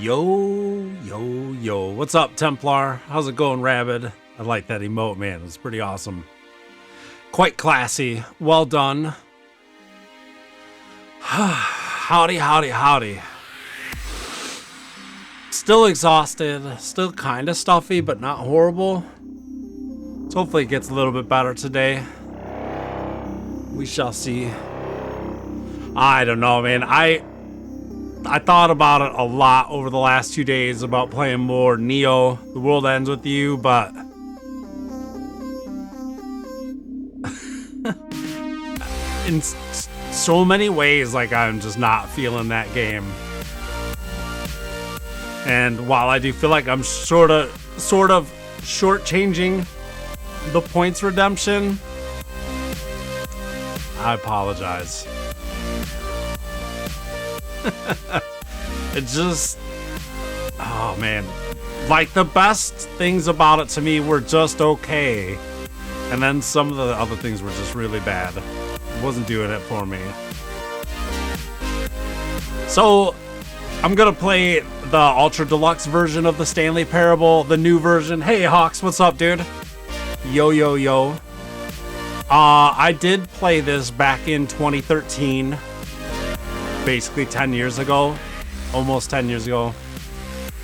Yo. What's up, Templar? How's it going, Rabid? I like that emote, man. It's pretty awesome. Quite classy. Well done. Howdy. Still exhausted. Still kind of stuffy, but not horrible. So hopefully it gets a little bit better today. We shall see. I don't know, man. I thought about it a lot over the last 2 days about playing more Neo, The World Ends With You, but in so many ways, like, I'm just not feeling that game. And while I do feel like I'm sort of shortchanging the points redemption, I apologize. It just, oh man, like the best things about it to me were just okay, and then some of the other things were just really bad. It wasn't doing it for me. So I'm gonna play the Ultra Deluxe version of the Stanley Parable, the new version. Hey Hawks, what's up, dude? Yo. I did play this back in 2013. Basically 10 years ago, almost 10 years ago.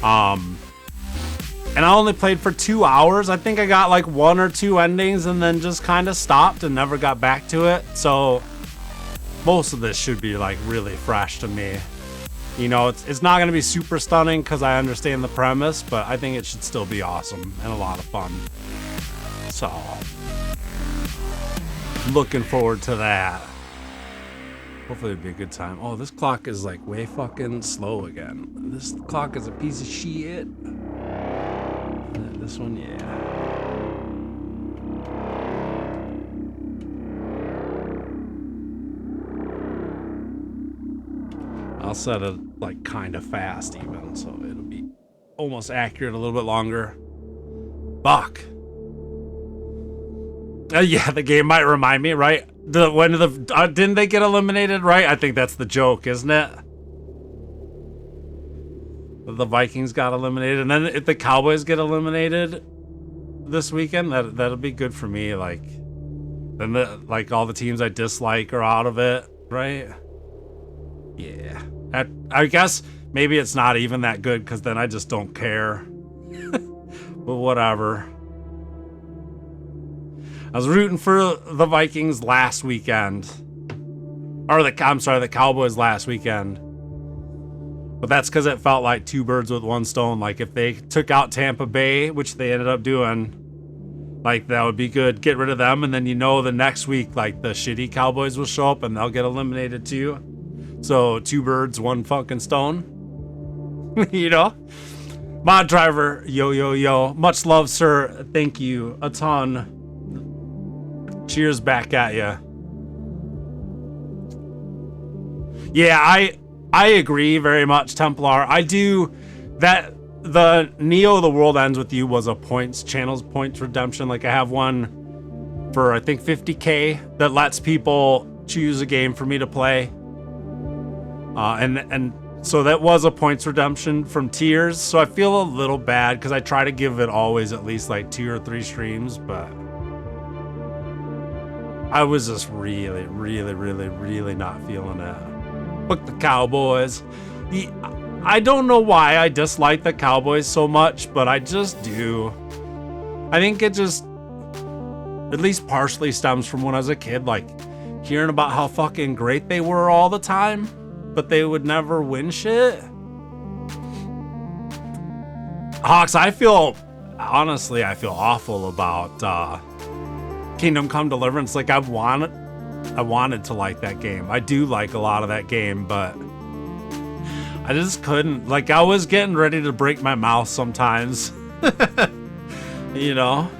And I only played for 2 hours. I think I got like 1 or 2 endings and then just kind of stopped and never got back to it. So most of this should be like really fresh to me. You know, it's not going to be super stunning because I understand the premise, but I think it should still be awesome and a lot of fun. So looking forward to that. Hopefully it'll be a good time. Oh, this clock is like way fucking slow again. This clock is a piece of shit. This one, yeah. I'll set it like kind of fast even, so it'll be almost accurate a little bit longer. Fuck. Yeah, the game might remind me, right? Didn't they get eliminated, right? I think that's the joke, isn't it? The Vikings got eliminated, and then if the Cowboys get eliminated this weekend, that'll be good for me. Like, then all the teams I dislike are out of it, right? Yeah. I guess maybe it's not even that good because then I just don't care. But whatever. I was rooting for the Vikings last weekend. Or the Cowboys last weekend. But that's because it felt like 2 birds with 1 stone. Like if they took out Tampa Bay, which they ended up doing, like that would be good. Get rid of them, and then the next week, like the shitty Cowboys will show up and they'll get eliminated too. So 2 birds, 1 fucking stone. You know? Mod driver, yo. Much love, sir. Thank you a ton. Cheers back at ya. Yeah, I agree very much, Templar. I do that. The Neo, The World Ends With You was a points redemption. Like I have one for I think 50k that lets people choose a game for me to play. And so that was a points redemption from tiers. So I feel a little bad because I try to give it always at least like 2 or 3 streams, but I was just really not feeling it. Fuck the Cowboys. I don't know why I dislike the Cowboys so much, but I just do. I think it just at least partially stems from when I was a kid, like hearing about how fucking great they were all the time, but they would never win shit. Hawks, I feel awful about Kingdom Come Deliverance. Like I wanted to like that game. I do like a lot of that game, but I just couldn't. Like I was getting ready to break my mouth sometimes. You know?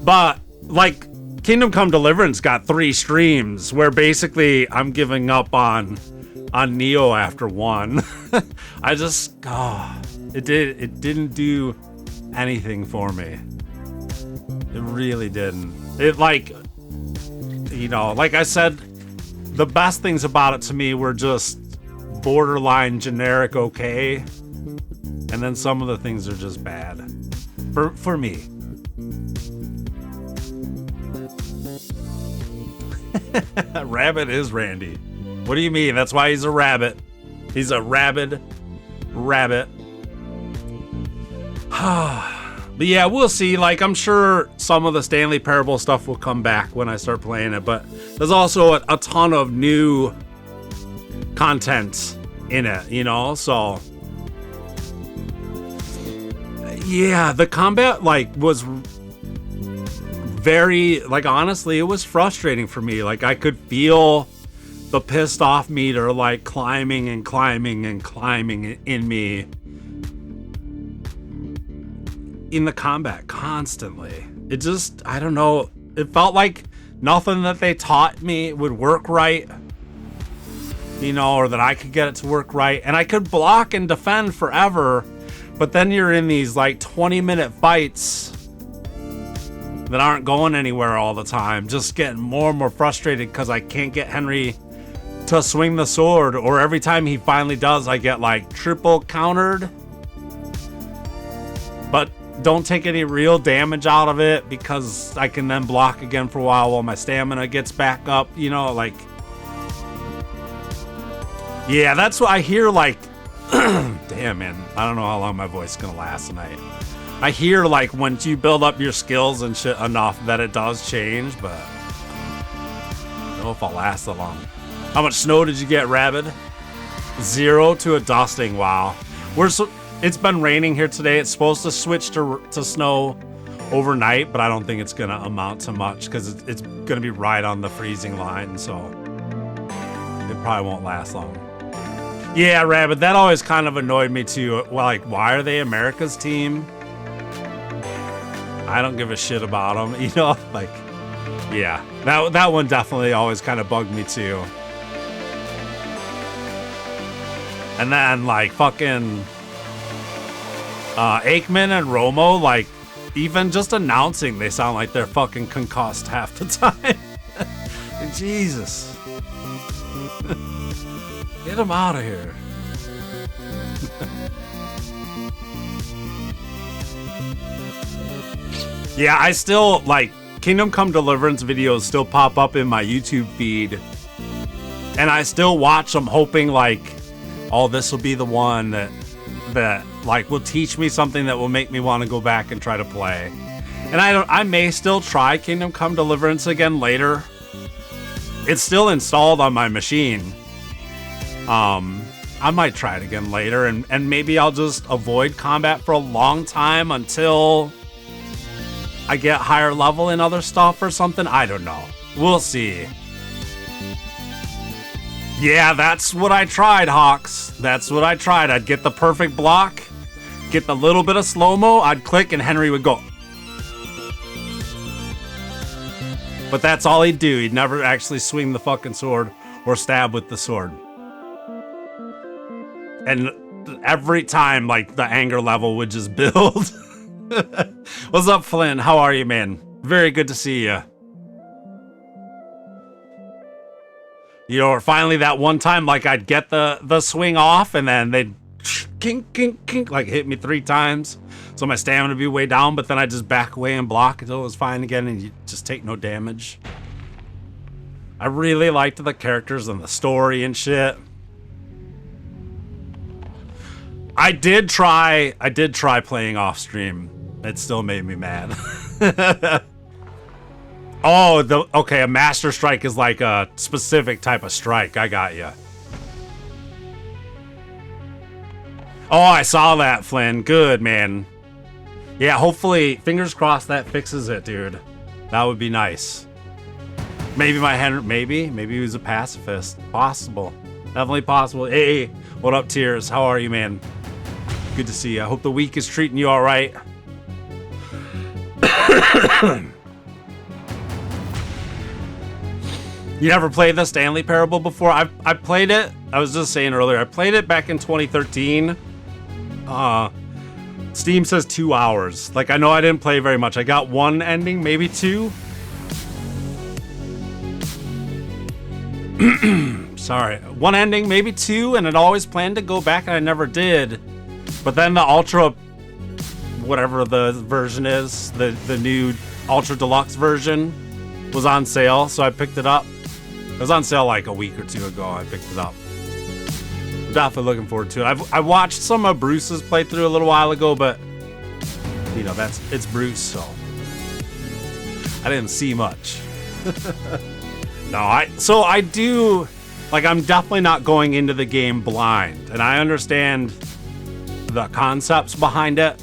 But like Kingdom Come Deliverance got 3 streams where basically I'm giving up on Neo after 1. I just it didn't do anything for me. It really didn't. It like I said, the best things about it to me were just borderline generic okay, and then some of the things are just bad for me. Rabbit is Randy. What do you mean? That's why he's a rabbit. He's a rabid rabbit. But yeah, we'll see. Like, I'm sure some of the Stanley Parable stuff will come back when I start playing it, but there's also a ton of new content in it, you know? So yeah, the combat like was very, like, honestly, it was frustrating for me. Like, I could feel the pissed off meter like climbing and climbing and climbing in me in the combat constantly. It just, I don't know, it felt like nothing that they taught me would work right, you know, or that I could get it to work right. And I could block and defend forever, but then you're in these like 20-minute fights that aren't going anywhere all the time, just getting more and more frustrated because I can't get Henry to swing the sword, or every time he finally does, I get like triple countered, but don't take any real damage out of it because I can then block again for a while my stamina gets back up, you know, like, yeah, that's what I hear. Like, damn, man, I don't know how long my voice is gonna last tonight. I hear like once you build up your skills and shit enough that it does change, but I don't know if I'll last that long. How much snow did you get, Rabbit? 0 to a dusting. Wow. It's been raining here today. It's supposed to switch to snow overnight, but I don't think it's going to amount to much because it's going to be right on the freezing line, so it probably won't last long. Yeah, Rabbit, that always kind of annoyed me too. Well, like, why are they America's team? I don't give a shit about them, you know? Like, yeah, that one definitely always kind of bugged me too. And then, like, fucking Aikman and Romo, like, even just announcing, they sound like they're fucking concussed half the time. Jesus. Get them out of here. Yeah, I still, like, Kingdom Come Deliverance videos still pop up in my YouTube feed. And I still watch them hoping, like, oh, this will be the one that like will teach me something that will make me want to go back and try to play. And I may still try Kingdom Come Deliverance again later. It's still installed on my machine. I might try it again later, and maybe I'll just avoid combat for a long time until I get higher level in other stuff or something. I don't know. We'll see. Yeah, that's what I tried, Hawks. That's what I tried. I'd get the perfect block, get the little bit of slow-mo, I'd click, and Henry would go. But that's all he'd do. He'd never actually swing the fucking sword or stab with the sword. And every time, like, the anger level would just build. What's up, Flynn? How are you, man? Very good to see you. You know, or finally that one time, like, I'd get the swing off, and then they'd kink, kink, kink, like, hit me 3 times. So my stamina would be way down, but then I'd just back away and block until it was fine again, and you just take no damage. I really liked the characters and the story and shit. I did try playing off stream. It still made me mad. Oh, okay, a master strike is like a specific type of strike. I got you. Oh, I saw that, Flynn. Good, man. Yeah, hopefully, fingers crossed that fixes it, dude. That would be nice. Maybe my Henry, maybe he was a pacifist. Possible. Definitely possible. Hey, what up, Tears? How are you, man? Good to see you. I hope the week is treating you all right. You never played the Stanley Parable before? I played it. I was just saying earlier, I played it back in 2013. Steam says 2 hours. Like, I know I didn't play very much. I got 1 ending, maybe 2. Sorry. One ending, maybe two, and I'd always planned to go back, and I never did. But then the Ultra, whatever the version is, the new Ultra Deluxe version was on sale, so I picked it up. It was on sale like a week or two ago. I picked it up. I'm definitely looking forward to it. I watched some of Bruce's playthrough a little while ago, but you know, it's Bruce, so I didn't see much. No, I do, like, I'm definitely not going into the game blind, and I understand the concepts behind it.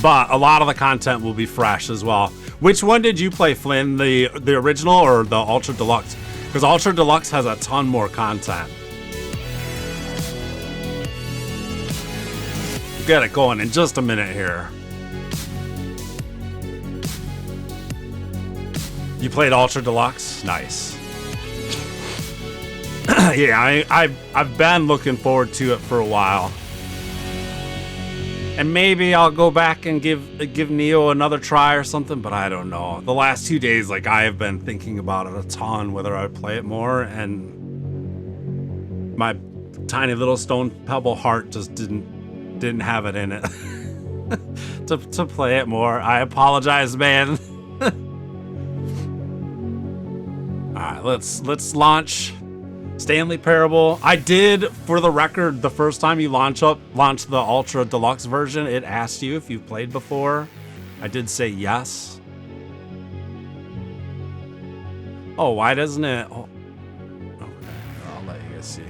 But a lot of the content will be fresh as well. Which one did you play, Flynn? The original or the Ultra Deluxe? Because Ultra Deluxe has a ton more content. Get it going in just a minute here. You played Ultra Deluxe? Nice. Yeah, I've been looking forward to it for a while. And maybe I'll go back and give Neo another try or something, but I don't know. The last 2 days, like, I have been thinking about it a ton, whether I play it more, and my tiny little stone pebble heart just didn't have it in it to play it more. I apologize, man. All right, let's launch Stanley Parable. I did, for the record, the first time you launched the Ultra Deluxe version, it asked you if you've played before. I did say yes. Oh, why doesn't it? Oh, okay, I'll let you guys see.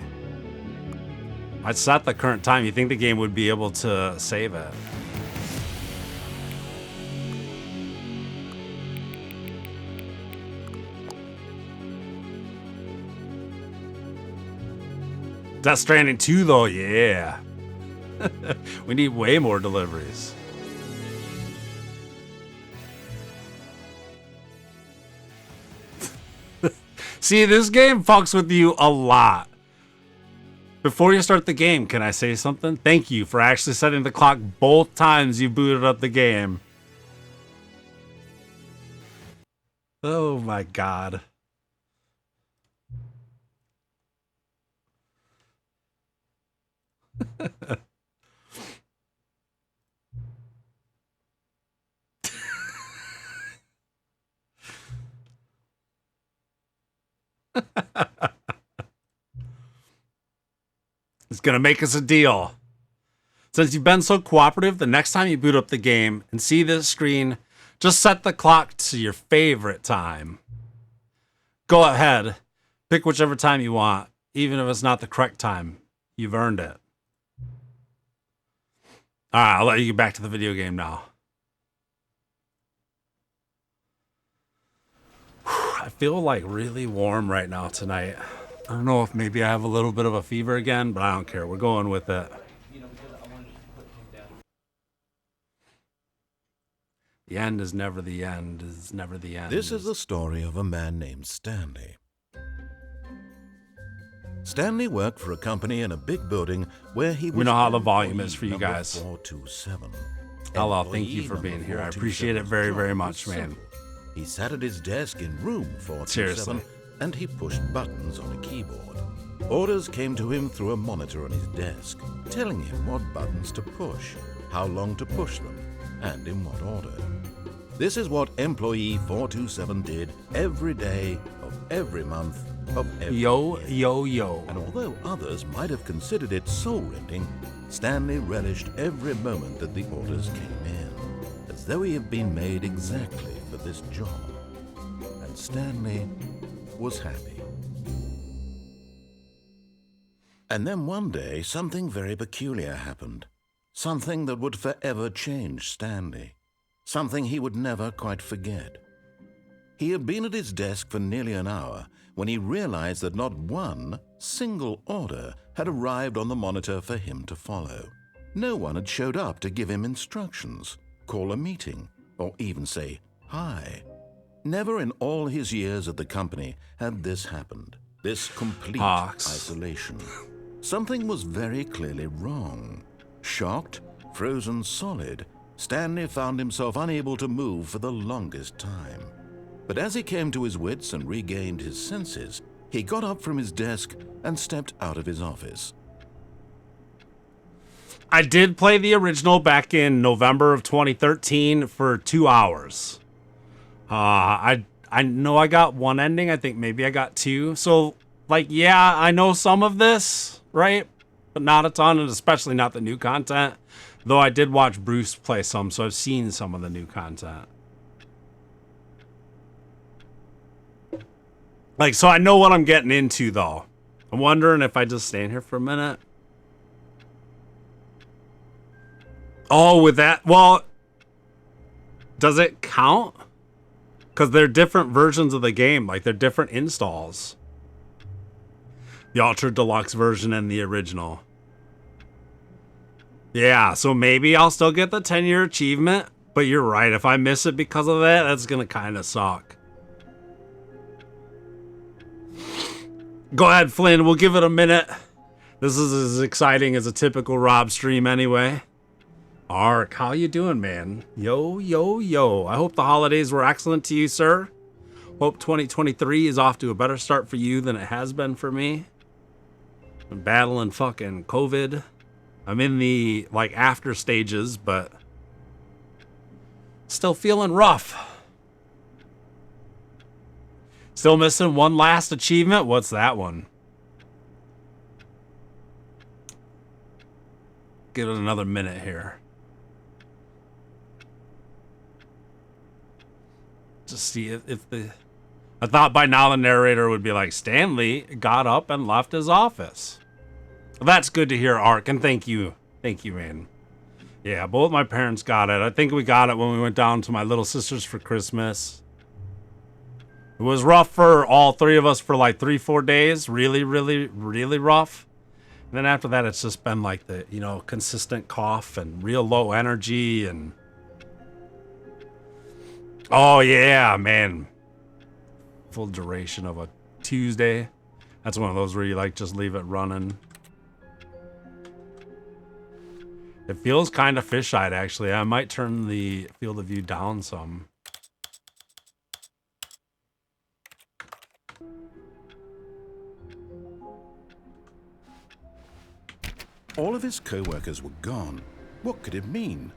I set the current time. You think the game would be able to save it? Death Stranding 2, though, yeah. We need way more deliveries. See, this game fucks with you a lot. Before you start the game, can I say something? Thank you for actually setting the clock both times you booted up the game. Oh my god. It's gonna make us a deal. Since you've been so cooperative, the next time you boot up the game and see this screen, just set the clock to your favorite time. Go ahead, pick whichever time you want, even if it's not the correct time. You've earned it. All right, I'll let you get back to the video game now. I feel like really warm right now tonight. I don't know if maybe I have a little bit of a fever again, but I don't care. We're going with it. The end is never the end, is never the end. This is the story of a man named Stanley. Stanley worked for a company in a big building where he was... We know how the volume is for you guys. 427. Hello, thank you for being here. I appreciate it very, very much, man. He sat at his desk in room 427. Seriously. And he pushed buttons on a keyboard. Orders came to him through a monitor on his desk, telling him what buttons to push, how long to push them, and in what order. This is what employee 427 did every day of every month of every year. Yo. And although others might have considered it soul-rending, Stanley relished every moment that the orders came in, as though he had been made exactly for this job. And Stanley was happy. And then one day, something very peculiar happened. Something that would forever change Stanley. Something he would never quite forget. He had been at his desk for nearly an hour when he realized that not one single order had arrived on the monitor for him to follow. No one had showed up to give him instructions, call a meeting, or even say hi. Never in all his years at the company had this happened. This complete isolation. Something was very clearly wrong. Shocked, frozen solid, Stanley found himself unable to move for the longest time. But as he came to his wits and regained his senses, he got up from his desk and stepped out of his office. I did play the original back in November of 2013 for 2 hours. I know I got one ending. I think maybe I got two. So, like, yeah, I know some of this, right? But not a ton, and especially not the new content. Though I did watch Bruce play some, so I've seen some of the new content. Like, so I know what I'm getting into, though. I'm wondering if I just stand here for a minute. Oh, with that, well, does it count? Because they're different versions of the game, like they're different installs. The Ultra Deluxe version and the original. Yeah, so maybe I'll still get the 10-year achievement, but you're right, if I miss it because of that, that's gonna kind of suck. Go ahead, Flynn, we'll give it a minute. This is as exciting as a typical Rob stream anyway. Ark, how you doing, man? Yo, yo, yo. I hope the holidays were excellent to you, sir. Hope 2023 is off to a better start for you than it has been for me. I'm battling fucking COVID. I'm in the, like, after stages, but still feeling rough. Still missing one last achievement? What's that one? Give it another minute here. Just see if the... I thought by now the narrator would be like, Stanley got up and left his office. Well, that's good to hear, Ark, and thank you. Thank you, man. Yeah, both my parents got it. I think we got it when we went down to my little sister's for Christmas. It was rough for all three of us for like 3-4 days. Really, really, really rough. And then after that, it's just been like the, you know, consistent cough and real low energy and... Oh, yeah, man. Full duration of a Tuesday. That's one of those where you, like, just leave it running. It feels kind of fisheye, actually. I might turn the field of view down some. All of his co-workers were gone. What could it mean?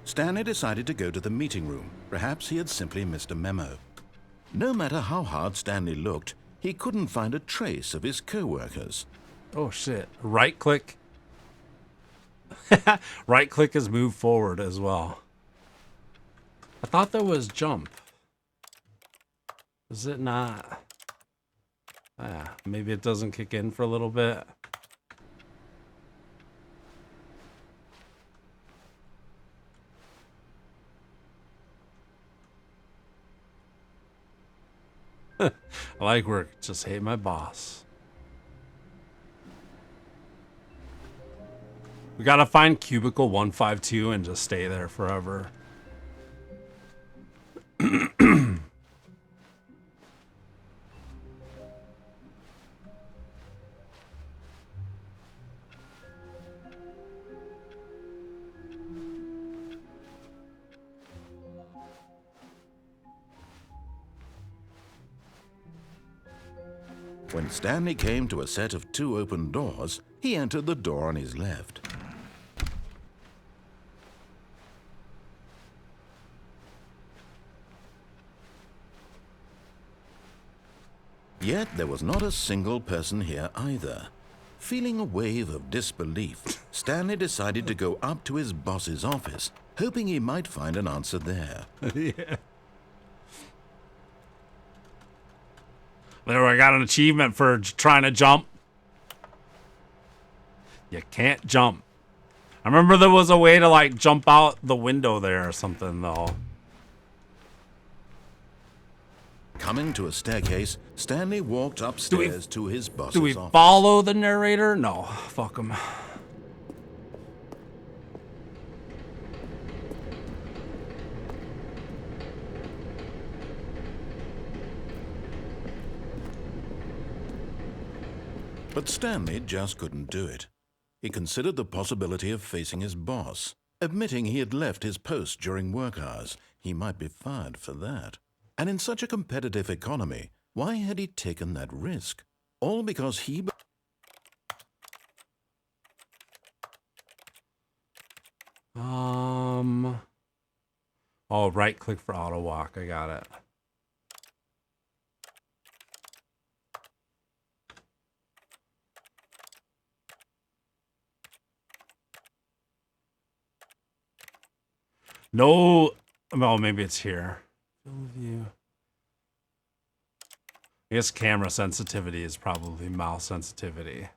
Stanley decided to go to the meeting room. Perhaps he had simply missed a memo. No matter how hard Stanley looked, he couldn't find a trace of his co-workers. Oh, shit. Right click. Right click is move forward as well. I thought there was jump. Is it not? Ah, maybe it doesn't kick in for a little bit. I like work. Just hate my boss. We gotta find cubicle 152 and just stay there forever. When Stanley came to a set of 2 open doors, he entered the door on his left. Yet there was not a single person here either. Feeling a wave of disbelief, Stanley decided to go up to his boss's office, hoping he might find an answer there. Yeah. There, I got an achievement for trying to jump. You can't jump. I remember there was a way to, like, jump out the window there or something, though. Coming to a staircase, Stanley walked upstairs to his boss's office. Do we follow the narrator? No. Fuck him. But Stanley just couldn't do it. He considered the possibility of facing his boss. Admitting he had left his post during work hours, he might be fired for that. And in such a competitive economy, why had he taken that risk? All because he... Oh, right click for auto walk. I got it. No, well, maybe it's here. Field view. I guess camera sensitivity is probably mouse sensitivity.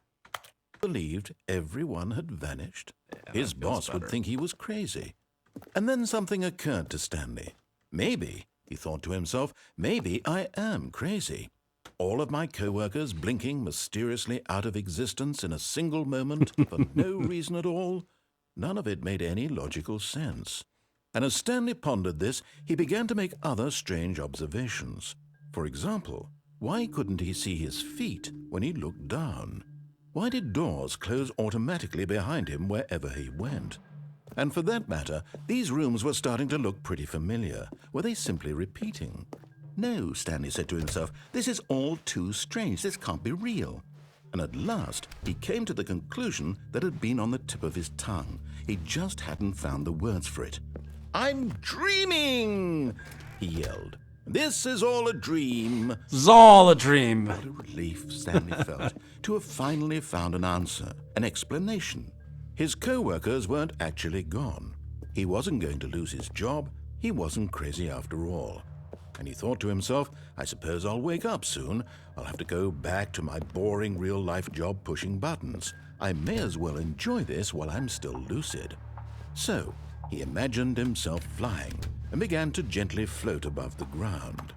believed everyone had vanished. Yeah, His boss would think he was crazy. And then something occurred to Stanley. Maybe, he thought to himself, maybe I am crazy. All of my co-workers blinking mysteriously out of existence in a single moment for no reason at all. None of it made any logical sense. And as Stanley pondered this, he began to make other strange observations. For example, why couldn't he see his feet when he looked down? Why did doors close automatically behind him wherever he went? And for that matter, these rooms were starting to look pretty familiar. Were they simply repeating? No, Stanley said to himself, this is all too strange. This can't be real. And at last, he came to the conclusion that had been on the tip of his tongue. He just hadn't found the words for it. I'm dreaming, he yelled. This is all a dream. It's all a dream. What a relief Stanley felt to have finally found an answer, an explanation. His co-workers weren't actually gone. He wasn't going to lose his job. He wasn't crazy after all. And he thought to himself, I suppose I'll wake up soon. I'll have to go back to my boring real-life job pushing buttons. I may as well enjoy this while I'm still lucid. So, he imagined himself flying and began to gently float above the ground.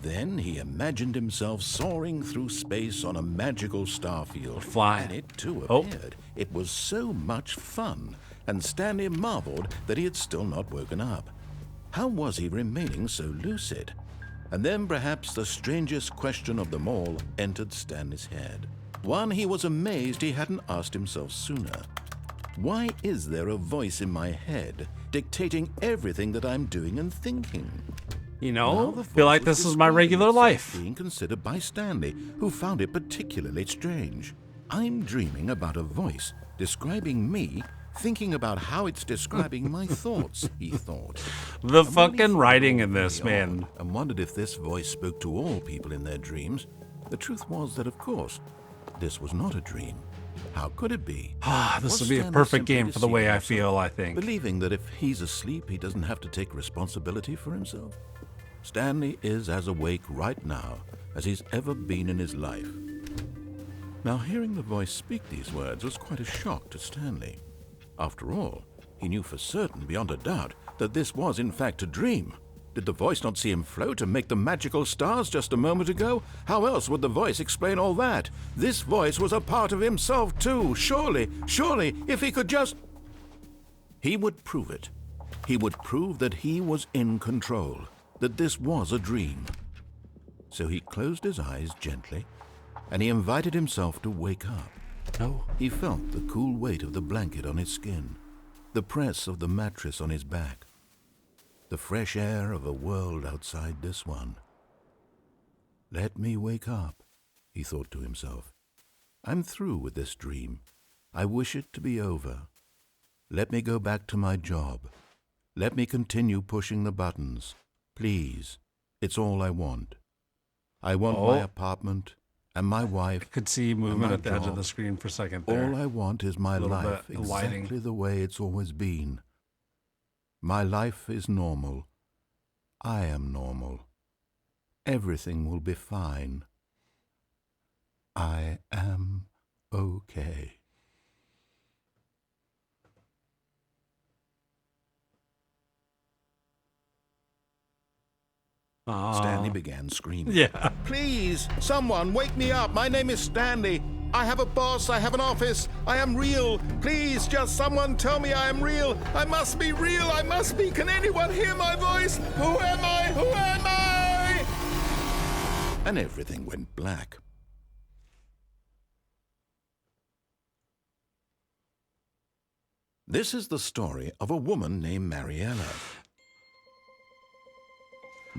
Then he imagined himself soaring through space on a magical starfield. Fly. And it too appeared. It was so much fun, and Stanley marveled that he had still not woken up. How was he remaining so lucid? And then perhaps the strangest question of them all entered Stanley's head. One he was amazed he hadn't asked himself sooner. Why is there a voice in my head dictating everything that I'm doing and thinking? You know, I feel like this is my regular life. Being considered by Stanley, who found it particularly strange. I'm dreaming about a voice describing me, thinking about how it's describing my thoughts, he thought. The fucking writing in this, man. And wondered if this voice spoke to all people in their dreams. The truth was that, of course, this was not a dream. How could it be? This would be a perfect game for the way I feel, I think. Believing that if he's asleep, he doesn't have to take responsibility for himself? Stanley is as awake right now as he's ever been in his life. Now, hearing the voice speak these words was quite a shock to Stanley. After all, he knew for certain, beyond a doubt, that this was in fact a dream. Did the voice not see him float and make the magical stars just a moment ago? How else would the voice explain all that? This voice was a part of himself too. Surely, if he could just... He would prove it. He would prove that he was in control, that this was a dream. So he closed his eyes gently, and he invited himself to wake up. No. He felt the cool weight of the blanket on his skin, the press of the mattress on his back, the fresh air of a world outside this one. Let me wake up, he thought to himself. I'm through with this dream. I wish it to be over. Let me go back to my job. Let me continue pushing the buttons. Please, it's all I want. I want my apartment and my wife. I could see movement at the edge of the screen for a second there. All I want is my life exactly the way it's always been. My life is normal. I am normal. Everything will be fine. I am okay. Stanley began screaming. Yeah. Please, someone, wake me up. My name is Stanley. I have a boss. I have an office. I am real. Please, just someone tell me I am real. I must be real. I must be. Can anyone hear my voice? Who am I? Who am I? And everything went black. This is the story of a woman named Mariella.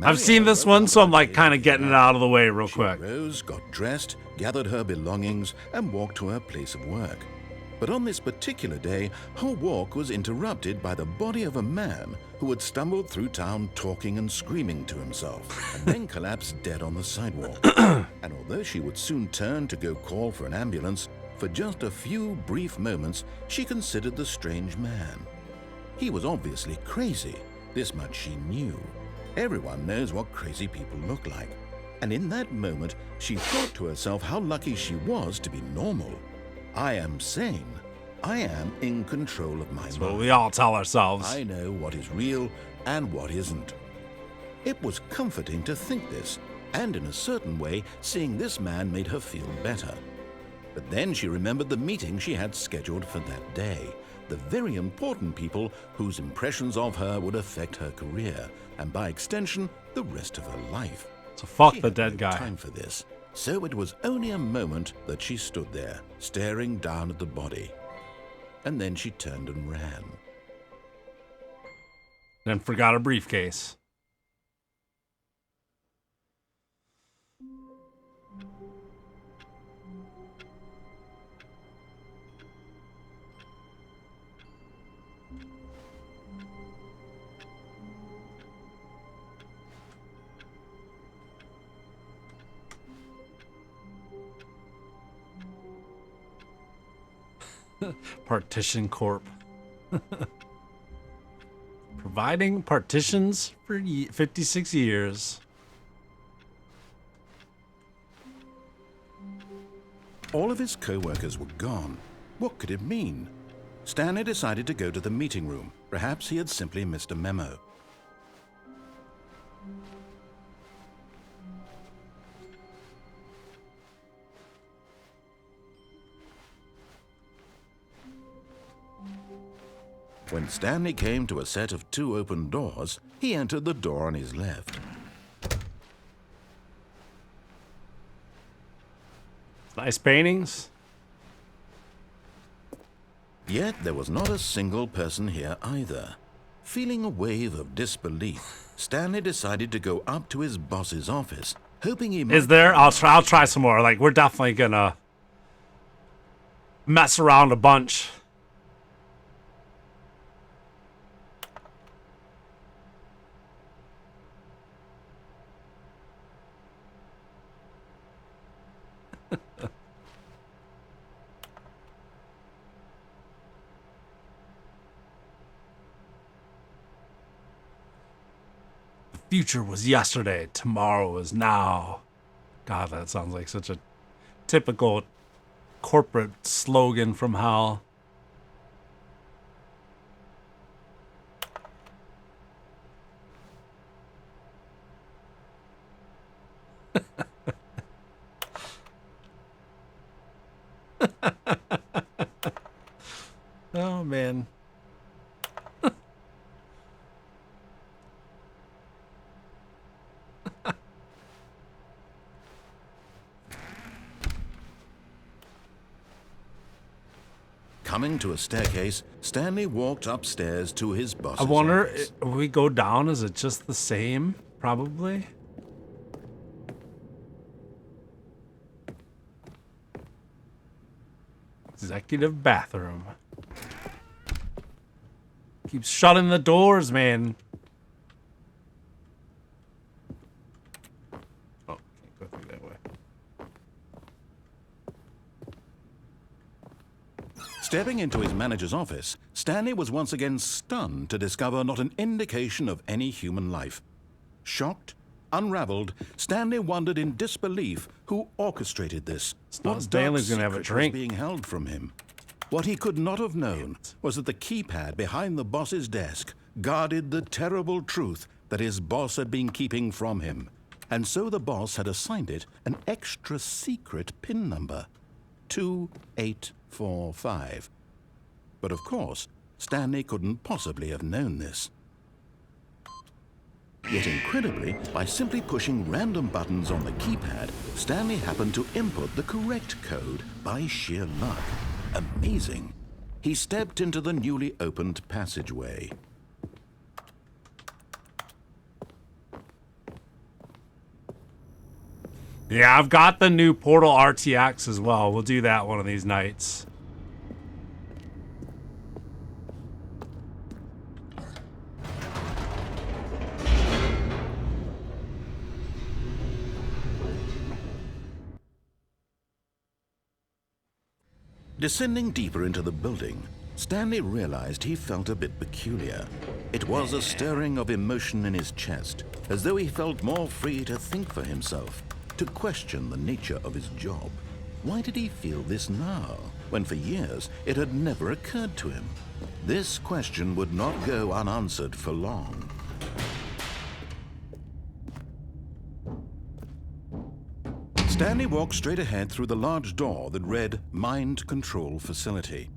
I've seen this one, so I'm like kind of getting it out of the way real quick. She rose, got dressed, gathered her belongings, and walked to her place of work. But on this particular day, her walk was interrupted by the body of a man who had stumbled through town talking and screaming to himself, and then collapsed dead on the sidewalk. And although she would soon turn to go call for an ambulance, for just a few brief moments, she considered the strange man. He was obviously crazy. This much she knew. Everyone knows what crazy people look like. And in that moment, she thought to herself how lucky she was to be normal. I am sane. I am in control of my mind. That's what we all tell ourselves. I know what is real and what isn't. It was comforting to think this, and in a certain way, seeing this man made her feel better. But then she remembered the meeting she had scheduled for that day, the very important people whose impressions of her would affect her career, and by extension, the rest of her life. So fuck She the had dead no guy. time for this, so it was only a moment that she stood there, staring down at the body. And then she turned and ran. Then forgot her briefcase. Partition Corp. Providing partitions for 56 years. All of his co-workers were gone. What could it mean? Stanley decided to go to the meeting room. Perhaps he had simply missed a memo. When Stanley came to a set of 2 open doors, he entered the door on his left. Nice paintings. Yet there was not a single person here either. Feeling a wave of disbelief, Stanley decided to go up to his boss's office, hoping he might... Is there? I'll try some more. Like, we're definitely gonna mess around a bunch. Future was yesterday, tomorrow is now. God, that sounds like such a typical corporate slogan from hell. Oh, man. Coming to a staircase, Stanley walked upstairs to his boss's I wonder, office. if we go down, is it just the same? Probably. Executive bathroom. Keeps shutting the doors, man. Oh, can't go through that way. Stepping into his manager's office, Stanley was once again stunned to discover not an indication of any human life. Shocked, unraveled, Stanley wondered in disbelief who orchestrated this. What Stanley's dark gonna have a secret drink. was being held from him? What he could not have known was that the keypad behind the boss's desk guarded the terrible truth that his boss had been keeping from him. And so the boss had assigned it an extra secret PIN number, 2845. But of course, Stanley couldn't possibly have known this. Yet incredibly, by simply pushing random buttons on the keypad, Stanley happened to input the correct code by sheer luck. Amazing. he stepped into the newly opened passageway. Yeah, I've got the new Portal RTX as well. We'll do that one of these nights. Descending deeper into the building, Stanley realized he felt a bit peculiar. It was a stirring of emotion in his chest, as though he felt more free to think for himself, to question the nature of his job. Why did he feel this now, when for years it had never occurred to him? This question would not go unanswered for long. Stanley walked straight ahead through the large door that read Mind Control Facility.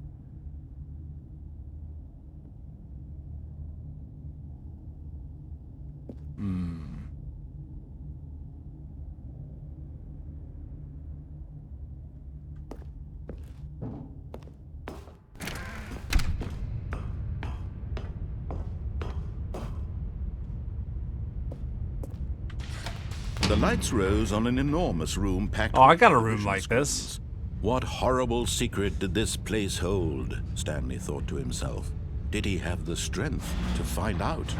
The lights rose on an enormous room packed. Oh, I got a with room television like this. screens. What horrible secret did this place hold? Stanley thought to himself. Did he have the strength to find out?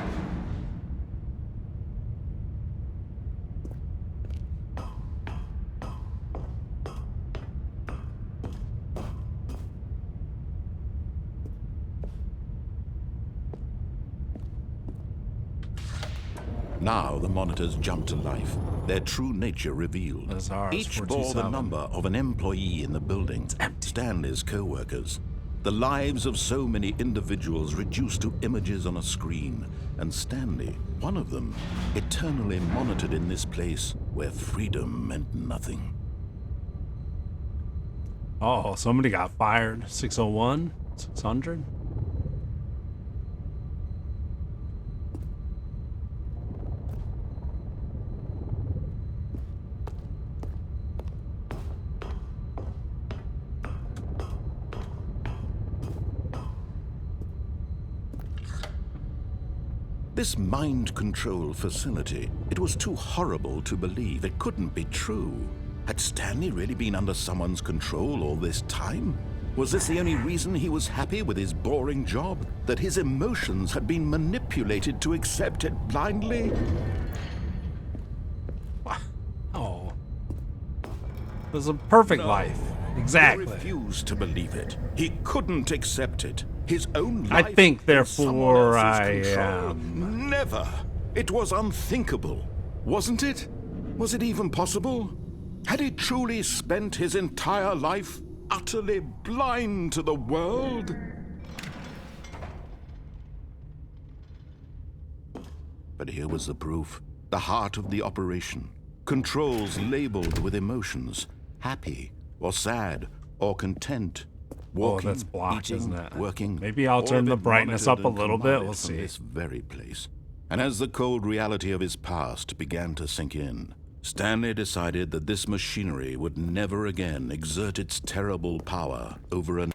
Now the monitors jumped to life, their true nature revealed. That's ours, Each bore the 427. number of an employee in the building, Stanley's co-workers. The lives of so many individuals reduced to images on a screen, and Stanley, one of them, eternally monitored in this place where freedom meant nothing. Oh, somebody got fired. 601? 600? This mind control facility, it was too horrible to believe. It couldn't be true. Had Stanley really been under someone's control all this time? Was this the only reason he was happy with his boring job? That his emotions had been manipulated to accept it blindly? Oh. It was a perfect life. Exactly. He refused to believe it. He couldn't accept it. His own I life think, in therefore, someone else's I control. am. Never. It was unthinkable, wasn't it? Was it even possible? Had he truly spent his entire life utterly blind to the world? But here was the proof. The heart of the operation. Controls labeled with emotions. Happy, or sad, or content. Walking, that's blocked, eating, isn't it? working. Maybe I'll all turn of the it brightness monitored up a and little bit. combined We'll from see. this very place. And as the cold reality of his past began to sink in, Stanley decided that this machinery would never again exert its terrible power over an...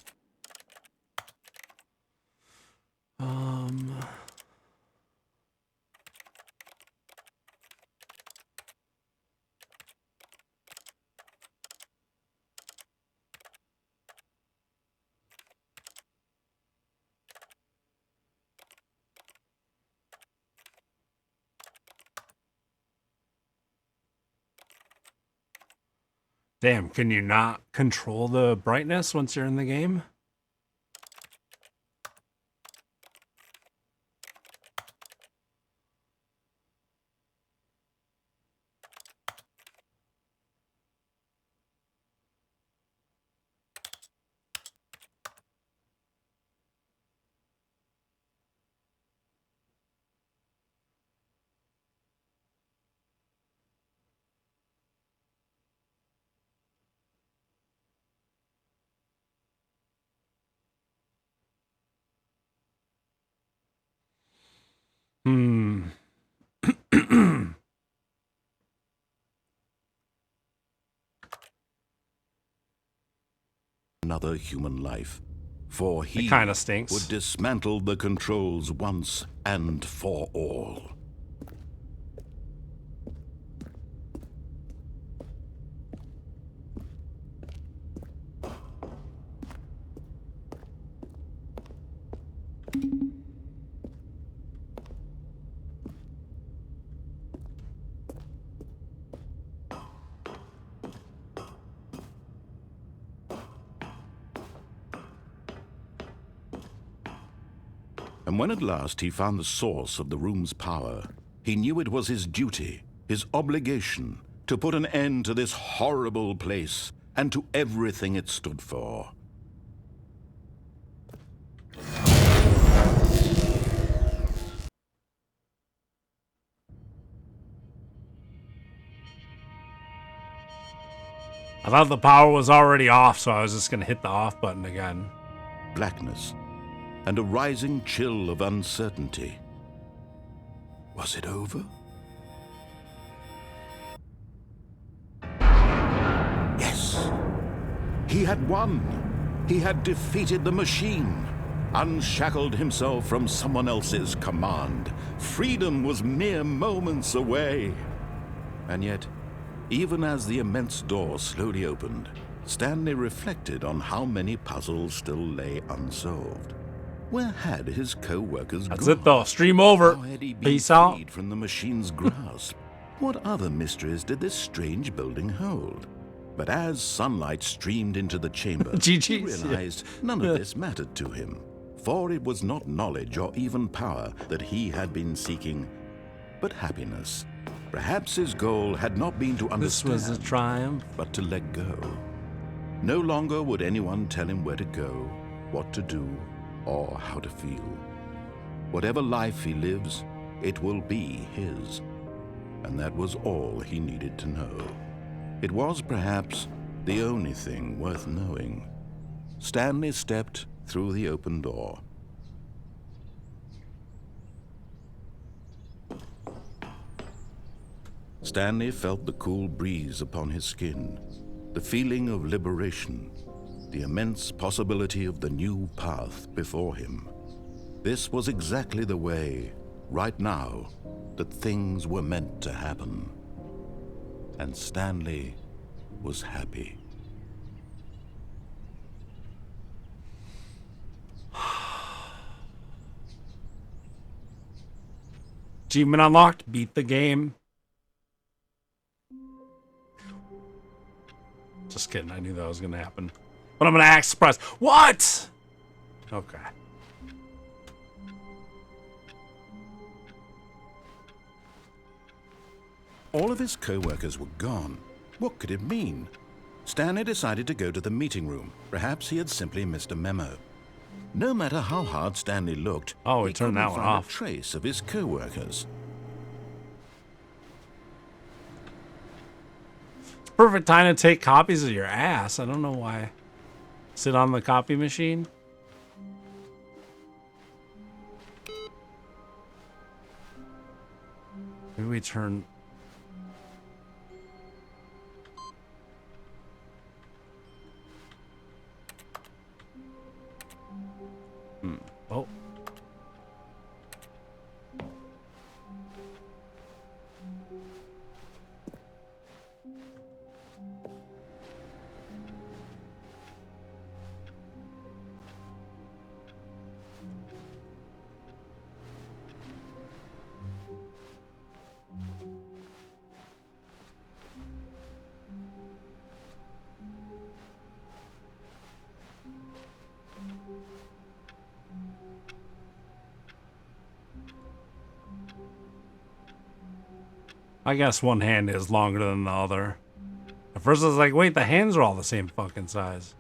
Damn, can you not control the brightness once you're in the game? Hmm. another human life. For he kinda stinks. would dismantle the controls once and for all. And when at last he found the source of the room's power, he knew it was his duty, his obligation, to put an end to this horrible place and to everything it stood for. I thought the power was already off, so I was just gonna hit the off button again. Blackness and a rising chill of uncertainty. Was it over? Yes. He had won. He had defeated the machine, unshackled himself from someone else's command. Freedom was mere moments away. And yet, even as the immense door slowly opened, Stanley reflected on how many puzzles still lay unsolved. Where had his co-workers gone? That's it though. Stream over. How had he been Peace out. freed from the machine's grasp? What other mysteries did this strange building hold? But as sunlight streamed into the chamber, he GG's, yeah. realized none of this mattered to him. For it was not knowledge or even power that he had been seeking, but happiness. Perhaps his goal had not been to This understand, was a triumph. but to let go. No longer would anyone tell him where to go, what to do, or how to feel. Whatever life he lives, it will be his. And that was all he needed to know. It was perhaps the only thing worth knowing. Stanley stepped through the open door. Stanley felt the cool breeze upon his skin, the feeling of liberation, the immense possibility of the new path before him. This was exactly the way, right now, that things were meant to happen. And Stanley was happy. Achievement unlocked. Beat the game. Just kidding. I knew that was going to happen. But I'm going to act surprised. What? Okay. All of his co-workers were gone. What could it mean? Stanley decided to go to the meeting room. Perhaps he had simply missed a memo. No matter how hard Stanley looked, Oh, he he turned couldn't that one find off. a trace of his co-workers. Perfect time to take copies of your ass. I don't know why. Sit on the copy machine. Maybe we turn. Oh. I guess one hand is longer than the other. At first I was like, wait, the hands are all the same fucking size.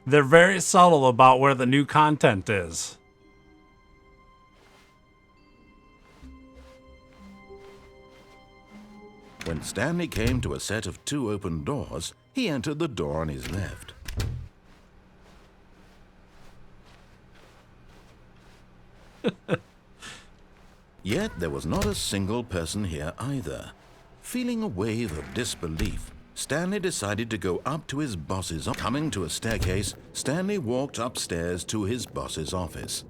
They're very subtle about where the new content is. When Stanley came to a set of 2 open doors, he entered the door on his left. Yet there was not a single person here either. Feeling a wave of disbelief, Stanley decided to go up to his boss's office. Coming to a staircase, Stanley walked upstairs to his boss's office.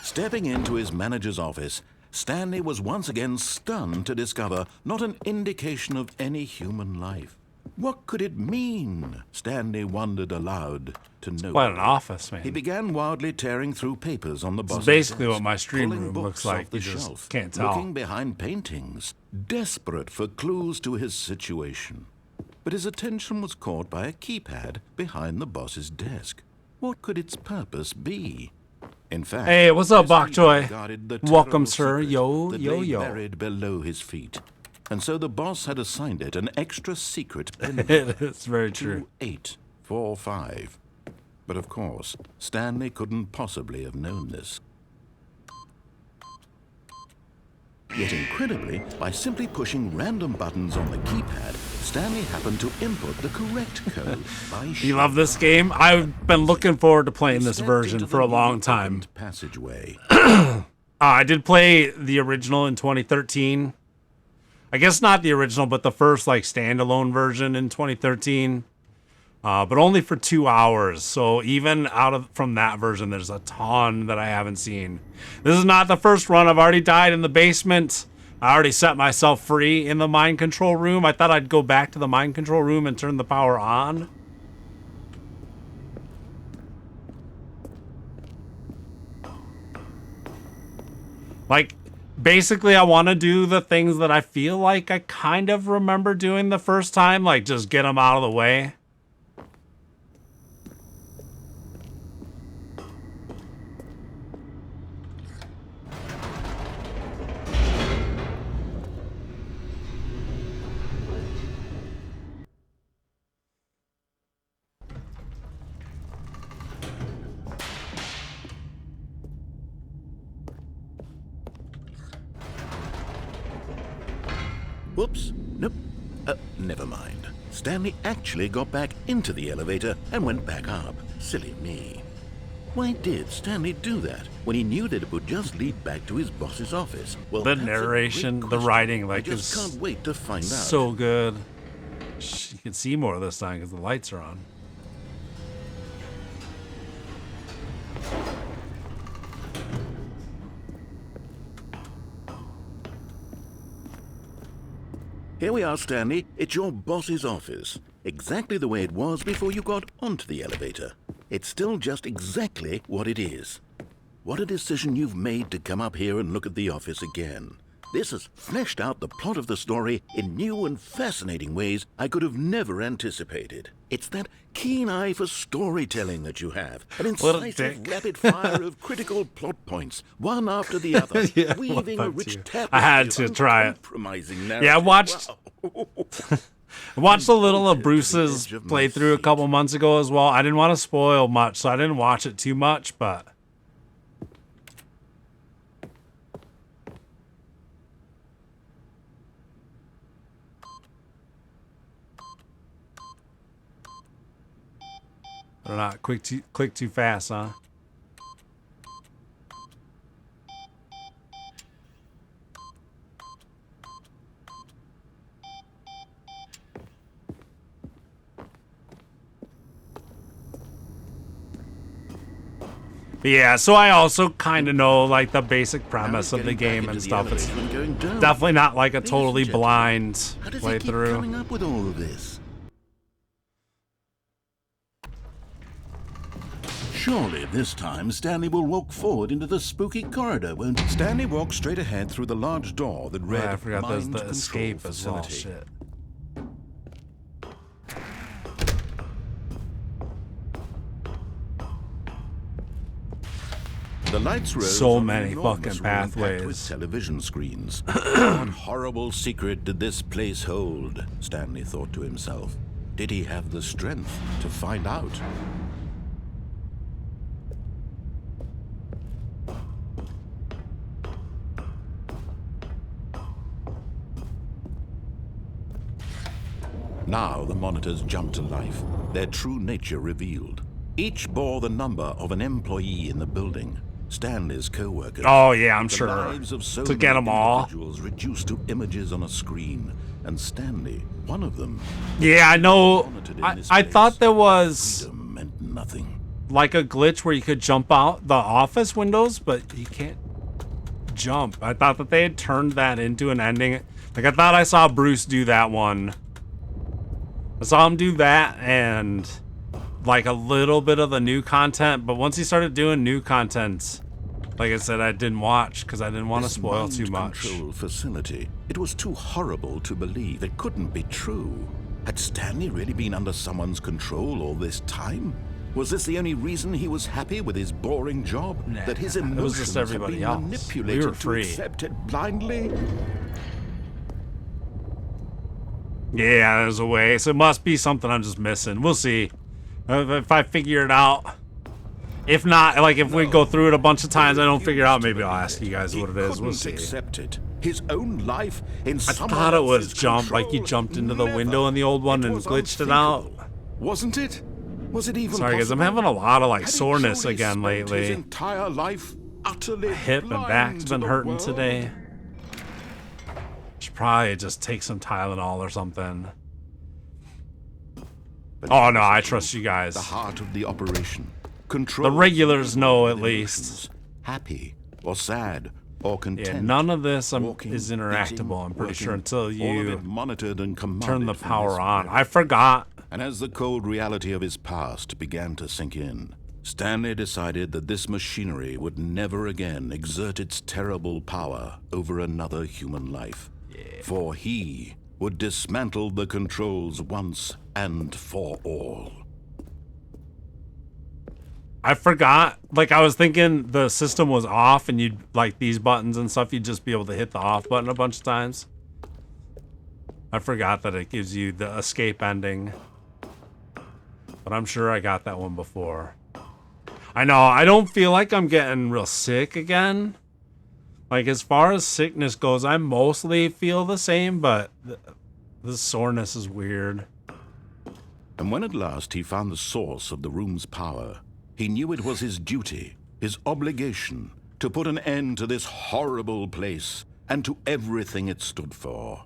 Stepping into his manager's office, Stanley was once again stunned to discover not an indication of any human life. What could it mean? Stanley wondered aloud to no Quite an one. office, man. He began wildly tearing through papers on the boss's basically desk, what my stream pulling room books looks like. off the You just shelf, can't tell. looking behind paintings, desperate for clues to his situation. But his attention was caught by a keypad behind the boss's desk. What could its purpose be? In fact, Hey, what's up, this Bok keypad Joy? guarded the Welcome, terrible sir. secret Yo, that yo, lay yo. buried below his feet. And so the boss had assigned it an extra secret pin It is very true. 2845. But of course, Stanley couldn't possibly have known this. Yet incredibly, by simply pushing random buttons on the keypad, Stanley happened to input the correct code by You love this game? I've been looking forward to playing this version for a long time. Passageway. I did play the original in 2013. I guess not the original, but the first like standalone version in 2013. But only for 2 hours. So even from that version, there's a ton that I haven't seen. This is not the first run. I've already died in the basement. I already set myself free in the mind control room. I thought I'd go back to the mind control room and turn the power on. Like, basically, I want to do the things that I feel like I kind of remember doing the first time. Like, just get them out of the way. Whoops. Nope. Never mind. Stanley actually got back into the elevator and went back up. Silly me. Why did Stanley do that when he knew that it would just lead back to his boss's office? Well, The that's a narration, great the question. writing, I like, just is can't wait to find out. so good. You can see more this time because the lights are on. Here we are, Stanley. It's your boss's office. Exactly the way it was before you got onto the elevator. It's still just exactly what it is. What a decision you've made to come up here and look at the office again. This has fleshed out the plot of the story in new and fascinating ways I could have never anticipated. It's that keen eye for storytelling that you have. An incisive rapid fire of critical plot points, one after the other, Yeah, weaving a what rich about you? tapestry I had of to try it. uncompromising narrative. Yeah, I watched Wow. I watched a little of Bolted to the Bruce's edge of my playthrough a seat. couple months ago as well. I didn't want to spoil much, so I didn't watch it too much, but they're not click too fast, huh? But yeah, so I also kind of know like the basic premise of the game and stuff. It's definitely not like a totally blind How does he keep playthrough. coming up with all of this? Surely this time Stanley will walk forward into the spooky corridor, won't he? Stanley walked straight ahead through the large door that read I forgot there's Mind the Control escape as well. Facility. Shit. The lights rose So on many an enormous fucking room packed with pathways. television screens. What horrible secret did this place hold? Stanley thought to himself. Did he have the strength to find out? Now the monitors jumped to life, their true nature revealed. Each bore the number of an employee in the building. Stanley's co-workers. Oh yeah, I'm the sure. lives of so To get many them all. individuals reduced to images on a screen, and Stanley, one of them. Yeah, I know. I thought there was Freedom meant nothing. like a glitch where you could jump out the office windows, but you can't jump. I thought that they had turned that into an ending. Like I thought I saw Bruce do that one. I saw him do that and like a little bit of the new content, but once he started doing new content, like I said, I didn't watch because I didn't want to spoil too much. Control facility. It was too horrible to believe. It couldn't be true. Had Stanley really been under someone's control all this time? Was this the only reason he was happy with his boring job? Nah, that his it was emotions just had everybody been else. manipulated We were to free. accept it blindly? Yeah, there's a way. So it must be something I'm just missing. We'll see. If I figure it out. If not, like if we go through it a bunch of times, I don't figure it out, maybe I'll ask you guys what it is. We'll see. Accept it. His own life in I thought it was jump, like you jumped into the window in the old one and glitched it out. Wasn't it? Was it even Sorry guys, I'm possible? having a lot of like Had he soreness truly again spent his lately. entire life utterly Hip and blind back's to been the hurting world? today. Should probably just take some Tylenol or something. But Oh it no, was I the trust you guys. The heart of the operation. Control The regulars know at the least. emotions. Happy or sad or content. Yeah, none of this Walking, is interactable, eating, I'm pretty sure, working, until all of you it monitored and commanded turn the from power this on. web. I forgot. And as the cold reality of his past began to sink in, Stanley decided that this machinery would never again exert its terrible power over another human life. For he would dismantle the controls once and for all. I forgot. Like, I was thinking the system was off and you'd, like, these buttons and stuff, you'd just be able to hit the off button a bunch of times. I forgot that it gives you the escape ending. But I'm sure I got that one before. I know, I don't feel like I'm getting real sick again. Like, as far as sickness goes, I mostly feel the same, but the soreness is weird. And when at last he found the source of the room's power, he knew it was his duty, his obligation, to put an end to this horrible place and to everything it stood for.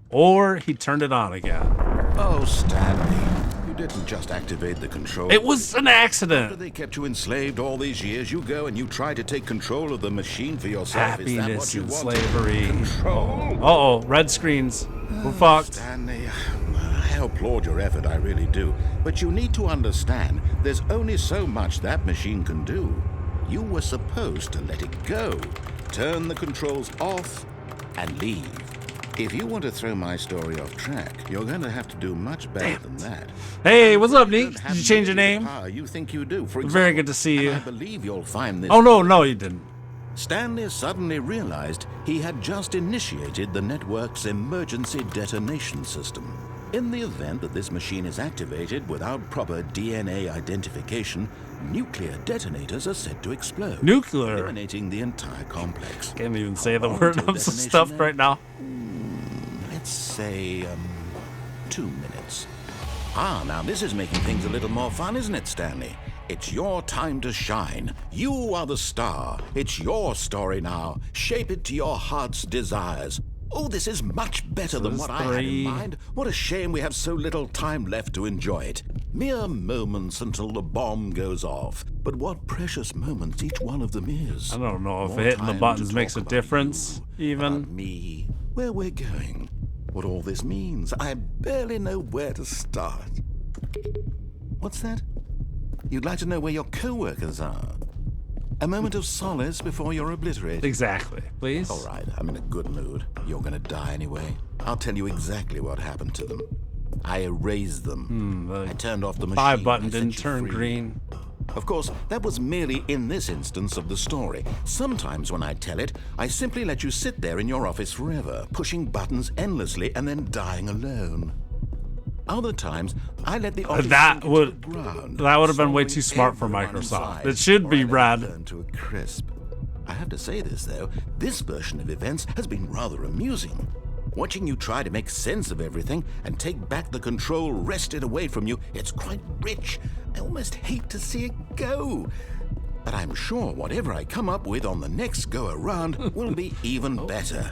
Or he turned it on again. Oh, Stanley, you didn't just activate the control. It was an accident. They kept you enslaved all these years. You go and you try to take control of the machine for yourself. Is that Happiness what you and want? slavery. Control? Uh-oh, red screens. We're fucked. Stanley, I applaud your effort, I really do. But you need to understand, there's only so much that machine can do. You were supposed to let it go, turn the controls off, and leave. If you want to throw my story off track, you're going to have to do much better than that. Hey, what's up, You Nick? don't Did have you change your nearly the name? power you think you do. For Very example, good to see you. and I believe you'll find this. Oh, no, you didn't. Stanley suddenly realized he had just initiated the network's emergency detonation system. In the event that this machine is activated without proper DNA identification, nuclear detonators are said to explode, Nuclear. eliminating the entire complex. Can't even say the How long word. till I'm so detonation stuffed then? right now. Let's say, 2 minutes. Ah, now this is making things a little more fun, isn't it, Stanley? It's your time to shine. You are the star. It's your story now. Shape it to your heart's desires. Oh, this is much better than this what I had in 3. mind. What a shame we have so little time left to enjoy it. Mere moments until the bomb goes off. But what precious moments each one of them is. I don't know if More hitting the time buttons to makes a talk about difference, you, even. about me, where we're going, what all this means. I barely know where to start. What's that? You'd like to know where your co-workers are? A moment of solace before you're obliterated. Exactly. Please. All right, I'm in a good mood. You're gonna die anyway. I'll tell you exactly what happened to them. I erased them. I turned off the machine. 5 button I set didn't you turn free. green. Of course, that was merely in this instance of the story. Sometimes when I tell it, I simply let you sit there in your office forever, pushing buttons endlessly and then dying alone. Other times, I let the office That sink into would- the ground, that would have been way swallowing too smart for everyone Microsoft. inside, It should or be I let it red. burn to a crisp. I have to say this, though. This version of events has been rather amusing. Watching you try to make sense of everything and take back the control wrested away from you, it's quite rich. I almost hate to see it go. But I'm sure whatever I come up with on the next go around will be even better.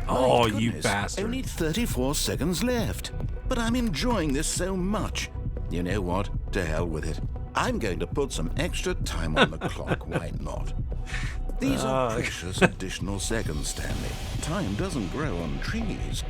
Oh, My you goodness, bastard. Only 34 seconds left. But I'm enjoying this so much. You know what? To hell with it. I'm going to put some extra time on the clock. Why not? These are precious additional seconds, Stanley. Time doesn't grow on trees.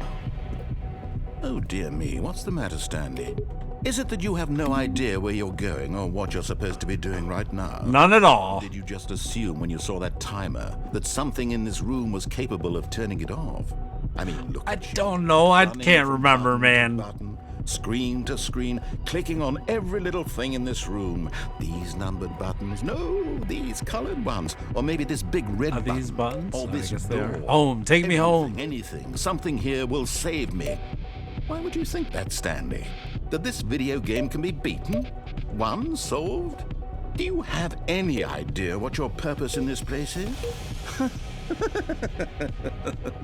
Oh dear me, what's the matter, Stanley? Is it that you have no idea where you're going or what you're supposed to be doing right now? None at all. Did you just assume when you saw that timer that something in this room was capable of turning it off? I mean, look at you. Don't know. I Running can't from remember, button to man. button, screen to screen, clicking on every little thing in this room. These numbered buttons, no, these colored ones, or maybe this big red Are button, these buttons? or I this guess they are. door. Home. Take me home. Anything, something here will save me. Why would you think that, Stanley? That this video game can be beaten? Won? Solved? Do you have any idea what your purpose in this place is?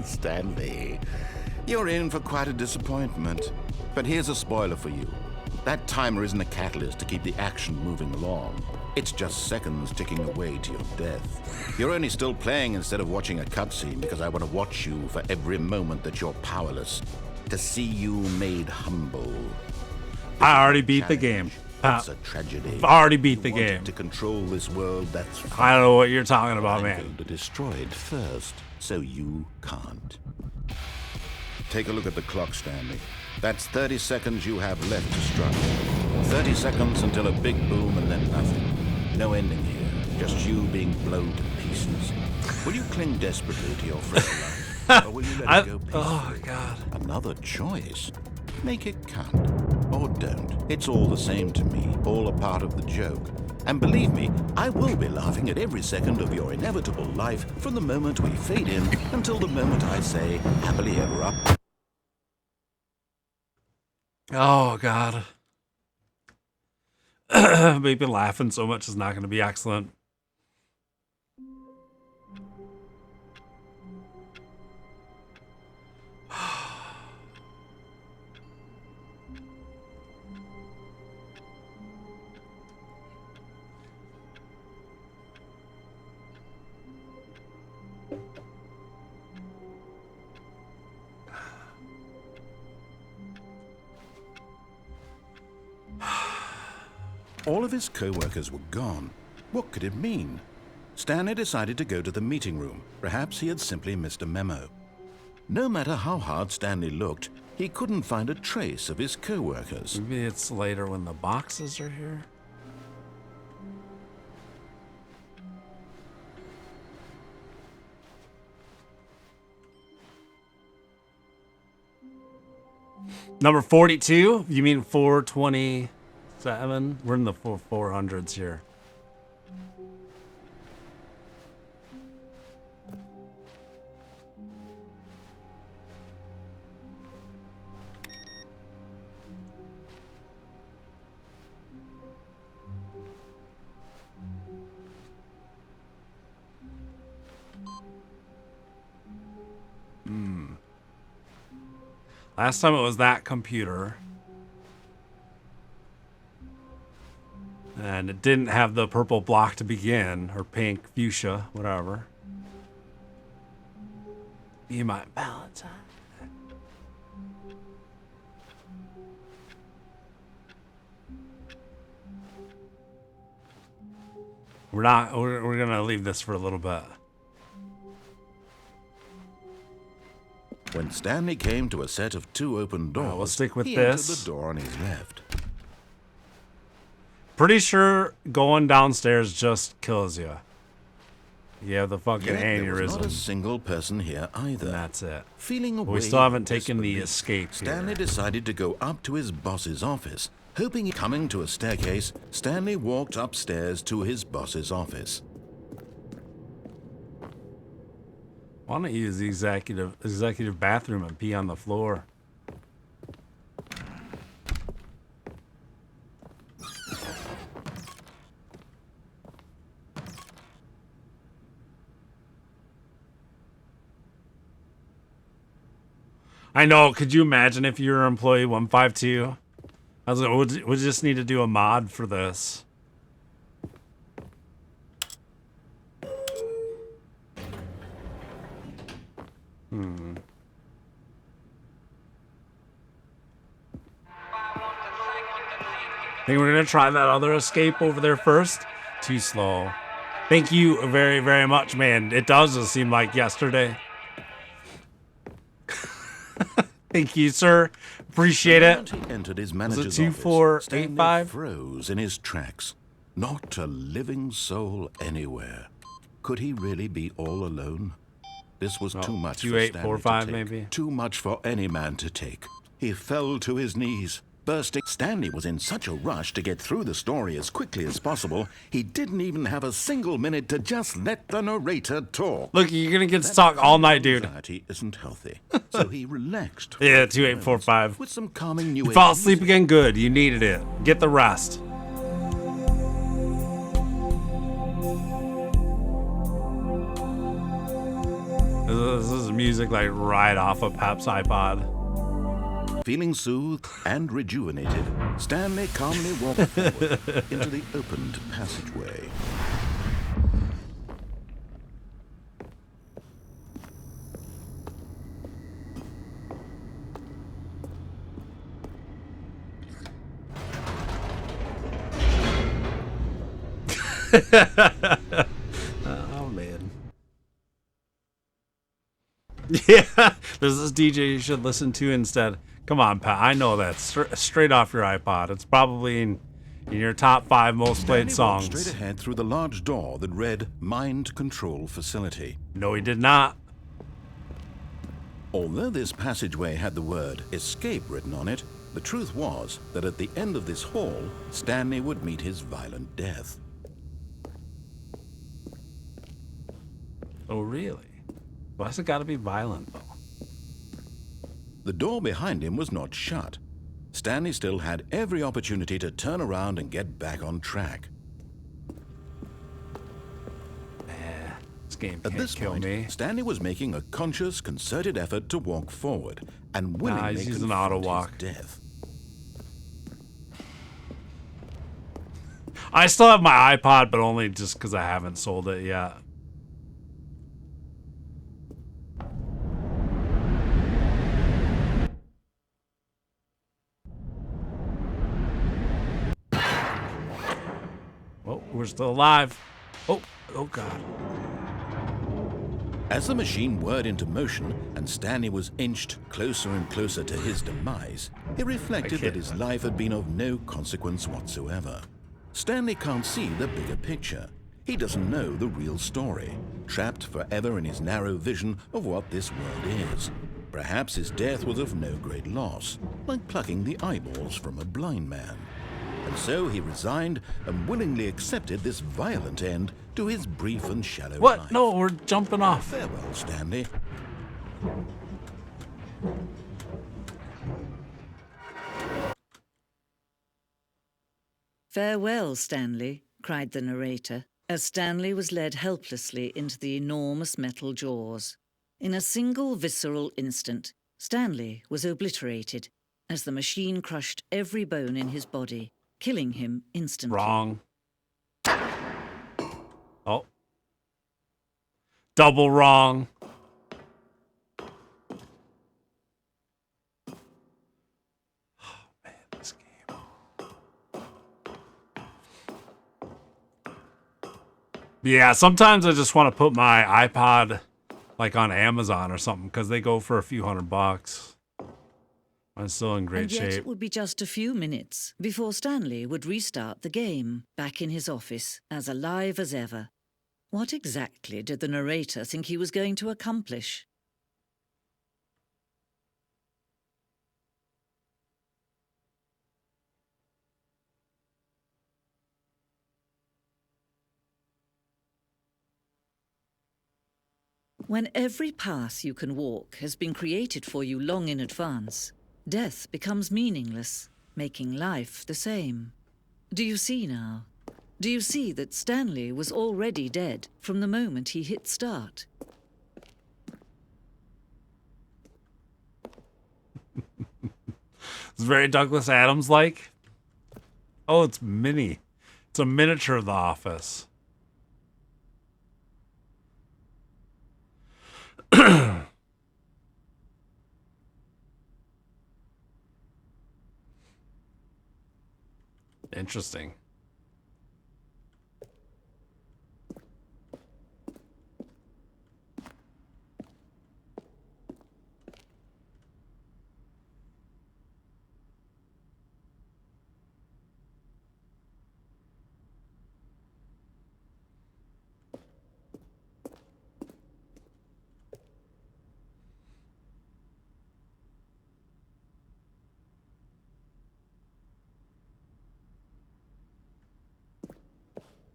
Stanley, you're in for quite a disappointment. But here's a spoiler for you. That timer isn't a catalyst to keep the action moving along. It's just seconds ticking away to your death. You're only still playing instead of watching a cutscene because I want to watch you for every moment that you're powerless. To see you made humble. I already beat the game. It's a tragedy. I've already beat the You wanted game. to control this world, that's I don't know what you're talking about, I'm man. going to destroy it first, so you can't. Take a look at the clock, Stanley. That's 30 seconds you have left to struggle. 30 seconds until a big boom and then nothing. No ending here, just you being blown to pieces. Will you cling desperately to your fresh life? Or will you let it go peacefully? Oh, God. Another choice. Make it count. Or don't. It's all the same to me. All a part of the joke. And believe me, I will be laughing at every second of your inevitable life from the moment we fade in until the moment I say, happily ever up. Oh, God. We've been laughing so much, it's not going to be excellent. All of his co-workers were gone. What could it mean? Stanley decided to go to the meeting room. Perhaps he had simply missed a memo. No matter how hard Stanley looked, he couldn't find a trace of his co-workers. Maybe it's later when the boxes are here. Number 42? You mean 427? We're in the 400s here. Last time it was that computer. And it didn't have the purple block to begin, or pink, fuchsia, whatever. Be my Valentine. We're gonna leave this for a little bit. When Stanley came to a set of two open doors, we'll stick with he this. entered the door on his left. Pretty sure going downstairs just kills you. You have the fucking Yet there was not a aneurysm. single person here either. And that's it. Feeling We away still haven't from taken the disbelief, escape Stanley here. decided to go up to his boss's office. Hoping coming to a staircase, Stanley walked upstairs to his boss's office. Why don't you use the executive bathroom and pee on the floor? I know. Could you imagine if you were employee 152? I was like, we just need to do a mod for this. Think we're gonna try that other escape over there first? Too slow. Thank you very, very much, man. It does just seem like yesterday. Thank you, sir. Appreciate it. He entered his Was manager's it office. 2485? Stanley froze in his tracks. Not a living soul anywhere. Could he really be all alone? This was too much for Stanley to 2845 take. maybe. Too much for any man to take. He fell to his knees, bursting. Stanley was in such a rush to get through the story as quickly as possible, he didn't even have a single minute to just let the narrator talk. Look, you're gonna get to talk all night, dude. Anxiety isn't healthy, so he relaxed. Yeah, 2845. With some calming new You fall asleep again, good. You needed it. Get the rest. This is music like right off of Pep's iPod. Feeling soothed and rejuvenated, Stanley calmly walked forward into the opened passageway. Oh man. Yeah, there's this DJ you should listen to instead. Come on, Pat. I know that straight off your iPod. It's probably in your top 5 most played Stanley walked songs. straight ahead through the large door that read Mind Control Facility. No, he did not. Although this passageway had the word escape written on it, the truth was that at the end of this hall, Stanley would meet his violent death. Oh, really? Why's it got to be violent, though? The door behind him was not shut. Stanley still had every opportunity to turn around and get back on track. This game At can't this kill point, me. Stanley was making a conscious, concerted effort to walk forward and willingly he's using confront auto his walk. death. I still have my iPod, but only just because I haven't sold it yet. Oh, we're still alive. Oh God. As the machine whirred into motion and Stanley was inched closer and closer to his demise, he reflected that his life had been of no consequence whatsoever. Stanley can't see the bigger picture. He doesn't know the real story, trapped forever in his narrow vision of what this world is. Perhaps his death was of no great loss, like plucking the eyeballs from a blind man. And so he resigned and willingly accepted this violent end to his brief and shallow What? life. No, we're jumping off. Farewell, Stanley. "Farewell, Stanley," cried the narrator, as Stanley was led helplessly into the enormous metal jaws. In a single visceral instant, Stanley was obliterated as the machine crushed every bone in his body, killing him instantly. Wrong. Oh. Double wrong. Oh, man, this game. Yeah, sometimes I just want to put my iPod like on Amazon or something because they go for a few $100. I'm still in great And yet shape. it would be just a few minutes before Stanley would restart the game, back in his office, as alive as ever. What exactly did the narrator think he was going to accomplish? When every path you can walk has been created for you long in advance, death becomes meaningless, making life the same. Do you see now? Do you see that Stanley was already dead from the moment he hit start? It's very Douglas Adams like. Oh, it's mini. It's a miniature of the office. Interesting.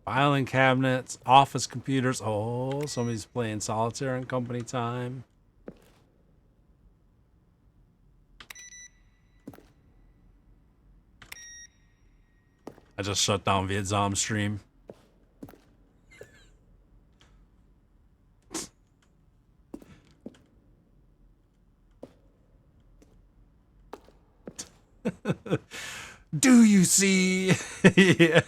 Filing cabinets, office computers. Oh, somebody's playing solitaire in company time. I just shut down Vietnam stream. Do you see? Yeah.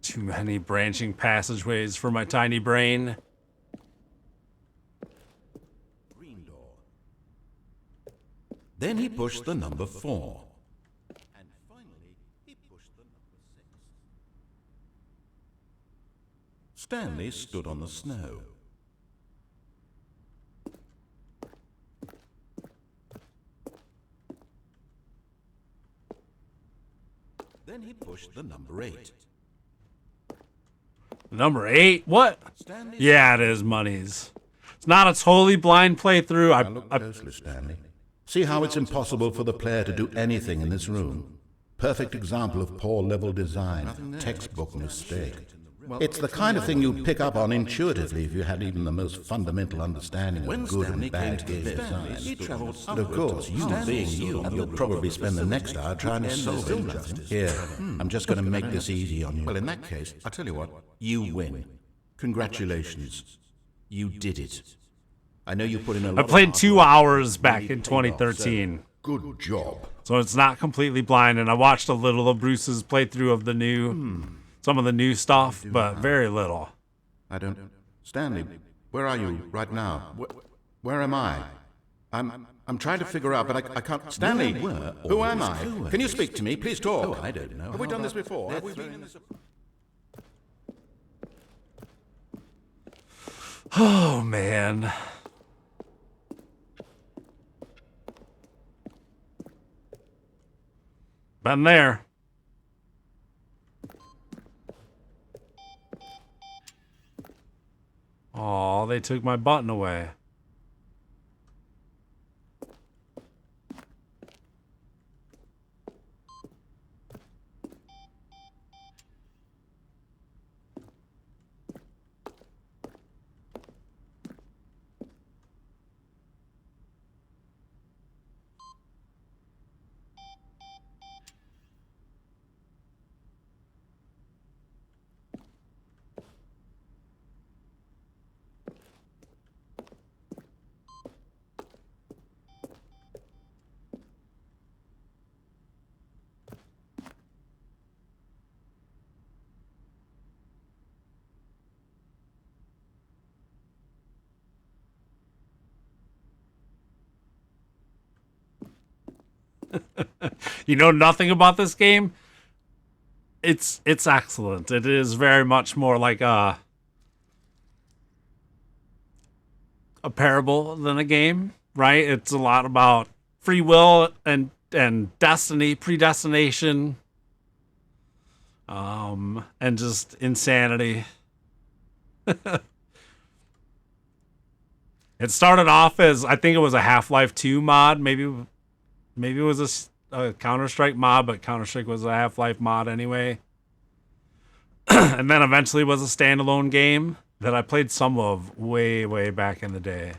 Too many branching passageways for my tiny brain. Green door. Then he pushed the number 4. And finally, he pushed the number 6. Stanley stood on the snow. Then he pushed the number 8. Number 8? What? Stanley, Yeah, it is Monies. It's not a totally blind playthrough. now look closely, Stanley. See how it's impossible for the player to do anything in this room. Perfect example of poor level design, textbook mistake. It's the kind of thing you'd pick up on intuitively if you had even the most fundamental understanding of good and bad game design. But of course, you being you, you'll probably spend the next hour trying to solve it. Here, I'm just going to make this easy on you. Well, in that case, I'll tell you what, you win. Congratulations. You did it. I know you put in a lot I of played hard 2 work. hours back Really in paid off, 2013. so good job. So it's not completely blind, and I watched a little of Bruce's playthrough of the new, some of the new stuff, but very little. I don't... Stanley, where are you right now? Where am I? I'm trying to figure out, but I can't... Stanley, who am I? Can you speak to me? Please talk. I don't know. Have we done this before? Have we been in this... Oh, man. Been there. Aw, they took my button away. You know nothing about this game? It's excellent. It is very much more like a parable than a game, right? It's a lot about free will and destiny, predestination, and just insanity. It started off as, I think it was a Half-Life 2 mod. Maybe it was a Counter-Strike mod, but Counter-Strike was a Half-Life mod anyway. And then eventually was a standalone game that I played some of way, way back in the day.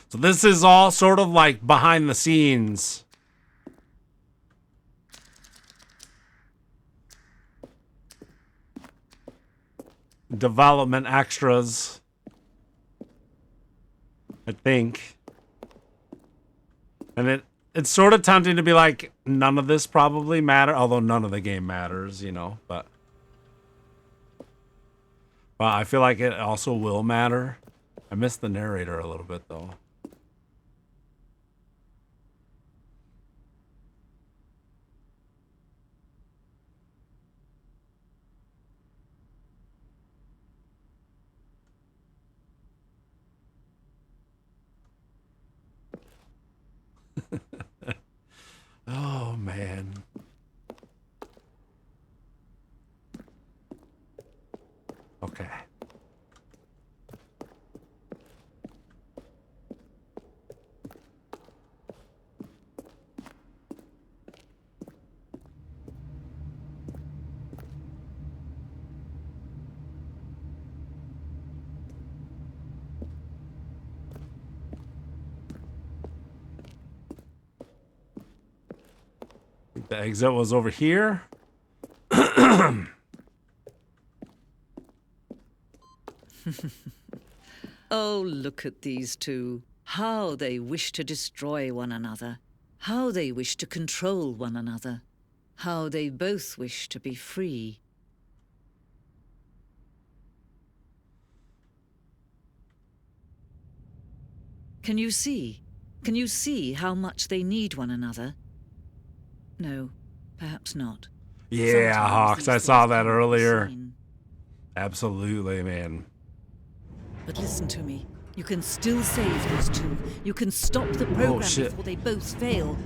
So this is all sort of like behind the scenes. Development extras, I think. And it's sort of tempting to be like, none of this probably matter, although none of the game matters, you know, but I feel like it also will matter. I missed the narrator a little bit though. Oh, man. Okay. The exit was over here. Oh, look at these two. How they wish to destroy one another. How they wish to control one another. How they both wish to be free. Can you see? Can you see how much they need one another? No, perhaps not. Yeah, Sometimes Hawks, these I saw things that cannot be earlier. seen. Absolutely, man. But listen to me. You can still save these two. You can stop the program shit. before they both fail.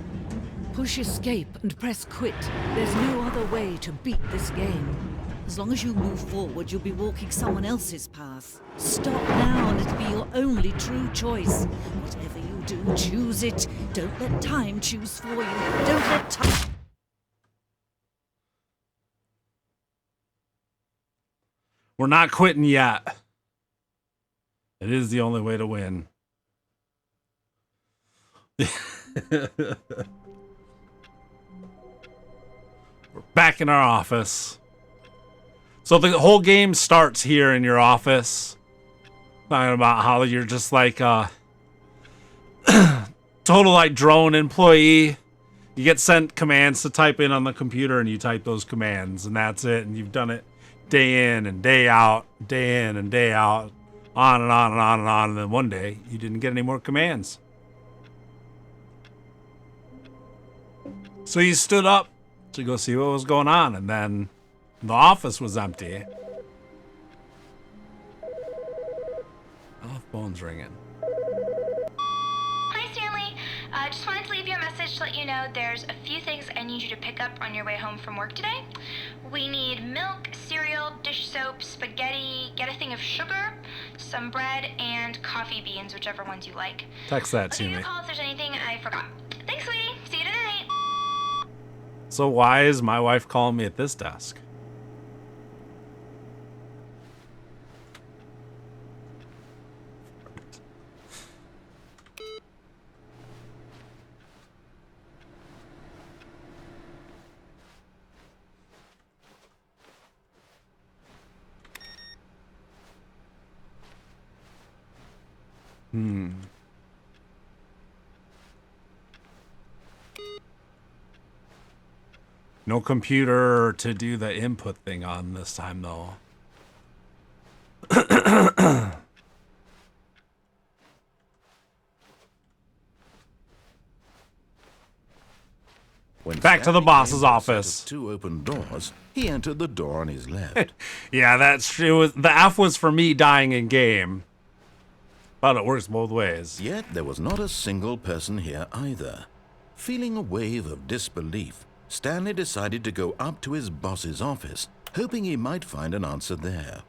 Push escape and press quit. There's no other way to beat this game. As long as you move forward, you'll be walking someone else's path. Stop now and it'll be your only true choice. Whatever you do, choose it. Don't let time choose for you. Don't let time... We're not quitting yet. It is the only way to win. We're back in our office. So the whole game starts here in your office. Talking about how you're just like a total like drone employee. You get sent commands to type in on the computer and you type those commands and that's it. And you've done it day in and day out, day in and day out, on and on and on and on. And then one day you didn't get any more commands. So you stood up to go see what was going on, and then the office was empty. Oh, phone's ringing. Hi, Stanley. Just wanted to leave you a message to let you know there's a few things I need you to pick up on your way home from work today. We need milk, cereal, dish soap, spaghetti, get a thing of sugar, some bread, and coffee beans, whichever ones you like. Text that I'll to give you me. a call if there's anything I forgot. Thanks, sweetie. See you tonight. So why is my wife calling me at this desk? No computer to do the input thing on this time, though. When Back to the Stanley boss's came to a set of office. 2 open doors, he entered the door on his left. Yeah, that's true. The F was for me dying in game. But it works both ways. Yet there was not a single person here either. Feeling a wave of disbelief, Stanley decided to go up to his boss's office, hoping he might find an answer there.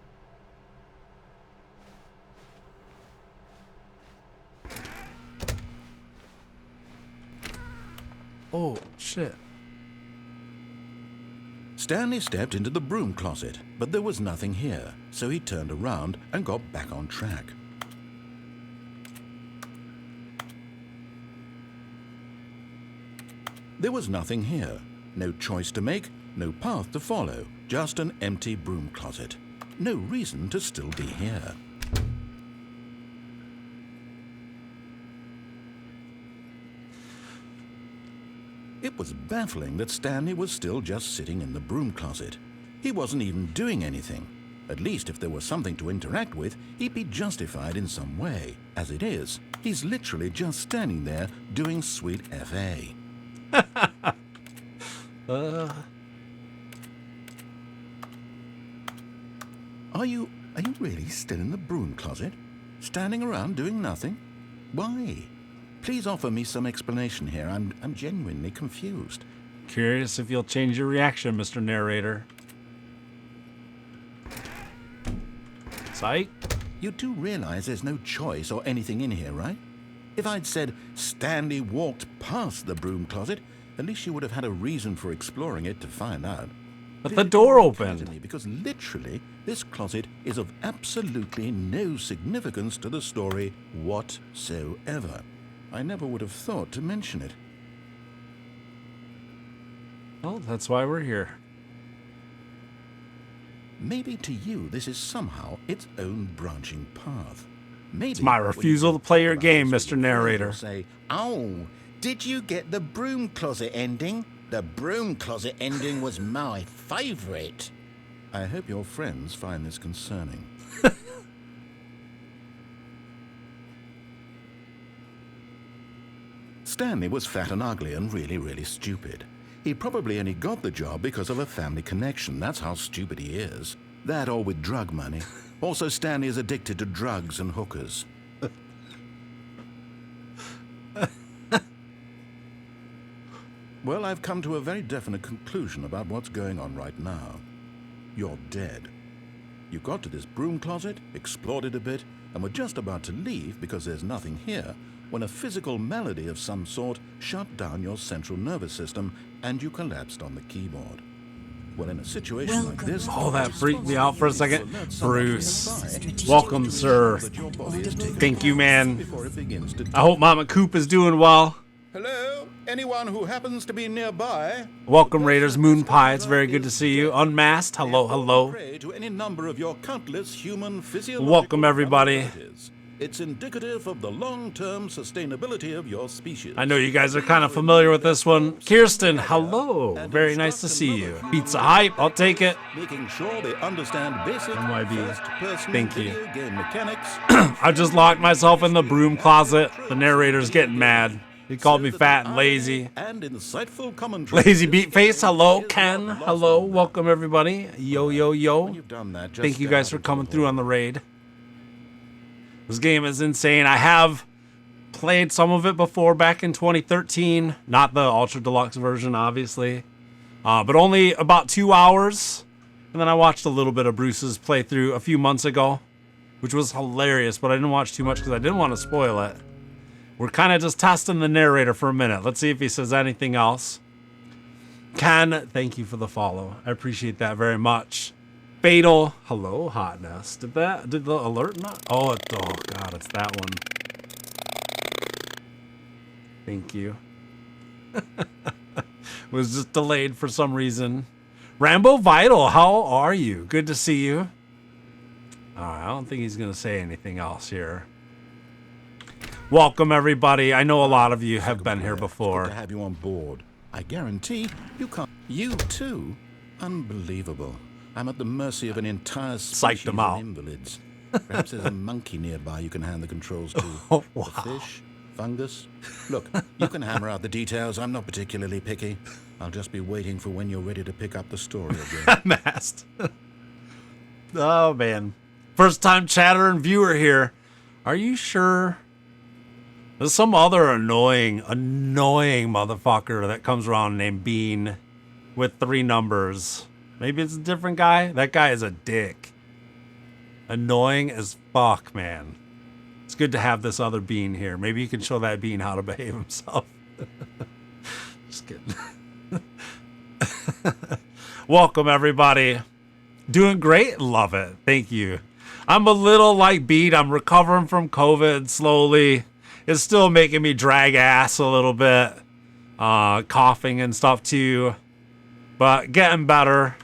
Oh, shit. Stanley stepped into the broom closet, but there was nothing here, so he turned around and got back on track. There was nothing here. No choice to make, no path to follow, just an empty broom closet. No reason to still be here. It was baffling that Stanley was still just sitting in the broom closet. He wasn't even doing anything. At least if there was something to interact with, he'd be justified in some way. As it is, he's literally just standing there doing sweet FA. Are you really still in the broom closet? Standing around doing nothing? Why? Please offer me some explanation here. I'm genuinely confused. Curious if you'll change your reaction, Mr. Narrator. Psych. You do realize there's no choice or anything in here, right? If I'd said Stanley walked past the broom closet, at least you would have had a reason for exploring it to find out. But the door opened. Because literally, this closet is of absolutely no significance to the story whatsoever. I never would have thought to mention it. Well, that's why we're here. Maybe to you this is somehow its own branching path. Maybe It's my refusal to play your game, Mr. Narrator. Say, oh, did you get the broom closet ending? The broom closet ending was my favorite. I hope your friends find this concerning. Stanley was fat and ugly and really, really stupid. He probably only got the job because of a family connection. That's how stupid he is. That or with drug money. Also, Stanley is addicted to drugs and hookers. Well, I've come to a very definite conclusion about what's going on right now. You're dead. You got to this broom closet, explored it a bit, and were just about to leave because there's nothing here, when a physical malady of some sort shut down your central nervous system and you collapsed on the keyboard. Well, in a situation like this... Oh, that freaked me out for a second. Bruce. Welcome, sir. Thank you, man. I hope Mama Coop is doing well. Hello? Anyone who happens to be nearby? Welcome, Raiders Moon Pie. It's very good to see you. Unmasked. Hello, hello. Prey to any number of your countless human physiological Welcome, everybody. vulnerabilities. It's indicative of the long-term sustainability of your species. I know you guys are kind of familiar with this one. Kirsten, hello. Very nice to see you. Pizza Hype, I'll take it. Making sure they understand basic NYB. first-person Thank you. video game mechanics. I just locked myself in the broom closet. The narrator's getting mad. He called me fat and lazy. And insightful commentary. Lazy Beat Face, hello. Ken, hello. Welcome, everybody. Yo, yo, yo. You've done that, just Thank you step guys out for into coming the through hall. on the raid. This game is insane. I have played some of it before back in 2013. Not the Ultra Deluxe version, obviously. But only about 2 hours. And then I watched a little bit of Bruce's playthrough a few months ago, which was hilarious, but I didn't watch too much because I didn't want to spoil it. We're kind of just testing the narrator for a minute. Let's see if he says anything else. Ken, thank you for the follow. I appreciate that very much. Fatal, hello, Hotness. Did the alert not? Oh God, it's that one. Thank you. Was just delayed for some reason. Rambo Vital, how are you? Good to see you. I don't think he's gonna say anything else here. Welcome, everybody. I know a lot of you have been here Good before. to have you on board. I guarantee you can't. You too? Unbelievable. I'm at the mercy of an entire species them of out. invalids. Perhaps there's a monkey nearby you can hand the controls to. Oh, wow. A fish? Fungus? Look, you can hammer out the details. I'm not particularly picky. I'll just be waiting for when you're ready to pick up the story again. Mast. Oh, man. First time chatter and viewer here. Are you sure? There's some other annoying motherfucker that comes around named Bean with 3 numbers. Maybe it's a different guy? That guy is a dick. Annoying as fuck, man. It's good to have this other Bean here. Maybe you can show that Bean how to behave himself. Just kidding. Welcome, everybody. Doing great. Love it. Thank you. I'm a little like Bean. I'm recovering from COVID slowly. It's still making me drag ass a little bit. Coughing and stuff too. But getting better.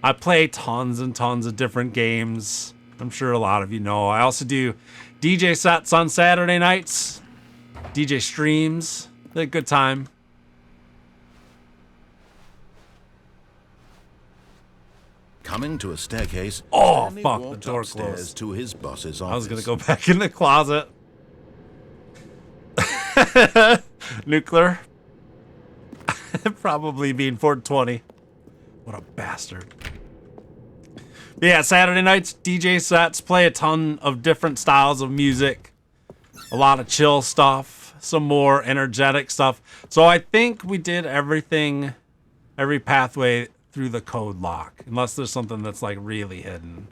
I play tons and tons of different games. I'm sure a lot of you know. I also do DJ sets on Saturday nights. DJ streams. They're a good time. Coming to a staircase. Oh, Stanley fuck, the walked door upstairs closed. to his boss's office. I was going to go back in the closet. Nuclear. Probably being 420. What a bastard. But yeah, Saturday nights, DJ sets, play a ton of different styles of music. A lot of chill stuff, some more energetic stuff. So I think we did everything, every pathway through the code lock, unless there's something that's like really hidden.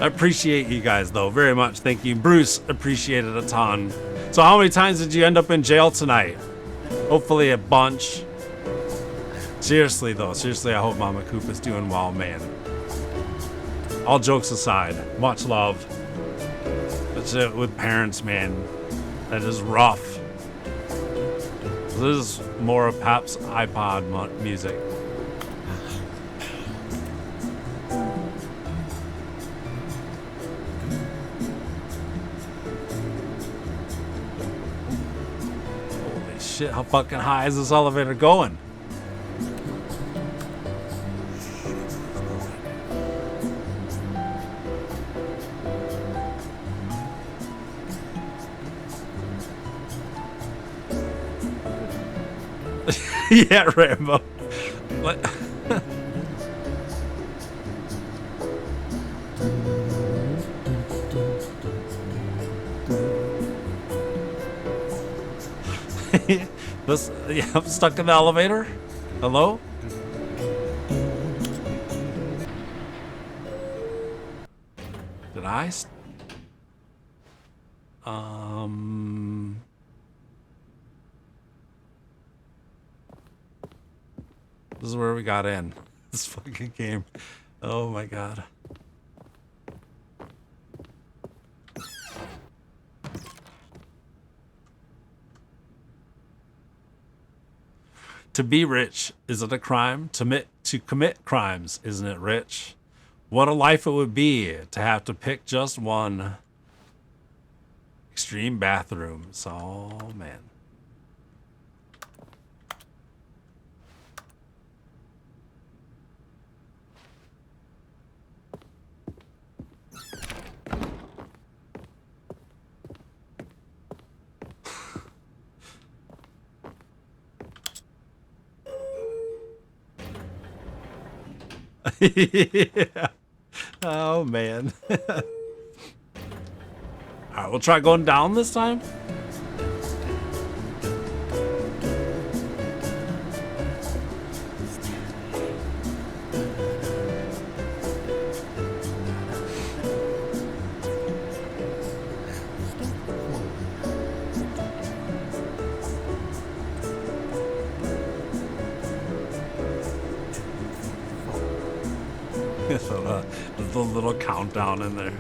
I appreciate you guys, though, very much. Thank you. Bruce, appreciate it a ton. So how many times did you end up in jail tonight? Hopefully a bunch. Seriously, though. Seriously, I hope Mama Coop is doing well, man. All jokes aside, much love. That's it with parents, man. That is rough. This is more of Pap's iPod music. Shit, how fucking high is this elevator going? Yeah, Rambo. What? Yeah, I'm stuck in the elevator. Hello? Did I? This is where we got in. This fucking game. Oh my god. To be rich, is it a crime? To commit crimes, isn't it rich? What a life it would be to have to pick just one. Extreme bathrooms. Oh, man. Yeah. Oh, man. All right, we'll try going down this time. the little countdown in there.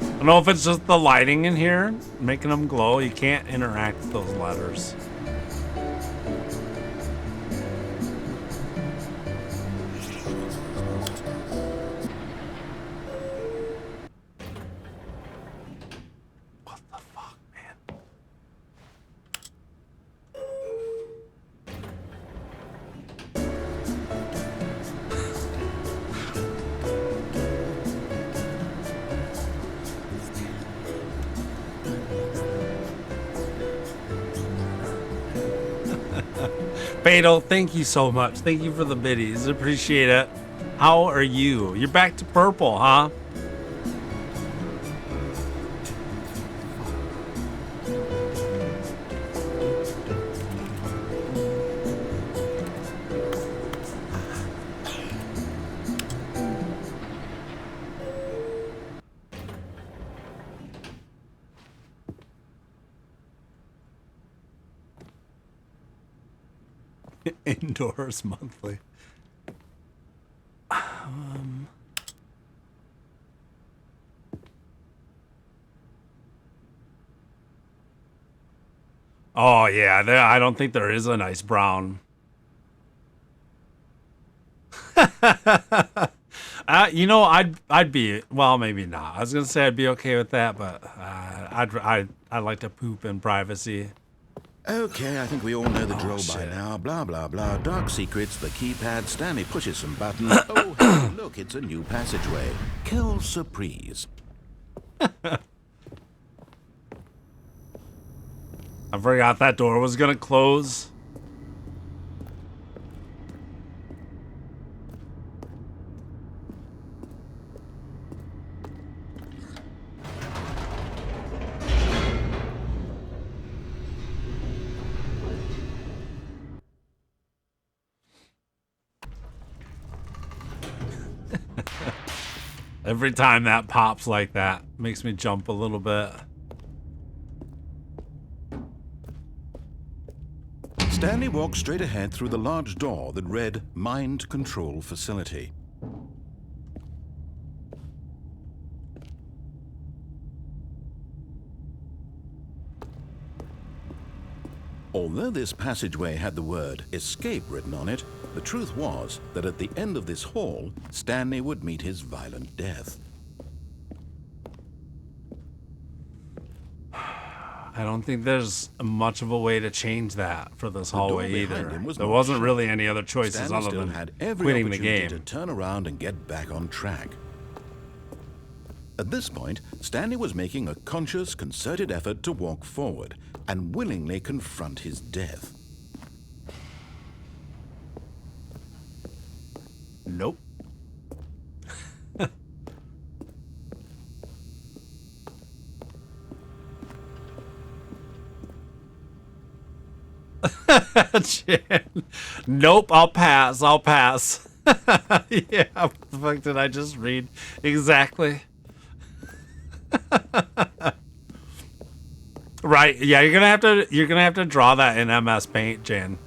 I don't know if it's just the lighting in here making them glow. You can't interact with those letters. What the fuck, man? Fatal, thank you so much. Thank you for the biddies. Appreciate it. How are you? You're back to purple, huh? Indoors monthly. Oh yeah, I don't think there is a nice brown. You know, I'd be, well, maybe not. I was gonna say I'd be okay with that, but I'd like to poop in privacy. Okay, I think we all know the drill by now. Blah, blah, blah. Dark secrets, the keypad. Stanley pushes some buttons. Oh, hey, look, it's a new passageway. Quelle surprise. I forgot that door was gonna close. Every time that pops like that, makes me jump a little bit. Stanley walked straight ahead through the large door that read Mind Control Facility. Although this passageway had the word escape written on it, the truth was that at the end of this hall, Stanley would meet his violent death. I don't think there's much of a way to change that for this hallway either. There not wasn't shut. really any other choices Stanley other still than had every quitting the opportunity game. to turn around and get back on track. At this point, Stanley was making a conscious, concerted effort to walk forward and willingly confront his death. Nope. Jan. Nope, I'll pass. I'll pass. Yeah, what the fuck did I just read? Exactly. Right. Yeah, you're gonna have to draw that in MS Paint, Jan.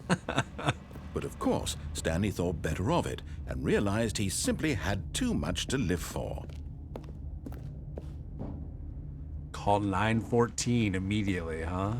But of course, Stanley thought better of it and realized he simply had too much to live for. Call 914 immediately, huh?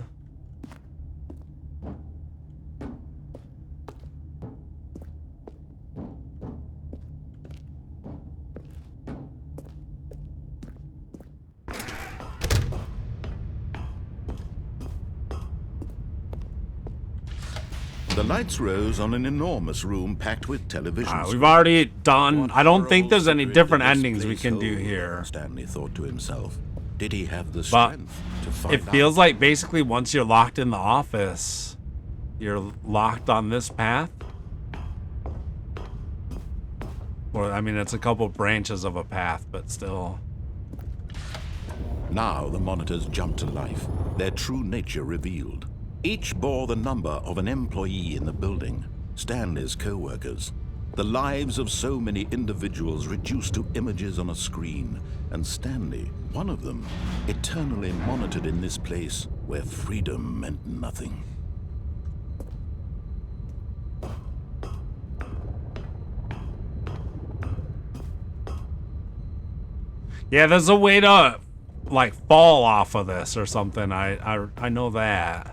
The lights rose on an enormous room packed with televisions. We've already done. What I don't think horrible there's any secret different did this endings we place can do hold? here. Stanley thought to himself. Did he have the But strength to find it feels like basically once you're locked in the office, you're locked on this path. Or, I mean, it's a couple branches of a path, but still. Now the monitors jumped to life, their true nature revealed. Each bore the number of an employee in the building, Stanley's co-workers. The lives of so many individuals reduced to images on a screen, and Stanley, one of them, eternally monitored in this place where freedom meant nothing. Yeah, there's a way to, like, fall off of this or something. I know that.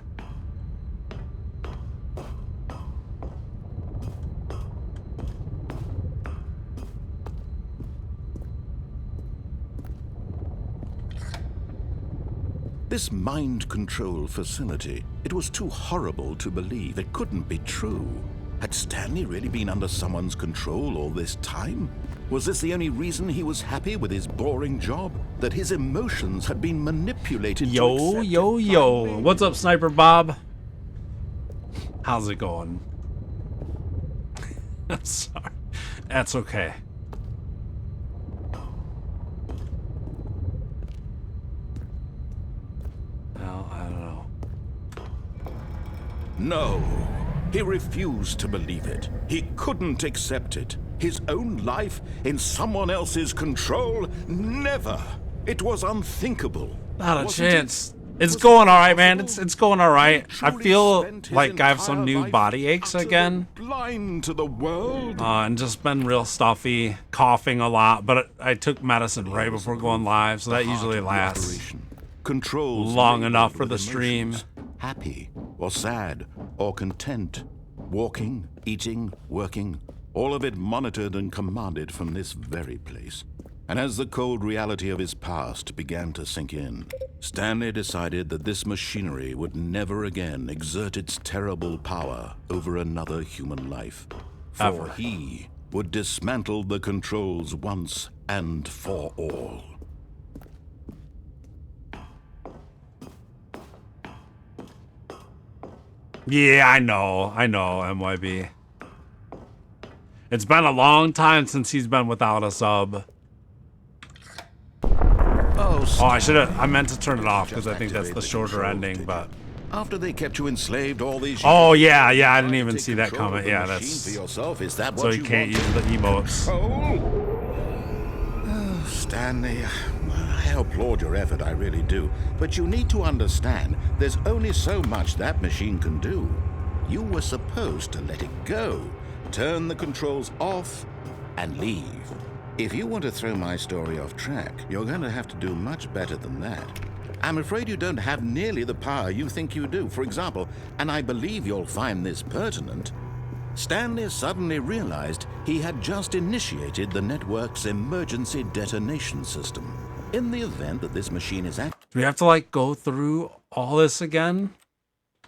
This mind control facility, it was too horrible to believe. It couldn't be true. Had Stanley really been under someone's control all this time? Was this the only reason he was happy with his boring job? That his emotions had been manipulated to accept Yo. What's up, Sniper Bob? How's it going? I'm sorry. That's okay. Well, I don't know. No, he refused to believe it. He couldn't accept it. His own life in someone else's control? Never. It was unthinkable. Not a Wasn't chance. it? It's Was going it all right, man. possible? It's going all right. I Truly feel spent his like I have some entire new life body aches utterly again. Blind to the world. And just been real stuffy, coughing a lot. But I took medicine right before going live, so that usually lasts Controls long labeled enough for with the stream. emotions. Happy or sad or content. Walking, eating, working. All of it monitored and commanded from this very place. And as the cold reality of his past began to sink in, Stanley decided that this machinery would never again exert its terrible power over another human life. For Ever. he would dismantle the controls once and for all. Yeah, I know, MYB. It's been a long time since he's been without a sub. Oh, I meant to turn it off because I think that's the shorter ending, but... After they kept you enslaved all these years... Oh, yeah, I didn't even see that control of coming. the Yeah, machine that's... for yourself. Is that So what you you can't want? use the emotes. Oh, Stanley, I applaud your effort, I really do. But you need to understand, there's only so much that machine can do. You were supposed to let it go, turn the controls off, and leave. If you want to throw my story off track, you're going to have to do much better than that. I'm afraid you don't have nearly the power you think you do. For example, and I believe you'll find this pertinent, Stanley suddenly realized he had just initiated the network's emergency detonation system. In the event that this machine is Do we have to, like, go through all this again?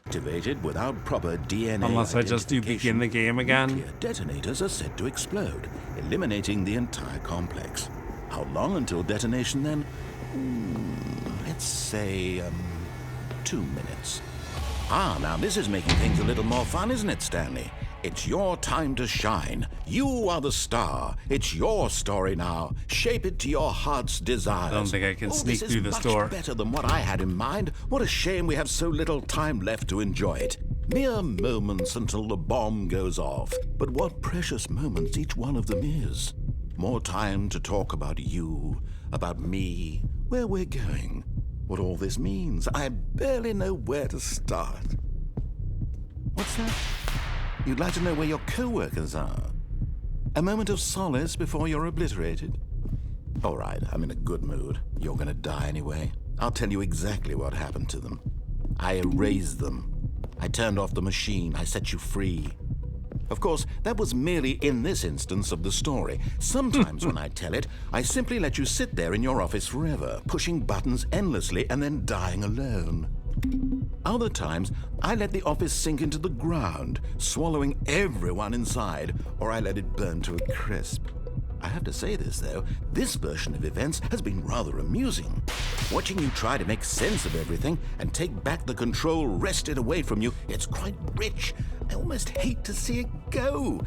activated without proper DNA Unless I just do begin the game again? nuclear detonators are set to explode, eliminating the entire complex. How long until detonation then? Let's say, 2 minutes. Ah, now this is making things a little more fun, isn't it, Stanley? It's your time to shine. You are the star. It's your story now. Shape it to your heart's desires. I don't think I can sneak this through this door. Much better than what I had in mind. What a shame we have so little time left to enjoy it. Mere moments until the bomb goes off. But what precious moments each one of them is. More time to talk about you, about me, where we're going, what all this means. I barely know where to start. What's that? You'd like to know where your co-workers are? A moment of solace before you're obliterated? All right, I'm in a good mood. You're gonna die anyway. I'll tell you exactly what happened to them. I erased them. I turned off the machine. I set you free. Of course, that was merely in this instance of the story. Sometimes when I tell it, I simply let you sit there in your office forever, pushing buttons endlessly and then dying alone. Other times, I let the office sink into the ground, swallowing everyone inside, or I let it burn to a crisp. I have to say this, though, this version of events has been rather amusing. Watching you try to make sense of everything and take back the control wrested away from you, it's quite rich. I almost hate to see it go.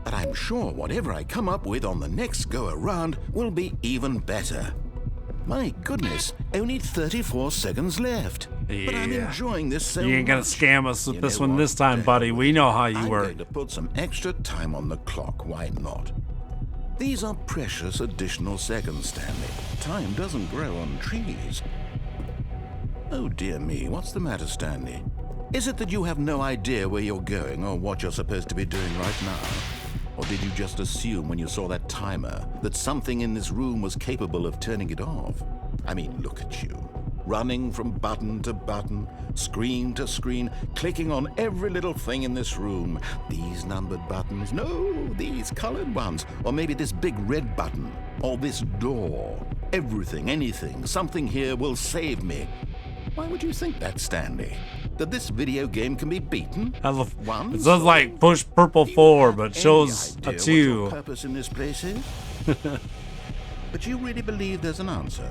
But I'm sure whatever I come up with on the next go-around will be even better. My goodness, only 34 seconds left. but I'm enjoying this so You ain't gonna much. scam us with You this know one what? this time, To buddy. hell We with know it. how you I'm work. going to put some extra time on the clock. Why not? These are precious additional seconds, Stanley. Time doesn't grow on trees. Oh, dear me. What's the matter, Stanley? Is it that you have no idea where you're going or what you're supposed to be doing right now? Or did you just assume when you saw that timer that something in this room was capable of turning it off? I mean, look at you. Running from button to button, screen to screen, clicking on every little thing in this room. These numbered buttons, no, these colored ones. Or maybe this big red button, or this door. Everything, anything, something here will save me. Why would you think that, Stanley? That this video game can be beaten? It says like push purple 4, but shows a 2. What your purpose in this place is? But you really believe there's an answer?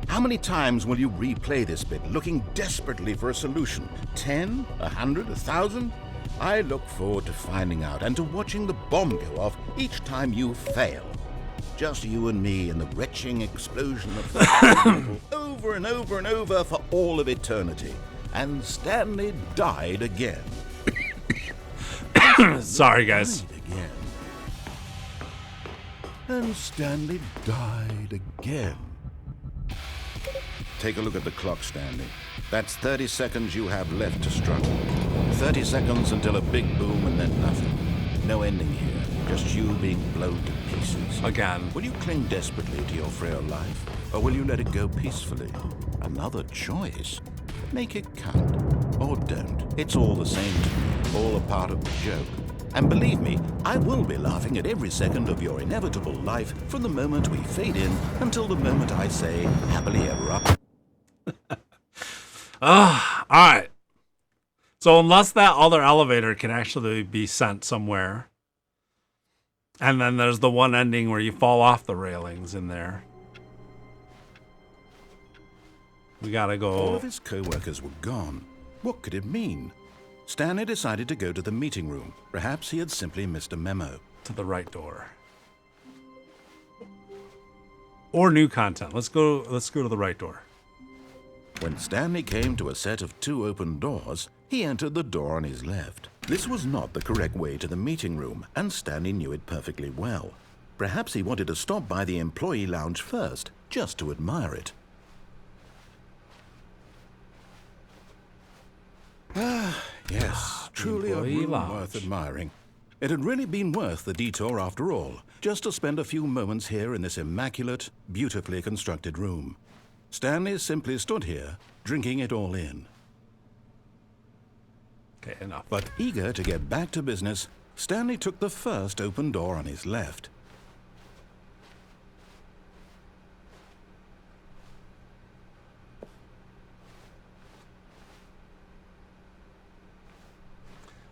How many times will you replay this bit, looking desperately for a solution? 10? 100? 1,000? I look forward to finding out and to watching the bomb go off each time you fail. Just you and me and the retching explosion of people over and over and over for all of eternity. And Stanley died again. Sorry, guys. Died again. And Stanley died again. Take a look at the clock, Stanley. That's 30 seconds you have left to struggle. 30 seconds until a big boom and then nothing. No ending here. Just you being blown to pieces. Again. Will you cling desperately to your frail life? Or will you let it go peacefully? Another choice. Make it count. Or don't. It's all the same to me. All a part of the joke. And believe me, I will be laughing at every second of your inevitable life from the moment we fade in until the moment I say, happily ever after. Alright. So unless that other elevator can actually be sent somewhere, and then there's the one ending where you fall off the railings in there. We gotta go. All of his co-workers were gone. What could it mean? Stanley decided to go to the meeting room. Perhaps he had simply missed a memo. To the right door. Or new content. Let's go to the right door. When Stanley came to a set of 2 open doors, he entered the door on his left. This was not the correct way to the meeting room, and Stanley knew it perfectly well. Perhaps he wanted to stop by the employee lounge first, just to admire it. Yes, truly a Employee room lounge. worth admiring. It had really been worth the detour after all, just to spend a few moments here in this immaculate, beautifully constructed room. Stanley simply stood here, drinking it all in. Okay, enough. But eager to get back to business, Stanley took the first open door on his left.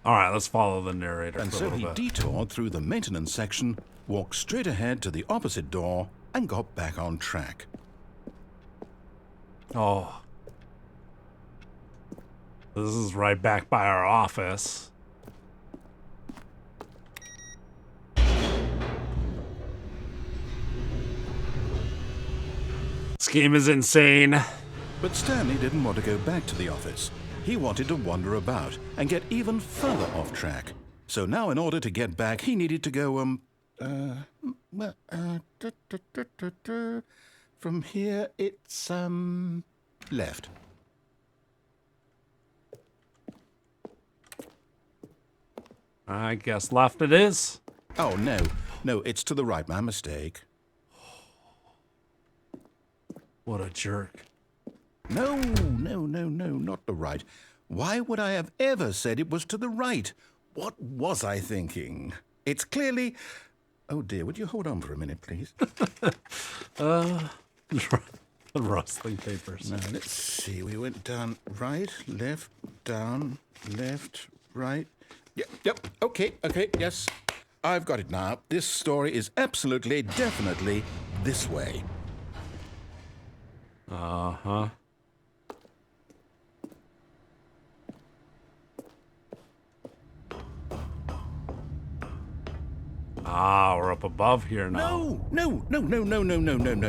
Alright, let's follow the narrator And for a so little he bit. detoured through the maintenance section, walked straight ahead to the opposite door, and got back on track. Oh. This is right back by our office. This game is insane. But Stanley didn't want to go back to the office. He wanted to wander about and get even further off track. So now in order to get back, he needed to go, from here it's, left. I guess left it is. Oh, no, it's to the right, my mistake. What a jerk. No, not the right. Why would I have ever said it was to the right? What was I thinking? It's clearly... Oh dear, would you hold on for a minute, please? The rustling papers. Now, let's see. We went down right, left, down, left, right. Yep, okay, yes. I've got it now. This story is absolutely, definitely this way. Uh-huh. Ah, we're up above here now. No.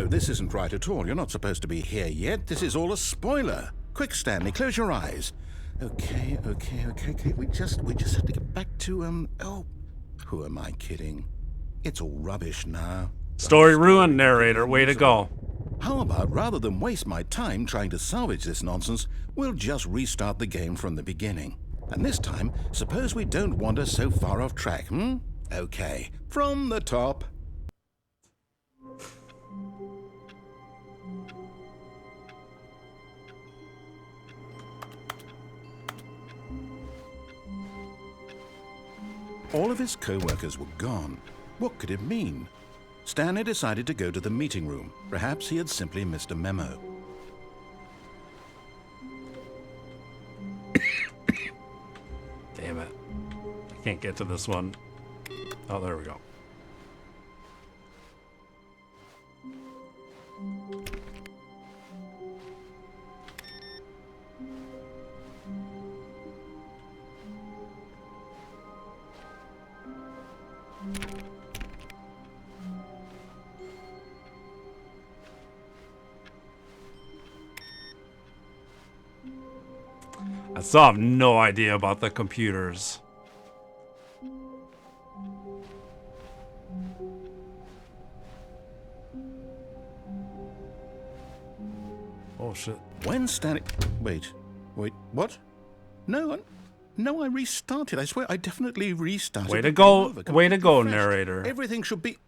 This isn't right at all. You're not supposed to be here yet. This is all a spoiler. Quick, Stanley, close your eyes. Okay. We just have to get back to, oh, who am I kidding? It's all rubbish now. Story ruined, narrator. Way to go. How about, rather than waste my time trying to salvage this nonsense, we'll just restart the game from the beginning. And this time, suppose we don't wander so far off track, Okay, from the top. All of his co-workers were gone. What could it mean? Stanley decided to go to the meeting room. Perhaps he had simply missed a memo. Damn it. I can't get to this one. Oh, there we go. I still have no idea about the computers. Oh shit. When Stanley... Wait, what? No, I restarted. I swear, I definitely restarted. Way to go, narrator. Everything should be...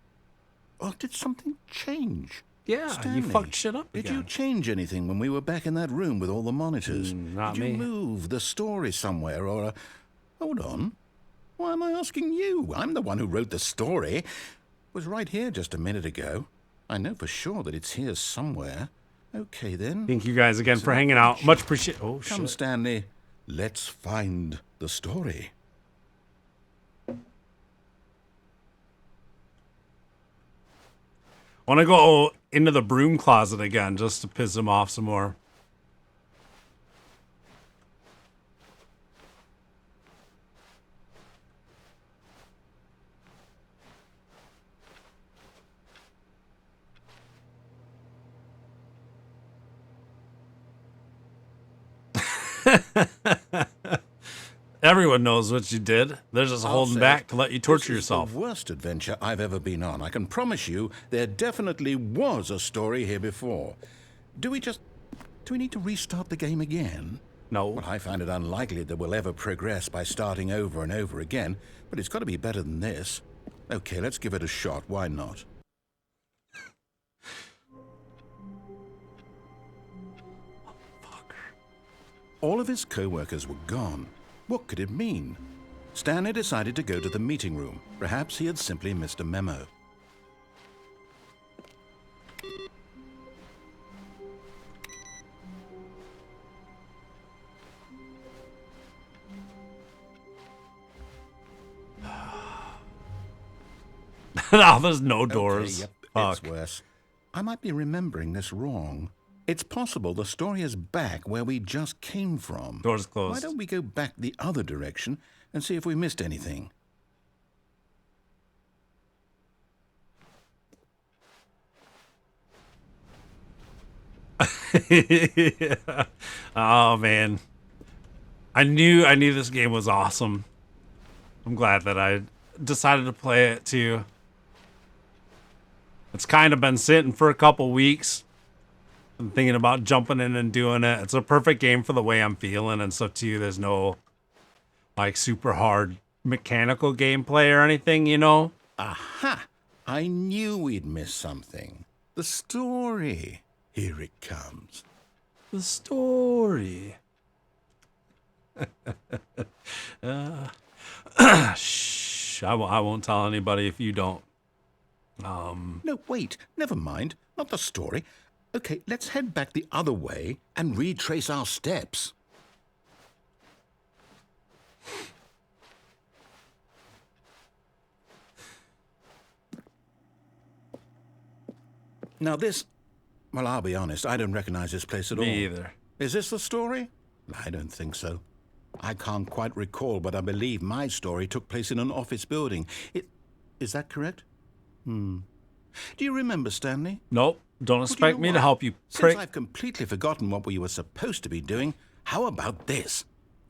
Oh, did something change? Yeah, Stanley, you fucked shit up Did again. you change anything when we were back in that room with all the monitors? Not did me. you move the story somewhere or... Hold on. Why am I asking you? I'm the one who wrote the story. It was right here just a minute ago. I know for sure that it's here somewhere. Okay, then. Thank you guys again for hanging out. Much appreciated. Oh, Come, shit. Stanley. Let's find the story. I want to go into the broom closet again just to piss him off some more. Everyone knows what you did. They're just holding back to let you torture yourself. This is the worst adventure I've ever been on. I can promise you there definitely was a story here before. Do we need to restart the game again? No. Well, I find it unlikely that we'll ever progress by starting over and over again, but it's got to be better than this. Okay, let's give it a shot. Why not? All of his co-workers were gone. What could it mean? Stanley decided to go to the meeting room. Perhaps he had simply missed a memo. No, there's no doors. Okay, yep, Fuck. it's worse. I might be remembering this wrong. It's possible the story is back where we just came from. Doors closed. Why don't we go back the other direction and see if we missed anything? Yeah. Oh man. I knew this game was awesome. I'm glad that I decided to play it too. It's kind of been sitting for a couple weeks. I'm thinking about jumping in and doing it. It's a perfect game for the way I'm feeling and stuff too. There's no like super hard mechanical gameplay or anything, you know? Aha! I knew we'd miss something. The story. Here it comes. The story. Shh. I won't tell anybody if you don't. No, wait. Never mind. Not the story. Okay, let's head back the other way and retrace our steps. Now this... Well, I'll be honest, I don't recognize this place at all. Me either. Is this the story? I don't think so. I can't quite recall, but I believe my story took place in an office building. Is that correct? Do you remember, Stanley? Nope. Don't expect me to help you, Since prick. I've completely forgotten what we were supposed to be doing, how about this?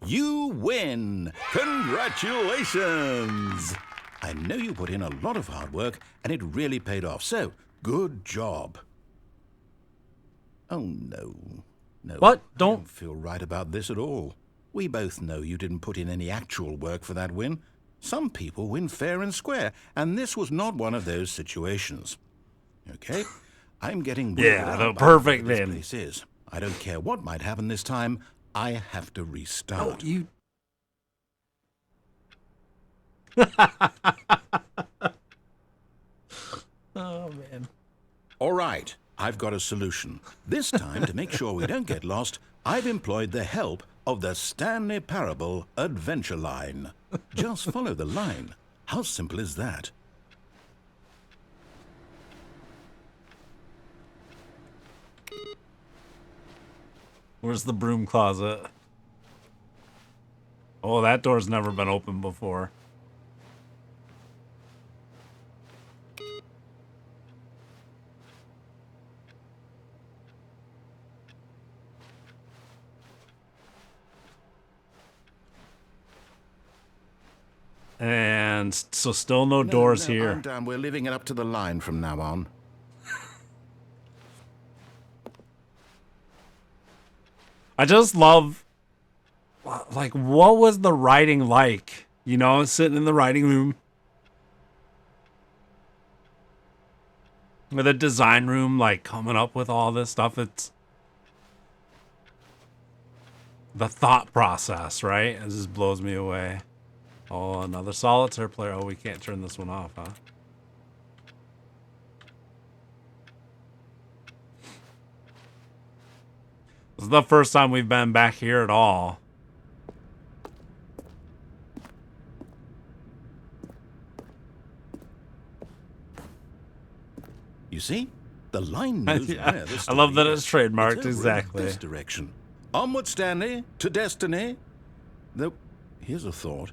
You win! Congratulations! I know you put in a lot of hard work, and it really paid off, so good job. Oh, no. No. What? I Don't- don't feel right about this at all. We both know you didn't put in any actual work for that win. Some people win fair and square, and this was not one of those situations. Okay? I'm getting weirded Yeah, out the by perfect where this win. place is. I don't care what might happen this time. I have to restart. Oh, you. Oh, man. All right, I've got a solution. This time, to make sure we don't get lost, I've employed the help of the Stanley Parable Adventure Line. Just follow the line. How simple is that? Where's the broom closet? Oh, that door's never been opened before. And so still no doors No, here. I'm done. We're leaving it up to the line from now on. I just love, like, what was the writing like? You know, sitting in the writing room. With a design room, like, coming up with all this stuff. It's the thought process, right? It just blows me away. Oh, another solitaire player. Oh, we can't turn this one off, huh? This is the first time we've been back here at all. You see? The line knows Yeah, where the I love story that is. it's trademarked, It's over in exactly. this direction. Onward, Stanley, to destiny. Though, here's a thought.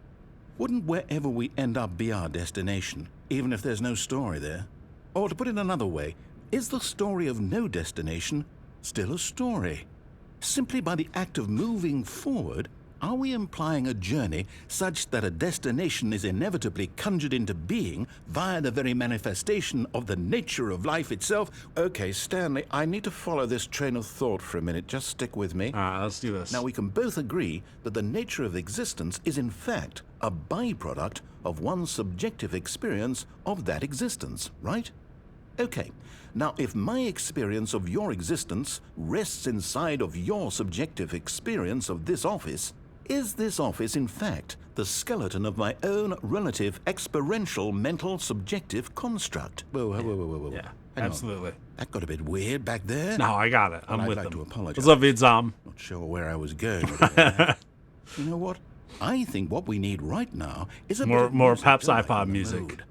Wouldn't wherever we end up be our destination, even if there's no story there? Or to put it another way, is the story of no destination still a story? Simply by the act of moving forward, are we implying a journey such that a destination is inevitably conjured into being via the very manifestation of the nature of life itself? Okay, Stanley, I need to follow this train of thought for a minute. Just stick with me. Alright, let's do this. Now, we can both agree that the nature of existence is in fact a byproduct of one's subjective experience of that existence, right? Okay, now if my experience of your existence rests inside of your subjective experience of this office, is this office in fact the skeleton of my own relative experiential mental subjective construct? Whoa. Yeah, Hang on. absolutely. That got a bit weird back there. No, I got it. I'm I'd with like them. to apologize. What's up, Vidzom? Not sure where I was going with that. You know what? I think what we need right now is a bit of More music Peps to lighten iPod the music. mood.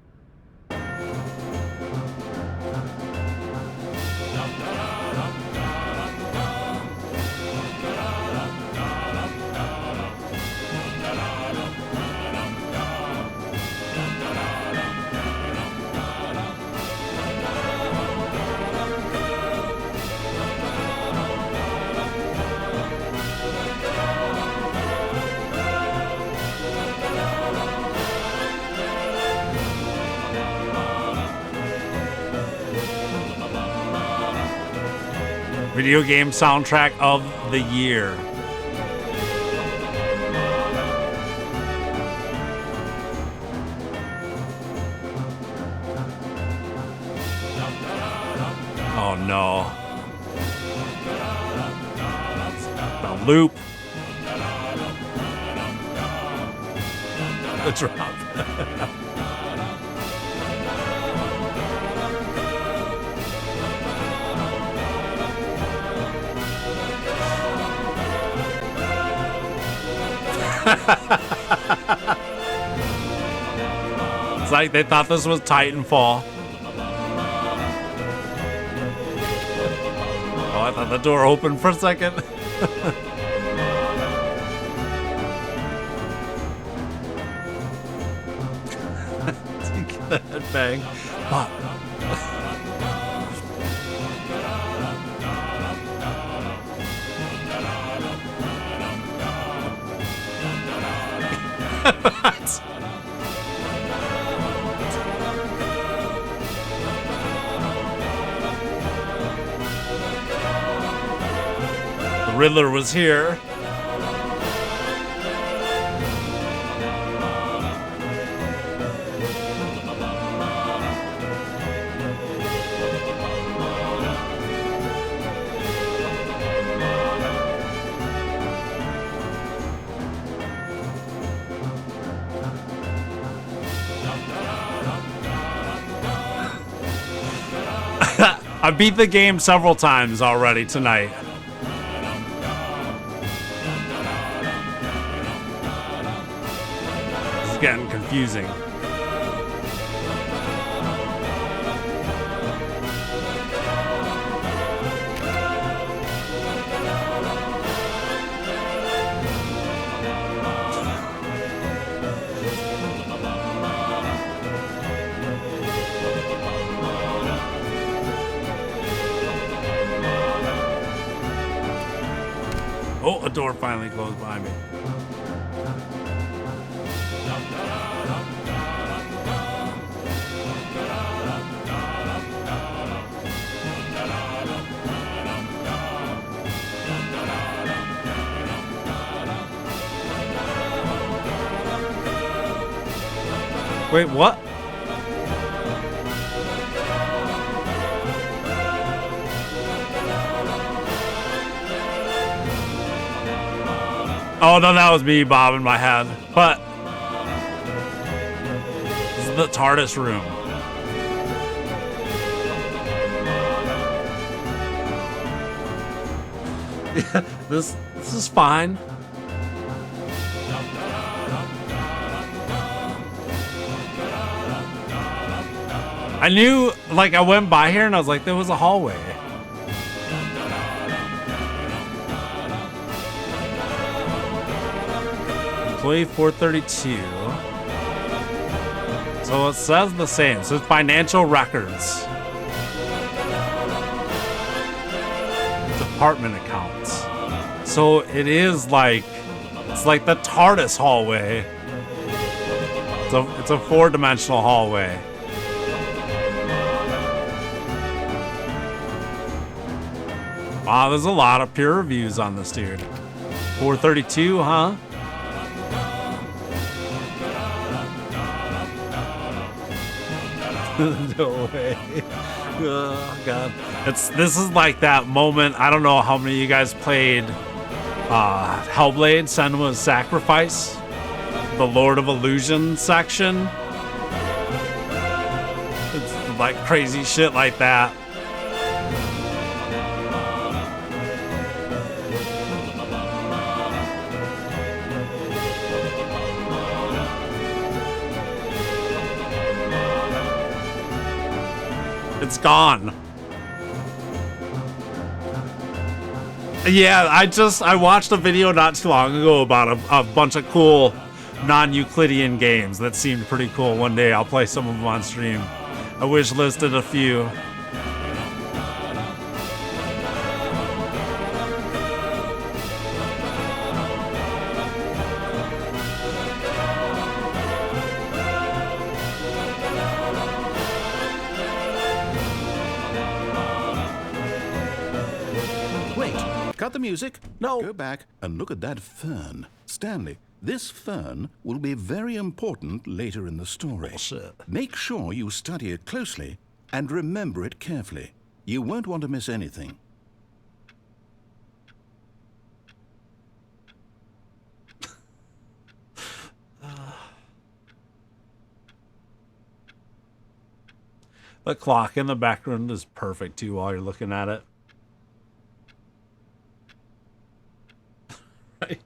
Video game soundtrack of the year. Oh no. The loop. The drop. It's like they thought this was Titanfall. Oh, I thought the door opened for a second. Take the headbang. The Riddler was here. I beat the game several times already tonight. This is getting confusing. Oh, a door finally closed behind me. Wait, what? Oh, no, that was me bobbing my head. But this is the TARDIS room. Yeah, this is fine. I knew, like, I went by here and I was like, there was a hallway. Employee 432. So it says the same. So it's financial records. Department accounts. So it is like, it's like the TARDIS hallway. It's a 4-dimensional hallway. Wow, there's a lot of peer reviews on this dude. 432, huh? No way. Oh god. This is like that moment. I don't know how many of you guys played Hellblade, Senua's Sacrifice, the Lord of Illusion section. It's like crazy shit like that. It's gone. Yeah, I watched a video not too long ago about a bunch of cool non-Euclidean games that seemed pretty cool. One day I'll play some of them on stream. I wish listed a few. Cut the music. No. Go back and look at that fern. Stanley, this fern will be very important later in the story. Bullshit. Make sure you study it closely and remember it carefully. You won't want to miss anything. The clock in the background is perfect too while you're looking at it. Right.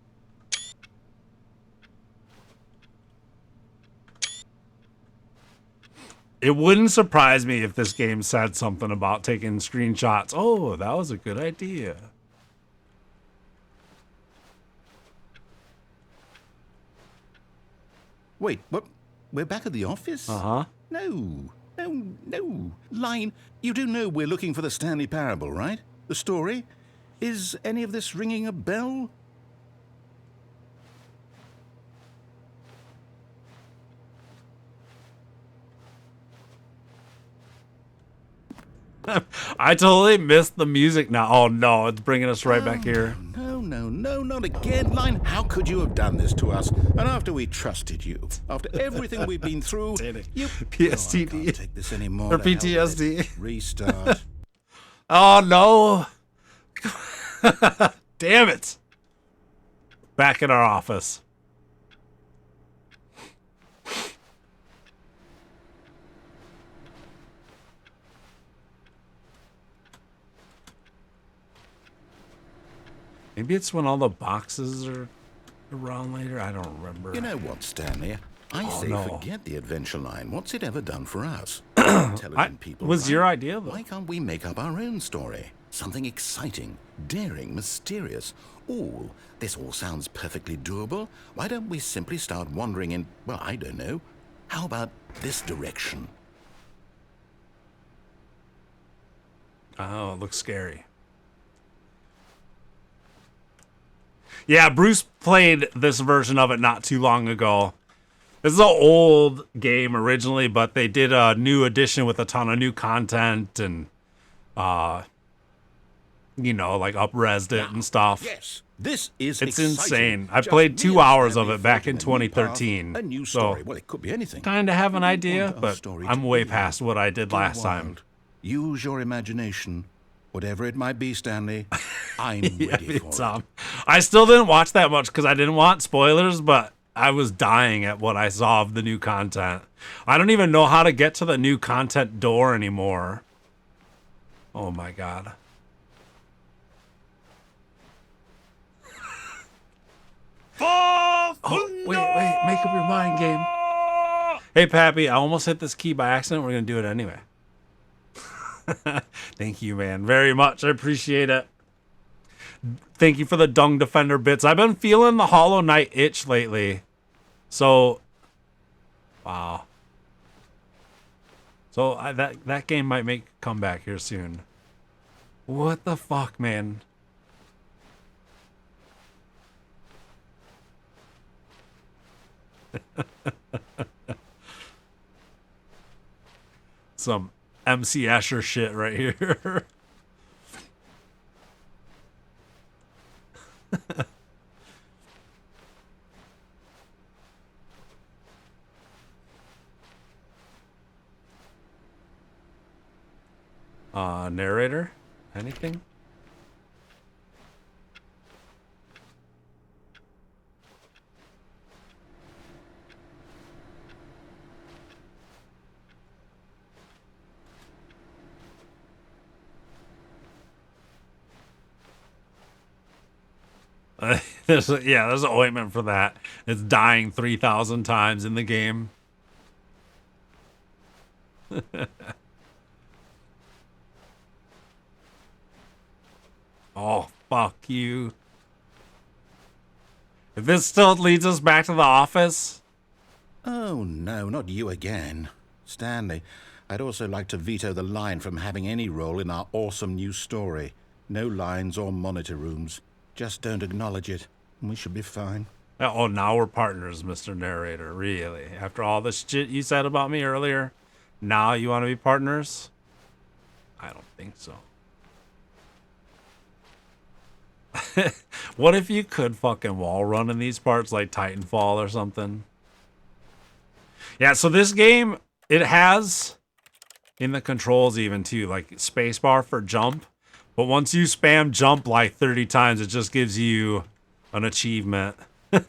It wouldn't surprise me if this game said something about taking screenshots. Oh, that was a good idea. Wait, what? We're back at the office? Uh-huh. No. Line, you do know we're looking for the Stanley Parable, right? The story? Is any of this ringing a bell? I totally missed the music now. Oh no, it's bringing us right back here. No, not again, Line. How could you have done this to us? And after we trusted you, after everything we've been through, you... PSTD. Oh, I can't take this anymore. Or PTSD. Restart. Oh no. Damn it. Back in our office. Maybe it's when all the boxes are around later. I don't remember. You know what, Stanley? I say no. forget the adventure line. What's it ever done for us? Intelligent people. Was your idea, though? Why can't we make up our own story? Something exciting, daring, mysterious. Oh, this all sounds perfectly doable. Why don't we simply start wandering in, well, I don't know. How about this direction? Oh, it looks scary. Yeah, Bruce played this version of it not too long ago. This is an old game originally, but they did a new edition with a ton of new content and, you know, like up-resed it and stuff. Yes, this is It's exciting. insane. I Just played me 2 and hours Stanley of it back forging in a new path, 2013. A new So, story. Well, it could be anything. kind of have an We idea, want our but story I'm to way be past what I did Go last time. wild. Use your imagination. Whatever it might be, Stanley, I'm Yeah, ready for it's, it. I still didn't watch that much because I didn't want spoilers, but I was dying at what I saw of the new content. I don't even know how to get to the new content door anymore. Oh my god. Oh, wait, make up your mind, game. Hey, Pappy, I almost hit this key by accident. We're going to do it anyway. Thank you, man, very much. I appreciate it. Thank you for the Dung Defender bits. I've been feeling the Hollow Knight itch lately. So, wow. So that game might make a comeback here soon. What the fuck, man? Some MC Escher shit right here. Narrator? Anything? There's an ointment for that. It's dying 3,000 times in the game. Oh, fuck you. If this still leads us back to the office. Oh, no, not you again. Stanley, I'd also like to veto the line from having any role in our awesome new story. No lines or monitor rooms. Just don't acknowledge it, and we should be fine. Oh, now we're partners, Mr. Narrator. Really? After all the shit you said about me earlier, now you want to be partners? I don't think so. What if you could fucking wall run in these parts like Titanfall or something? Yeah, so this game, it has in the controls even too, like spacebar for jump. But once you spam jump like 30 times, it just gives you an achievement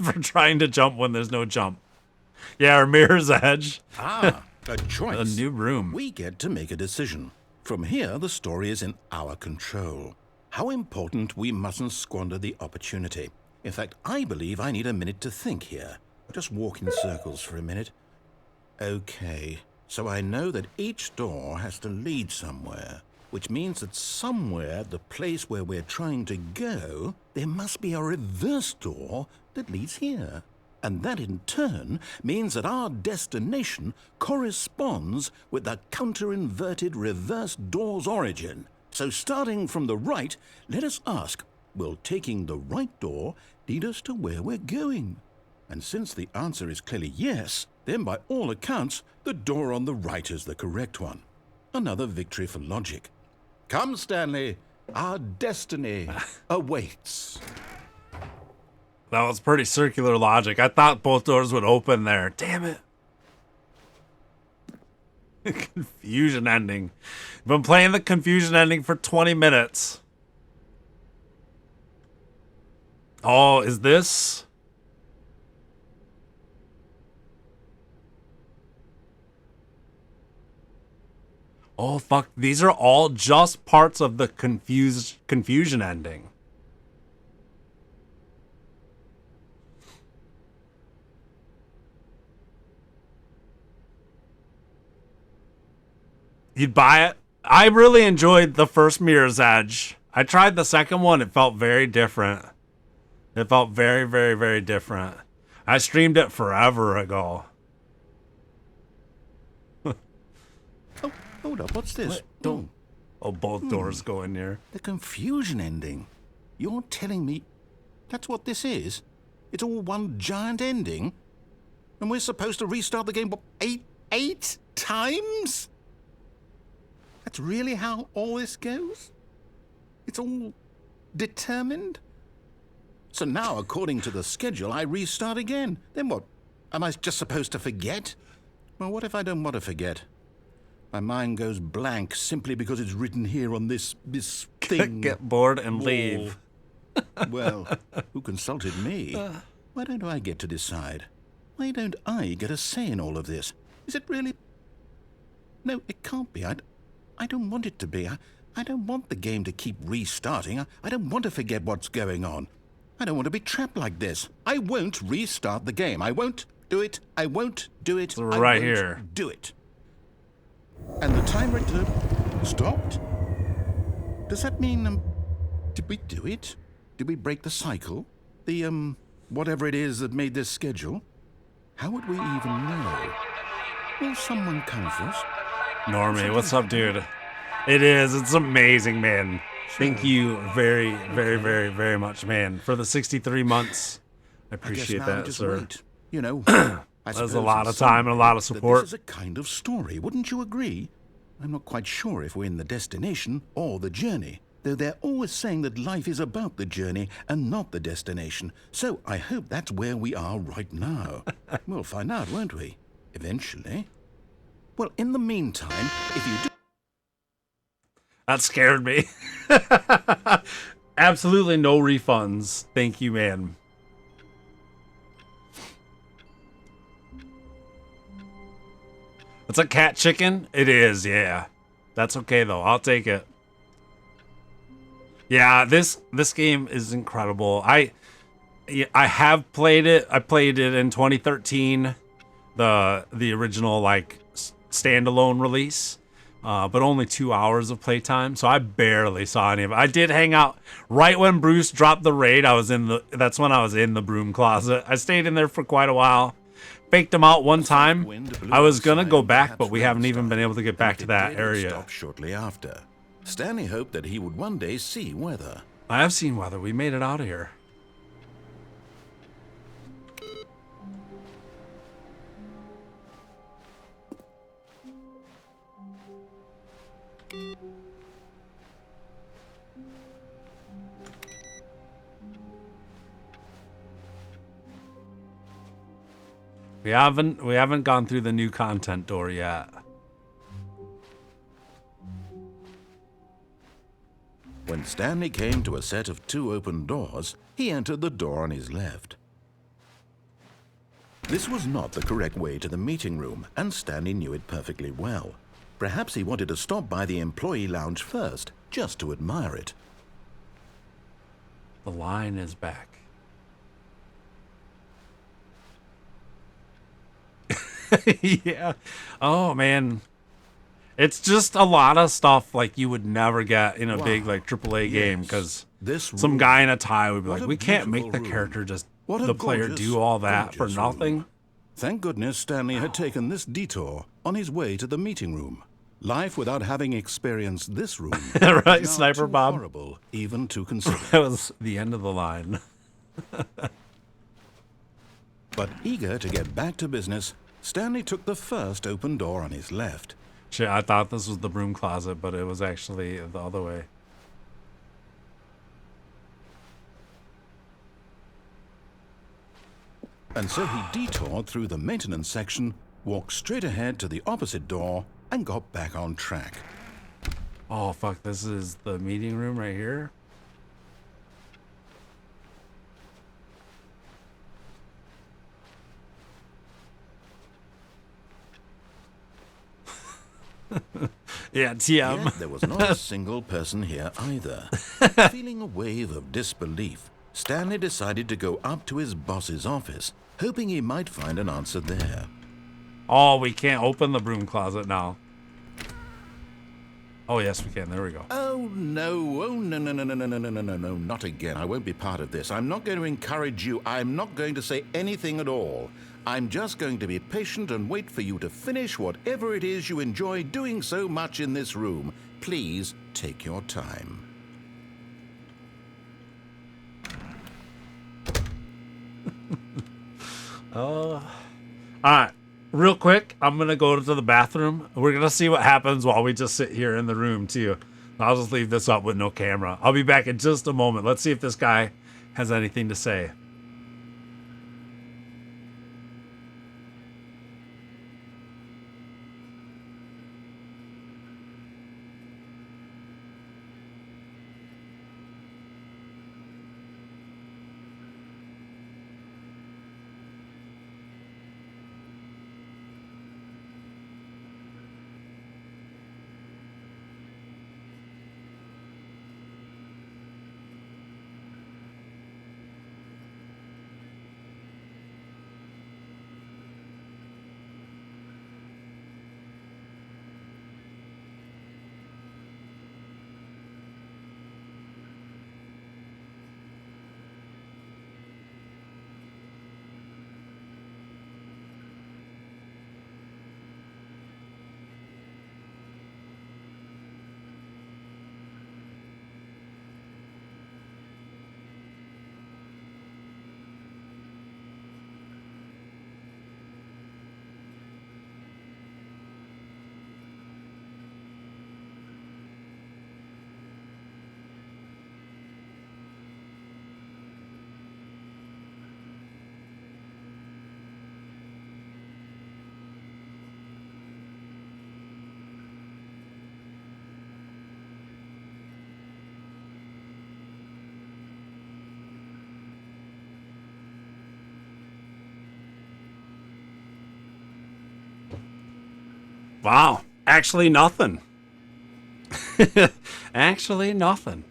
for trying to jump when there's no jump. Yeah, or Mirror's Edge. Ah, a choice. A new room. We get to make a decision. From here, the story is in our control. How important, we mustn't squander the opportunity. In fact, I believe I need a minute to think here. Just walk in circles for a minute. Okay, so I know that each door has to lead somewhere, which means that somewhere, the place where we're trying to go, there must be a reverse door that leads here. And that in turn means that our destination corresponds with the counter-inverted reverse door's origin. So starting from the right, let us ask, will taking the right door lead us to where we're going? And since the answer is clearly yes, then by all accounts, the door on the right is the correct one. Another victory for logic. Come, Stanley. Our destiny awaits. That was pretty circular logic. I thought both doors would open there. Damn it. Confusion ending. I've been playing the confusion ending for 20 minutes. Oh, is this? Oh, fuck. These are all just parts of the confusion ending. You'd buy it? I really enjoyed the first Mirror's Edge. I tried the second one. It felt very different. It felt very, very, very different. I streamed it forever ago. Oh, hold up. What's this? Don't. Oh, both doors go in here. The confusion ending. You're telling me that's what this is? It's all one giant ending? And we're supposed to restart the game, what, eight times? That's really how all this goes? It's all determined? So now, according to the schedule, I restart again. Then what? Am I just supposed to forget? Well, what if I don't want to forget? My mind goes blank simply because it's written here on this thing. Get bored and wall. leave. Well, who consulted me? Why don't I get to decide? Why don't I get a say in all of this? Is it really... No, it can't be. I don't want it to be. I don't want the game to keep restarting. I don't want to forget what's going on. I don't want to be trapped like this. I won't restart the game. I won't do it. I won't do it. So I right won't here. do it. And the timer stopped? Does that mean, did we do it? Did we break the cycle? The, whatever it is that made this schedule? How would we even know? Will someone come first? Normie, what's up, dude? It is. It's amazing, man. Thank you very, very, very, very much, man, for the 63 months. I appreciate that, just sir. wait. You know, That's a lot of time and a lot of support. This is a kind of story, wouldn't you agree? I'm not quite sure if we're in the destination or the journey, though they're always saying that life is about the journey and not the destination. So I hope that's where we are right now. We'll find out, won't we? Eventually. Well, in the meantime, if you do... That scared me. Absolutely no refunds. Thank you, man. It's a cat chicken? It is, yeah. That's okay, though. I'll take it. Yeah, this game is incredible. I have played it. I played it in 2013. The original, like, standalone release. But only 2 hours of playtime, so I barely saw any of it. I did hang out right when Bruce dropped the raid. That's when I was in the broom closet. I stayed in there for quite a while. Faked him out one time. I was gonna go back, but we haven't even been able to get back to that area. Stopped shortly after. Stanley hoped that he would one day see weather. I have seen weather. We made it out of here. We haven't gone through the new content door yet. When Stanley came to a set of 2 open doors, he entered the door on his left. This was not the correct way to the meeting room, and Stanley knew it perfectly well. Perhaps he wanted to stop by the employee lounge first, just to admire it. The line is back. Yeah. Oh, man. It's just a lot of stuff like you would never get in a big like AAA game, because some guy in a tie would be like, we can't make the character just the player do all that for nothing. Thank goodness Stanley had taken this detour on his way to the meeting room. Life without having experienced this room right, is Sniper too Bob. horrible even to consider. That was the end of the line. But eager to get back to business, Stanley took the first open door on his left. Shit, I thought this was the broom closet, but it was actually the other way. And so he detoured through the maintenance section, walked straight ahead to the opposite door, and got back on track. Oh, fuck, this is the meeting room right here? Yeah, TM. Yet there was not a single person here either. Feeling a wave of disbelief, Stanley decided to go up to his boss's office, hoping he might find an answer there. Oh, we can't open the broom closet now. Oh, yes, we can. There we go. Oh, no. Oh, no, no, no, no, no, no, no, no, no, no, not again. I won't be part of this. I'm not going to encourage you. I'm not going to say anything at all. I'm just going to be patient and wait for you to finish whatever it is you enjoy doing so much in this room. Please take your time. All right. Real quick, I'm going to go to the bathroom. We're going to see what happens while we just sit here in the room, too. I'll just leave this up with no camera. I'll be back in just a moment. Let's see if this guy has anything to say. Wow. Actually nothing. Actually nothing.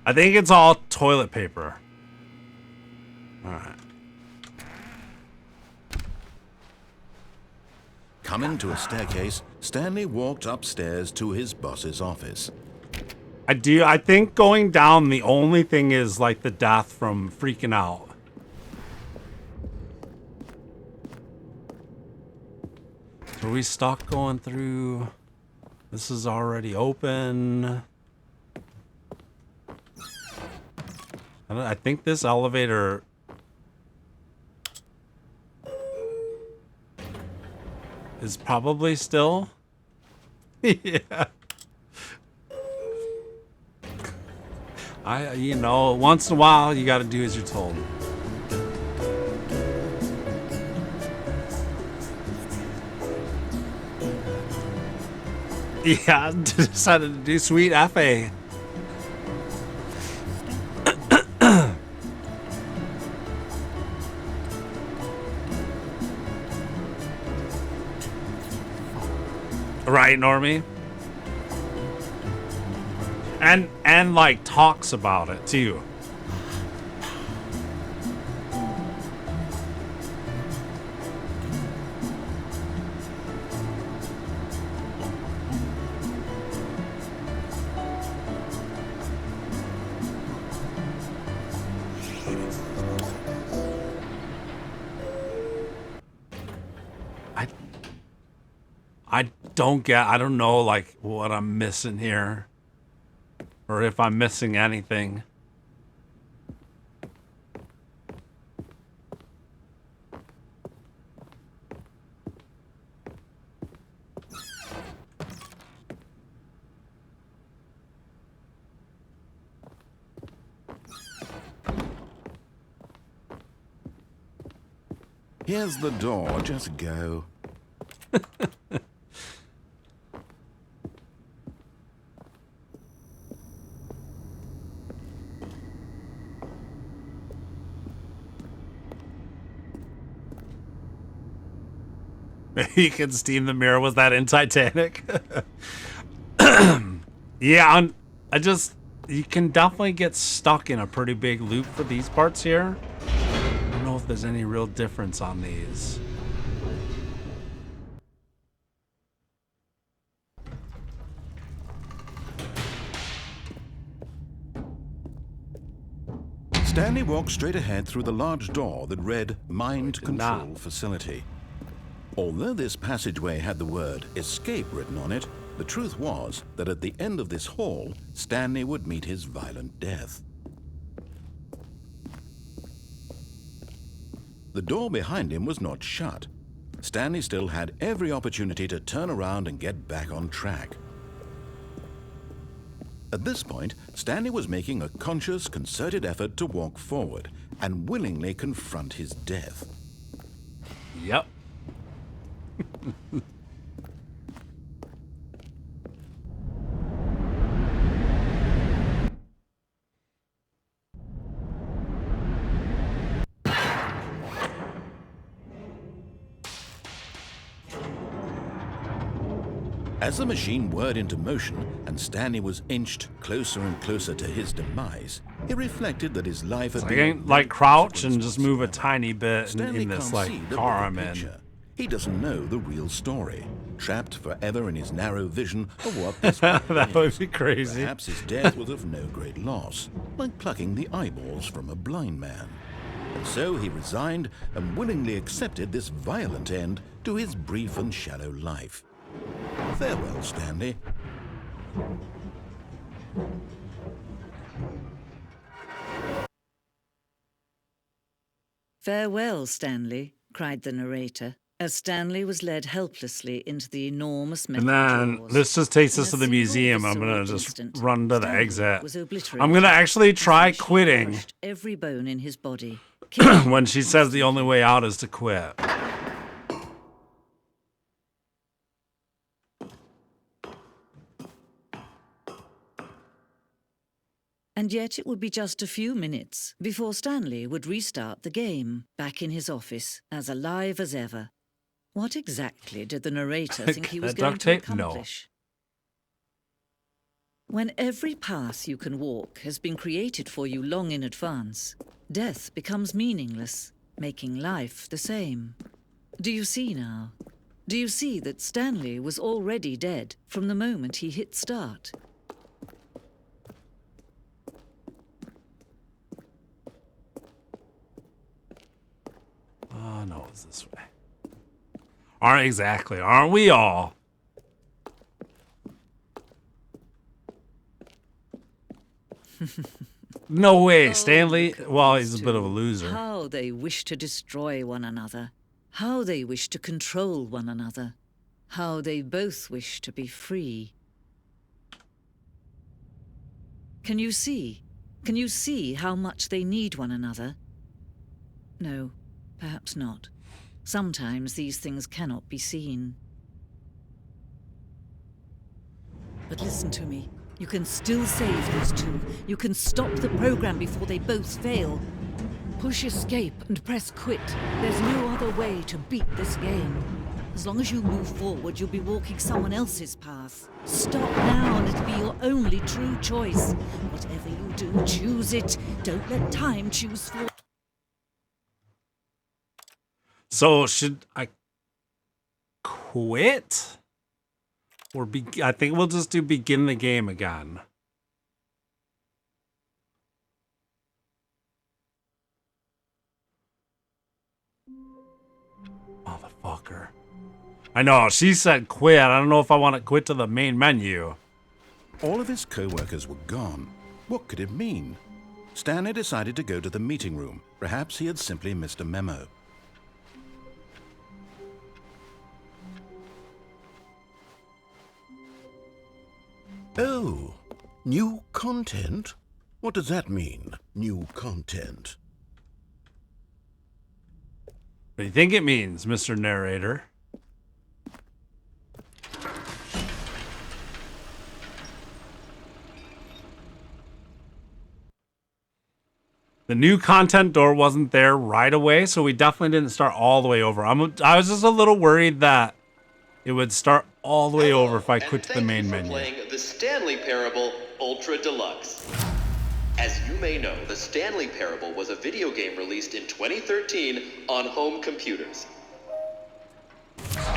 I think it's all toilet paper. All right. Coming to a staircase, Stanley walked upstairs to his boss's office. I think going down, the only thing is like the death from freaking out. Are we stuck going through? This is already open. I think this elevator is probably still. Yeah. You know, once in a while, you got to do as you're told. Yeah, decided to do sweet FA. Right, Normie? And like talks about it too. I don't know, like, what I'm missing here. Or if I'm missing anything. Here's the door, just go. Maybe you can steam the mirror. Was that in Titanic? Yeah, you can definitely get stuck in a pretty big loop for these parts here. I don't know if there's any real difference on these. Stanley walked straight ahead through the large door that read Mind Control Facility. Although this passageway had the word escape written on it, the truth was that at the end of this hall, Stanley would meet his violent death. The door behind him was not shut. Stanley still had every opportunity to turn around and get back on track. At this point, Stanley was making a conscious, concerted effort to walk forward and willingly confront his death. Yep. As the machine whirred into motion and Stanley was inched closer and closer to his demise, he reflected that his life had So I been can't, like, crouch and just move a tiny bit in this, can't see like, the car bigger I'm in. picture. He doesn't know the real story, trapped forever in his narrow vision of what this world That would be crazy. Perhaps his death was of no great loss, like plucking the eyeballs from a blind man. And so he resigned and willingly accepted this violent end to his brief and shallow life. Farewell, Stanley. Farewell, Stanley, cried the narrator, as Stanley was led helplessly into the enormous metal And then jaws. this just takes In us a to the single museum. I'm visceral gonna just instant, run to the Stanley exit. was obliterated I'm gonna actually as the try machine quitting crushed every bone in his body. when she says the only way out is to quit. And yet it would be just a few minutes before Stanley would restart the game, back in his office, as alive as ever. What exactly did the narrator think he was going Duct to tape? No. accomplish? When every path you can walk has been created for you long in advance, death becomes meaningless, making life the same. Do you see now? Do you see that Stanley was already dead from the moment he hit start? Oh, no, it's this way. Aren't exactly, aren't we all? No way, Stanley. Look at Well, these he's a bit of a two. loser. How they wish to destroy one another. How they wish to control one another. How they both wish to be free. Can you see? Can you see how much they need one another? No, perhaps not. Sometimes these things cannot be seen. But listen to me. You can still save these two. You can stop the program before they both fail. Push escape and press quit. There's no other way to beat this game. As long as you move forward, you'll be walking someone else's path. Stop now and it'll be your only true choice. Whatever you do, choose it. Don't let time choose for... So should I quit? Or I think we'll just do begin the game again. Motherfucker. I know, she said quit. I don't know if I want to quit to the main menu. All of his co-workers were gone. What could it mean? Stanley decided to go to the meeting room. Perhaps he had simply missed a memo. Oh, new content? What does that mean, new content? What do you think it means, Mr. Narrator? The new content door wasn't there right away, so we definitely didn't start all the way over. I was just a little worried that it would start all the way over if I quit to the main menu. Thank you for playing the Stanley Parable Ultra Deluxe. As you may know, the Stanley Parable was a video game released in 2013 on home computers.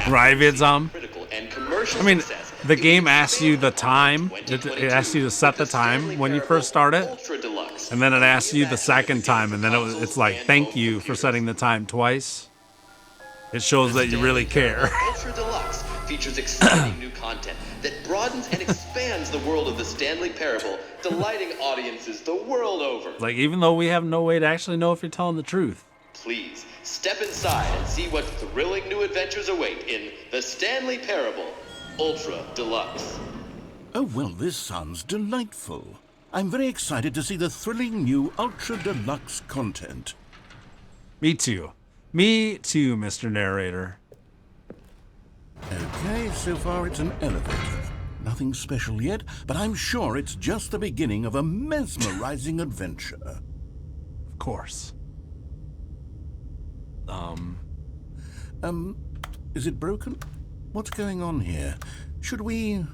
Critical and commercial I mean, success, the game asks you the time. It asks you to set the time when you first start it. And then it asks you the second time, and then it's like, thank you for setting the time twice. It shows that you really care. Ultra Deluxe features exciting new content that broadens and expands the world of the Stanley Parable, delighting audiences the world over. Like, even though we have no way to actually know if you're telling the truth. Please, step inside and see what thrilling new adventures await in the Stanley Parable Ultra Deluxe. Oh, well, this sounds delightful. I'm very excited to see the thrilling new Ultra Deluxe content. Me too. Me too, Mr. Narrator. Okay, so far it's an elevator. Nothing special yet, but I'm sure it's just the beginning of a mesmerizing adventure. Of course. Is it broken? What's going on here? Should we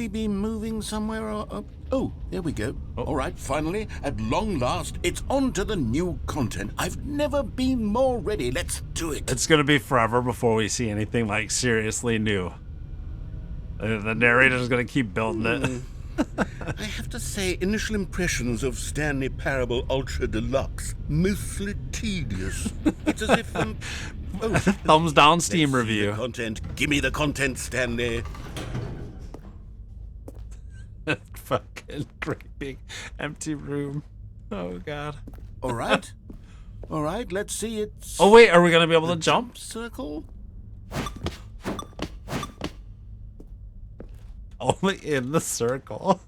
be moving somewhere or... Oh, there we go. Oh. All right, finally, at long last, it's on to the new content. I've never been more ready. Let's do it. It's gonna be forever before we see anything, like, seriously new. The narrator's gonna keep building it. I have to say, initial impressions of Stanley Parable Ultra Deluxe, mostly tedious. It's as if... Thumbs down Steam let's see review. the content. Give me the content, Stanley. Fucking great big empty room. Oh, God. All right. All right, let's see it. Oh, wait, are we gonna be able to jump? Circle? Only in the circle.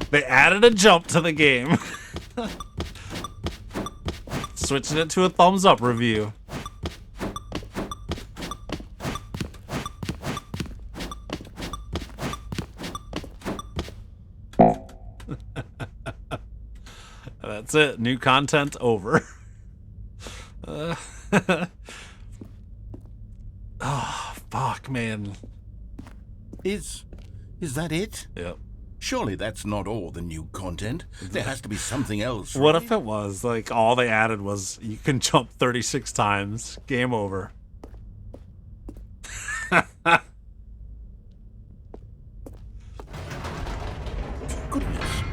They added a jump to the game. Switching it to a thumbs up review. That's it. New content over. Oh, fuck, man. Is that it? Yep. Surely that's not all the new content. There has to be something else. What right? if it was like all they added was you can jump 36 times, game over? Goodness.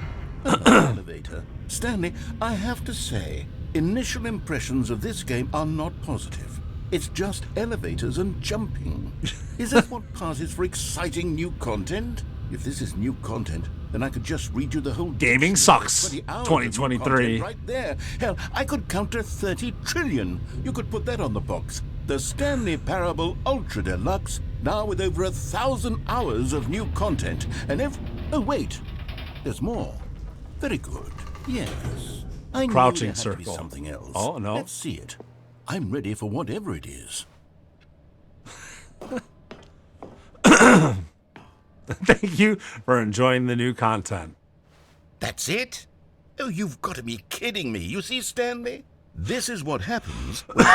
Elevator. Stanley, I have to say, initial impressions of this game are not positive. It's just elevators and jumping. Is that what passes for exciting new content? If this is new content, then I could just read you the whole Gaming dictionary sucks. of 20 hours of new 2023. content right there. Hell, I could count to 30 trillion. You could put that on the box. The Stanley Parable Ultra Deluxe, now with over 1,000 hours of new content. And oh, wait. There's more. Very good. Yes. I knew Crouching there had to be circle. something else. Oh, no. Let's see it. I'm ready for whatever it is. Thank you for enjoying the new content. That's it? Oh, you've got to be kidding me. You see, Stanley? This is what happens when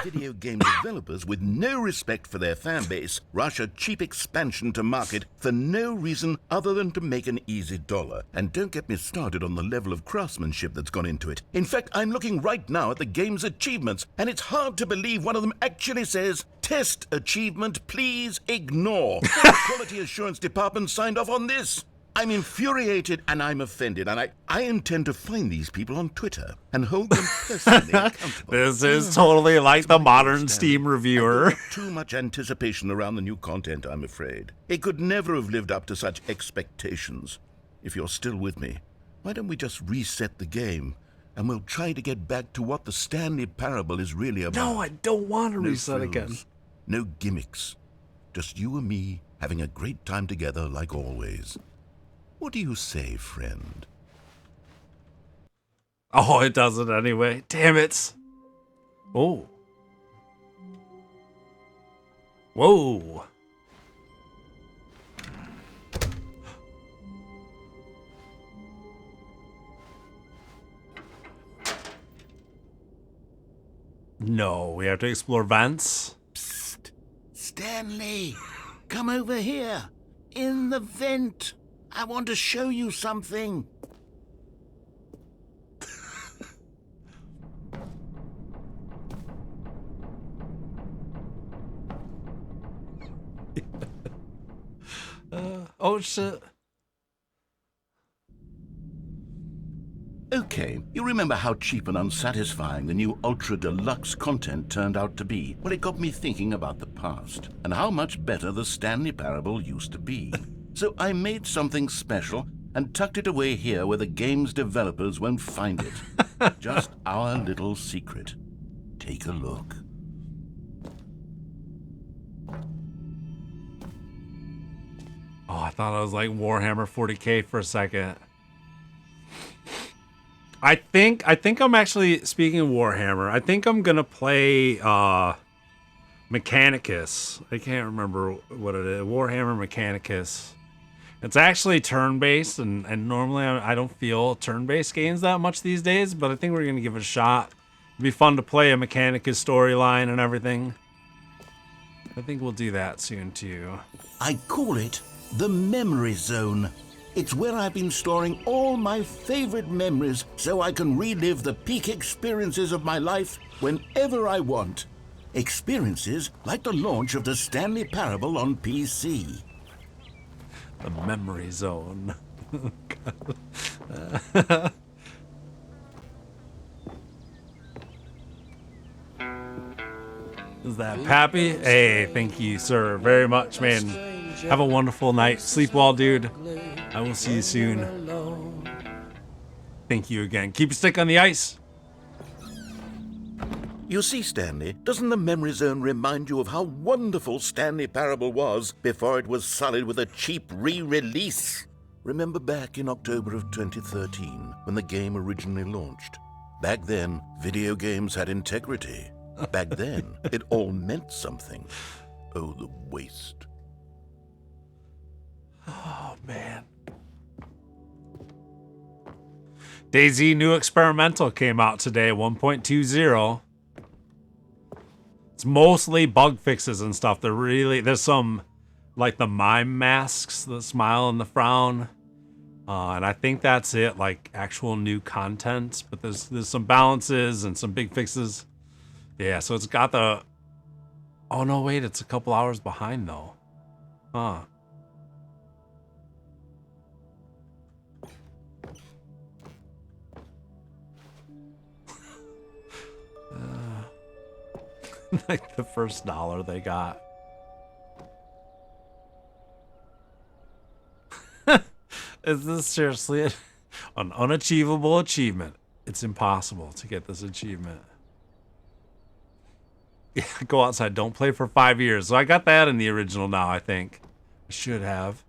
video game developers with no respect for their fan base rush a cheap expansion to market for no reason other than to make an easy dollar. And don't get me started on the level of craftsmanship that's gone into it. In fact, I'm looking right now at the game's achievements, and it's hard to believe one of them actually says, "Test achievement, please ignore." The quality assurance department signed off on this. I'm infuriated and I'm offended, and I intend to find these people on Twitter and hold them personally accountable. This is totally like the modern Steam I've reviewer. got too much anticipation around the new content, I'm afraid. It could never have lived up to such expectations. If you're still with me, why don't we just reset the game, and we'll try to get back to what the Stanley Parable is really about. No, I don't want to reset frills, again. No gimmicks. Just you and me having a great time together like always. What do you say, friend? Oh, it doesn't anyway. Damn it. Oh. Whoa. No, we have to explore vents. Psst. Stanley, come over here. In the vent. I want to show you something. Oh shit. Okay, you remember how cheap and unsatisfying the new Ultra Deluxe content turned out to be? Well, it got me thinking about the past and how much better the Stanley Parable used to be. So I made something special and tucked it away here where the game's developers won't find it. Just our little secret. Take a look. Oh, I thought it was like Warhammer 40K for a second. I think I'm actually, speaking of Warhammer, I think I'm gonna play Mechanicus. I can't remember what it is. Warhammer Mechanicus. It's actually turn-based, and normally I don't feel turn-based games that much these days, but I think we're gonna give it a shot. It'd be fun to play a Mechanicus storyline and everything. I think we'll do that soon too. I call it the Memory Zone. It's where I've been storing all my favorite memories so I can relive the peak experiences of my life whenever I want. Experiences like the launch of the Stanley Parable on PC. The Memory Zone. Is that Pappy? Hey, thank you, sir, very much, man. Have a wonderful night. Sleep well, dude. I will see you soon. Thank you again. Keep your stick on the ice. You see, Stanley, doesn't the Memory Zone remind you of how wonderful Stanley Parable was before it was sullied with a cheap re-release? Remember back in October of 2013, when the game originally launched? Back then, video games had integrity. Back then, it all meant something. Oh, the waste. Oh, man. DayZ New Experimental came out today, 1.20. It's mostly bug fixes and stuff. There's some, like the mime masks, the smile and the frown. And I think that's it, like actual new content. But there's some balances and some big fixes. Yeah, so it's got the... Oh, no, wait, it's a couple hours behind, though. Huh. Like the first dollar they got. Is this seriously an unachievable achievement? It's impossible to get this achievement. Yeah, go outside. Don't play for 5 years. So I got that in the original now, I think. I should have.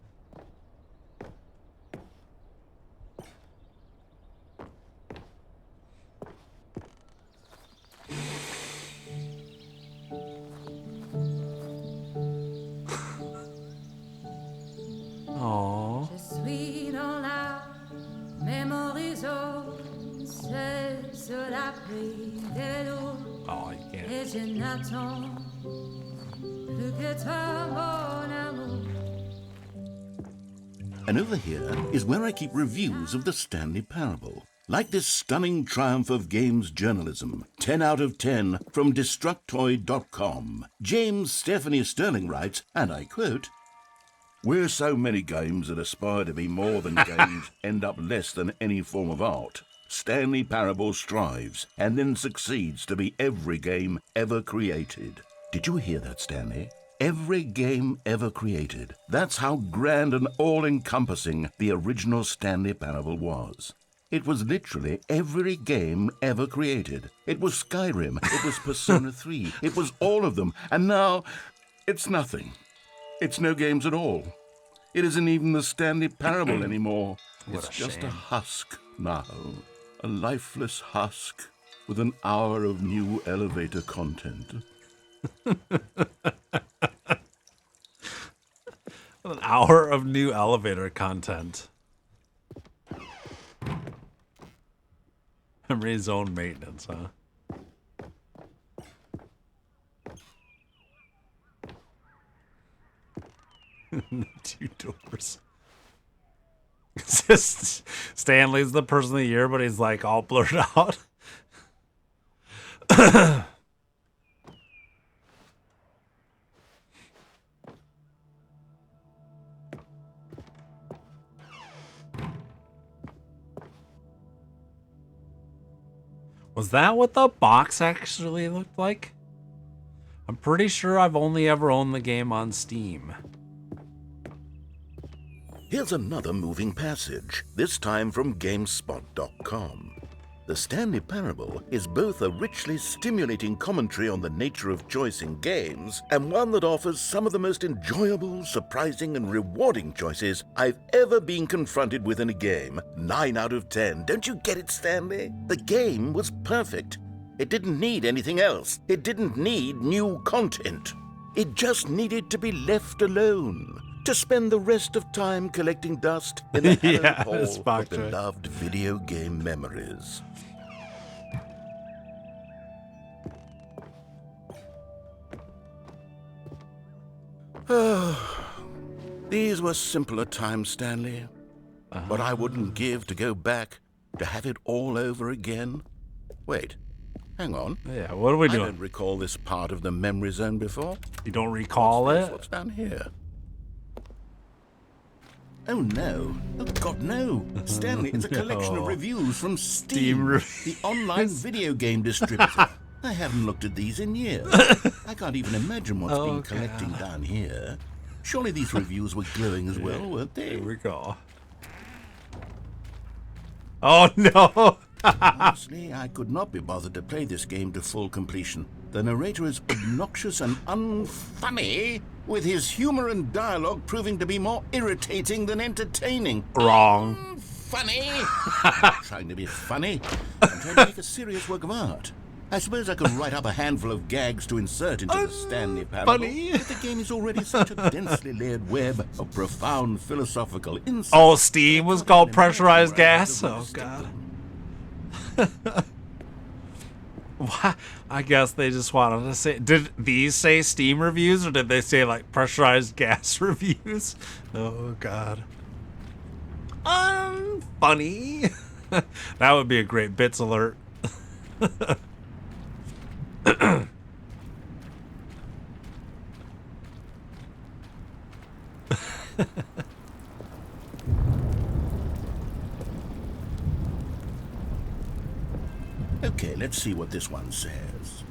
Aww. Je suis dans la mémorisation, c'est cela pris m'attend. Plus que toi, mon amour. And over here is where I keep reviews of the Stanley Parable. Like this stunning triumph of games journalism, 10 out of 10 from Destructoid.com. James Stephanie Sterling writes, and I quote, "Where so many games that aspire to be more than games end up less than any form of art, Stanley Parable strives and then succeeds to be every game ever created." Did you hear that, Stanley? Every game ever created. That's how grand and all-encompassing the original Stanley Parable was. It was literally every game ever created. It was Skyrim, it was Persona 3, it was all of them, and now it's nothing. It's no games at all. It isn't even the Stanley Parable anymore. It's just a husk now. A lifeless husk with an hour of new elevator content. An hour of new elevator content. Memory zone maintenance, huh? Two doors. It's just Stanley's the person of the year, but he's like all blurred out. Was that what the box actually looked like? I'm pretty sure I've only ever owned the game on Steam. Here's another moving passage, this time from GameSpot.com. The Stanley Parable is both a richly stimulating commentary on the nature of choice in games and one that offers some of the most enjoyable, surprising, and rewarding choices I've ever been confronted with in a game. 9 out of 10. Don't you get it, Stanley? The game was perfect. It didn't need anything else. It didn't need new content. It just needed to be left alone. To spend the rest of time collecting dust in the hallowed hall of beloved video game memories. These were simpler times, Stanley. But I wouldn't give to go back to have it all over again. Wait, hang on. Yeah, what are we doing? I don't recall this part of the memory zone before. You don't recall it? What's down here? Oh no. Oh God, no. Stanley, it's a collection of reviews from Steam the online video game distributor. I haven't looked at these in years. I can't even imagine what's been collecting down here. Surely these reviews were glowing as well, weren't they? Here we go. Oh no! Honestly, I could not be bothered to play this game to full completion. The narrator is obnoxious and unfunny, with his humor and dialogue proving to be more irritating than entertaining. Wrong. Funny. Trying to be funny. I'm trying to make a serious work of art. I suppose I could write up a handful of gags to insert into the Stanley Parable. Funny. But the game is already such a densely layered web of profound philosophical insight. Oh, Steam was called pressurized gas? Oh, God. What? I guess they just wanted to say... Did these say Steam reviews, or did they say, like, pressurized gas reviews? Oh, God. Funny. That would be a great bits alert. Okay, let's see what this one says.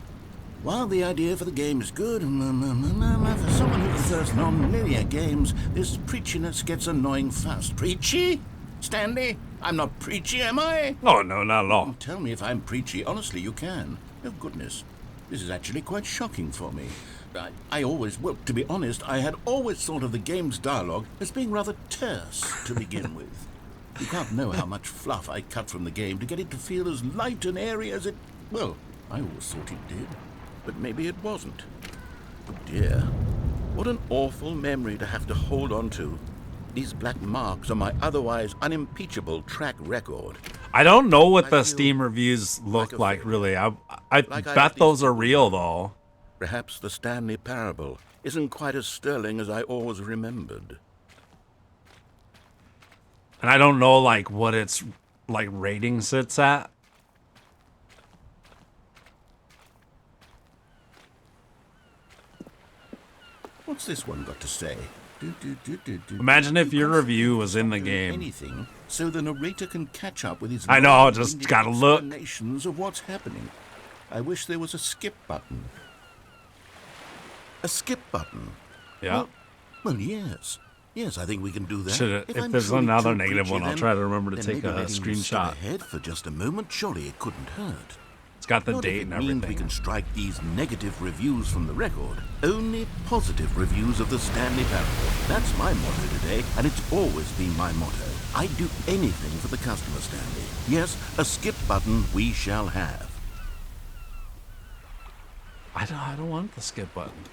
While the idea for the game is good, for someone who prefers non-linear games, this preachiness gets annoying fast. Preachy? Stanley? I'm not preachy, am I? Oh, no, not at all. Tell me if I'm preachy. Honestly, you can. Oh, goodness. This is actually quite shocking for me. Well, to be honest, I had always thought of the game's dialogue as being rather terse to begin with. You can't know how much fluff I cut from the game to get it to feel as light and airy as it... Well, I always thought it did, but maybe it wasn't. Oh dear, what an awful memory to have to hold on to. These black marks on my otherwise unimpeachable track record. I don't know what the Steam reviews look like really. I bet those are real, though. Perhaps the Stanley Parable isn't quite as sterling as I always remembered. And I don't know, like, what its, like, rating sits at. What's this one got to say? Imagine if your review was in the game. Anything, so the narrator can catch up with his. I know, just gotta look. Explanations of what's happening. I wish there was a skip button. A skip button. Yeah. Well, yes. Yes, I think we can do that. If there's another negative one, I'll try to remember to take a screenshot. Ahead for just a moment, surely it couldn't hurt. It's got the Not date if and it means everything. we can strike these negative reviews from the record. Only positive reviews of the Stanley Parable. That's my motto today, and it's always been my motto. I'd do anything for the customer, Stanley. Yes, a skip button we shall have. I don't want the skip button.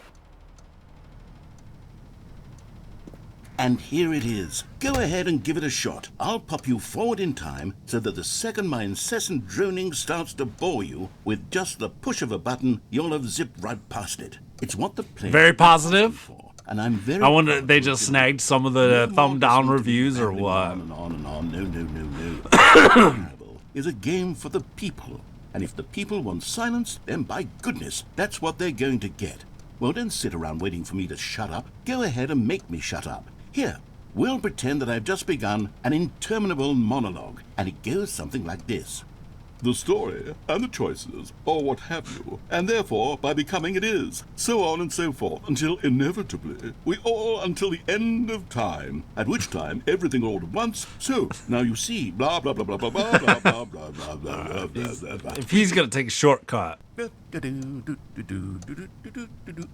And here it is. Go ahead and give it a shot. I'll pop you forward in time so that the second my incessant droning starts to bore you, with just the push of a button, you'll have zipped right past it. It's what the player Very positive. for, and I'm very. I wonder if they just snagged some of the thumb down reviews or what. On and on and on. No. Parable is a game for the people, and if the people want silence, then by goodness, that's what they're going to get. Well, don't sit around waiting for me to shut up. Go ahead and make me shut up. Here, we'll pretend that I've just begun an interminable monologue, and it goes something like this. The story and the choices, or what have you, and therefore by becoming it is, so on and so forth, until inevitably we all until the end of time, at which time everything all at once. So now you see, blah blah blah blah blah blah blah blah blah blah blah blah blah. If he's gonna take a shortcut.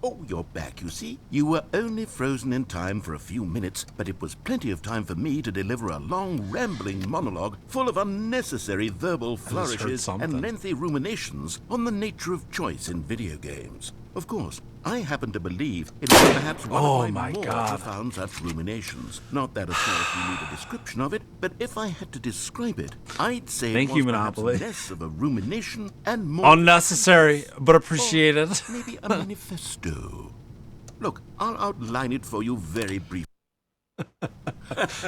Oh, you're back, you see. You were only frozen in time for a few minutes, but it was plenty of time for me to deliver a long, rambling monologue full of unnecessary verbal flourishes and lengthy ruminations on the nature of choice in video games. Of course, I happen to believe it was perhaps one of my more profound such ruminations. Not that, of course, you need a description of it, but if I had to describe it, I'd say it was perhaps less of a rumination and more unnecessary, but appreciated. Maybe a manifesto. Look, I'll outline it for you very briefly.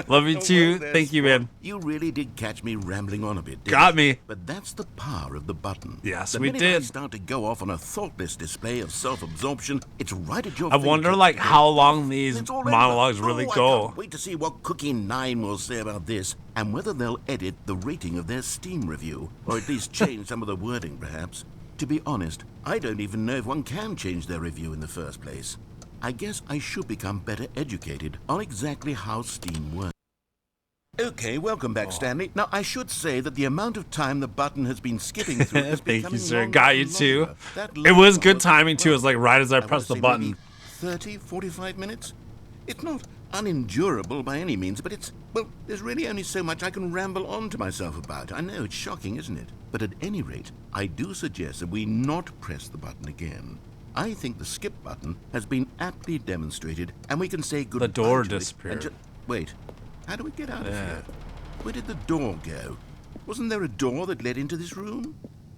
Love you too. Thank you, man. You really did catch me rambling on a bit. Got me. But that's the power of the button. Yes, the we minute did. I start to go off on a thoughtless display of self-absorption, it's right at your I wonder, like, how long these monologues really go. I can't wait to see what Cookie 9 will say about this, and whether they'll edit the rating of their Steam review, or at least change some of the wording, perhaps. To be honest, I don't even know if one can change their review in the first place. I guess I should become better educated on exactly how Steam works. Okay, welcome back, Stanley. Now, I should say that the amount of time the button has been skipping through is Thank you, sir. longer Got you and too. longer. It was good timing too. It was like right as I pressed the button. Maybe 30, 45 minutes? It's not unendurable by any means, but it's, well, there's really only so much I can ramble on to myself about. I know, it's shocking, isn't it? But at any rate, I do suggest that we not press the button again. I think the skip button has been aptly demonstrated, and we can say goodbye. The door to it disappeared. Wait, how do we get out of here? Where did the door go? Wasn't there a door that led into this room?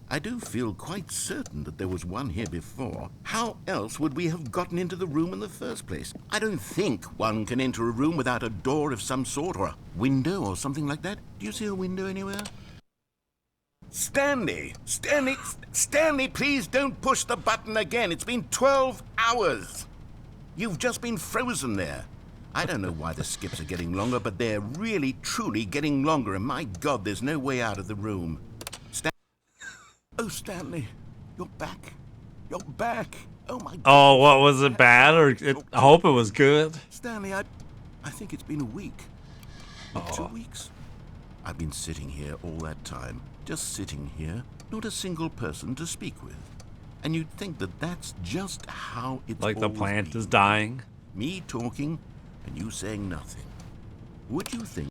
I do feel quite certain that there was one here before. How else would we have gotten into the room in the first place? I don't think one can enter a room without a door of some sort, or a window or something like that. Do you see a window anywhere? Stanley, please don't push the button again. It's been 12 hours. You've just been frozen there. I don't know why the skips are getting longer, but they're really, truly getting longer, and my God, there's no way out of the room. Oh, Stanley, you're back. You're back. Oh, my God. Oh, what was it bad? I hope it was good. Stanley, I think it's been a week. 2 weeks. I've been sitting here all that time. Just sitting here, not a single person to speak with. And you'd think that that's just how it's like the always plant been. is dying. Me talking and you saying nothing. Would you think?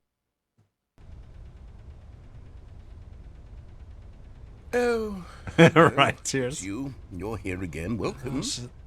Oh. Right, cheers. You're here again. Welcome.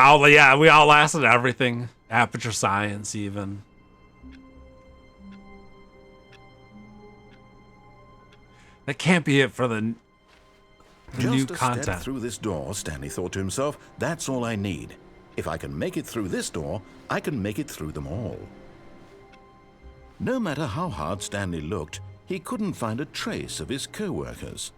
Oh, yeah, we outlasted everything. Aperture Science, even. That can't be it for the new Just a content. step through this door, Stanley thought to himself, that's all I need. If I can make it through this door, I can make it through them all. No matter how hard Stanley looked, he couldn't find a trace of his co-workers.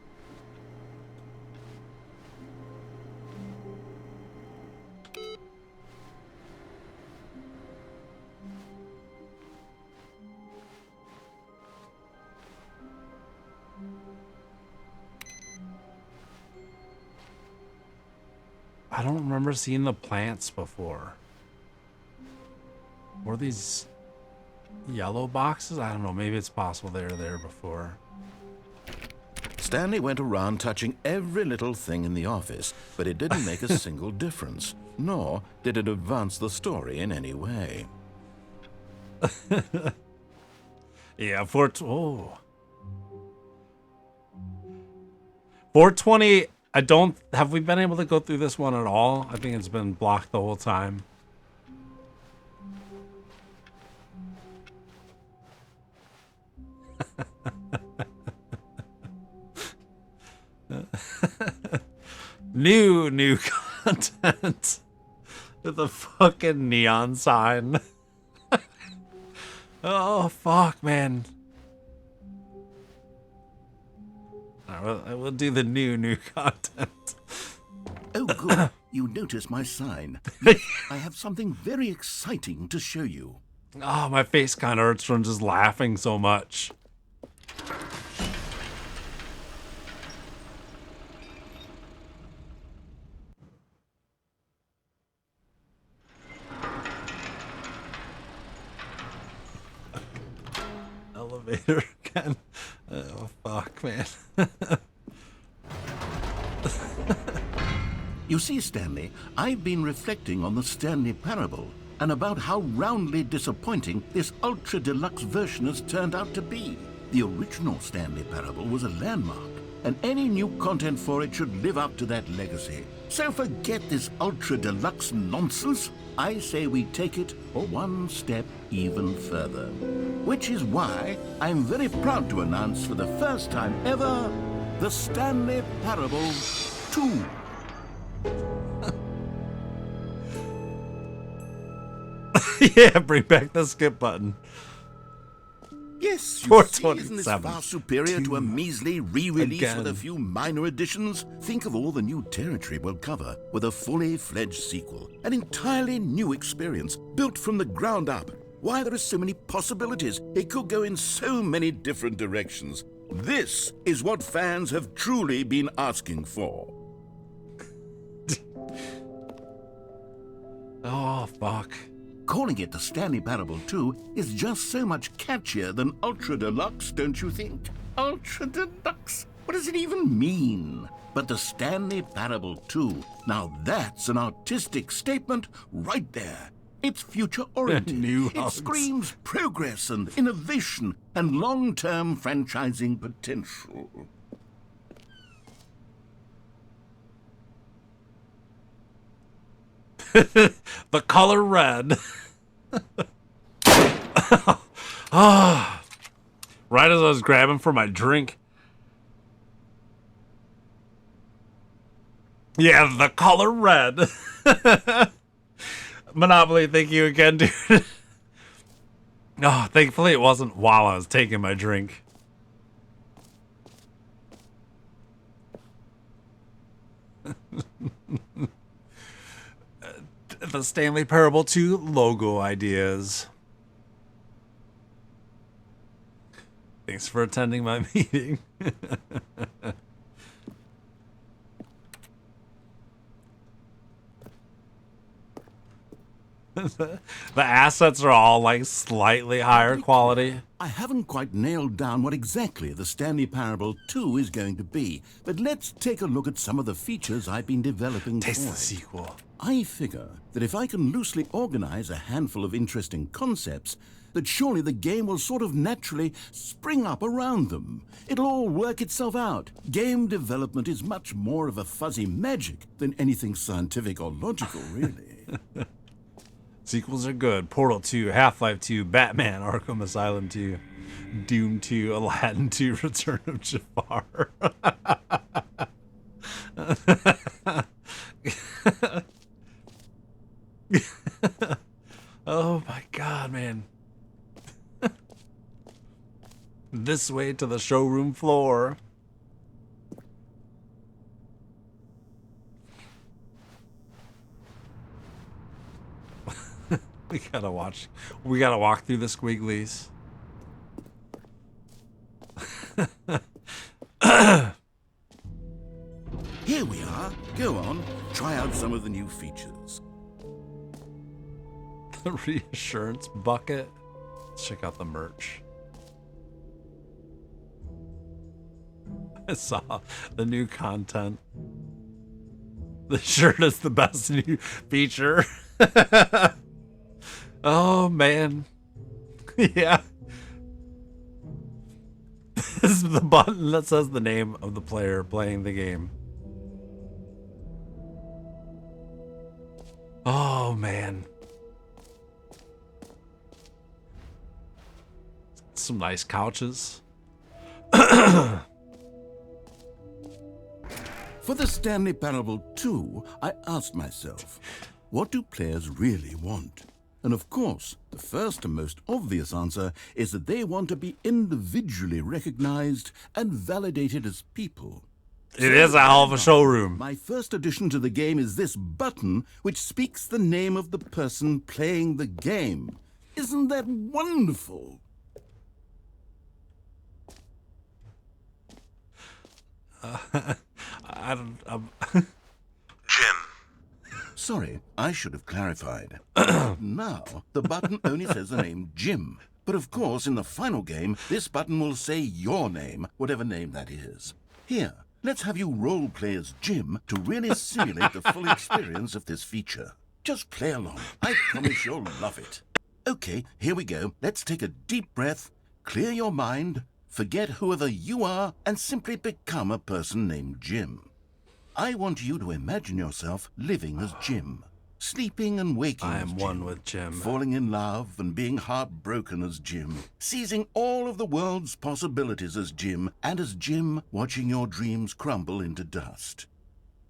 I don't remember seeing the plants before. Were these yellow boxes? I don't know. Maybe it's possible they were there before. Stanley went around touching every little thing in the office, but it didn't make a single difference, nor did it advance the story in any way. Yeah, 420. I don't. Have we been able to go through this one at all? I think it's been blocked the whole time. New content with a fucking neon sign. Oh fuck, man. Alright, we'll do the new content. Oh, good. You noticed my sign. I have something very exciting to show you. Oh, my face kind of hurts from just laughing so much. Elevator again. Oh, fuck, man. You see, Stanley, I've been reflecting on the Stanley Parable and about how roundly disappointing this ultra deluxe version has turned out to be. The original Stanley Parable was a landmark, and any new content for it should live up to that legacy. So forget this ultra deluxe nonsense. I say we take it one step even further. Which is why I'm very proud to announce for the first time ever, the Stanley Parable 2. Yeah, bring back the skip button. Yes, you see, isn't this 427. far superior to a measly re-release with a Again. few minor additions? Think of all the new territory we'll cover with a fully fledged sequel. An entirely new experience, built from the ground up. Why, there are so many possibilities. It could go in so many different directions. This is what fans have truly been asking for. Oh, fuck. Calling it the Stanley Parable 2 is just so much catchier than Ultra Deluxe, don't you think? Ultra Deluxe? What does it even mean? But the Stanley Parable 2, now that's an artistic statement right there. It's future-oriented. New It house. screams progress and innovation and long-term franchising potential. The color red. Ah, right as I was grabbing for my drink. Yeah, the color red. Monopoly, thank you again, dude. Oh, thankfully it wasn't while I was taking my drink. The Stanley Parable 2 logo ideas. Thanks for attending my meeting. The assets are all like slightly higher quality. I haven't quite nailed down what exactly the Stanley Parable 2 is going to be, but let's take a look at some of the features I've been developing Taste for the it. sequel. I figure that if I can loosely organize a handful of interesting concepts, that surely the game will sort of naturally spring up around them. It'll all work itself out. Game development is much more of a fuzzy magic than anything scientific or logical, really. Sequels are good. Portal 2, Half-Life 2, Batman, Arkham Asylum 2, Doom 2, Aladdin 2, Return of Jafar. Oh my god, man. This way to the showroom floor. We gotta walk through the squigglies. Here we are. Go on, try out some of the new features. The reassurance bucket. Let's check out the merch. I saw the new content. The shirt is the best new feature. Oh man. Yeah. This is the button that says the name of the player playing the game. Oh man. Some nice couches. For the Stanley Parable 2, I asked myself, what do players really want? And of course, the first and most obvious answer is that they want to be individually recognized and validated as people. It is a hell of a showroom. My first addition to the game is this button, which speaks the name of the person playing the game. Isn't that wonderful? Jim. Sorry, I should have clarified. Now, the button only says the name Jim. But of course, in the final game, this button will say your name, whatever name that is. Here, let's have you role play as Jim to really simulate the full experience of this feature. Just play along. I promise you'll love it. Okay, here we go. Let's take a deep breath, clear your mind, forget whoever you are, and simply become a person named Jim. I want you to imagine yourself living as Jim, sleeping and waking I as am Jim, one with Jim. falling in love and being heartbroken as Jim, seizing all of the world's possibilities as Jim, and as Jim watching your dreams crumble into dust.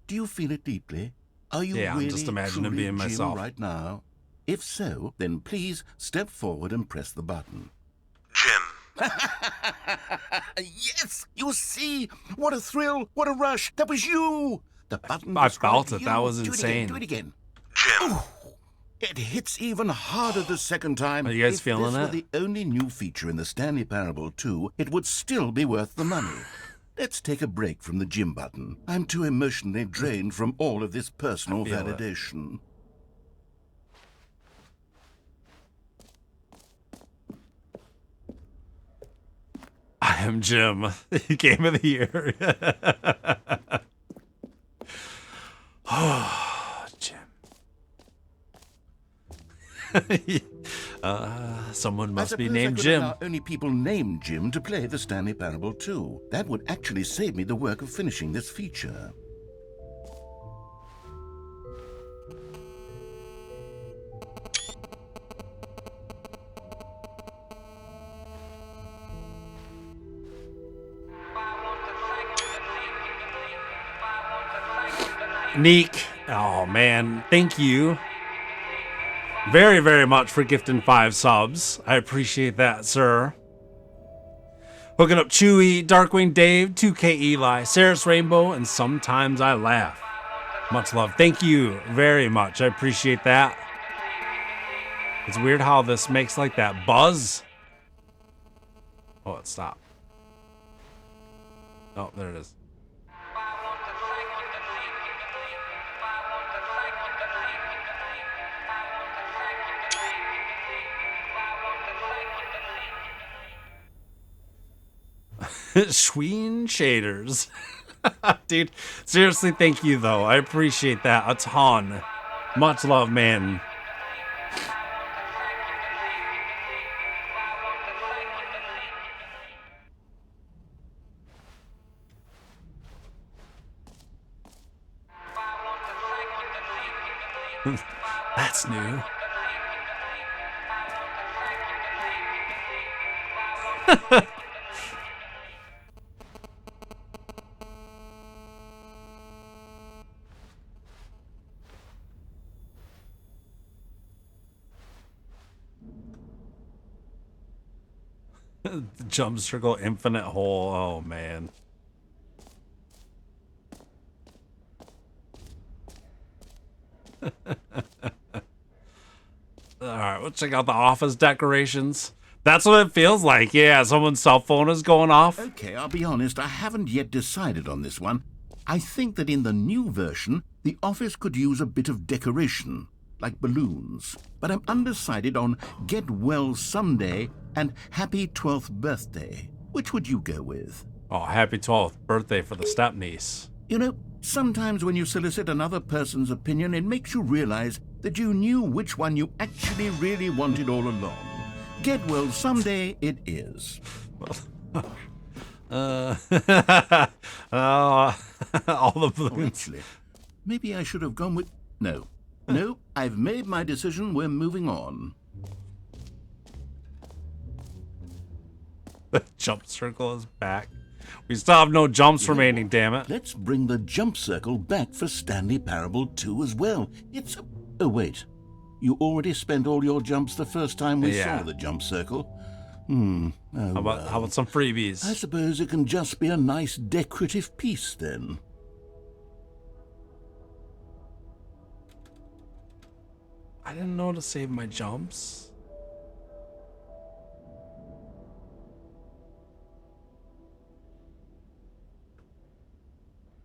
Do you feel it deeply? Are you Yeah, I'm really just imagining truly being Jim myself. right now? If so, then please step forward and press the button. Jim. Yes! You see? What a thrill! What a rush! That was you! The button I described felt it. you. That was Do it insane. again, do it again. Jim. It hits even harder the second time. Are you guys if feeling this were it? the only new feature in the Stanley Parable 2, it would still be worth the money. Let's take a break from the Jim button. I'm too emotionally drained from all of this personal I feel it. validation. I am Jim. Game of the year. Oh, Jim. Someone must be named I Jim. allow only people named Jim to play the Stanley Parable 2. That would actually save me the work of finishing this feature. Neek. Oh, man. Thank you very, very much for gifting 5 subs. I appreciate that, sir. Hooking up Chewy, Darkwing Dave, 2K Eli, Saris Rainbow, and Sometimes I Laugh. Much love. Thank you very much. I appreciate that. It's weird how this makes like that buzz. Oh, it stopped. Oh, there it is. Schween shaders. Dude, seriously, thank you, though. I appreciate that a ton. Much love, man. That's new. The jump circle infinite hole. Oh man. Alright, we'll check out the office decorations. That's what it feels like. Yeah, someone's cell phone is going off. Okay, I'll be honest, I haven't yet decided on this one. I think that in the new version, the office could use a bit of decoration, like balloons. But I'm undecided on Get Well Someday and Happy 12th Birthday. Which would you go with? Oh, happy 12th birthday for the stepniece. You know, sometimes when you solicit another person's opinion, it makes you realize that you knew which one you actually really wanted all along. Get Well Someday it is. All the balloons. Actually, maybe I should have gone with... No, I've made my decision. We're moving on. The jump circle is back. We still have no jumps remaining, damn it. Let's bring the jump circle back for Stanley Parable 2 as well. It's... Oh, wait. You already spent all your jumps the first time we saw the jump circle. Oh, how about some freebies? I suppose it can just be a nice decorative piece then. I didn't know to save my jumps.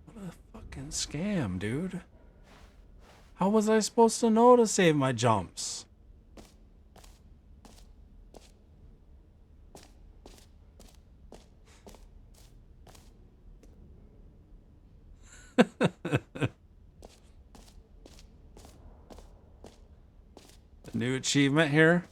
What a fucking scam, dude. How was I supposed to know to save my jumps? A new achievement here.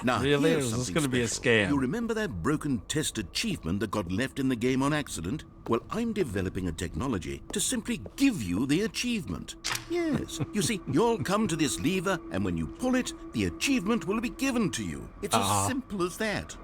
Now, really? Or here's is this something going to be a special. scam? You remember that broken test achievement that got left in the game on accident? Well, I'm developing a technology to simply give you the achievement. Yes. You see, you'll come to this lever, and when you pull it, the achievement will be given to you. It's as simple as that.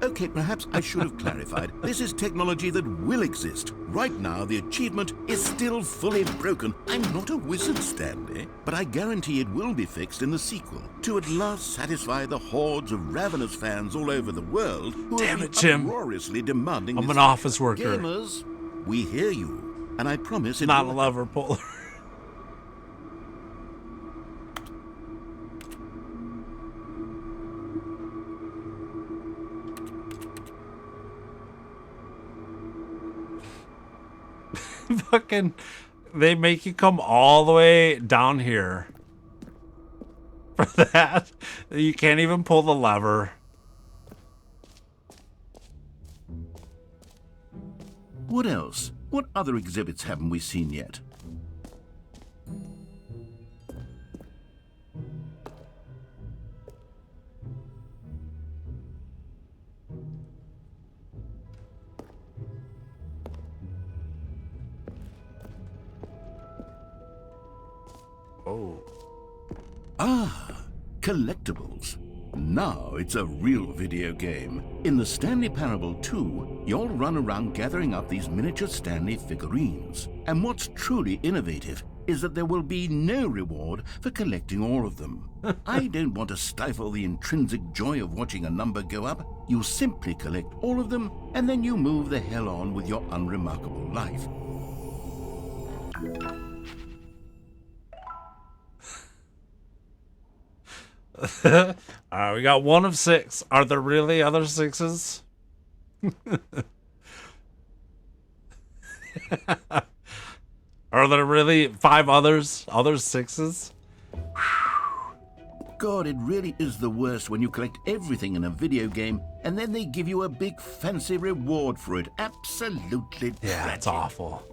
Okay, perhaps I should have clarified. This is technology that will exist. Right now, the achievement is still fully broken. I'm not a wizard, Stanley, but I guarantee it will be fixed in the sequel to at last satisfy the hordes of ravenous fans all over the world who Damn are it, Jim. uproariously demanding I'm this. an office worker. Gamers, we hear you, and I promise it Not a will lever puller. Fucking, they make you come all the way down here for that. You can't even pull the lever. What else? What other exhibits haven't we seen yet? Oh. Ah, collectibles. Now it's a real video game. In the Stanley Parable 2, you'll run around gathering up these miniature Stanley figurines. And what's truly innovative is that there will be no reward for collecting all of them. I don't want to stifle the intrinsic joy of watching a number go up. You simply collect all of them, and then you move the hell on with your unremarkable life. We got 1 of 6. Are there really other 6s? Are there really 5 others? Other 6s? God, it really is the worst when you collect everything in a video game and then they give you a big fancy reward for it. Absolutely Yeah, tragic. it's awful.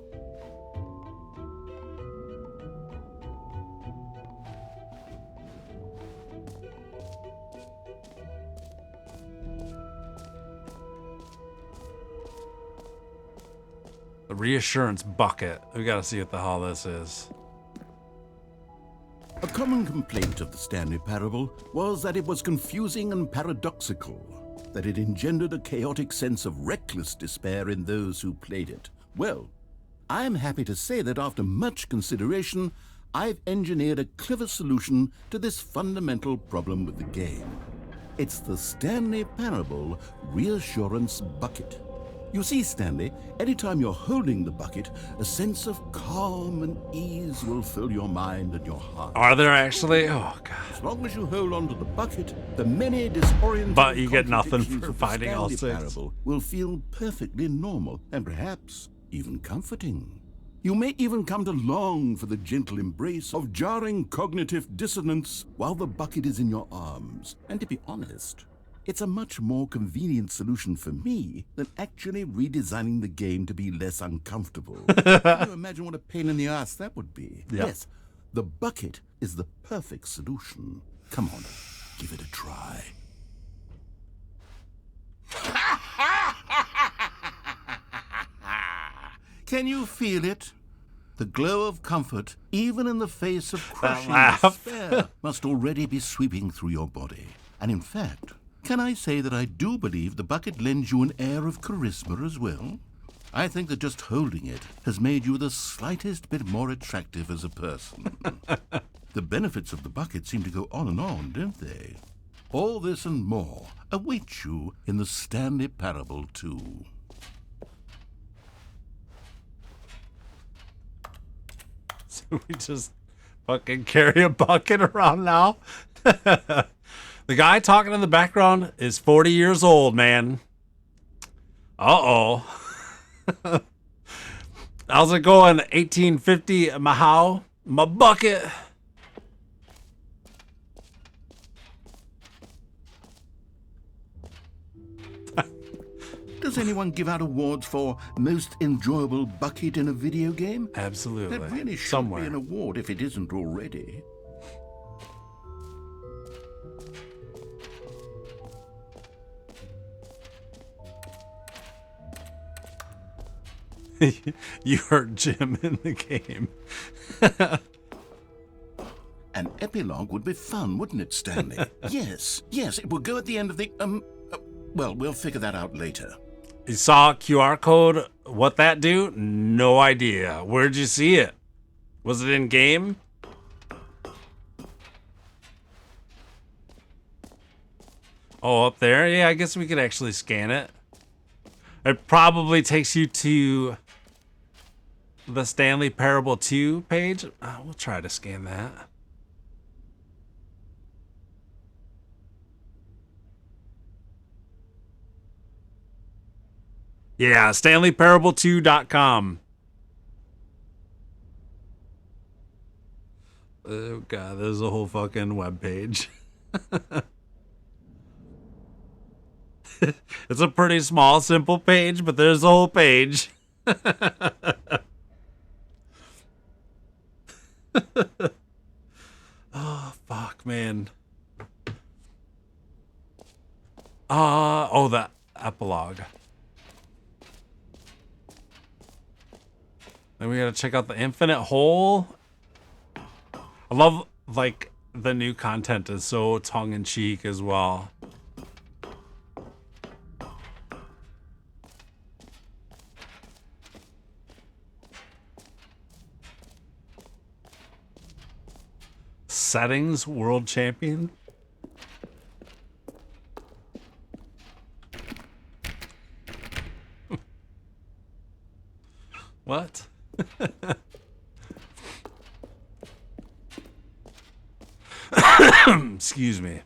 The reassurance bucket. We gotta see what the hell this is. A common complaint of the Stanley Parable was that it was confusing and paradoxical, that it engendered a chaotic sense of reckless despair in those who played it. Well, I am happy to say that after much consideration, I've engineered a clever solution to this fundamental problem with the game. It's the Stanley Parable Reassurance Bucket. You see, Stanley, anytime you're holding the bucket, a sense of calm and ease will fill your mind and your heart. Are there actually? Oh, God. As long as you hold on to the bucket, the many disorienting But you get nothing contradictions for of the finding all Stanley six. Parable will feel perfectly normal and perhaps even comforting. You may even come to long for the gentle embrace of jarring cognitive dissonance while the bucket is in your arms. And to be honest, it's a much more convenient solution for me than actually redesigning the game to be less uncomfortable. Can you imagine what a pain in the ass that would be? Yep. Yes, the bucket is the perfect solution. Come on, give it a try. Can you feel it? The glow of comfort, even in the face of crushing laugh. despair, must already be sweeping through your body. And in fact, can I say that I do believe the bucket lends you an air of charisma as well? I think that just holding it has made you the slightest bit more attractive as a person. The benefits of the bucket seem to go on, don't they? All this and more await you in the Stanley Parable 2. So we just fucking carry a bucket around now? The guy talking in the background is 40 years old, man. Uh-oh. How's it going? 1850 Mahau? My bucket. Does anyone give out awards for most enjoyable bucket in a video game? Absolutely. That really should Somewhere. be an award if it isn't already. You hurt Jim in the game. An epilogue would be fun, wouldn't it, Stanley? Yes, it will go at the end of the, well, we'll figure that out later. You saw a QR code. What that do? No idea. Where'd you see it? Was it in game? Oh, up there? Yeah, I guess we could actually scan it. It probably takes you to the Stanley Parable 2 page. We'll try to scan that. Yeah, StanleyParable2.com. Oh, God, there's a whole fucking web page. It's a pretty small, simple page, but there's a whole page. Oh, fuck, man. Oh, the epilogue. Then we gotta check out the Infinite Hole. I love, like, the new content is so tongue-in-cheek as well. Settings World Champion. What? Excuse me.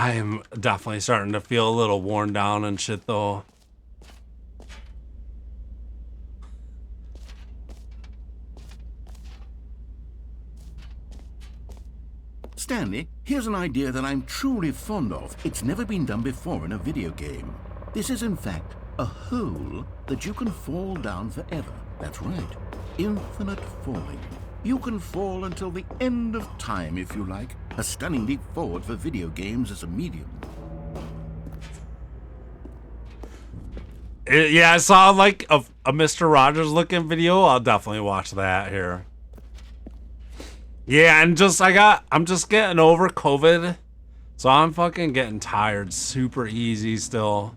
I'm definitely starting to feel a little worn down and shit, though. Stanley, here's an idea that I'm truly fond of. It's never been done before in a video game. This is, in fact, a hole that you can fall down forever. That's right. Infinite falling. You can fall until the end of time, if you like. A stunning leap forward for video games as a medium. Yeah, I saw like a Mr. Rogers looking video. I'll definitely watch that here. Yeah, and I'm just getting over COVID, so I'm fucking getting tired super easy still.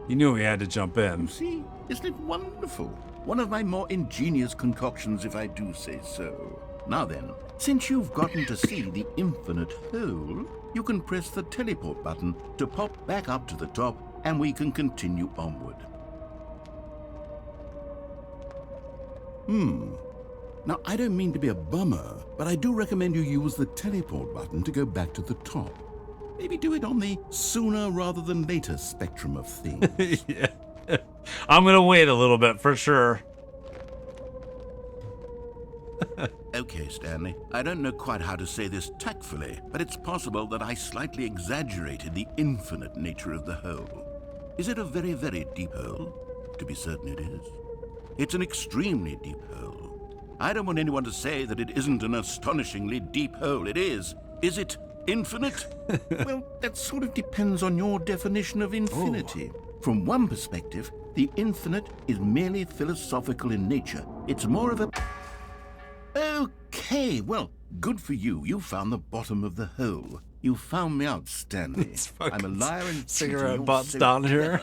You knew we had to jump in. See, isn't it wonderful? One of my more ingenious concoctions, if I do say so. Now then, since you've gotten to see the infinite hole, you can press the teleport button to pop back up to the top, and we can continue onward. Now, I don't mean to be a bummer, but I do recommend you use the teleport button to go back to the top. Maybe do it on the sooner rather than later spectrum of things. Yeah. I'm gonna wait a little bit for sure. Okay, Stanley, I don't know quite how to say this tactfully, but it's possible that I slightly exaggerated the infinite nature of the hole. Is it a very, very deep hole? To be certain it is. It's an extremely deep hole. I don't want anyone to say that it isn't an astonishingly deep hole. It is. Is it infinite? Well, that sort of depends on your definition of infinity. From one perspective, the infinite is merely philosophical in nature. It's more of a... Okay, well, good for you. You found the bottom of the hole. You found me out, Stanley. I'm a liar and cigarette butts down here.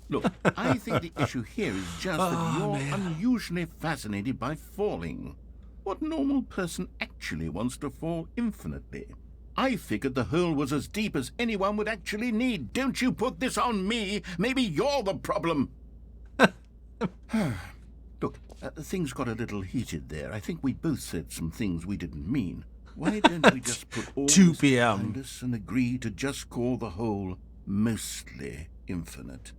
Look, I think the issue here is just that you're unusually fascinated by falling. What normal person actually wants to fall infinitely? I figured the hole was as deep as anyone would actually need. Don't you put this on me. Maybe you're the problem. Look, things got a little heated there. I think we both said some things we didn't mean. Why don't we just put all 2 this p.m. behind us and agree to just call the hole mostly infinite?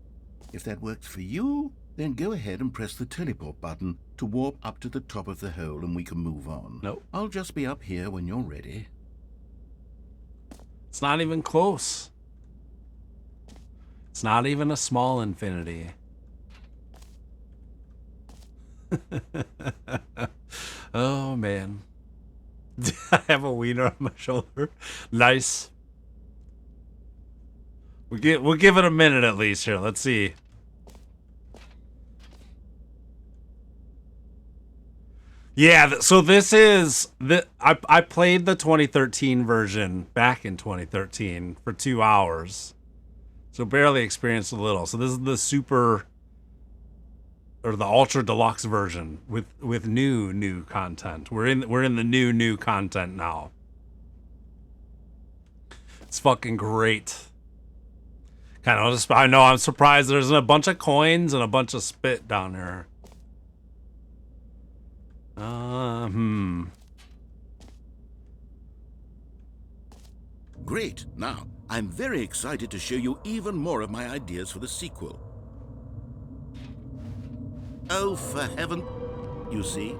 If that works for you, then go ahead and press the teleport button to warp up to the top of the hole and we can move on. Nope. I'll just be up here when you're ready. It's not even close. It's not even a small infinity. Oh man. I have a wiener on my shoulder. Nice. We'll give it a minute at least here. Let's see. Yeah, so this is I played the 2013 version back in 2013 for 2 hours. So barely experienced a little. So this is the super or the Ultra Deluxe version with new content. We're in the new content now. It's fucking great. I know I'm surprised there's a bunch of coins and a bunch of spit down here. Great. Now, I'm very excited to show you even more of my ideas for the sequel. Oh, for heaven... You see,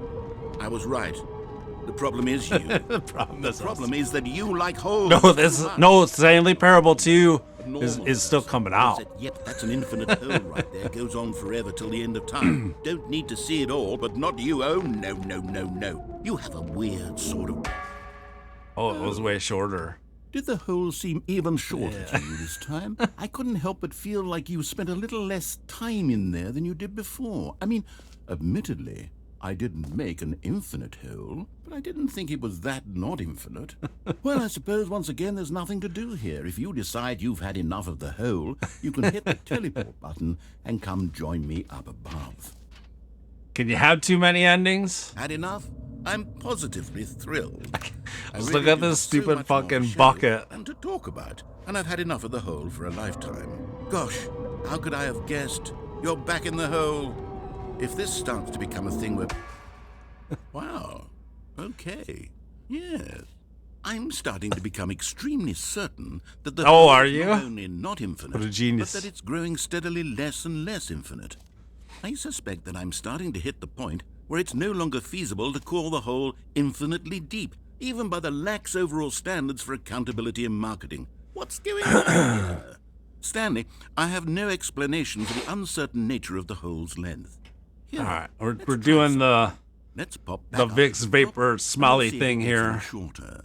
I was right. The problem is you. The problem is that you like holes. No, Stanley Parable 2 is still coming out. Yep, that's an infinite hole right there. Goes on forever till the end of time. Don't need to see it all, but not you. Oh, no. You have a weird sort of... Oh, it was way shorter. Did the hole seem even shorter to you this time? I couldn't help but feel like you spent a little less time in there than you did before. I mean, admittedly, I didn't make an infinite hole, but I didn't think it was that not infinite. Well, I suppose once again there's nothing to do here. If you decide you've had enough of the hole, you can hit the teleport button and come join me up above. Can you have too many endings? Had enough? I'm positively thrilled. Just look at this stupid fucking bucket. And to talk about. And I've had enough of the hole for a lifetime. Gosh, how could I have guessed? You're back in the hole. if this starts to become a thing where... Wow. Okay. Yes. I'm starting to become extremely certain that the Oh, hole are is you? not only not infinite, What a genius. but that it's growing steadily less and less infinite. I suspect that I'm starting to hit the point where it's no longer feasible to call the hole infinitely deep, even by the lax overall standards for accountability in marketing. What's going on here? Stanley, I have no explanation for the uncertain nature of the hole's length. Here, All right, we're let's try doing something. Let's pop back the up Vicks to the Vapor top, and Smiley we'll see if thing it gets any here. shorter.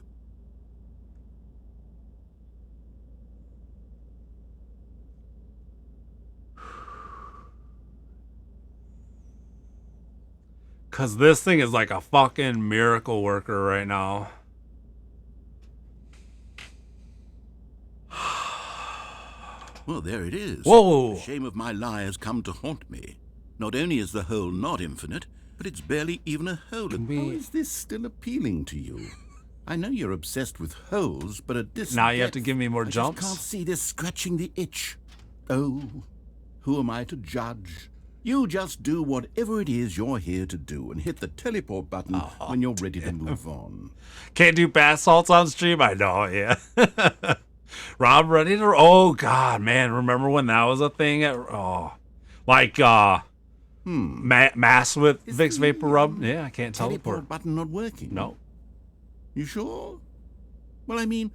Cause this thing is like a fucking miracle worker right now. Well, there it is. Whoa. The shame of my lie has come to haunt me. Not only is the hole not infinite, but it's barely even a hole. How is this still appealing to you? I know you're obsessed with holes, but at this Now you have depth, to give me more I jumps? just can't see this scratching the itch. Oh, who am I to judge? You just do whatever it is you're here to do and hit the teleport button when you're ready to move on. Can't do bath salts on stream? I know, yeah. Rob, ready to... Oh, God, man. Remember when that was a thing? Mass with Vicks Vapor Rub? Yeah, I can't Teleport teleport. button not working? No. You sure? Well, I mean,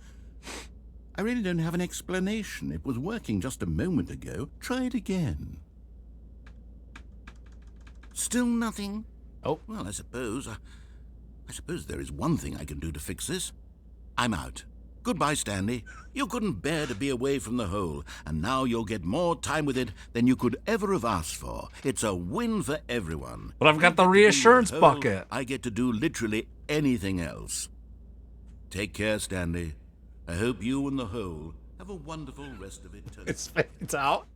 I really don't have an explanation. It was working just a moment ago. Try it again. Still nothing? Oh. Well, I suppose there is one thing I can do to fix this. I'm out. Goodbye, Stanley. You couldn't bear to be away from the hole, and now you'll get more time with it than you could ever have asked for. It's a win for everyone. But I've got the You get to be reassurance with the hole, bucket. I get to do literally anything else. Take care, Stanley. I hope you and the hole have a wonderful rest of eternity. It's out.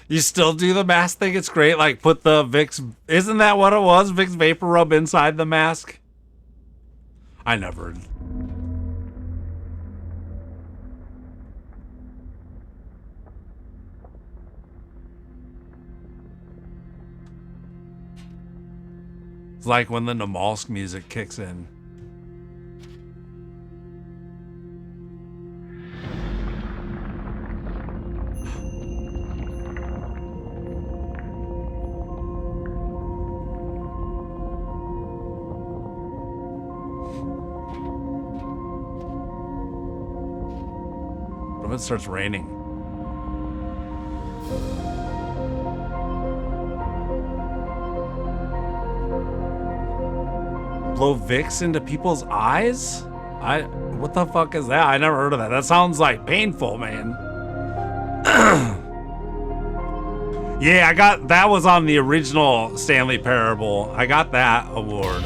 You still do the mask thing? It's great. Like, put the Vicks... Isn't that what it was? Vicks Vapor Rub inside the mask? I never... It's like when the Namalsk music kicks in. What if it starts raining? Blow Vicks into people's eyes? What the fuck is that? I never heard of that. That sounds like painful, man. Yeah, that was on the original Stanley Parable. I got that award.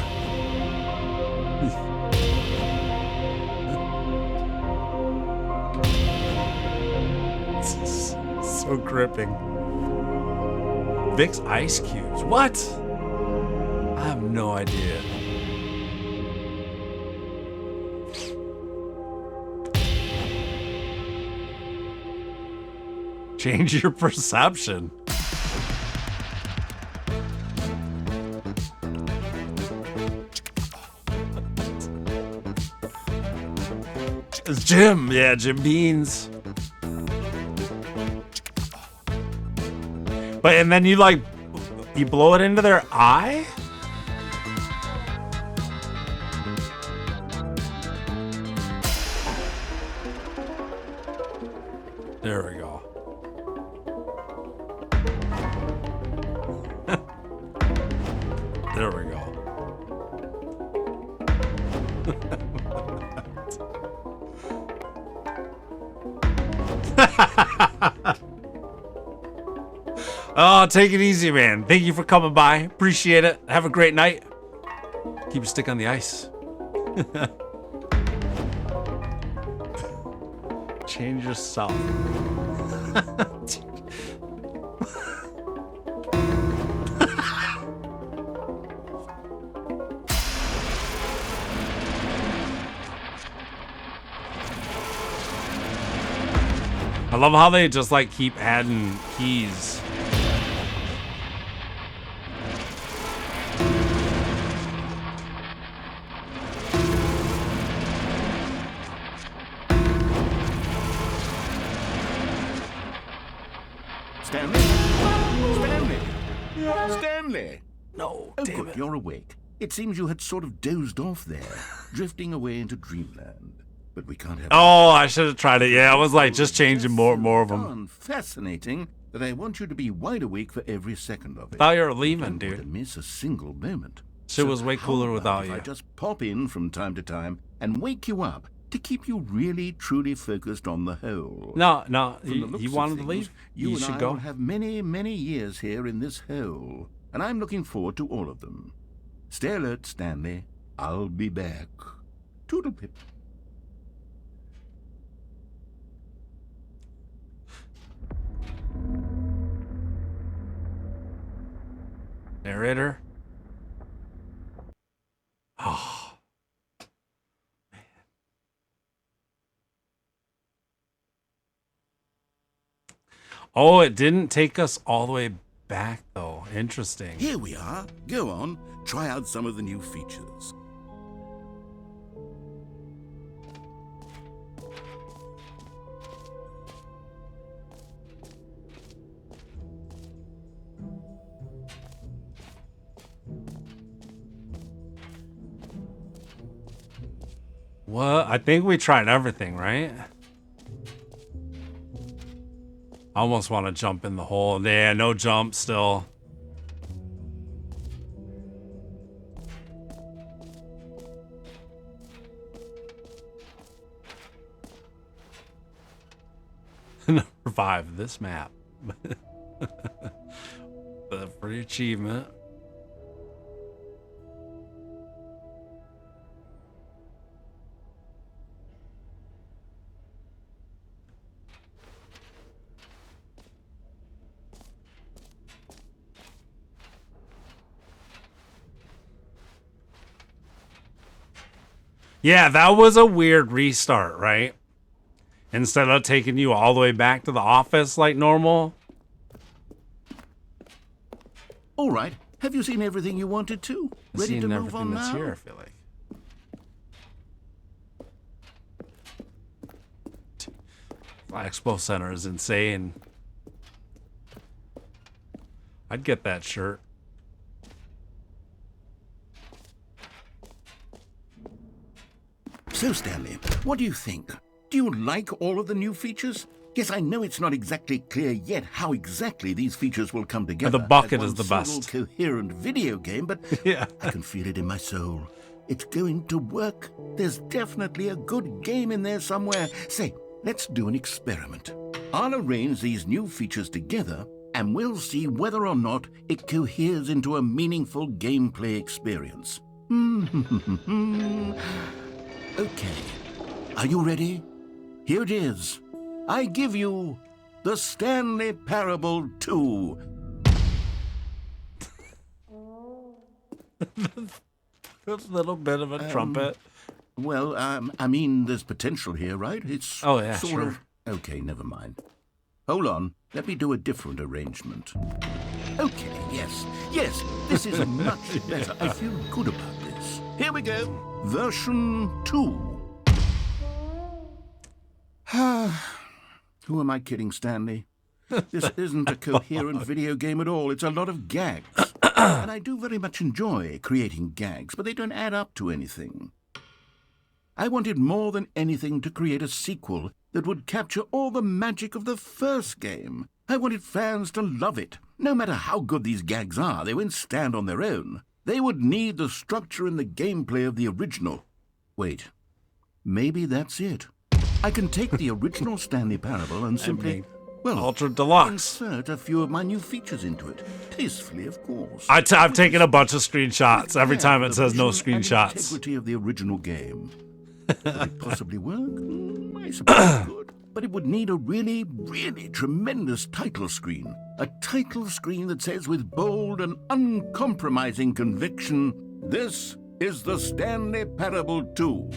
So gripping. Vicks ice cubes. What? I have no idea. Change your perception. It's Jim. Yeah, Jim Beans. But and then you blow it into their eye? There we go. There we go. Oh, take it easy, man. Thank you for coming by. Appreciate it. Have a great night. Keep a stick on the ice. Change yourself. I love how they just like keep adding keys. Stanley? Stanley? Stanley? No, Oh, damn good, it. you're awake. It seems you had sort of dozed off there, drifting away into dreamland. But we can't have... Oh, I should have tried it. Yeah, I was like just changing more of them. Darn fascinating that I want you to be wide awake for every second of it. Thought you were I leaving, don't want to dude. miss a single moment. Shit was way how cooler about without if you. I just pop in from time to time and wake you up to keep you really, truly focused on the whole. No, From the you looks of wanted to things, leave? You and should I go. will have many, many years here in this hole, and I'm looking forward to all of them. Stay alert, Stanley. I'll be back. Toodlepip. Narrator. Oh. Oh, it didn't take us all the way back, though. Interesting. Here we are. Go on. Try out some of the new features. What? I think we tried everything, right? I almost want to jump in the hole. Yeah, no jump still. Number 5, this map. The free achievement. Yeah, that was a weird restart, right? Instead of taking you all the way back to the office like normal. All right. Have you seen everything you wanted to? Ready to move on that's now? here, I feel like. Expo Center is insane. I'd get that shirt. So, Stanley, what do you think? Do you like all of the new features? Yes, I know it's not exactly clear yet how exactly these features will come together. The bucket as is the one single best. coherent video game, but Yeah. I can feel it in my soul. It's going to work. There's definitely a good game in there somewhere. Say, let's do an experiment. I'll arrange these new features together, and we'll see whether or not it coheres into a meaningful gameplay experience. Okay. Are you ready? Here it is. I give you the Stanley Parable 2. A little bit of a trumpet. Well, I mean, there's potential here, right? It's Oh, yeah, sort sure. of... Okay, never mind. Hold on. Let me do a different arrangement. Okay, yes. Yes, this is much better. I feel good about this. Here we go. Version 2. Who am I kidding, Stanley? This isn't a coherent video game at all. It's a lot of gags. And I do very much enjoy creating gags, but they don't add up to anything. I wanted more than anything to create a sequel that would capture all the magic of the first game. I wanted fans to love it. No matter how good these gags are, they won't stand on their own. They would need the structure and the gameplay of the original. Wait, maybe that's it. I can take the original Stanley Parable and simply, well, Ultra Deluxe. insert a few of my new features into it. Tastefully, of course. I've taken a bunch of screenshots. Every time it says no Vision and screenshots. integrity of the original game. Would it possibly work? I suppose it could. But it would need a really, really tremendous title screen. A title screen that says with bold and uncompromising conviction, "This is the Stanley Parable 2."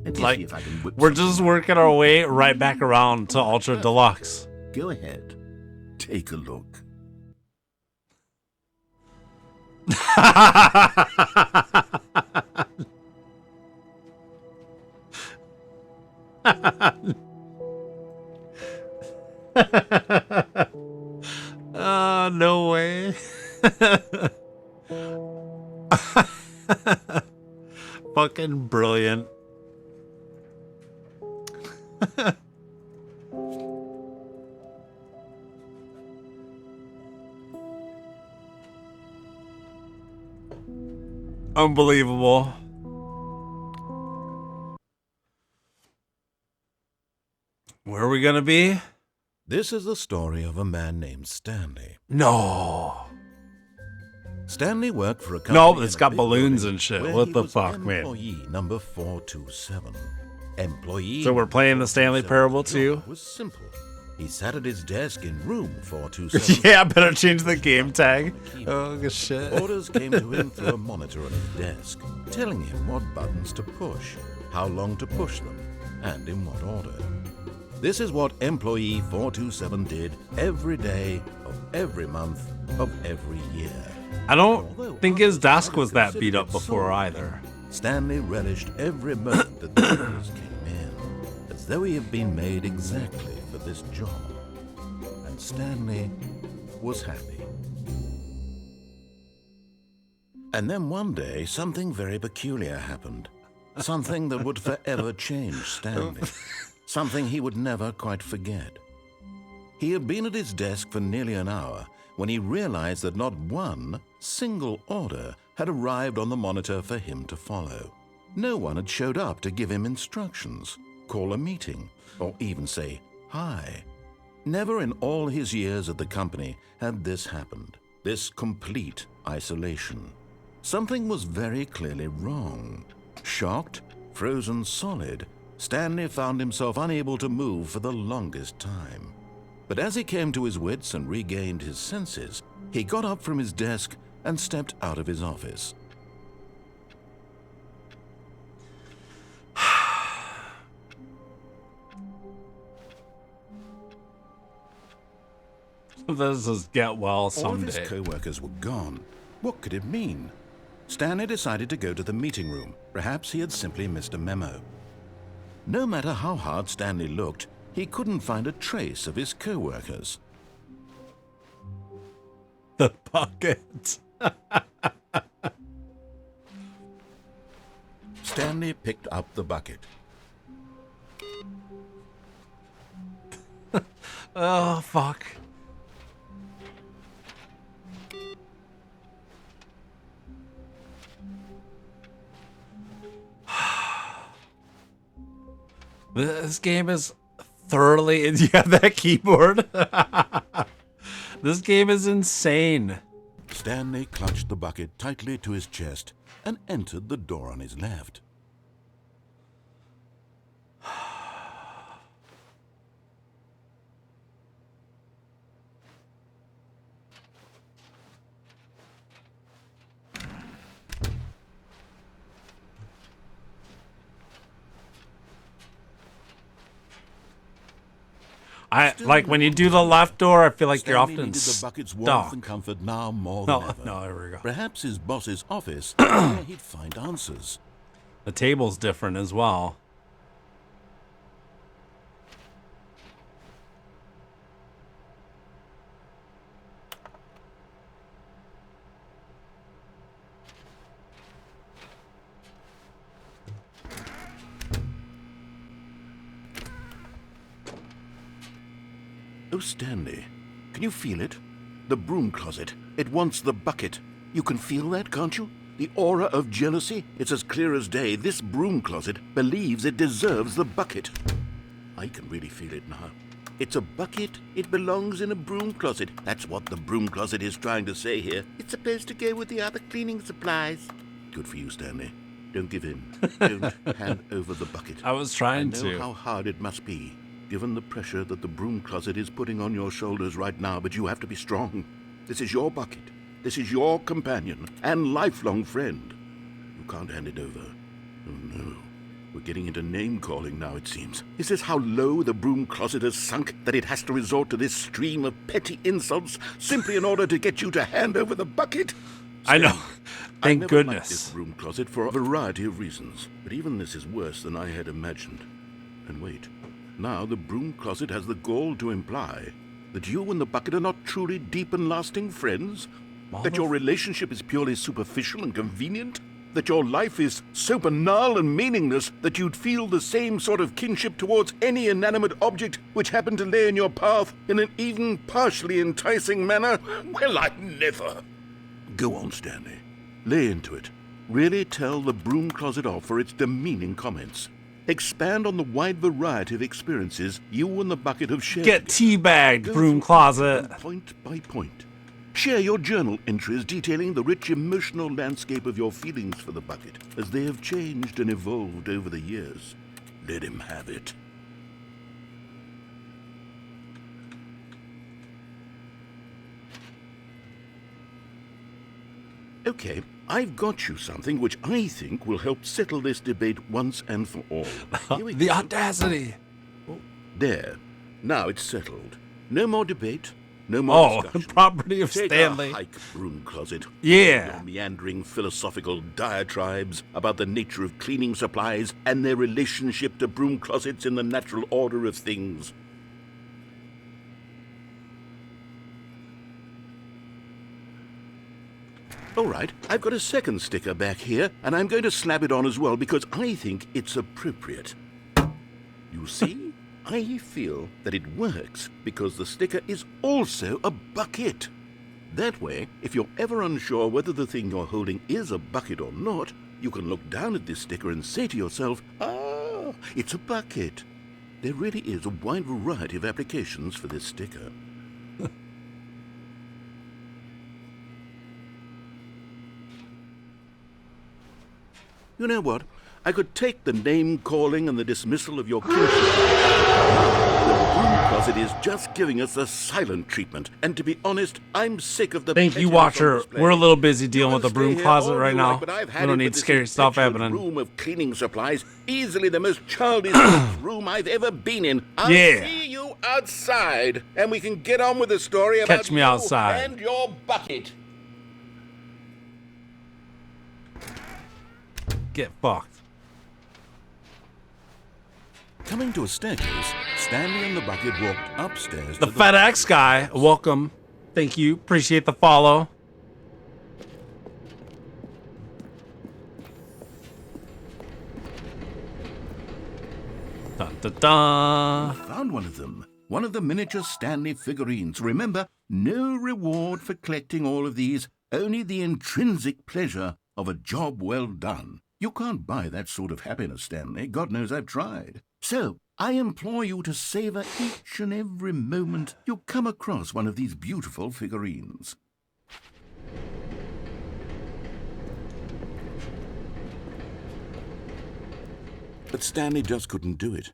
Let me Like, see if I can whip we're something. just working our way right back around to Ultra Deluxe. Go ahead. Take a look. Fucking brilliant. Unbelievable. Where are we gonna be? This is the story of a man named Stanley. No. Stanley worked for a company. Nope, in it's a got big balloons building and shit. where What he the was fuck, man? Employee number 427. Employee. So we're playing the Stanley 427's Parable job too? Was simple. He sat at his desk in room 427. Yeah, I better change the game tag. Oh, shit. Orders came to him through a monitor on his desk, telling him what buttons to push, how long to push them, and in what order. This is what employee 427 did every day of every month of every year. I don't think his desk was that beat up before either. Stanley relished every moment that the orders came in, as though he had been made exactly for this job. And Stanley was happy. And then one day, something very peculiar happened. Something that would forever change Stanley. Something he would never quite forget. He had been at his desk for nearly an hour when he realized that not one single order had arrived on the monitor for him to follow. No one had showed up to give him instructions, call a meeting, or even say hi. Never in all his years at the company had this happened, this complete isolation. Something was very clearly wrong. Shocked, frozen solid, Stanley found himself unable to move for the longest time. But as he came to his wits and regained his senses, he got up from his desk and stepped out of his office. This is get well All of someday. his co-workers were gone. What could it mean? Stanley decided to go to the meeting room. Perhaps he had simply missed a memo. No matter how hard Stanley looked, he couldn't find a trace of his co-workers. The bucket. Stanley picked up the bucket. Oh, fuck. This game is thoroughly... Yeah, that keyboard. This game is insane. Stanley clutched the bucket tightly to his chest and entered the door on his left. Like when you do the left door, I feel like you're Stanley often needed the bucket's warmth and stuck. comfort now more than ever. No, there we go. Perhaps his boss's office, where he'd find answers. The table's different as well. Oh, Stanley, can you feel it? The broom closet. It wants the bucket. You can feel that, can't you? The aura of jealousy? It's as clear as day. This broom closet believes it deserves the bucket. I can really feel it now. It's a bucket. It belongs in a broom closet. That's what the broom closet is trying to say here. It's supposed to go with the other cleaning supplies. Good for you, Stanley. Don't give in. Don't hand over the bucket. I was trying I know to. how hard it must be, given the pressure that the broom closet is putting on your shoulders right now, but you have to be strong. This is your bucket. This is your companion and lifelong friend. You can't hand it over. Oh, no. We're getting into name-calling now, it seems. Is this how low the broom closet has sunk, that it has to resort to this stream of petty insults simply in order to get you to hand over the bucket? I know. Still, I Thank never liked goodness. this broom closet for a variety of reasons, but even this is worse than I had imagined. And wait, now the broom closet has the gall to imply that you and the bucket are not truly deep and lasting friends? That your relationship is purely superficial and convenient? that your life is so banal and meaningless that you'd feel the same sort of kinship towards any inanimate object which happened to lay in your path in an even partially enticing manner? Well, I never. Go on, Stanley. Lay into it. Really tell the broom closet off for its demeaning comments. Expand on the wide variety of experiences you and the bucket have shared. Get teabagged, broom closet. Point by point. Share your journal entries detailing the rich emotional landscape of your feelings for the bucket as they have changed and evolved over the years. Let him have it. Okay, I've got you something which I think will help settle this debate once and for all. Here we The go. audacity. There. Now it's settled. No more debate. No more discussion. Property of Take Stanley. a hike, broom closet. Yeah. Your meandering philosophical diatribes about the nature of cleaning supplies and their relationship to broom closets in the natural order of things. All right, I've got a second sticker back here, and I'm going to slap it on as well because I think it's appropriate. You see? I feel that it works because the sticker is also a bucket. That way, if you're ever unsure whether the thing you're holding is a bucket or not, you can look down at this sticker and say to yourself, ah, it's a bucket. There really is a wide variety of applications for this sticker. You know what? I could take the name-calling and the dismissal of your kinship. The broom closet is just giving us a silent treatment. And to be honest, I'm sick of the... Thank you, pettiness Watcher. on display. We're a little busy dealing You with the can broom stay here closet all right you now. like, but I've had We don't it need with this scary stuff impetuous happening. room of cleaning supplies, easily the most childish room I've ever been in. I'll Yeah. see you outside, and we can get on with the story about Catch me you outside. and your bucket. Get fucked. Coming to a staircase, Stanley and the bucket walked upstairs The to FedEx guy, welcome. Thank you. Appreciate the follow. Dun, dun, dun. Found one of them. One of the miniature Stanley figurines. Remember, no reward for collecting all of these, only the intrinsic pleasure of a job well done. You can't buy that sort of happiness, Stanley. God knows I've tried. So, I implore you to savor each and every moment you come across one of these beautiful figurines. But Stanley just couldn't do it.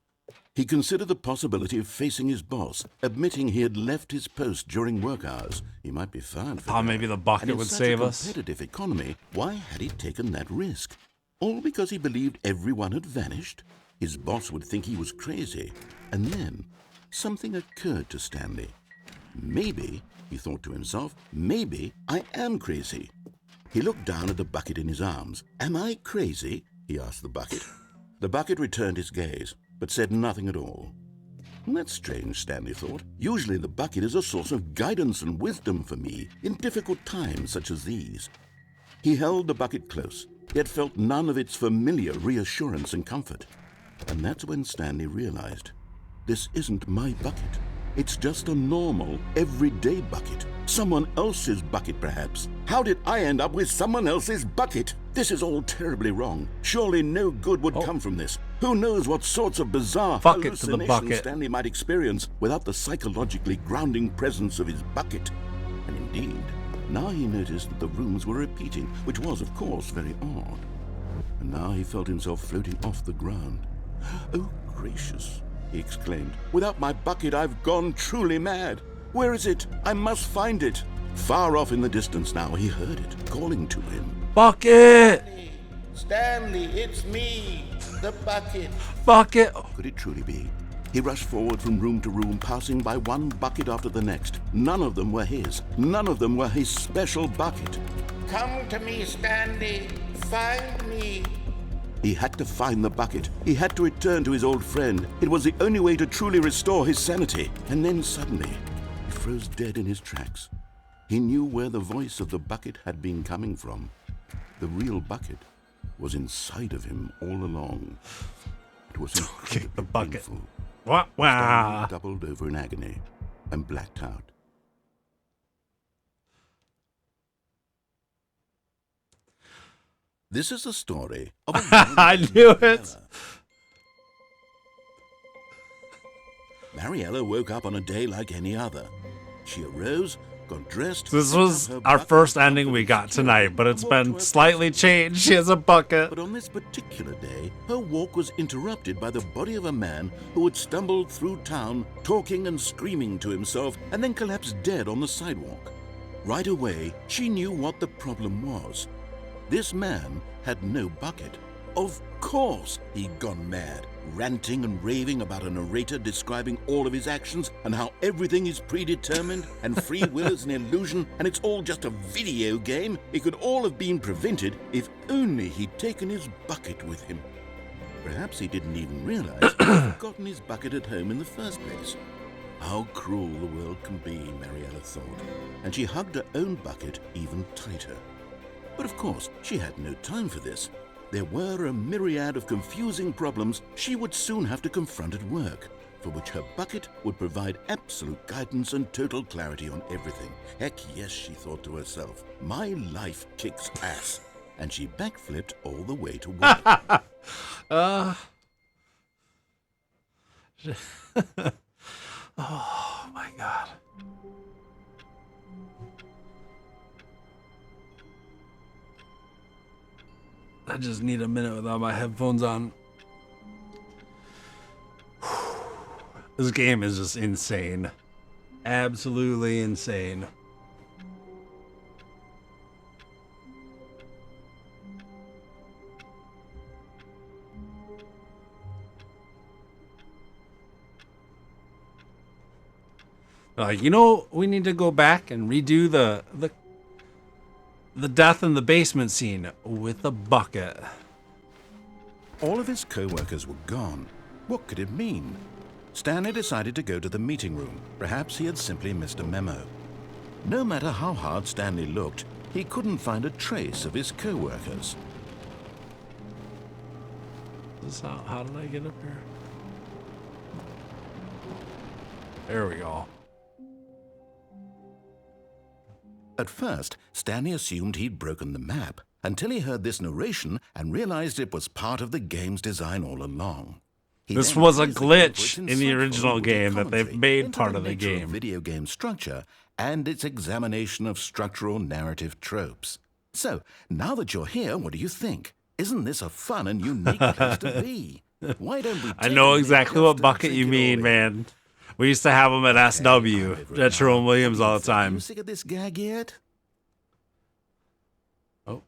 He considered the possibility of facing his boss, admitting he had left his post during work hours. He might be fired for Thought that. maybe the bucket And in would such save a us. competitive economy, why had he taken that risk? All because he believed everyone had vanished? His boss would think he was crazy. And then something occurred to Stanley. Maybe, he thought to himself, maybe I am crazy. He looked down at the bucket in his arms. Am I crazy? He asked the bucket. The bucket returned his gaze, but said nothing at all. That's strange, Stanley thought. Usually the bucket is a source of guidance and wisdom for me in difficult times such as these. He held the bucket close, yet felt none of its familiar reassurance and comfort. And that's when Stanley realized, this isn't my bucket. It's just a normal, everyday bucket. Someone else's bucket, perhaps. How did I end up with someone else's bucket? This is all terribly wrong. Surely no good would come from this. Who knows what sorts of bizarre Bucket to the hallucinations bucket. Stanley might experience without the psychologically grounding presence of his bucket. And indeed, now he noticed that the rooms were repeating, which was, of course, very odd. And now he felt himself floating off the ground. Oh, gracious, he exclaimed. Without my bucket, I've gone truly mad. Where is it? I must find it. Far off in the distance now, he heard it, calling to him. Bucket! Stanley, it's me, the bucket. Bucket! Could it truly be? He rushed forward from room to room, passing by one bucket after the next. None of them were his. None of them were his special bucket. Come to me, Stanley. Find me. He had to find the bucket. He had to return to his old friend. It was the only way to truly restore his sanity. And then suddenly, he froze dead in his tracks. He knew where the voice of the bucket had been coming from. The real bucket was inside of him all along. It was Kick the incredibly bucket. painful. What? Stanley Wow. doubled over in agony and blacked out. This is the story of a woman I named knew it. Mariella. Mariella woke up on a day like any other. She arose, got dressed. This picked was up her our bucket first of ending we got confidence, tonight, but it's and walked to been her slightly place. changed. She has a bucket. But on this particular day, her walk was interrupted by the body of a man who had stumbled through town, talking and screaming to himself, and then collapsed dead on the sidewalk. Right away, she knew what the problem was. This man had no bucket. Of course he'd gone mad, ranting and raving about a narrator describing all of his actions and how everything is predetermined and free will is an illusion and it's all just a video game. It could all have been prevented if only he'd taken his bucket with him. Perhaps he didn't even realize he'd forgotten his bucket at home in the first place. How cruel the world can be, Mariella thought, and she hugged her own bucket even tighter. But of course, she had no time for this. There were a myriad of confusing problems she would soon have to confront at work, for which her bucket would provide absolute guidance and total clarity on everything. Heck yes, she thought to herself, my life kicks ass. And she backflipped all the way to work. Oh my god. I just need a minute without my headphones on. This game is just insane. Absolutely insane. Like, you know, we need to go back and redo the death in the basement scene with a bucket. All of his co-workers were gone. What could it mean? Stanley decided to go to the meeting room. Perhaps he had simply missed a memo. No matter how hard Stanley looked, he couldn't find a trace of his co-workers. How did I get up here? There we go. At first, Stanley assumed he'd broken the map, until he heard this narration and realized it was part of the game's design all along. He This then was a praised the game for glitch its in the insightful original witty game that they've commentary made into part the of the nature game. Video game structure and its examination of structural narrative tropes. So, now that you're here, what do you think? Isn't this a fun and unique place to be? Why don't we I take know a minute exactly just what to bucket drink you it mean, all in? man. We used to have them at I'm SW over it at Jerome now. Williams What do you all the think? Are time. you sick of this gag yet? Oh,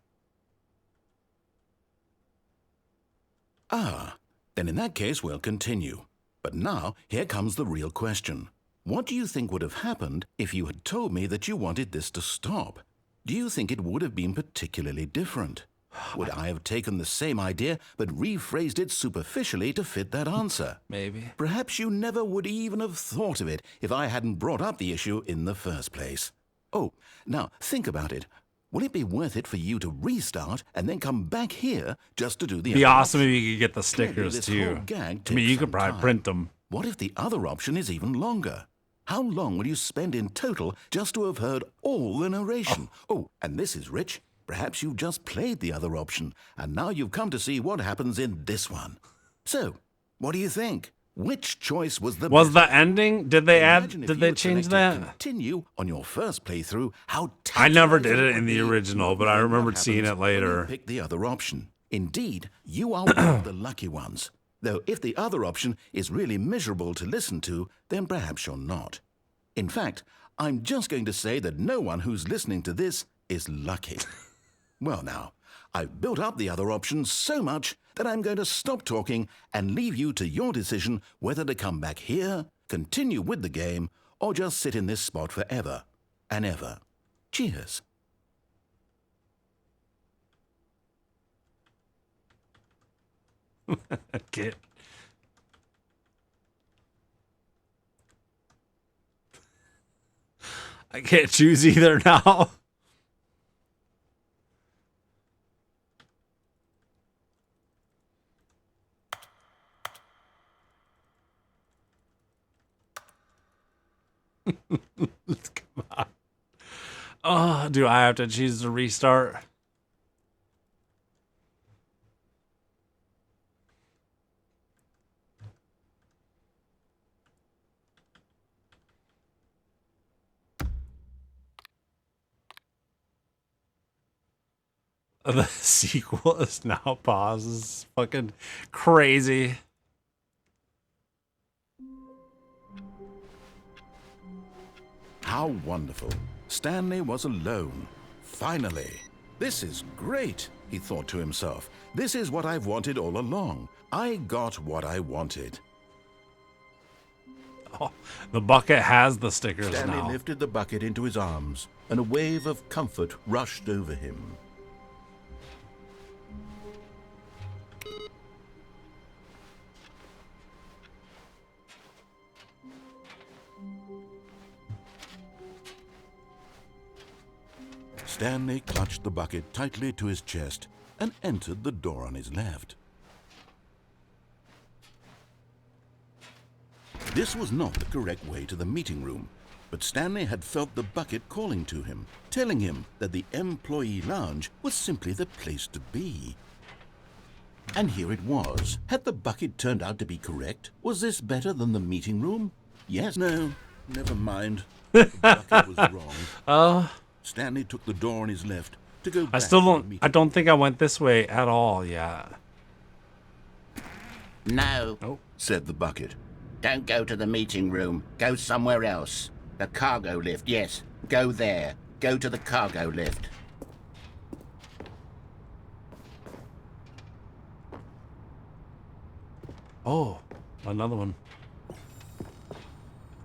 Ah, then in that case we'll continue. But now, here comes the real question. What do you think would have happened if you had told me that you wanted this to stop? Do you think it would have been particularly different? Would I have taken the same idea but rephrased it superficially to fit that answer? maybe. Perhaps you never would even have thought of it if I hadn't brought up the issue in the first place. Oh, now think about it. Will it be worth it for you to restart and then come back here just to do the Be other awesome option? if you could get the Clearly, stickers this too. whole gag I mean, takes you could some probably time. print them. What if the other option is even longer? How long will you spend in total just to have heard all the narration? Oh, and this is rich. Perhaps you've just played the other option, and now you've come to see what happens in this one. So, what do you think? Which choice was the Was better? the ending? Did they Imagine add? if Did you they had change selected that? Continue on your first playthrough. How I never did tantalizing it in would the be original, but I knowing what remembered seeing happens it when you later. pick the other option. Indeed, you are one of the lucky ones. Though if the other option is really miserable to listen to, then perhaps you're not. In fact, I'm just going to say that no one who's listening to this is lucky. Well now, I've built up the other option so much that I'm going to stop talking and leave you to your decision whether to come back here, continue with the game, or just sit in this spot forever and ever. Cheers. Get. I can't choose either now. Come on. Oh, do I have to choose to restart? The sequel is now paused. This is fucking crazy. How wonderful. Stanley was alone. Finally. This is great, he thought to himself. This is what I've wanted all along. I got what I wanted. Oh, the bucket has the stickers Stanley now. lifted the bucket into his arms, and a wave of comfort rushed over him. Stanley clutched the bucket tightly to his chest and entered the door on his left. This was not the correct way to the meeting room, but Stanley had felt the bucket calling to him, telling him that the employee lounge was simply the place to be. And here it was. Had the bucket turned out to be correct? Was this better than the meeting room? Yes, no, never mind. The bucket was wrong. Stanley took the door on his left to go back. I don't think I went this way at all yet. No, said the bucket. don't go to the meeting room. Go somewhere else. The cargo lift, yes. Go there. Go to the cargo lift. Oh, another one.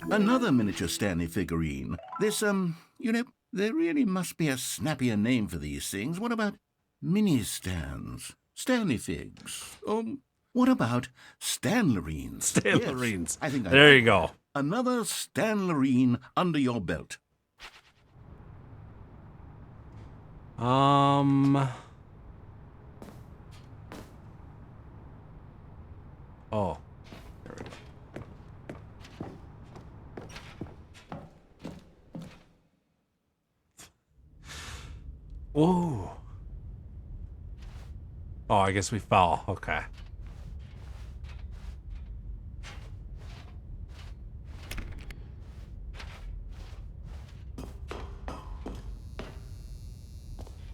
Another miniature Stanley figurine. This, you know, there really must be a snappier name for these things. What about mini-stands? Stanley figs? What about Stanlerines? Stanlerines. Yes, I think there you go. Another Stanlerine under your belt. Oh. There we go. Whoa. Oh, I guess we fell. Okay.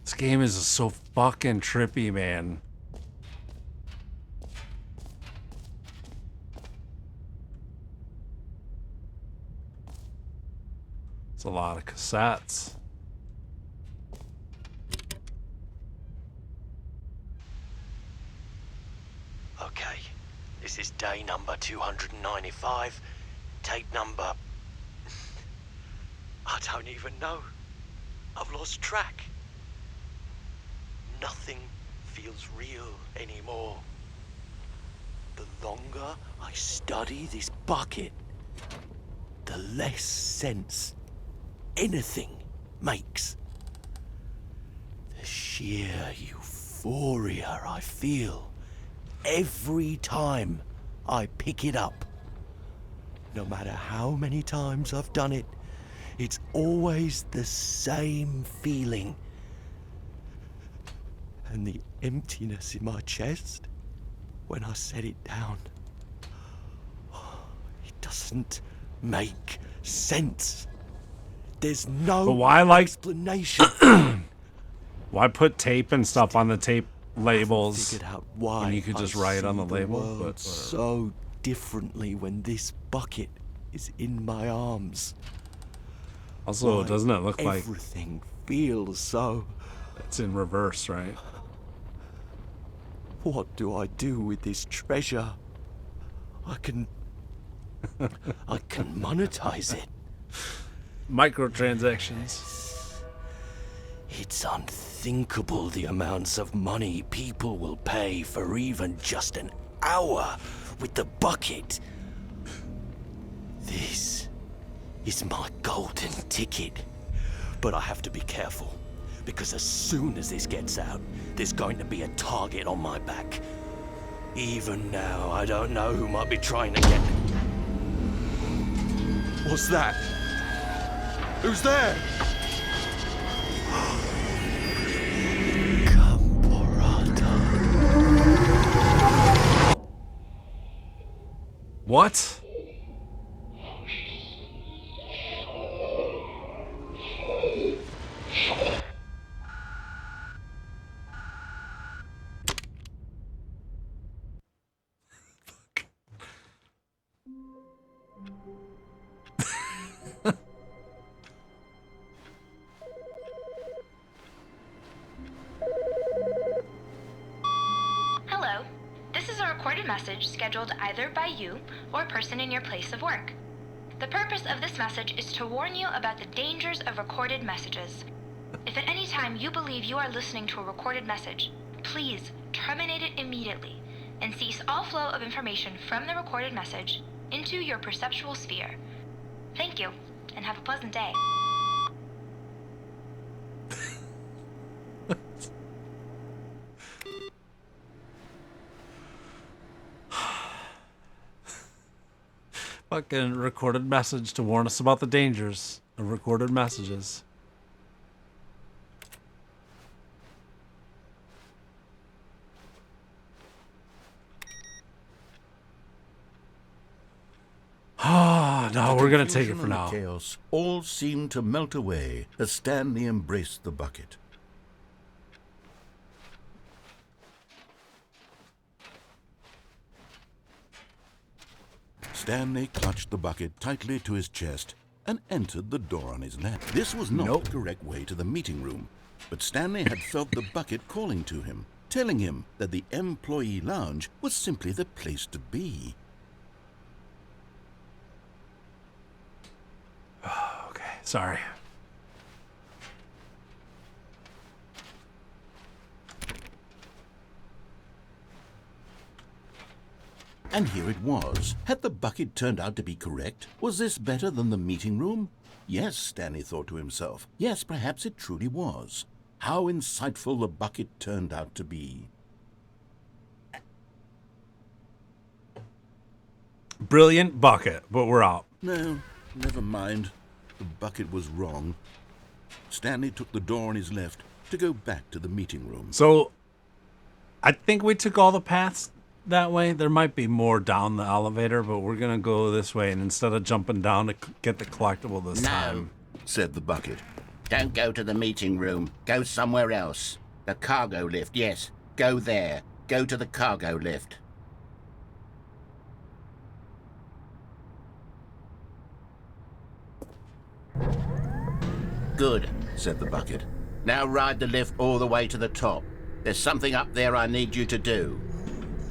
This game is so fucking trippy, man. It's a lot of cassettes. Okay, this is day number 295. Tape number... I don't even know. I've lost track. Nothing feels real anymore. The longer I study this bucket, the less sense anything makes. The sheer euphoria I feel every time I pick it up. No matter how many times I've done it, it's always the same feeling. And the emptiness in my chest when I set it down. It doesn't make sense. There's no explanation. Why put tape and stuff on the tape labels? Figured out why when you could just write on the label. But so differently when this bucket is in my arms. Also, Why doesn't it look like everything feels so? It's in reverse, right? What do I do with this treasure? I can monetize it. Microtransactions. It's unthinkable the amounts of money people will pay for even just an hour with the bucket. This is my golden ticket. But I have to be careful, because as soon as this gets out, there's going to be a target on my back. Even now, I don't know who might be trying to get... What's that? Who's there? What? Hello. This is a recorded message scheduled either by you or a person in your place of work. The purpose of this message is to warn you about the dangers of recorded messages. If at any time you believe you are listening to a recorded message, please terminate it immediately and cease all flow of information from the recorded message into your perceptual sphere. Thank you, and have a pleasant day. Fucking recorded message to warn us about the dangers of recorded messages. Ah, no, we're gonna take it for now. Chaos all seemed to melt away as Stanley embraced the bucket. Stanley clutched the bucket tightly to his chest and entered the door on his left. This was not the correct way to the meeting room, but Stanley had felt the bucket calling to him, telling him that the employee lounge was simply the place to be. Okay, sorry. And here it was. Had the bucket turned out to be correct? Was this better than the meeting room? Yes, Stanley thought to himself. Yes, perhaps it truly was. How insightful the bucket turned out to be. Brilliant bucket, but we're out. No, never mind. The bucket was wrong. Stanley took the door on his left to go back to the meeting room. So, I think we took all the paths that way. There might be more down the elevator, but we're gonna go this way, and instead of jumping down to get the collectible this time, said the bucket. Don't go to the meeting room. Go somewhere else. The cargo lift, yes. Go there. Go to the cargo lift. Good, said the bucket. Now ride the lift all the way to the top. There's something up there I need you to do.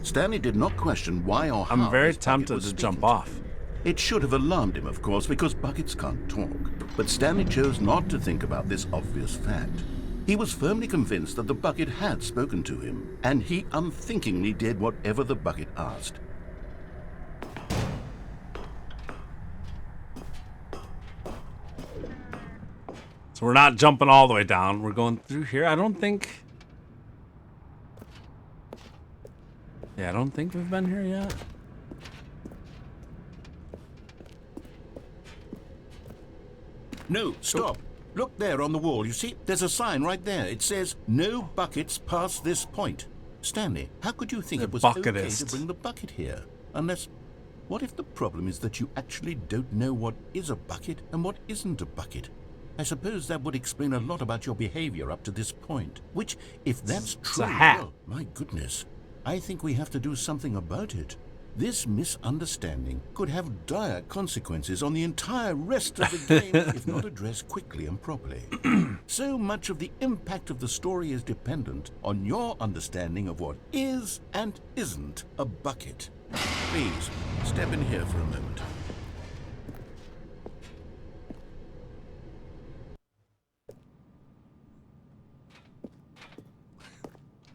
Stanley did not question why or how. I'm very tempted to jump off. It should have alarmed him, of course, because buckets can't talk. But Stanley chose not to think about this obvious fact. He was firmly convinced that the bucket had spoken to him, and he unthinkingly did whatever the bucket asked. So we're not jumping all the way down. We're going through here. I don't think we've been here yet. No, stop. Look there on the wall. You see, there's a sign right there. It says, "No buckets past this point." Stanley, how could you think it was okay to bring the bucket here? Unless, what if the problem is that you actually don't know what is a bucket and what isn't a bucket? I suppose that would explain a lot about your behavior up to this point. Which, if that's true, well, my goodness, I think we have to do something about it. This misunderstanding could have dire consequences on the entire rest of the game if not addressed quickly and properly. So much of the impact of the story is dependent on your understanding of what is and isn't a bucket. Please, step in here for a moment.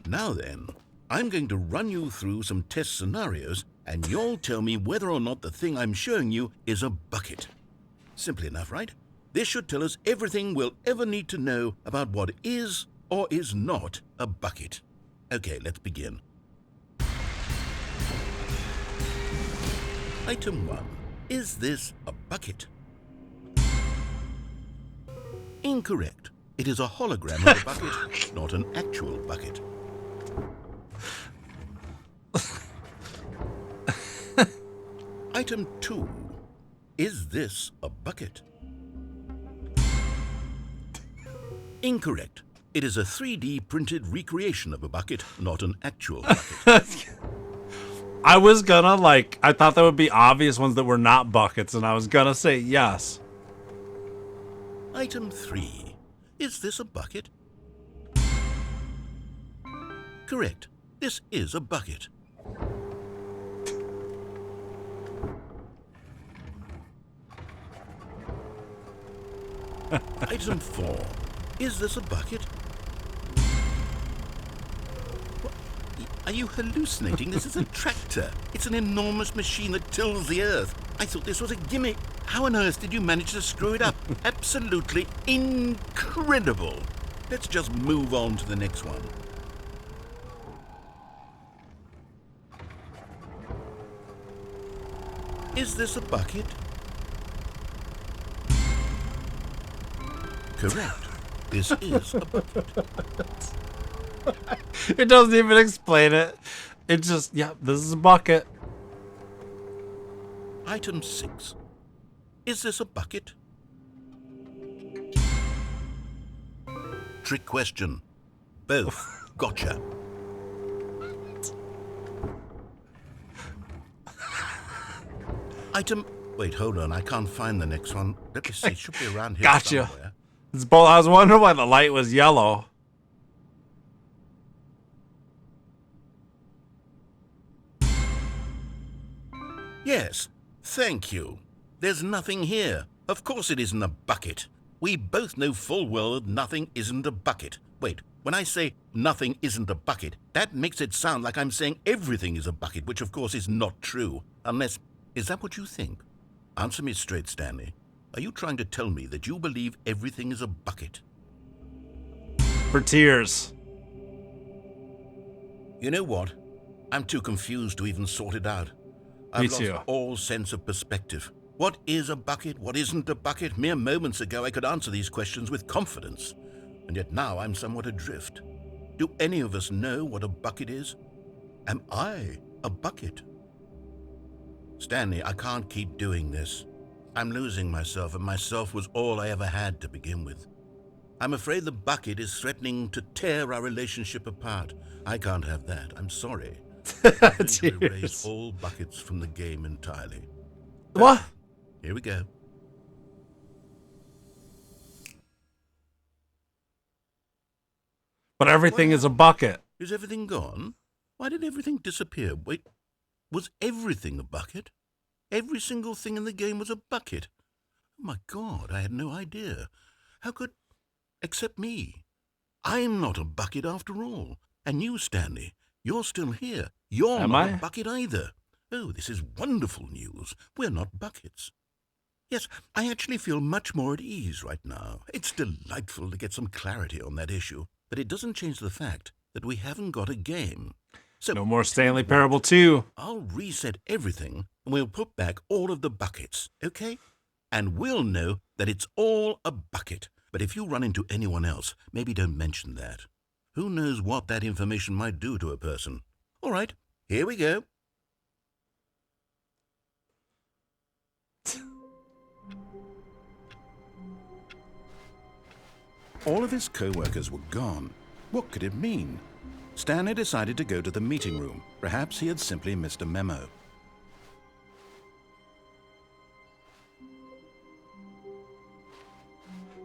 Now then, I'm going to run you through some test scenarios, and you'll tell me whether or not the thing I'm showing you is a bucket. Simple enough, right? This should tell us everything we'll ever need to know about what is or is not a bucket. Okay, let's begin. Item 1. Is this a bucket? Incorrect. It is a hologram of a bucket, not an actual bucket. Item 2. Is this a bucket? Incorrect. It is a 3D printed recreation of a bucket, not an actual bucket. I was gonna, like, I thought there would be obvious ones that were not buckets, and I was gonna say yes. Item 3. Is this a bucket? Correct. This is a bucket. Item 4. Is this a bucket? What? Are you hallucinating? This is a tractor. It's an enormous machine that tills the earth. I thought this was a gimmick. How on earth did you manage to screw it up? Absolutely incredible. Let's just move on to the next one. Is this a bucket? Correct. This is a bucket. It doesn't even explain it. It just, yeah, this is a bucket. Item 6. Is this a bucket? Trick question. Both. Gotcha. Item... Wait, hold on. I can't find the next one. Let me see. It should be around here Gotcha. somewhere. It's both. I was wondering why the light was yellow. Yes. Thank you. There's nothing here. Of course it isn't a bucket. We both know full well that nothing isn't a bucket. Wait, when I say nothing isn't a bucket, that makes it sound like I'm saying everything is a bucket, which of course is not true. Unless... Is that what you think? Answer me straight, Stanley. Are you trying to tell me that you believe everything is a bucket? For tears. You know what? I'm too confused to even sort it out. Me I've too. lost all sense of perspective. What is a bucket? What isn't a bucket? Mere moments ago I could answer these questions with confidence. And yet now I'm somewhat adrift. Do any of us know what a bucket is? Am I a bucket? Stanley, I can't keep doing this. I'm losing myself, and myself was all I ever had to begin with. I'm afraid the bucket is threatening to tear our relationship apart. I can't have that. I'm sorry. I'm going to erase all buckets from the game entirely. What? Here we go. But everything is a bucket. Is everything gone? Why did everything disappear? Wait, was everything a bucket? Every single thing in the game was a bucket. Oh my God, I had no idea. How could... Except me. I'm not a bucket after all. And you, Stanley, you're still here. You're not a bucket either. Oh, this is wonderful news. We're not buckets. Yes, I actually feel much more at ease right now. It's delightful to get some clarity on that issue. But it doesn't change the fact that we haven't got a game. So no more Stanley Parable 2. I'll reset everything and we'll put back all of the buckets, okay? And we'll know that it's all a bucket. But if you run into anyone else, maybe don't mention that. Who knows what that information might do to a person? All right, here we go. All of his co-workers were gone. What could it mean? Stanley decided to go to the meeting room. Perhaps he had simply missed a memo.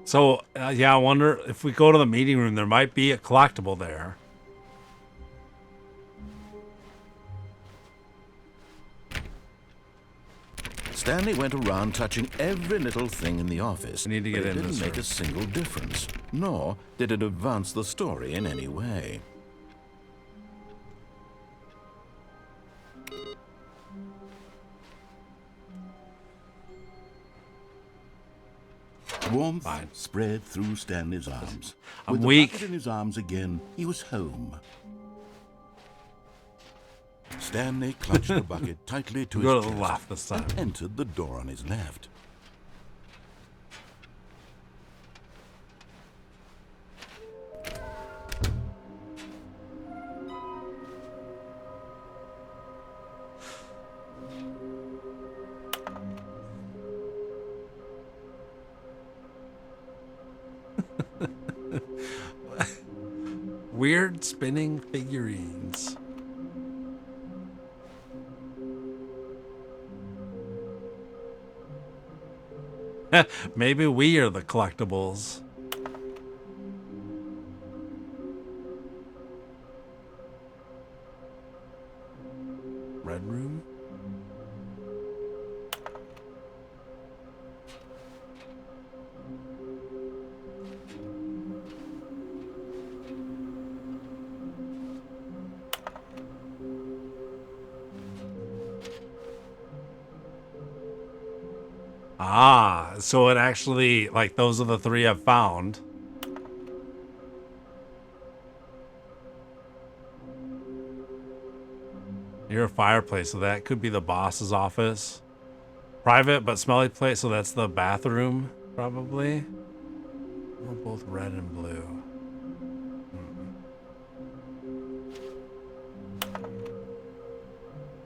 So, yeah, I wonder if we go to the meeting room, there might be a collectible there. Stanley went around touching every little thing in the office. We need to get in this. It didn't make room. a single difference, nor did it advance the story in any way. Warmth spread through Stanley's arms. I'm With weak. the bucket in his arms again, he was home. Stanley clutched the bucket tightly to Go his to the chest left this time. and entered the door on his left. Weird spinning figurines. Maybe we are the collectibles. Red room? Ah, so it actually, like, those are the three I've found. Near a fireplace, so that could be the boss's office. Private but smelly place, so that's the bathroom, probably. We're both red and blue.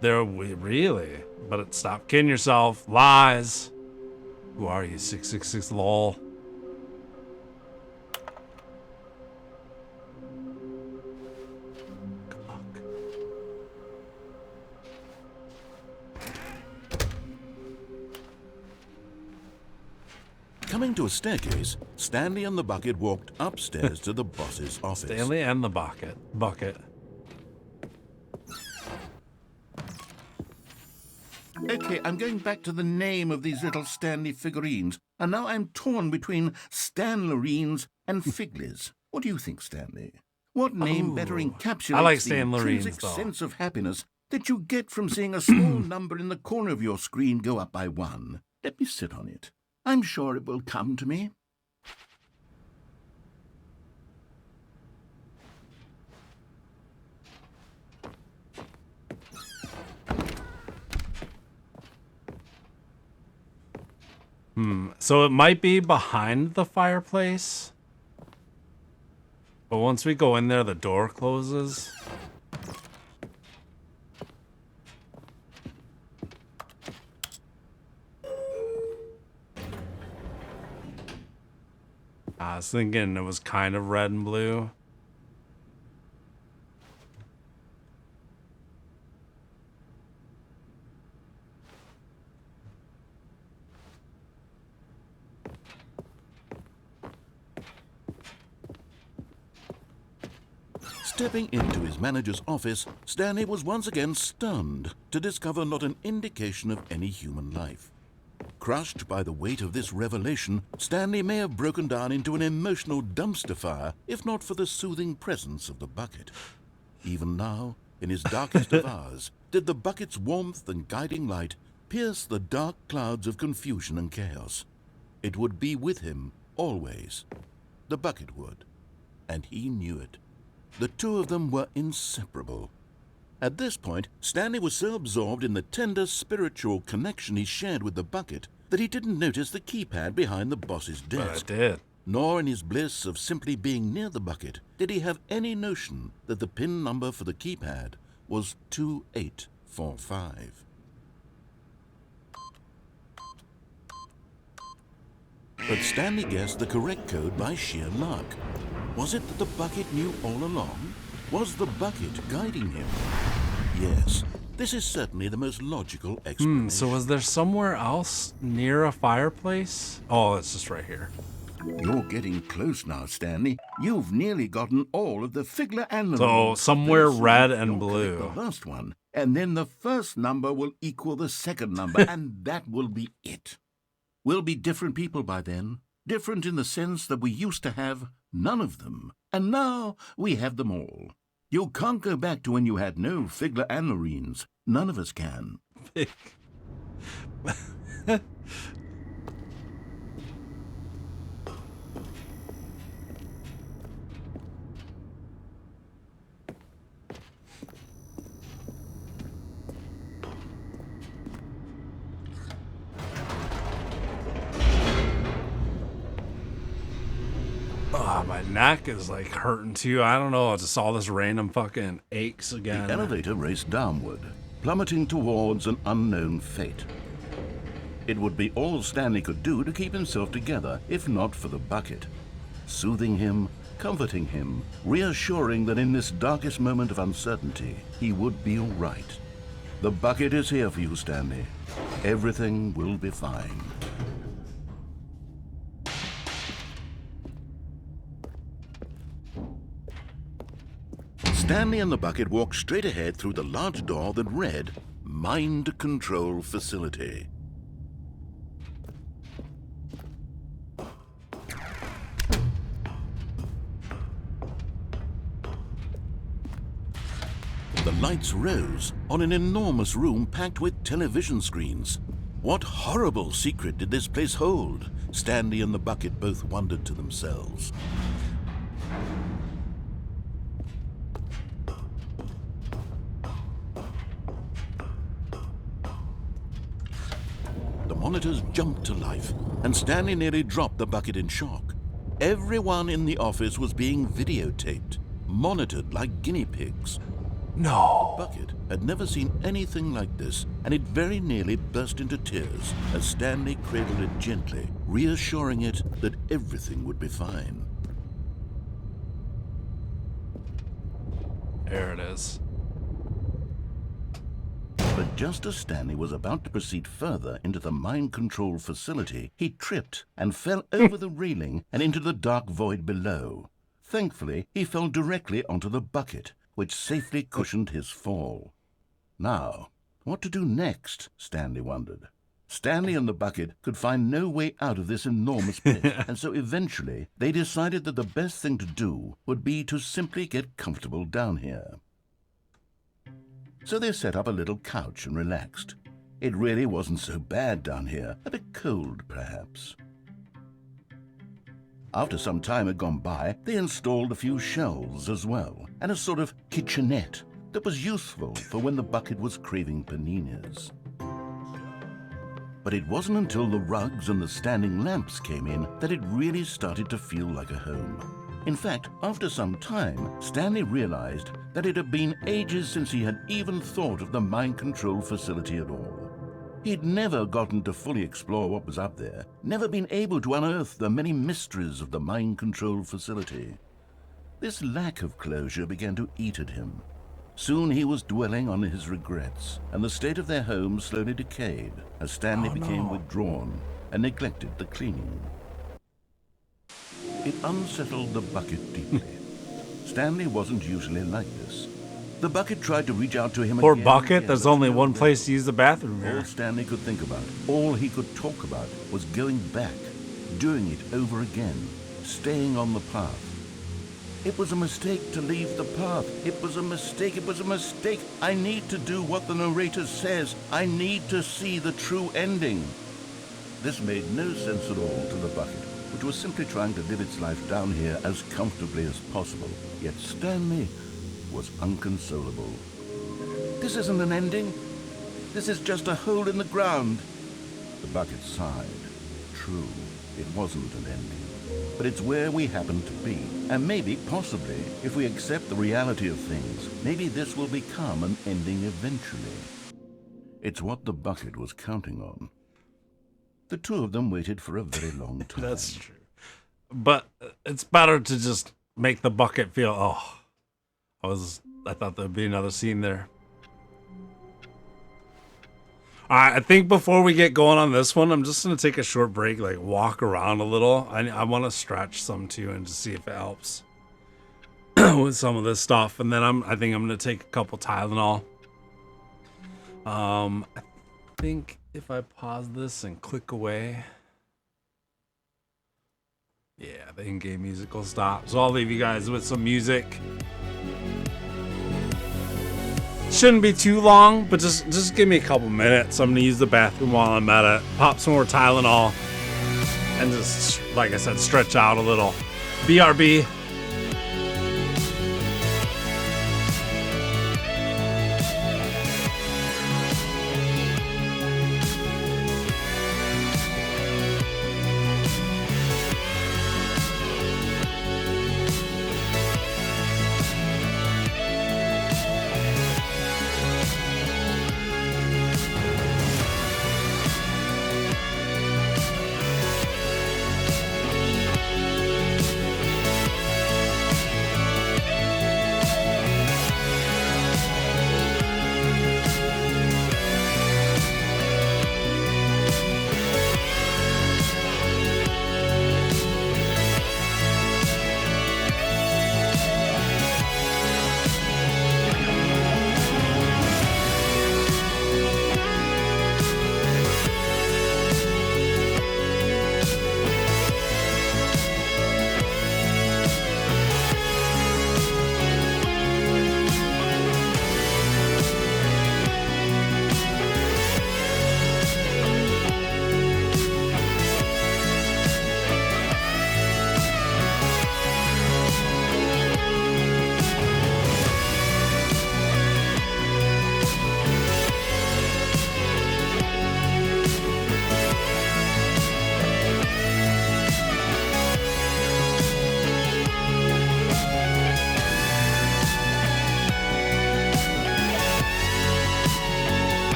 Really? But stop kidding yourself. Lies. Who are you? 666 lol. Coming to a staircase, Stanley and the bucket walked upstairs to the boss's office. Stanley and the bucket. Okay, I'm going back to the name of these little Stanley figurines, and now I'm torn between Stanlerines and Figlies. What do you think, Stanley? What name better encapsulates I like the Stanlerines, intrinsic though. sense of happiness that you get from seeing a small number in the corner of your screen go up by 1? Let me sit on it. I'm sure it will come to me. So it might be behind the fireplace. But once we go in there, the door closes. I was thinking it was kind of red and blue. Stepping into his manager's office, Stanley was once again stunned to discover not an indication of any human life. Crushed by the weight of this revelation, Stanley may have broken down into an emotional dumpster fire if not for the soothing presence of the bucket. Even now, in his darkest of hours, did the bucket's warmth and guiding light pierce the dark clouds of confusion and chaos. It would be with him always. The bucket would, and he knew it. The two of them were inseparable. At this point, Stanley was so absorbed in the tender spiritual connection he shared with the bucket that he didn't notice the keypad behind the boss's desk. But I did. Nor in his bliss of simply being near the bucket did he have any notion that the PIN number for the keypad was 2845. But Stanley guessed the correct code by sheer luck. Was it that the bucket knew all along? Was the bucket guiding him? Yes, this is certainly the most logical explanation. So was there somewhere else near a fireplace? Oh, it's just right here. You're getting close now, Stanley. You've nearly gotten all of the Figler and So somewhere red and You'll blue. collect the last one, and then the first number will equal the second number, and that will be it. We'll be different people by then. Different in the sense that we used to have none of them, and now we have them all. You can't go back to when you had no Figler and Lorines. None of us can. Oh, my neck is like hurting too. I don't know. Just all this random fucking aches again. The elevator raced downward, plummeting towards an unknown fate. It would be all Stanley could do to keep himself together, if not for the bucket. soothing him, comforting him, reassuring that in this darkest moment of uncertainty, he would be all right. The bucket is here for you, Stanley. Everything will be fine. Stanley and the bucket walked straight ahead through the large door that read, Mind Control Facility. The lights rose on an enormous room packed with television screens. What horrible secret did this place hold? Stanley and the bucket both wondered to themselves. The monitors jumped to life, and Stanley nearly dropped the bucket in shock. Everyone in the office was being videotaped, monitored like guinea pigs. No. The bucket had never seen anything like this, and it very nearly burst into tears as Stanley cradled it gently, reassuring it that everything would be fine. There it is. But just as Stanley was about to proceed further into the mind control facility, he tripped and fell over the railing and into the dark void below. Thankfully, he fell directly onto the bucket, which safely cushioned his fall. Now, what to do next? Stanley wondered. Stanley and the bucket could find no way out of this enormous pit, and so eventually they decided that the best thing to do would be to simply get comfortable down here. So they set up a little couch and relaxed. It really wasn't so bad down here, a bit cold perhaps. After some time had gone by, they installed a few shelves as well, and a sort of kitchenette that was useful for when the bucket was craving paninis. But it wasn't until the rugs and the standing lamps came in that it really started to feel like a home. In fact, after some time, Stanley realized that it had been ages since he had even thought of the mind control facility at all. He'd never gotten to fully explore what was up there, never been able to unearth the many mysteries of the mind control facility. This lack of closure began to eat at him. Soon he was dwelling on his regrets, and the state of their home slowly decayed as Stanley became withdrawn and neglected the cleaning. It unsettled the bucket deeply. Stanley wasn't usually like this. The bucket tried to reach out to him Poor again bucket, and again, there's but only no one avail. place to use the bathroom All here. Stanley could think about, all he could talk about, was going back, doing it over again, staying on the path. It was a mistake to leave the path. It was a mistake. It was a mistake. I need to do what the narrator says. I need to see the true ending. This made no sense at all to the bucket, which was simply trying to live its life down here as comfortably as possible. Yet Stanley was unconsolable. This isn't an ending. This is just a hole in the ground. The bucket sighed. True, it wasn't an ending. But it's where we happen to be. And maybe, possibly, if we accept the reality of things, maybe this will become an ending eventually. It's what the bucket was counting on. The two of them waited for a very long time. That's true. But it's better to just make the bucket feel, I thought there'd be another scene there. Alright, I think before we get going on this one, I'm just going to take a short break, like walk around a little. I want to stretch some too and just see if it helps with some of this stuff. And then I think I'm going to take a couple Tylenol. I think if I pause this and click away. Yeah, the in-game music will stop. So I'll leave you guys with some music. Shouldn't be too long, but just give me a couple minutes. I'm gonna use the bathroom while I'm at it. Pop some more Tylenol. And just, like I said, stretch out a little. BRB.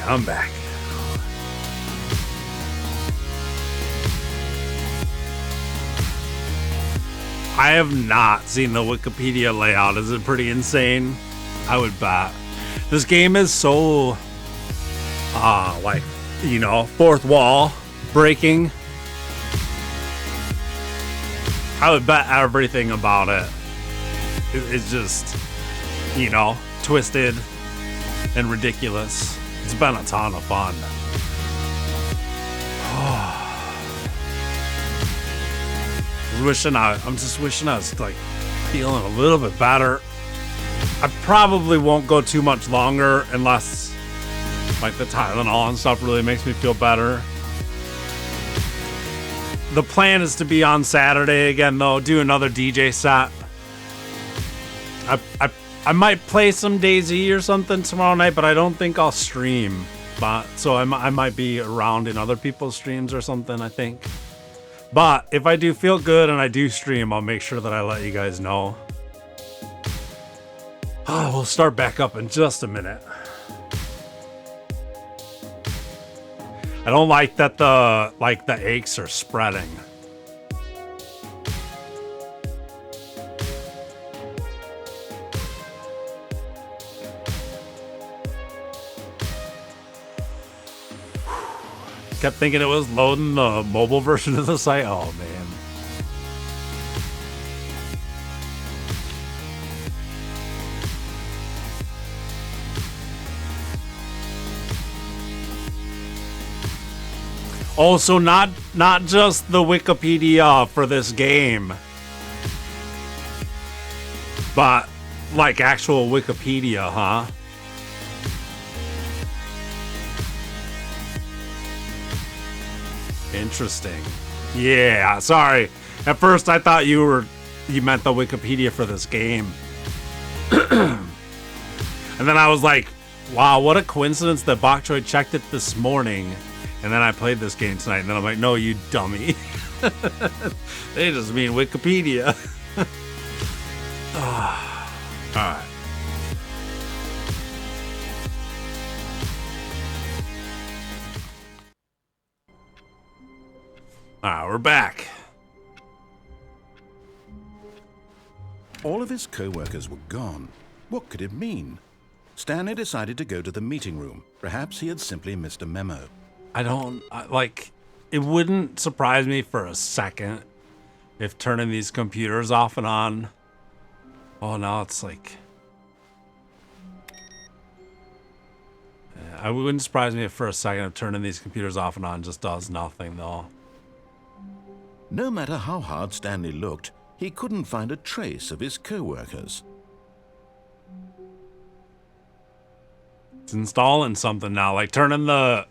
I'm back. I have not seen the Wikipedia layout. Is it pretty insane? I would bet. This game is so, like, you know, fourth wall breaking. I would bet everything about it is just, you know, twisted and ridiculous. It's been a ton of fun. I'm just wishing I was like feeling a little bit better. I probably won't go too much longer unless like the Tylenol and stuff really makes me feel better. The plan is to be on Saturday again though, do another DJ set. I might play some DayZ or something tomorrow night, but I don't think I'll stream. But so I might be around in other people's streams or something, I think. But if I do feel good and I do stream, I'll make sure that I let you guys know. We'll start back up in just a minute. I don't like that the aches are spreading. Kept thinking it was loading the mobile version of the site. Oh, man. Also, not just the Wikipedia for this game, but like actual Wikipedia, huh? Interesting. Yeah, sorry. At first I thought you meant the Wikipedia for this game. And then I was like, wow, what a coincidence that Bok Choy checked it this morning. And then I played this game tonight. And then I'm like, no, you dummy. They just mean Wikipedia. Alright. Alright, we're back. All of his co-workers were gone. What could it mean? Stanley decided to go to the meeting room. Perhaps he had simply missed a memo. It wouldn't surprise me for a second if turning these computers off and on. Oh, now it's like... Yeah, it wouldn't surprise me if for a second if turning these computers off and on just does nothing, though. No matter how hard Stanley looked, he couldn't find a trace of his co-workers. It's installing something now, like turning the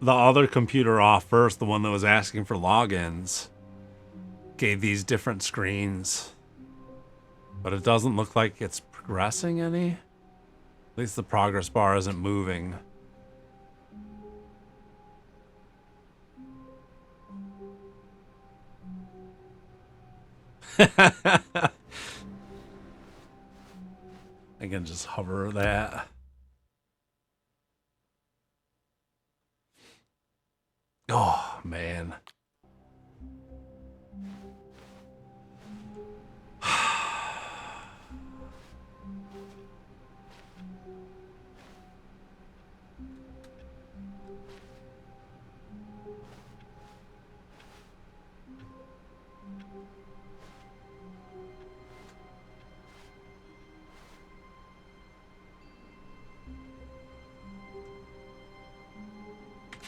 other computer off first, the one that was asking for logins. Gave these different screens. But it doesn't look like it's progressing any. At least the progress bar isn't moving. I can just hover that. Oh, man.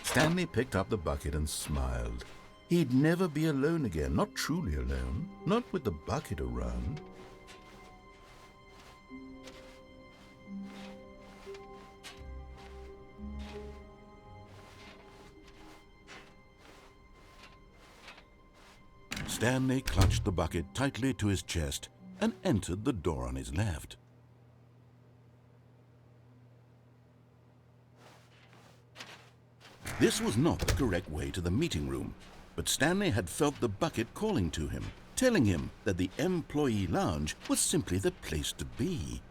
Stanley picked up the bucket and smiled. He'd never be alone again, not truly alone, not with the bucket around. Stanley clutched the bucket tightly to his chest and entered the door on his left. This was not the correct way to the meeting room, but Stanley had felt the bucket calling to him, telling him that the employee lounge was simply the place to be.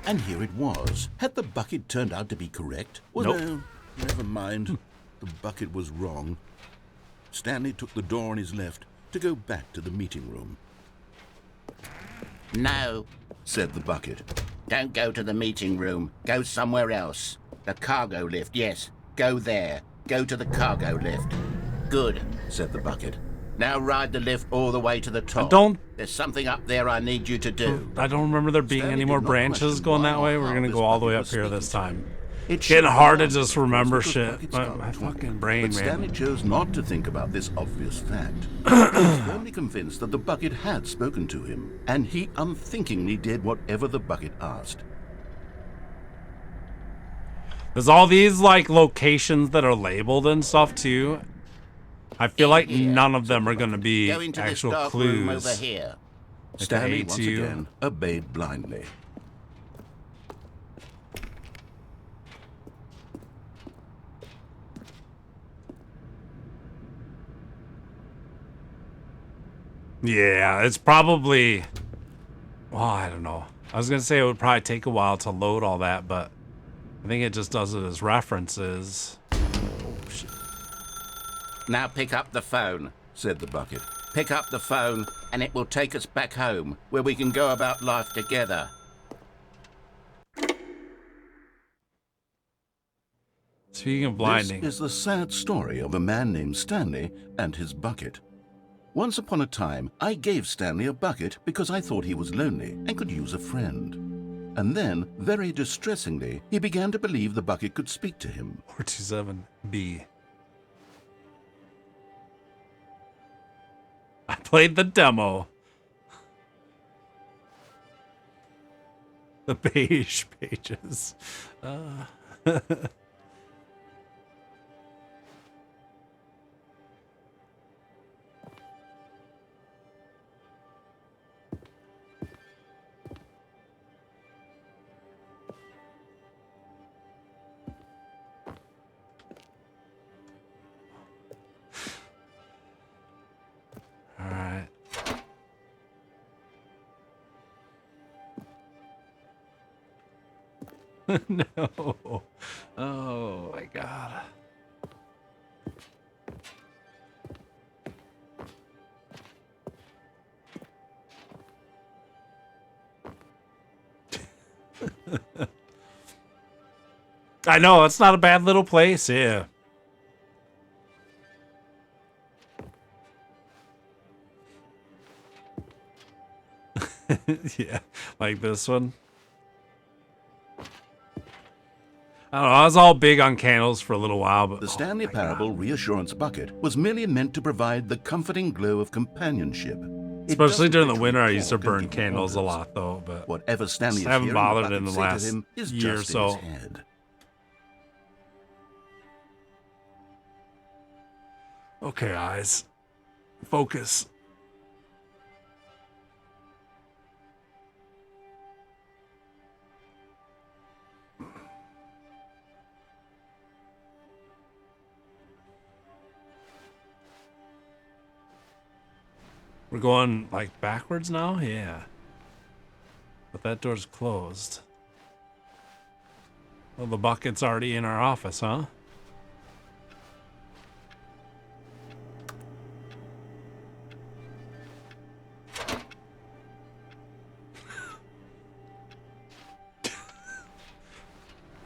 And here it was. Had the bucket turned out to be correct? Well, Nope. no, never mind. The bucket was wrong. Stanley took the door on his left to go back to the meeting room. No, Said the bucket. don't go to the meeting room. Go somewhere else. The cargo lift, yes. Go there. Go to the cargo lift. Good, Said the bucket. now ride the lift all the way to the top. don't- There's something up there I need you to do. I don't remember there being Stanley any did more not branches question going why that or way. We're how gonna this go all the way bucket up was here speaking this to him. time. It Getting should hard to have just been remember because shit. buckets My started talking. fucking brain, But man. Stanley chose not to think about this obvious fact. He was firmly convinced that the bucket had spoken to him, and he unthinkingly did whatever the bucket asked. There's all these like locations that are labeled and stuff too. I feel like Here, none of them are gonna be Go into this actual dark room over clues. here. Stanley hate once you. again obeyed blindly. Yeah, it's probably. Well, I don't know. I was gonna say it would probably take a while to load all that, but I think it just does it as references. Now pick up the phone. Said the bucket. Pick up the phone, and it will take us back home, where we can go about life together. Speaking of blinding, This is the sad story of a man named Stanley and his bucket. Once upon a time, I gave Stanley a bucket because I thought he was lonely and could use a friend. And then, very distressingly, he began to believe the bucket could speak to him. 427B. I played the demo. The beige pages. All right. No. Oh my God. I know, it's not a bad little place, yeah. Yeah, like this one. I don't know, I was all big on candles for a little while, but The Stanley Parable Reassurance Bucket was merely meant to provide the comforting glow of companionship. It especially doesn't during the literally winter, I used to talk and burn give candles a orders. lot, though. But Whatever Stanley just is haven't hearing bothered the in the bucket say to last him is year or just in so. his head. Okay, eyes, focus. We're going like backwards now? Yeah. But that door's closed. Well, the bucket's already in our office, huh?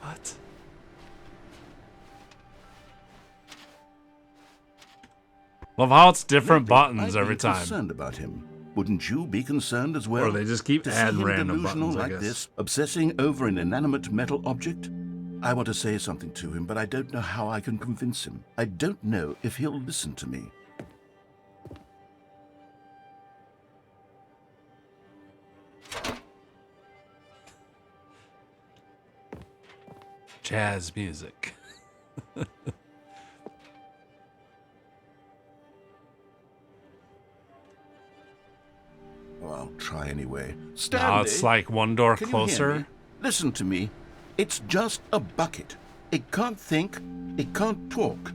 What? Love how it's different Maybe buttons I'd every be time. concerned about him. Wouldn't you be concerned as well? Or they just keep to see adding him random delusional buttons, I like guess. this, obsessing over an inanimate metal object? I want to say something to him, but I don't know how I can convince him. I don't know if he'll listen to me. Jazz music. Well, I'll try anyway. Now Stanley, it's like one door can you hear me? closer. Listen to me. It's just a bucket. It can't think. It can't talk.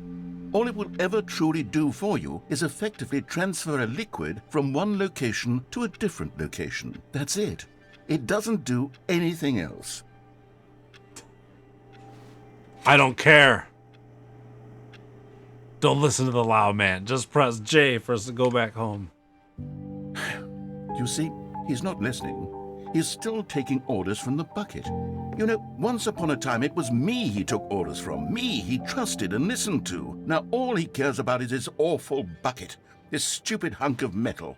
All it will ever truly do for you is effectively transfer a liquid from one location to a different location. That's it. It doesn't do anything else. I don't care. Don't listen to the loud man. Just press J for us to go back home. You see, he's not listening. He's still taking orders from the bucket. You know, once upon a time it was me he took orders from. Me he trusted and listened to. Now all he cares about is his awful bucket. This stupid hunk of metal.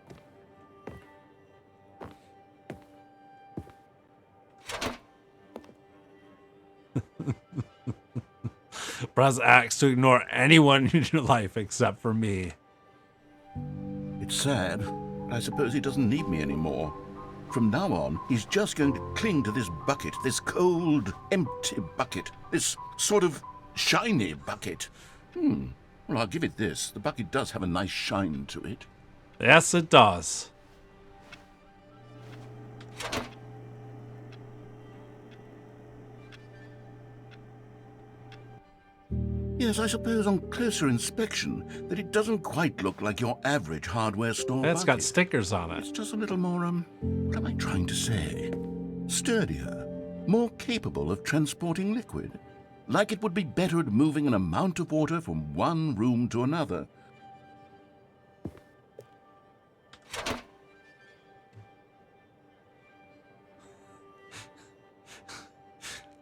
Press X to ignore anyone in your life except for me. It's sad, but I suppose he doesn't need me anymore. From now on, he's just going to cling to this bucket, this cold, empty bucket, this sort of shiny bucket. Well, I'll give it this. The bucket does have a nice shine to it. Yes, it does. Yes, I suppose on closer inspection that it doesn't quite look like your average hardware store It's got bucket. stickers on It's it. just a little more, what am I trying to say? Sturdier, more capable of transporting liquid. Like it would be better at moving an amount of water from one room to another.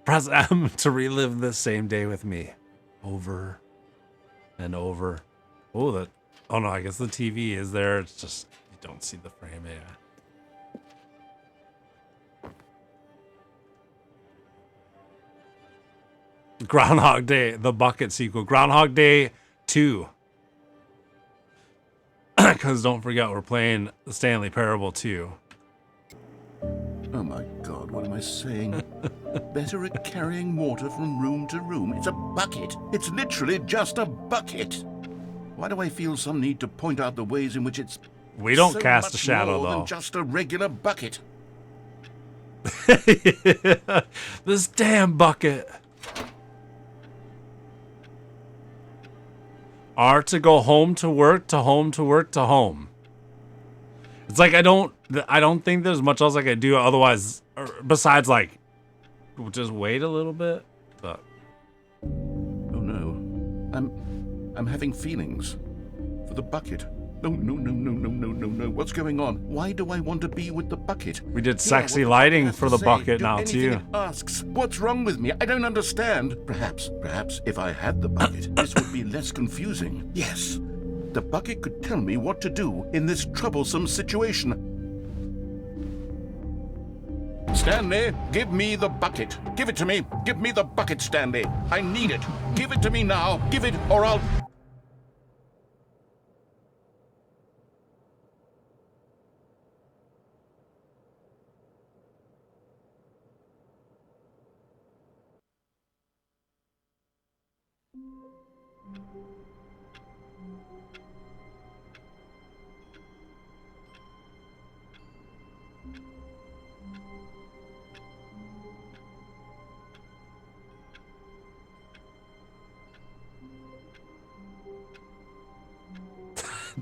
Press M to relive this same day with me. Over and over. Oh, that. Oh no, I guess the TV is there. It's just you don't see the frame. Yeah. Groundhog Day, the bucket sequel. Groundhog Day 2. Because don't forget, we're playing the Stanley Parable 2. Oh my God, what am I saying? Better at carrying water from room to room. It's a bucket. It's literally just a bucket. Why do I feel some need to point out the ways in which it's We don't so cast a much shadow, more though. than just a regular bucket? This damn bucket. R to go home to work to home to work to home. It's like I don't think there's much else I could do otherwise, or besides like just wait a little bit. But Oh no, I'm having feelings for the bucket. No. What's going on? Why do I want to be with the bucket? we did Yeah, sexy what lighting has for to the say, bucket do now anything too. it asks. What's wrong with me? I don't understand. Perhaps if I had the bucket, this would be less confusing. Yes, the bucket could tell me what to do in this troublesome situation. Stanley, give me the bucket. Give it to me. Give me the bucket, Stanley. I need it. Give it to me now. Give it, or I'll...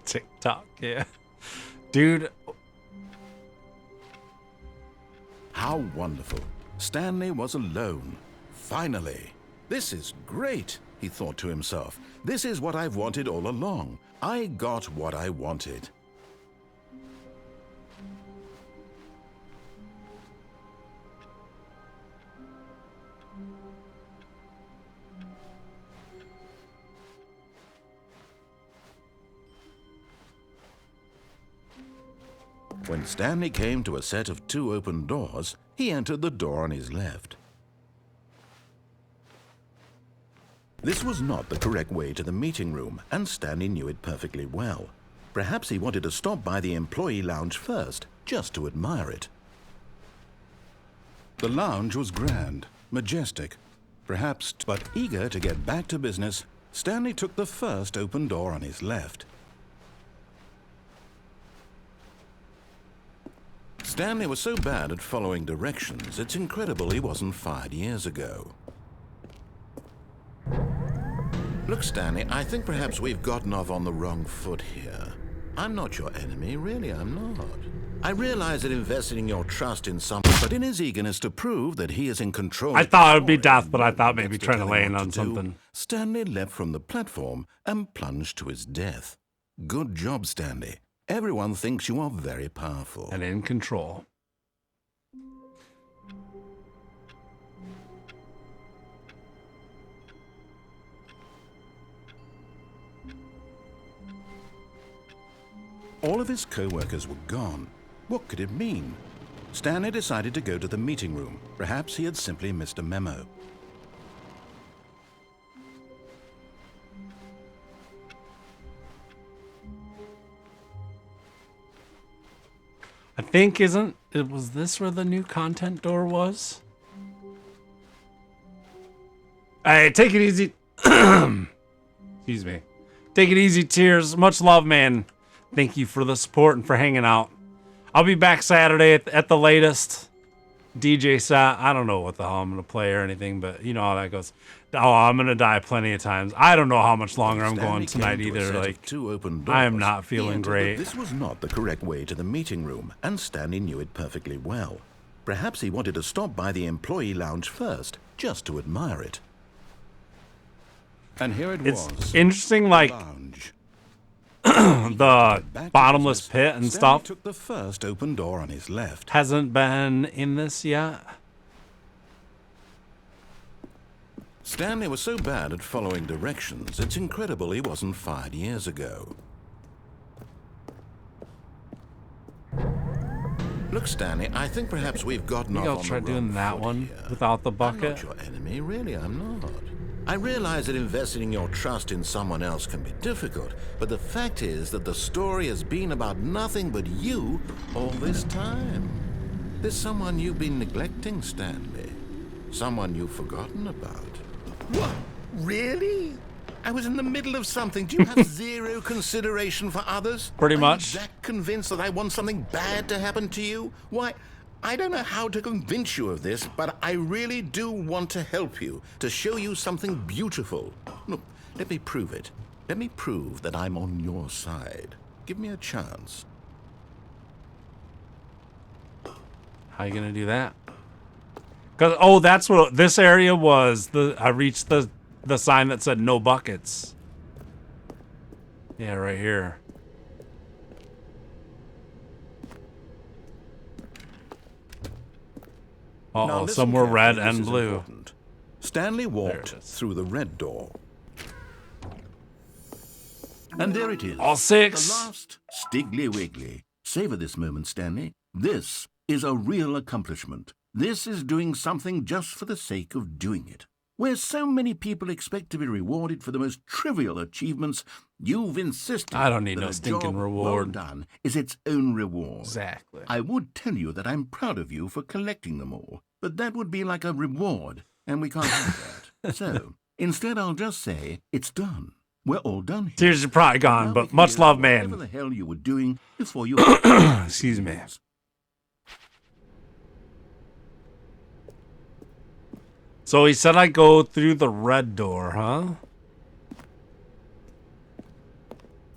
TikTok, yeah. Dude, How wonderful. Stanley was alone. Finally. This is great, he thought to himself. This is what I've wanted all along. I got what I wanted. When Stanley came to a set of 2 open doors, he entered the door on his left. This was not the correct way to the meeting room, and Stanley knew it perfectly well. Perhaps he wanted to stop by the employee lounge first, just to admire it. The lounge was grand, majestic, perhaps, but eager to get back to business, Stanley took the first open door on his left. Stanley was so bad at following directions, it's incredible he wasn't fired years ago. Look, Stanley, I think perhaps we've gotten off on the wrong foot here. I'm not your enemy, really, I'm not. I realize that investing your trust in someone, but in his eagerness to prove that he is in control... I thought it would be death, but I thought maybe trying to land on do, something. Stanley leapt from the platform and plunged to his death. Good job, Stanley. Everyone thinks you are very powerful. And in control. All of his co-workers were gone. What could it mean? Stanley decided to go to the meeting room. Perhaps he had simply missed a memo. I think was this where the new content door was? Hey, take it easy. Excuse me. Take it easy, Tears. Much love, man. Thank you for the support and for hanging out. I'll be back Saturday at the latest. DJ set. I don't know what the hell I'm going to play or anything, but you know how that goes. Oh, I'm going to die plenty of times. I don't know how much longer I'm going tonight either. Like, I am not feeling great. This was not the correct way to the meeting room, and Stanley knew it perfectly well. Perhaps he wanted to stop by the employee lounge first, just to admire it. And here it was. It's interesting, like, the bottomless pit and stuff took the first open door on his left. Hasn't been in this yet. Stanley was so bad at following directions, it's incredible he wasn't fired years ago. Look, Stanley, I think perhaps we've gotten off on the wrong foot. I'll try doing that one without the bucket. I'm not your enemy, really, I'm not. I realize that investing your trust in someone else can be difficult, but the fact is that the story has been about nothing but you all this time. There's someone you've been neglecting, Stanley. Someone you've forgotten about. What? Really? I was in the middle of something. Do you have zero consideration for others? Pretty much. Are you that convinced that I want something bad to happen to you? Why, I don't know how to convince you of this, but I really do want to help you, to show you something beautiful. Look, let me prove it. Let me prove that I'm on your side. Give me a chance. How you gonna do that? 'Cause, oh, that's what this area was. I reached the sign that said no buckets. Yeah, right here. Uh-oh, some were red and blue. Important. Stanley walked through the red door. And there it is. All six. The last Stiggly Wiggly. Savor this moment, Stanley. This is a real accomplishment. This is doing something just for the sake of doing it. Where so many people expect to be rewarded for the most trivial achievements, you've insisted I don't need that no a stinking job reward. well done is its own reward. Exactly. I would tell you that I'm proud of you for collecting them all, but that would be like a reward, and we can't have that. So, instead I'll just say, it's done. We're all done here. Tears are probably gone, but much love, Whatever man. the hell you were doing before you... Excuse me. So he said I go through the red door, huh?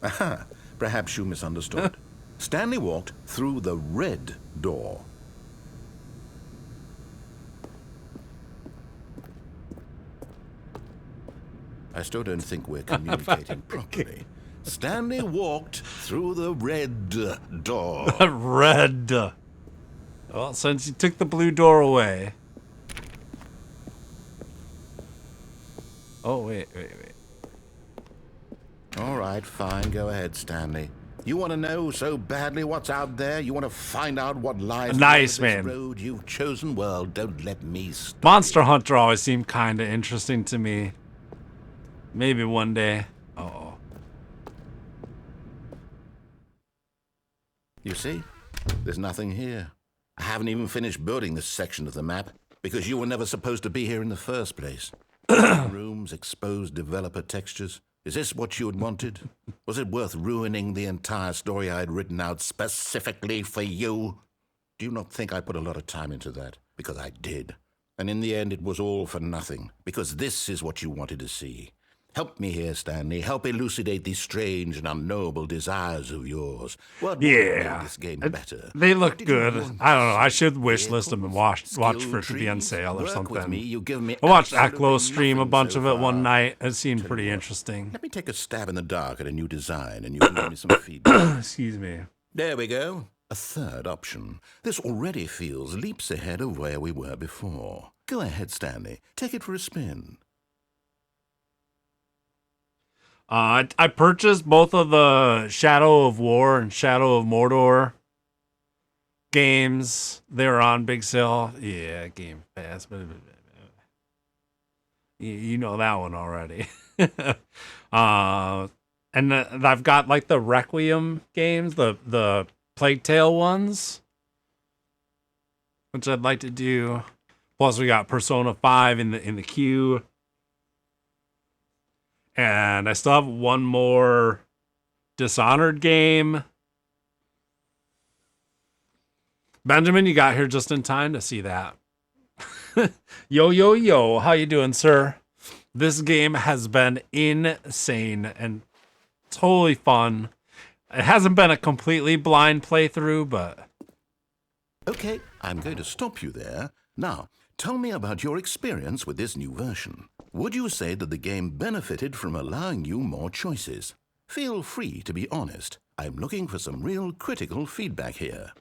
Aha, perhaps you misunderstood. Stanley walked through the red door. I still don't think we're communicating properly. Stanley walked through the red door. Red. Well, since you took the blue door away. Oh, wait. All right, fine. Go ahead, Stanley. You want to know so badly what's out there? You want to find out what lies nice, beyond this man. road you've chosen? Well, don't let me stop. Monster Hunter always seemed kind of interesting to me. Maybe one day. Uh-oh. You see? There's nothing here. I haven't even finished building this section of the map because you were never supposed to be here in the first place. Rooms, exposed developer textures. Is this what you had wanted? Was it worth ruining the entire story I had written out specifically for you? Do you not think I put a lot of time into that? Because I did. And in the end, it was all for nothing. Because this is what you wanted to see. Help me here, Stanley. Help elucidate these strange and unknowable desires of yours. What would Yeah. make this game better? They look What did you good. want I don't know. I to should see? wish list them and watch for it to be on Trees? sale or Work with me. something. You've given me I watched absolutely Aklo stream a nothing bunch so of it one far. night. It seemed Tell you pretty what, interesting. Let me take a stab in the dark at a new design, and you can give me some feedback. Excuse me. There we go. A third option. This already feels leaps ahead of where we were before. Go ahead, Stanley. Take it for a spin. I purchased both of the Shadow of War and Shadow of Mordor games. They were on big sale. Yeah, Game Pass. You know that one already. And I've got like the Requiem games, the Plague Tale ones, which I'd like to do. Plus, we got Persona 5 in the queue. And I still have one more Dishonored game. Benjamin, you got here just in time to see that. Yo, how you doing, sir? This game has been insane and totally fun. It hasn't been a completely blind playthrough, but... Okay, I'm going to stop you there. Now, tell me about your experience with this new version. Would you say that the game benefited from allowing you more choices? Feel free to be honest. I'm looking for some real critical feedback here.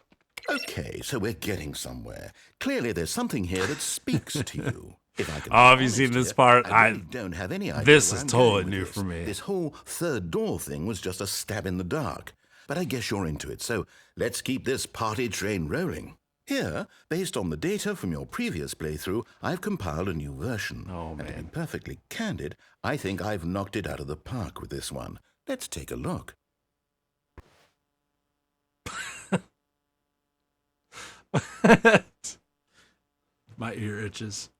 Okay, so we're getting somewhere. Clearly there's something here that speaks to you. If I can be Obviously, honest this here, part, I really don't have any idea this where is I'm totally going with new this. for me. This whole third door thing was just a stab in the dark. But I guess you're into it, so let's keep this party train rolling. Here, based on the data from your previous playthrough, I've compiled a new version. Oh, And to be man. perfectly candid, I think I've knocked it out of the park with this one. Let's take a look. My ear itches.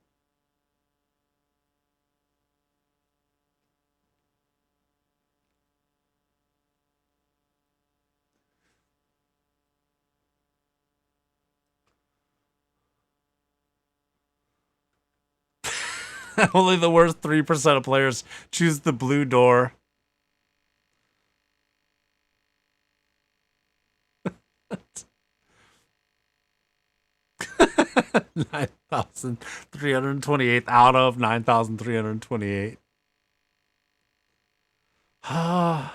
Only the worst 3% of players choose the blue door. Nine 9,328 out of 9,328. Ah.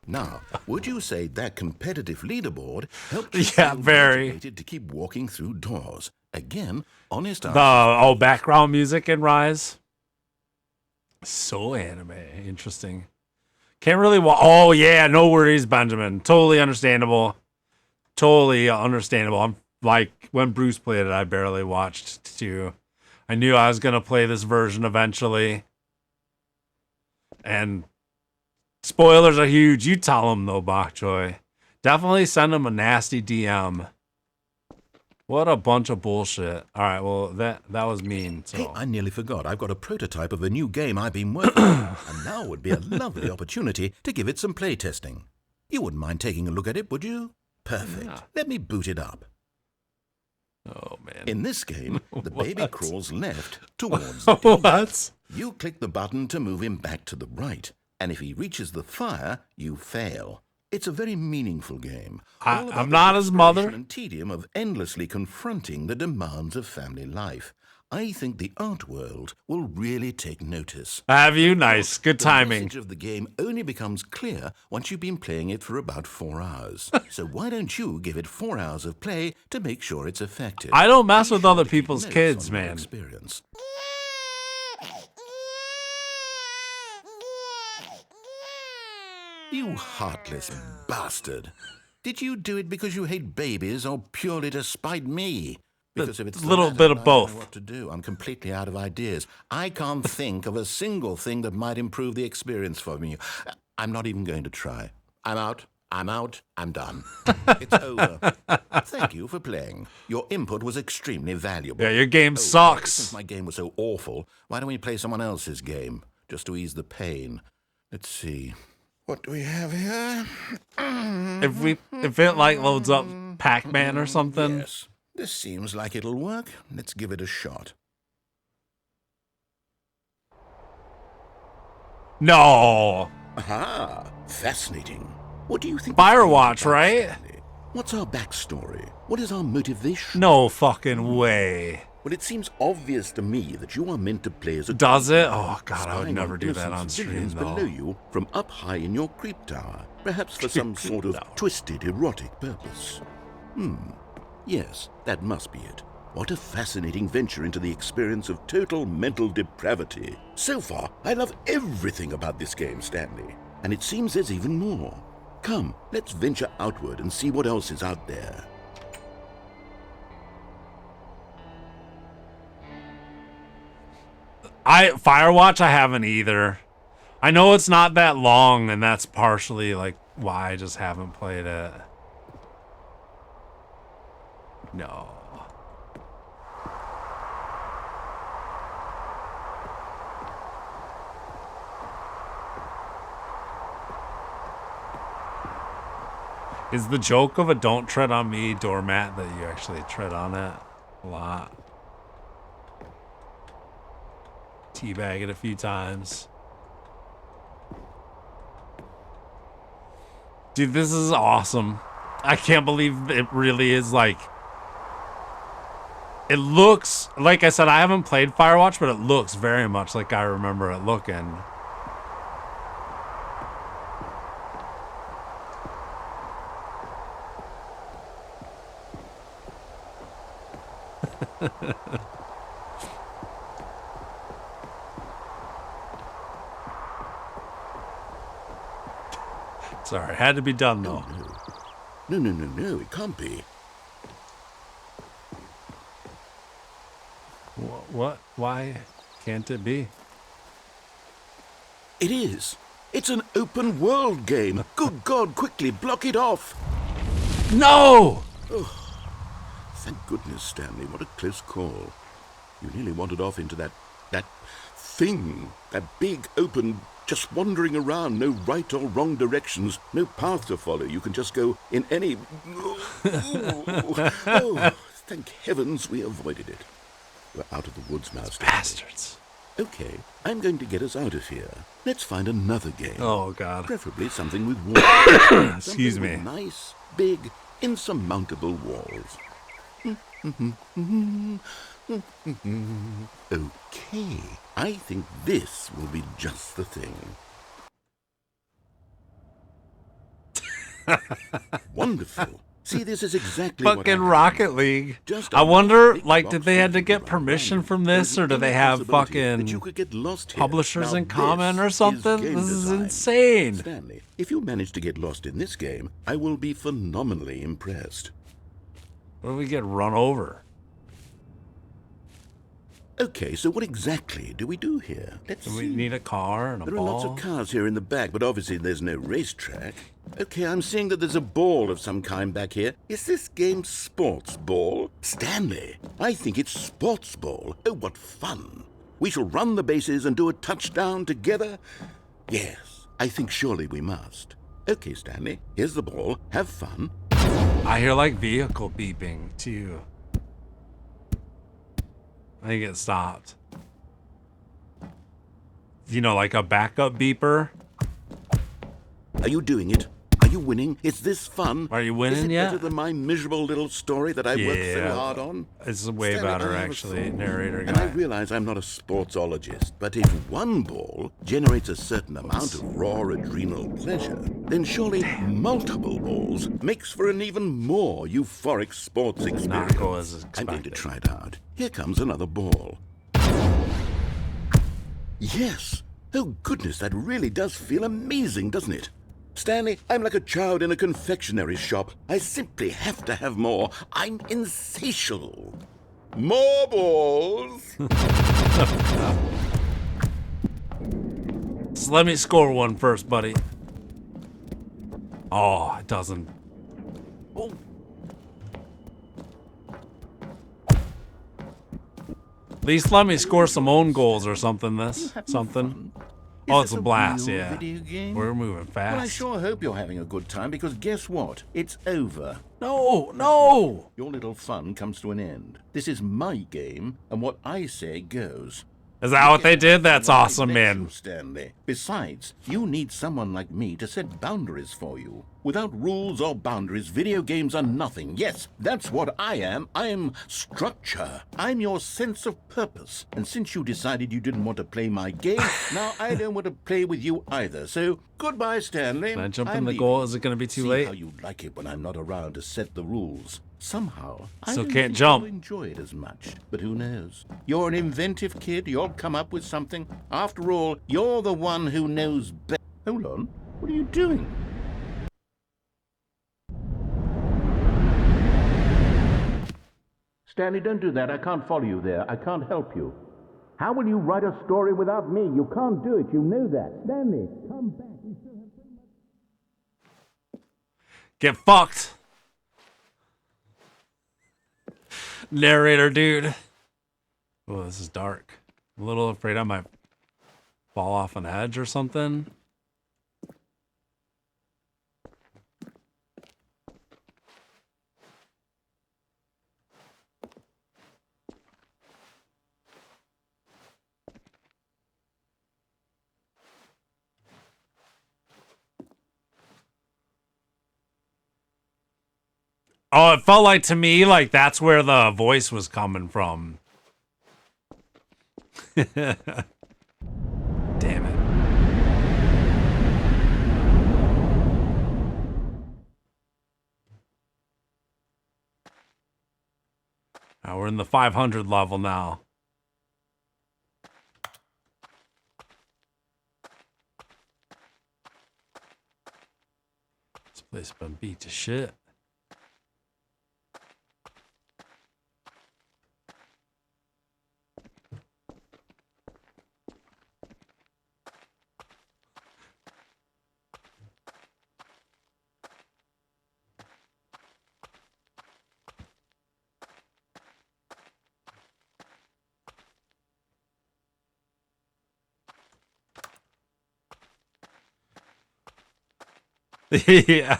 Now, would you say that competitive leaderboard helped you Yeah, feel very. motivated to keep walking through doors? Again, honest The background music in Rise. So anime. Interesting. Can't really oh yeah, no worries, Benjamin. Totally understandable. Totally understandable. I'm like when Bruce played it, I barely watched too. I knew I was gonna play this version eventually. And spoilers are huge. You tell him though, Bok Choy. Definitely send him a nasty DM. What a bunch of bullshit. All right, well, that was mean. So. Hey, I nearly forgot. I've got a prototype of a new game I've been working on, and now would be a lovely opportunity to give it some playtesting. You wouldn't mind taking a look at it, would you? Perfect. Yeah. Let me boot it up. Oh, man. In this game, the baby What? crawls left towards the What? You click the button to move him back to the right, and if he reaches the fire, you fail. It's a very meaningful game. All about I'm the not his mother. frustration and tedium of endlessly confronting the demands of family life. I think the art world will really take notice. Have you? Nice. Good The timing. message of the game only becomes clear once you've been playing it for about 4 hours. So why don't you give it 4 hours of play to make sure it's effective? I don't mess Be with sure other to keep people's notes kids, on your man. Experience. You heartless bastard. Did you do it because you hate babies or purely to spite me? Because if it's the little latter, bit of I don't know both. what to do. I'm completely out of ideas. I can't think of a single thing that might improve the experience for me. I'm not even going to try. I'm out. I'm out. I'm done. It's over. Thank you for playing. Your input was extremely valuable. Yeah, your game Since sucks. my game was so awful, why don't we play someone else's game? just to ease the pain. Let's see. What do we have here? If it like loads up Pac-Man or something. Yes, this seems like it'll work. Let's give it a shot. No. Aha, fascinating. What do you think? Firewatch, right? Stanley? What's our backstory? What is our motivation? No fucking way. Well, it seems obvious to me that you are meant to play as a... Does it? Oh, God, I would spying never on do that innocent on stream, civilians though. below you from up high in your creep tower, perhaps for some sort of twisted, erotic purpose. Yes, that must be it. What a fascinating venture into the experience of total mental depravity. So far, I love everything about this game, Stanley. And it seems there's even more. Come, let's venture outward and see what else is out there. Firewatch, I haven't either. I know it's not that long, and that's partially like why I just haven't played it. No. Is the joke of a "don't tread on me" doormat that you actually tread on it a lot? Teabag it a few times. Dude, this is awesome. I can't believe it really is like... It looks... Like I said, I haven't played Firewatch, but it looks very much like I remember it looking. Sorry, had to be done though. No, it can't be. What? Why can't it be? It is. It's an open world game. Good God, quickly block it off. No! Oh, thank goodness, Stanley. What a close call. You nearly wandered off into that thing. That big, open, just wandering around. No right or wrong directions. No path to follow. You can just go in any... Oh, thank heavens we avoided it. We're out of the woods now, Stanley. Bastards. Okay, I'm going to get us out of here. Let's find another game. Oh, God. Preferably something with walls. Excuse me. With nice, big, insurmountable walls. Okay, I think this will be just the thing. Wonderful. See, this is exactly what fucking Rocket League. I wonder, like, did they had to get permission from this, or do they have fucking publishers in common or something? This is insane. Stanley, if you manage to get lost in this game, I will be phenomenally impressed. What do we get run over? Okay, so what exactly do we do here? Let's see. We need a car and a ball. ball. There are lots of cars here in the back, but obviously there's no racetrack. Okay, I'm seeing that there's a ball of some kind back here. Is this game sports ball? Stanley, I think it's sports ball. Oh, what fun. We shall run the bases and do a touchdown together? Yes, I think surely we must. Okay, Stanley, here's the ball. Have fun. I hear like vehicle beeping too. I think it stopped. You know, like a backup beeper. Are you doing it? Are you winning? Is this fun? Are you winning yet? Better than my miserable little story that I worked so hard on? It's way better, actually, narrator guy. And I realize I'm not a sportsologist, but if one ball generates a certain amount of raw adrenal pleasure, then surely multiple balls makes for an even more euphoric sports experience. Not go as expected. I'm going to try it out. Here comes another ball. Yes! Oh goodness, that really does feel amazing, doesn't it? Stanley, I'm like a child in a confectionery shop. I simply have to have more. I'm insatiable. More balls! So let me score one first, buddy. Oh, it doesn't. Oh. At least let me score some own goals or something. Something. Oh, Is it's this a blast, real yeah. video game? We're moving fast. Well, I sure hope you're having a good time, because guess what? It's over. No, no! Your little fun comes to an end. This is my game, and what I say goes. Is that what they did? That's awesome, man. Stanley. Besides, you need someone like me to set boundaries for you. Without rules or boundaries, video games are nothing. Yes, that's what I am. I'm structure. I'm your sense of purpose. And since you decided you didn't want to play my game, now I don't want to play with you either. So, goodbye, Stanley. Can I jump in I'm the leaving. goal? Is it going to be too See late? how you like it when I'm not around to set the rules. Somehow, I Still don't can't think jump. you'll enjoy it as much. But who knows? You're an inventive kid. You'll come up with something. After all, you're the one who knows best. Hold on. What are you doing? Stanley, don't do that. I can't follow you there. I can't help you. How will you write a story without me? You can't do it. You know that. Stanley, come back. We still have so much. Get fucked. Narrator, dude. Oh, this is dark. I'm a little afraid I might fall off an edge or something. Oh, it felt like to me like that's where the voice was coming from. Damn it. Now we're in the 500 level now. This place has been beat to shit. Yeah.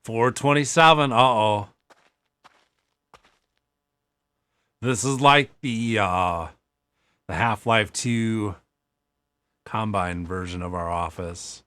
427. Uh-oh. This is like the Half-Life 2 Combine version of our office.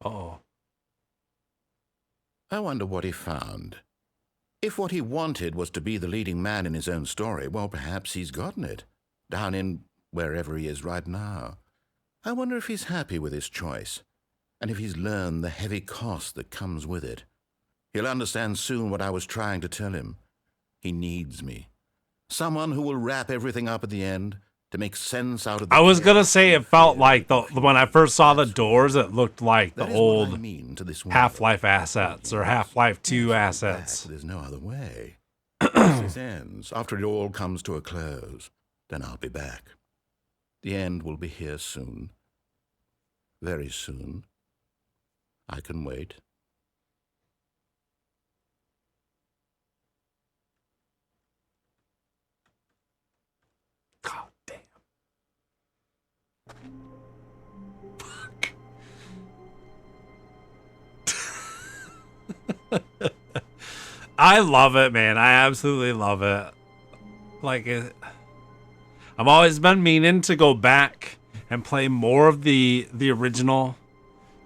Uh-oh. I wonder what he found. If what he wanted was to be the leading man in his own story, well, perhaps he's gotten it, down in wherever he is right now. I wonder if he's happy with his choice, and if he's learned the heavy cost that comes with it. He'll understand soon what I was trying to tell him. He needs me. Someone who will wrap everything up at the end, to make sense out of the I was gonna say it felt like when I first saw the doors, it looked like the old Half-Life assets or Half-Life 2 assets. There's no other way. Once this ends, after it all comes to a close, then I'll be back. The end will be here soon. Very soon. I can wait. God damn. I love it, man. I absolutely love it. Like I've always been meaning to go back and play more of the original.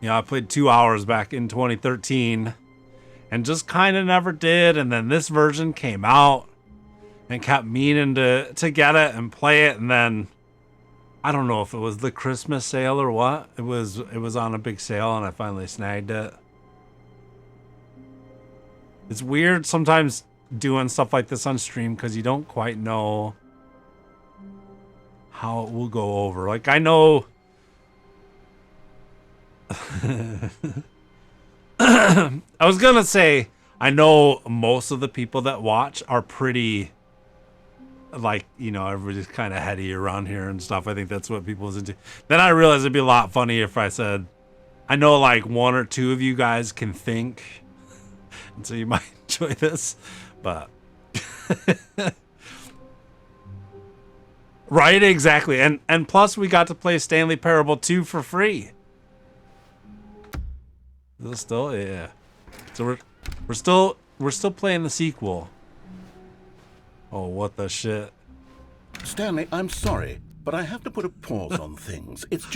You know, I played 2 hours back in 2013 and just kind of never did. And then this version came out and kept meaning to get it and play it. And then I don't know if it was the Christmas sale or what. It was on a big sale and I finally snagged it. It's weird sometimes doing stuff like this on stream because you don't quite know how it will go over. Like I know I was gonna say, I know most of the people that watch are pretty, like, you know, everybody's kind of heady around here and stuff. I think that's what people's into. Then I realized it'd be a lot funnier if I said, I know like one or two of you guys can think, and so you might enjoy this, but right, exactly. And plus we got to play Stanley Parable 2 for free. Is this still? Yeah. So we're still playing the sequel. Oh, what the shit. Stanley, I'm sorry, but I have to put a pause on things. It's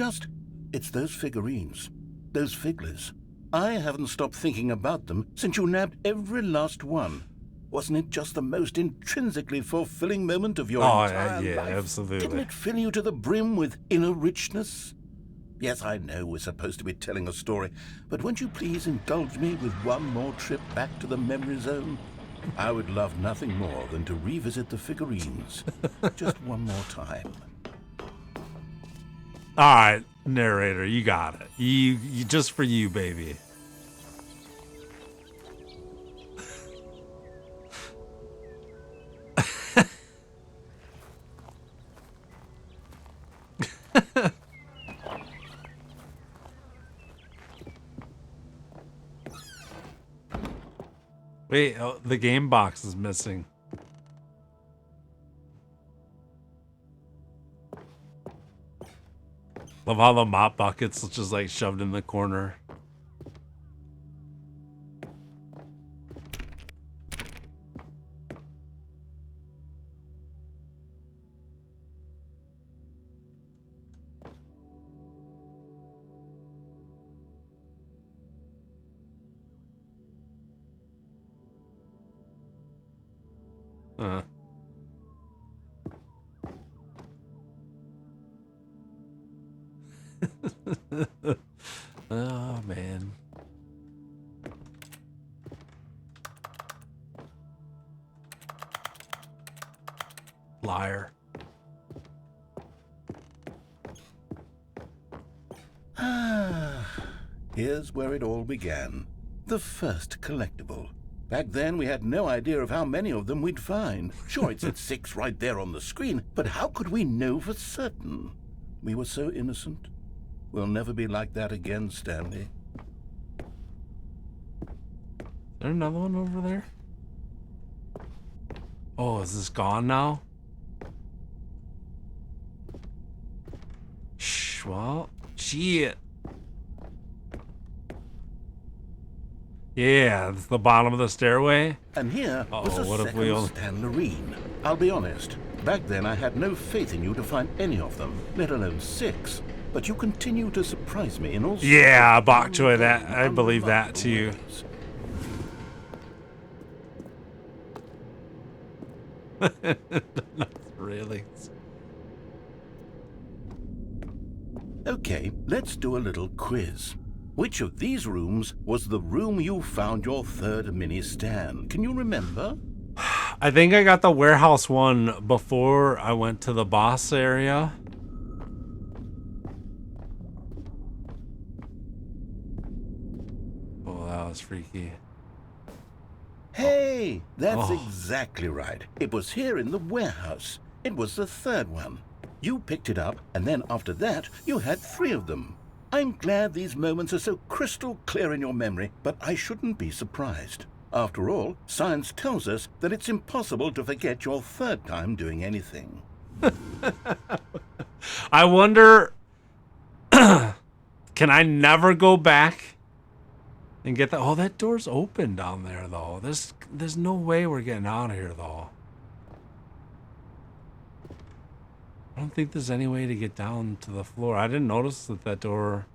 those figurines. Those figglers. I haven't stopped thinking about them since you nabbed every last one. Wasn't it just the most intrinsically fulfilling moment of your entire yeah, life? absolutely. Didn't it fill you to the brim with inner richness? Yes, I know we're supposed to be telling a story, but won't you please indulge me with one more trip back to the memory zone? I would love nothing more than to revisit the figurines. Just one more time. All right, narrator, you got it. You just for you, baby. Wait, oh, the game box is missing. Love how the mop bucket's just like shoved in the corner. Oh, man. Liar. Here's where it all began. The first collectible. Back then, we had no idea of how many of them we'd find. Sure, it said 6 right there on the screen, but how could we know for certain? We were so innocent. We'll never be like that again, Stanley. Is there another one over there? Oh, is this gone now? Shh, well, shit. Yeah, it's the bottom of the stairway. And here was a what if we second Stanlerine. I'll be honest, back then I had no faith in you to find any of them, let alone 6. But you continue to surprise me in all sorts Yeah, of bok choy, that I believe that too. Really? Okay, let's do a little quiz. Which of these rooms was the room you found your third mini Stan? Can you remember? I think I got the warehouse one before I went to the boss area. Oh, that was freaky. Hey, that's exactly right. It was here in the warehouse. It was the third one. You picked it up, and then after that, you had 3 of them. I'm glad these moments are so crystal clear in your memory, but I shouldn't be surprised. After all, science tells us that it's impossible to forget your third time doing anything. I wonder, can I never go back and get that? Oh, that door's open down there, though. There's no way we're getting out of here, though. I don't think there's any way to get down to the floor. I didn't notice that door...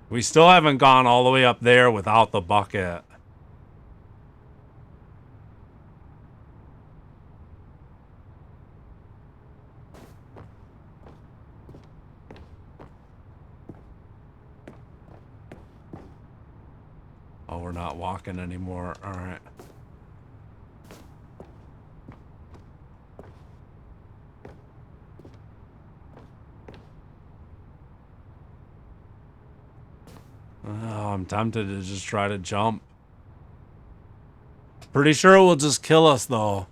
We still haven't gone all the way up there without the bucket. Oh, we're not walking anymore. All right. Oh, I'm tempted to just try to jump. Pretty sure it will just kill us, though.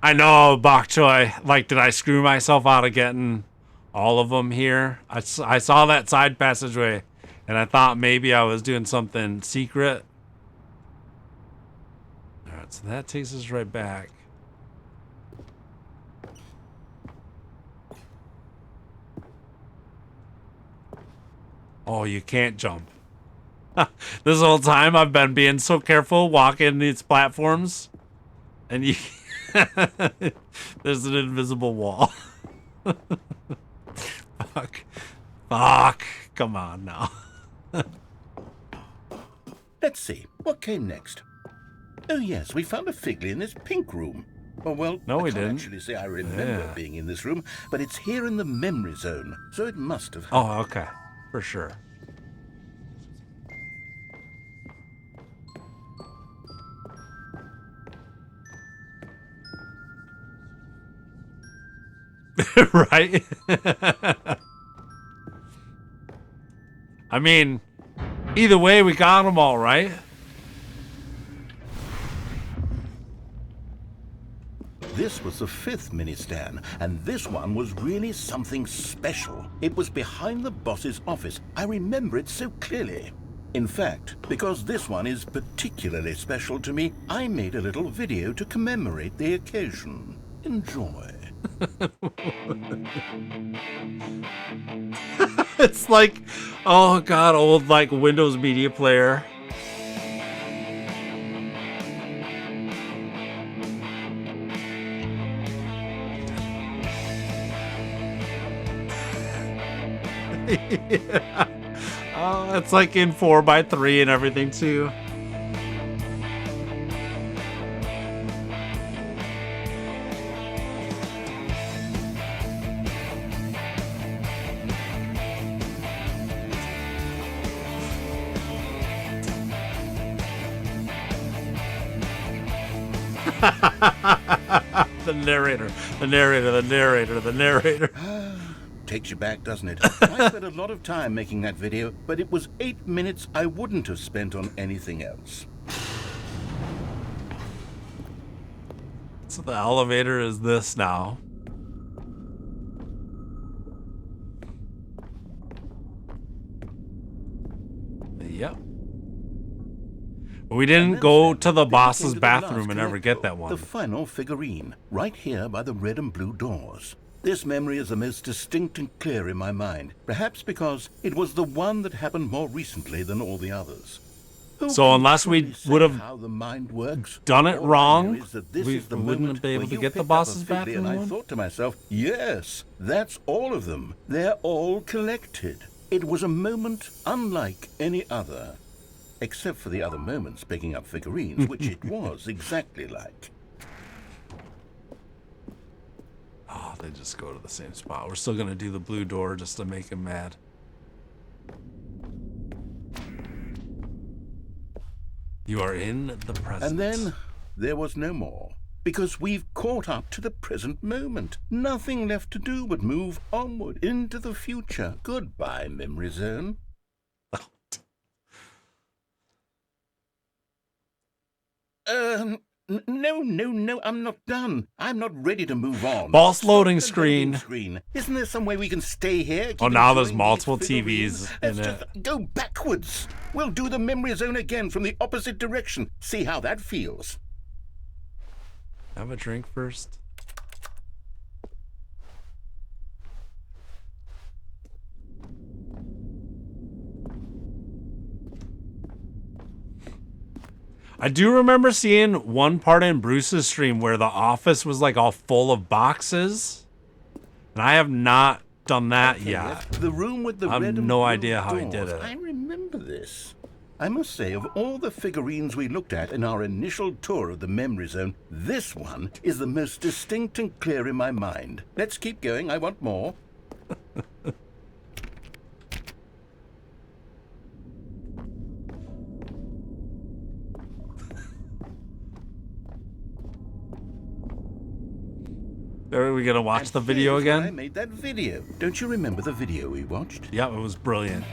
I know, bok choy. Like, did I screw myself out of getting all of them here? I saw that side passageway, and I thought maybe I was doing something secret. All right, so that takes us right back. Oh, you can't jump. This whole time I've been being so careful walking these platforms, and you there's an invisible wall. Fuck. Come on now. Let's see, what came next? Oh yes, we found a Figley in this pink room. Oh, well, no, we I can't didn't. actually say I remember being in this room, but it's here in the memory zone, so it must have happened. Oh, okay. For sure. Right? I mean, either way, we got them all, right? This was the 5th mini-stand, and this one was really something special. It was behind the boss's office. I remember it so clearly. In fact, because this one is particularly special to me, I made a little video to commemorate the occasion. Enjoy. It's like, oh god, old like Windows Media Player. Yeah. Oh, it's like in 4x3 and everything too. The narrator. Takes you back, doesn't it? I spent a lot of time making that video, but it was 8 minutes I wouldn't have spent on anything else. So the elevator is this now. Yep. We didn't go to the boss's bathroom and ever get that one. The final figurine, right here by the red and blue doors. This memory is the most distinct and clear in my mind, perhaps because it was the one that happened more recently than all the others. So unless we would have done it wrong, we the wouldn't have been able to get the boss's bathroom and I one? thought to myself, yes, that's all of them. They're all collected. It was a moment unlike any other. Except for the other moments picking up figurines, which it was exactly like. Oh, they just go to the same spot. We're still going to do the blue door just to make him mad. You are in the present. And then there was no more. Because we've caught up to the present moment. Nothing left to do but move onward into the future. Goodbye, memory zone. No, I'm not done. I'm not ready to move on. Boss loading screen. Isn't there some way we can stay here? Oh, now there's multiple TVs in Let's it. just go backwards. We'll do the memory zone again from the opposite direction. See how that feels. Have a drink first. I do remember seeing one part in Bruce's stream where the office was like all full of boxes. And I have not done that yet. The room with the I have red and no blue idea how he did doors. it. I remember this. I must say, of all the figurines we looked at in our initial tour of the memory zone, this one is the most distinct and clear in my mind. Let's keep going. I want more. Are we gonna watch And the video here's where I again? made that video. Don't you remember the video we watched? Yeah, it was brilliant.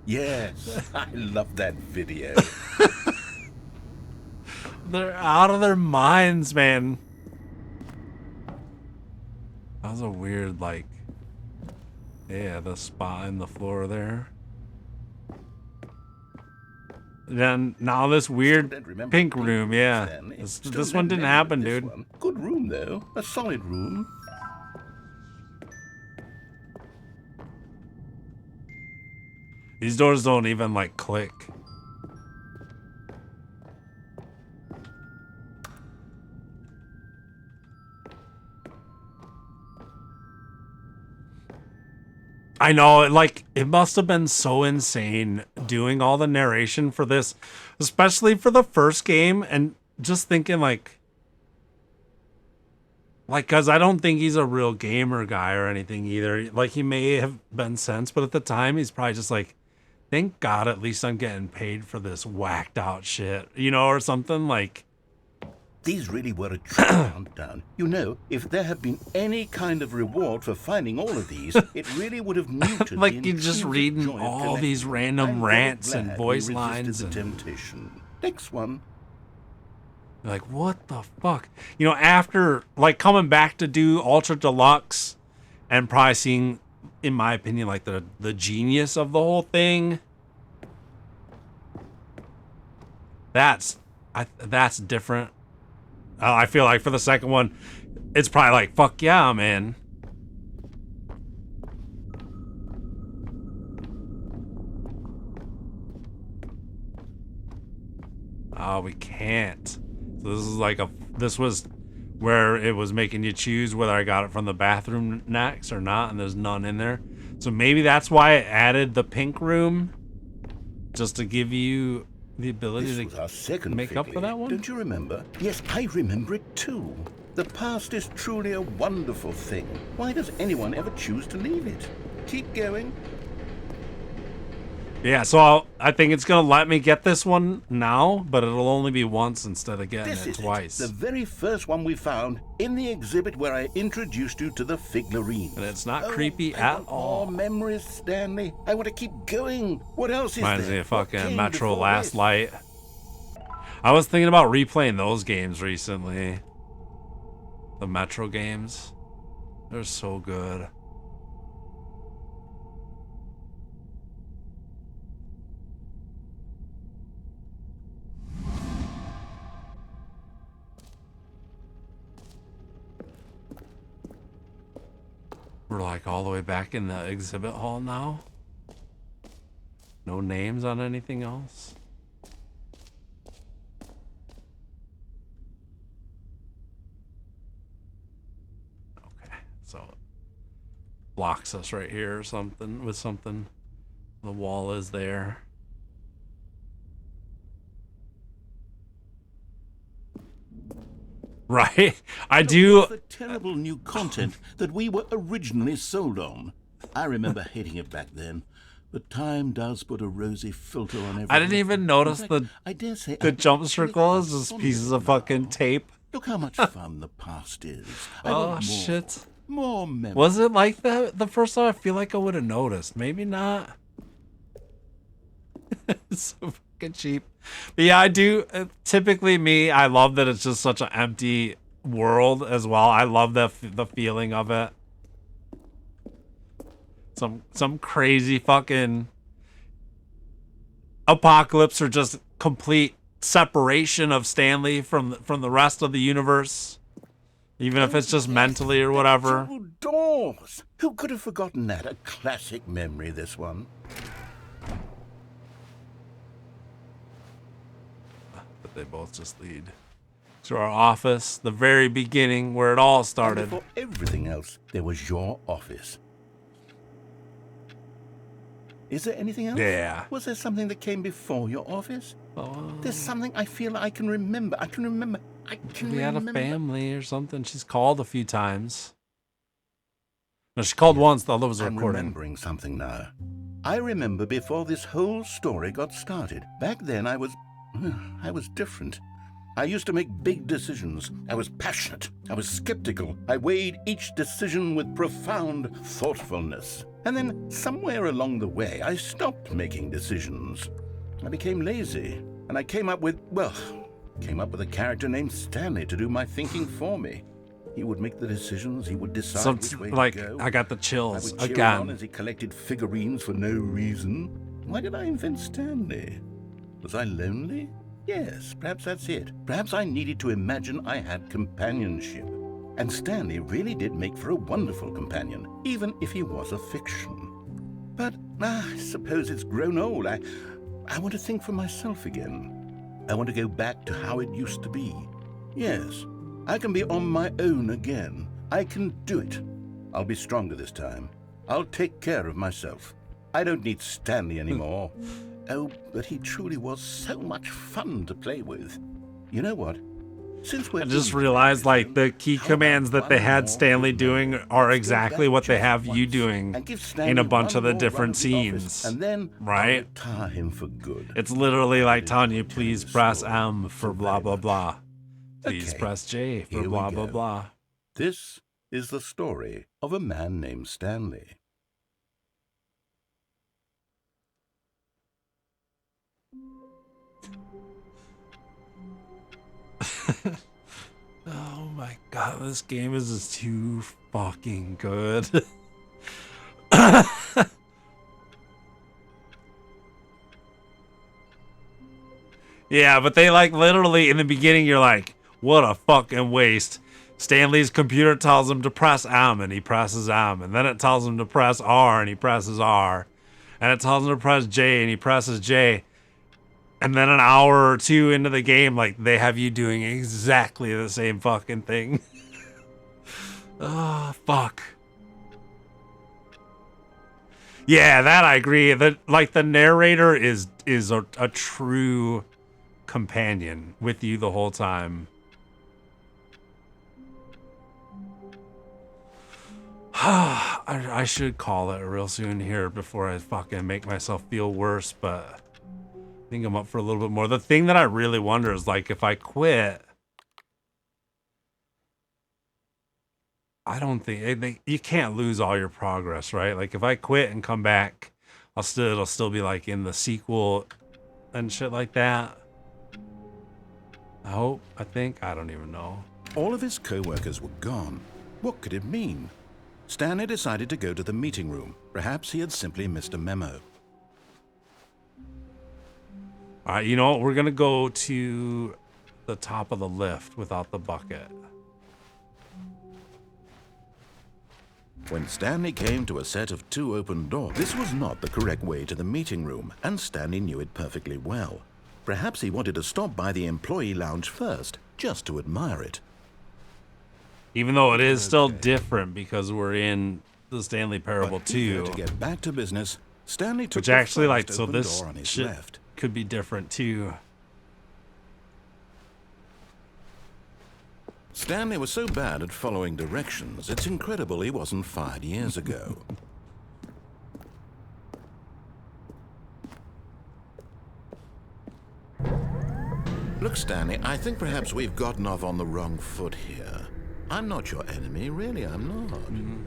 Yes, I love that video. They're out of their minds, man. That was a weird, like, yeah, the spot in the floor there. Then now this weird pink room, yeah. This one didn't happen, dude. Good room though, a solid room. These doors don't even like click. I know, it must have been so insane doing all the narration for this, especially for the first game, and just thinking like, cause I don't think he's a real gamer guy or anything either. Like, he may have been since, but at the time he's probably just like, thank God at least I'm getting paid for this whacked out shit, you know, or something like. These really were a true countdown. You know, if there had been any kind of reward for finding all of these, it really would have muted Like, the you're just intrinsic reading joy of all collecting. these random I'm very rants and glad voice we resisted lines the and- temptation. Next one. Like, what the fuck? You know, after, like, coming back to do Ultra Deluxe and probably seeing, in my opinion, like, the genius of the whole thing. That's different. I feel like for the second one, it's probably like, fuck yeah, man. Oh, we can't. So this was where it was making you choose whether I got it from the bathroom next or not, and there's none in there. So maybe that's why it added the pink room, just to give you the ability This to was our second make up for that one. Don't you remember? Yes, I remember it too. The past is truly a wonderful thing. Why does anyone ever choose to leave it? Keep going. Yeah, so I think it's gonna let me get this one now, but it'll only be once instead of getting This it is twice. the very first one we found in the exhibit where I introduced you to the figurines. And it's not creepy I at want all. More memories, Stanley. I want to keep going. What else is Reminds me there? of What fucking came Metro before Last this? Light. I was thinking about replaying those games recently. The Metro games. They're so good. We're like all the way back in the exhibit hall now. No names on anything else. Okay, so it blocks us right here or something with something. The wall is there. Right? I do. The terrible new content that we were originally sold on. I remember hating it back then, but time does put a rosy filter on everything. I didn't even notice In fact, the I dare say the I jump actually circle is quite just fond pieces of of it now. fucking tape. Look how much fun the past is. I Oh want more, shit. More memories. Was it like that the first time? I feel like I would have noticed. Maybe not. It's so fucking cheap. But yeah, I do. Typically, me, I love that it's just such an empty world as well. I love the feeling of it. Some crazy fucking apocalypse or just complete separation of Stanley from the rest of the universe. Even if it's just mentally or whatever. Double doors. Who could have forgotten that? A classic memory, this one. But they both just lead to our office, the very beginning where it all started. And before everything else, there was your office. Is there anything else? Yeah. Was there something that came before your office? There's something I feel I can remember. I can remember. We had a family or something. She's called a few times. No, she called once. The other was I'm recording. remembering something now. I remember before this whole story got started. Back then, I was different. I used to make big decisions. I was passionate. I was skeptical. I weighed each decision with profound thoughtfulness. And then somewhere along the way, I stopped making decisions. I became lazy, and I came up with a character named Stanley to do my thinking for me. He would make the decisions. He would decide which way to go. I got the chills I would cheer him on again. as he collected figurines for no reason. Why did I invent Stanley? Was I lonely? Yes, perhaps that's it. Perhaps I needed to imagine I had companionship. And Stanley really did make for a wonderful companion, even if he was a fiction. But I suppose it's grown old. I want to think for myself again. I want to go back to how it used to be. Yes, I can be on my own again. I can do it. I'll be stronger this time. I'll take care of myself. I don't need Stanley anymore. Oh, but he truly was so much fun to play with. You know what? Since we're I just realized, like, the key commands that they had Stanley doing are exactly what they have you doing in a bunch of the different scenes, and then right? I'll retire him for good. It's literally like telling you, please press M for blah, blah, blah. Please Okay, press J for here we blah, blah, go. blah. This is the story of a man named Stanley. Oh my god, this game is just too fucking good. Yeah, but they like literally in the beginning you're like, what a fucking waste. Stanley's computer tells him to press M and he presses M, and then it tells him to press R and he presses R, and it tells him to press J and he presses J. And then an hour or two into the game, like, they have you doing exactly the same fucking thing. Oh, fuck. Yeah, that I agree. That, like, the narrator is a true companion with you the whole time. I should call it real soon here before I fucking make myself feel worse, but I think I'm up for a little bit more. The thing that I really wonder is, like, if I quit, I don't think you can't lose all your progress, right? Like, if I quit and come back, it'll still be like in the sequel and shit like that. I think, I don't even know. All of his co-workers were gone. What could it mean? Stanley decided to go to the meeting room. Perhaps he had simply missed a memo. All right, you know what? We're going to go to the top of the lift without the bucket. When Stanley came to a set of 2 open doors, this was not the correct way to the meeting room, and Stanley knew it perfectly well. Perhaps he wanted to stop by the employee lounge first, just to admire it. Even though it is still different because we're in the Stanley Parable But eager 2. to get back to business, Stanley took Which the actually, like, first so open this door on his shit left. could be different too. Stanley was so bad at following directions, it's incredible he wasn't fired years ago. Look, Stanley, I think perhaps we've gotten off on the wrong foot here. I'm not your enemy, really, I'm not.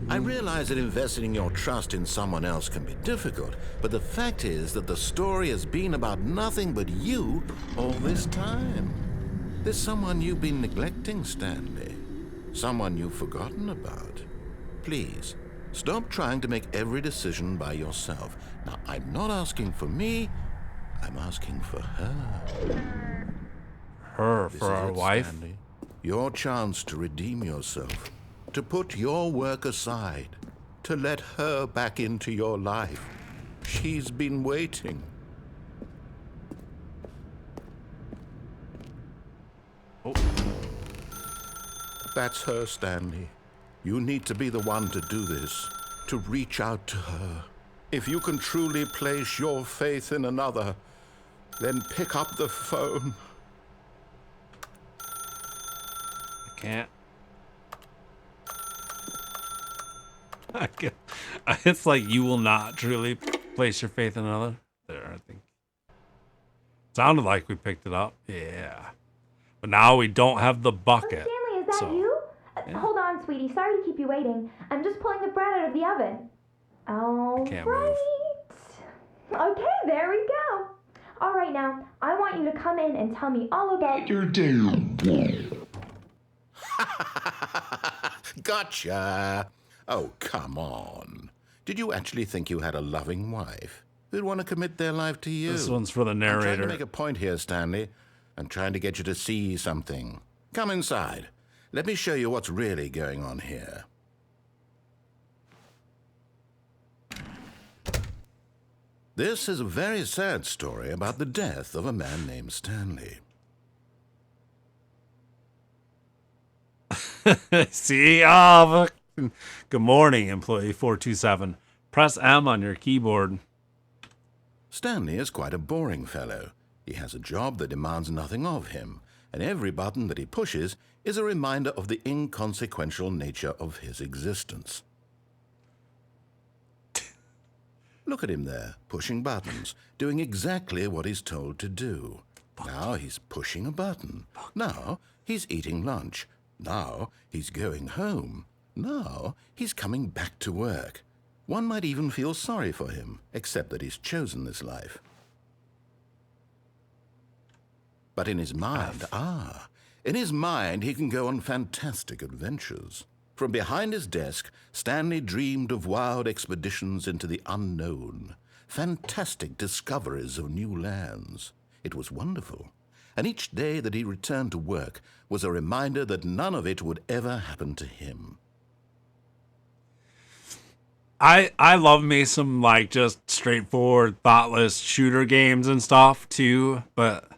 I realize that investing your trust in someone else can be difficult, but the fact is that the story has been about nothing but you all this time. There's someone you've been neglecting, Stanley. Someone you've forgotten about. Please, stop trying to make every decision by yourself. Now, I'm not asking for me, I'm asking for her. Her, This for is our it, wife. Stanley. Your chance to redeem yourself, to put your work aside, to let her back into your life. She's been waiting. Oh. That's her, Stanley. You need to be the one to do this, to reach out to her. If you can truly place your faith in another, then pick up the phone. Can't. It's like you will not truly place your faith in another. There, I think. Sounded like we picked it up. Yeah. But now we don't have the bucket. Stanley, is that so, you? yeah. Hold on, sweetie. Sorry to keep you waiting. I'm just pulling the bread out of the oven. All Can't right. move. Okay, there we go. All right, now, I want you to come in and tell me all about your day. Gotcha! Oh, come on. Did you actually think you had a loving wife who'd want to commit their life to you? This one's for the I'm trying narrator. to make a point here, Stanley. I'm trying to get you to see something. Come inside. Let me show you what's really going on here. This is a very sad story about the death of a man named Stanley. See? Oh, good morning, employee 427. Press M on your keyboard. Stanley is quite a boring fellow. He has a job that demands nothing of him, and every button that he pushes is a reminder of the inconsequential nature of his existence. Look at him there, pushing buttons, doing exactly what he's told to do. Now he's pushing a button. Now he's eating lunch. Now he's going home. Now he's coming back to work. One might even feel sorry for him, except that he's chosen this life. But in his mind, in his mind he can go on fantastic adventures. From behind his desk, Stanley dreamed of wild expeditions into the unknown, fantastic discoveries of new lands. It was wonderful, and each day that he returned to work was a reminder that none of it would ever happen to him. I love me some like just straightforward, thoughtless shooter games and stuff too, but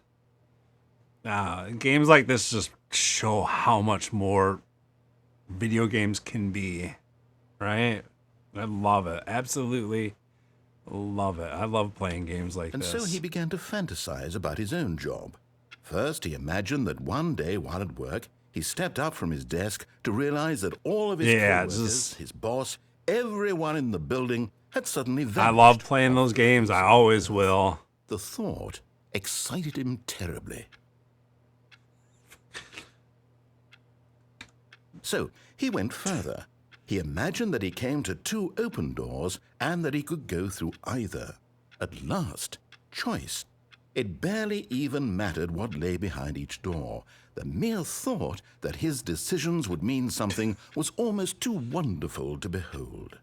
games like this just show how much more video games can be, right? I love it. Absolutely love it. I love playing games like this. And so he began to fantasize about his own job. First, he imagined that one day while at work, he stepped up from his desk to realize that all of his coworkers, his boss, everyone in the building had suddenly vanished. I love playing those games. I always will. The thought excited him terribly. So he went further. He imagined that he came to two open doors and that he could go through either. At last, choice. It barely even mattered what lay behind each door. The mere thought that his decisions would mean something was almost too wonderful to behold.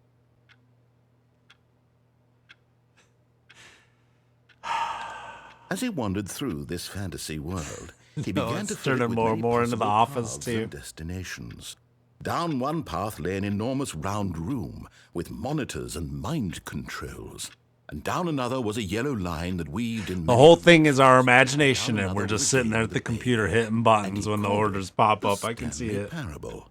As he wandered through this fantasy world, he began to fill it with more and more into the office paths too. and destinations. Down one path lay an enormous round room with monitors and mind controls. And down another was a yellow line that weaved in... The whole thing is our imagination, and we're just sitting there at the computer hitting buttons when the orders pop up. I can see it. Parable.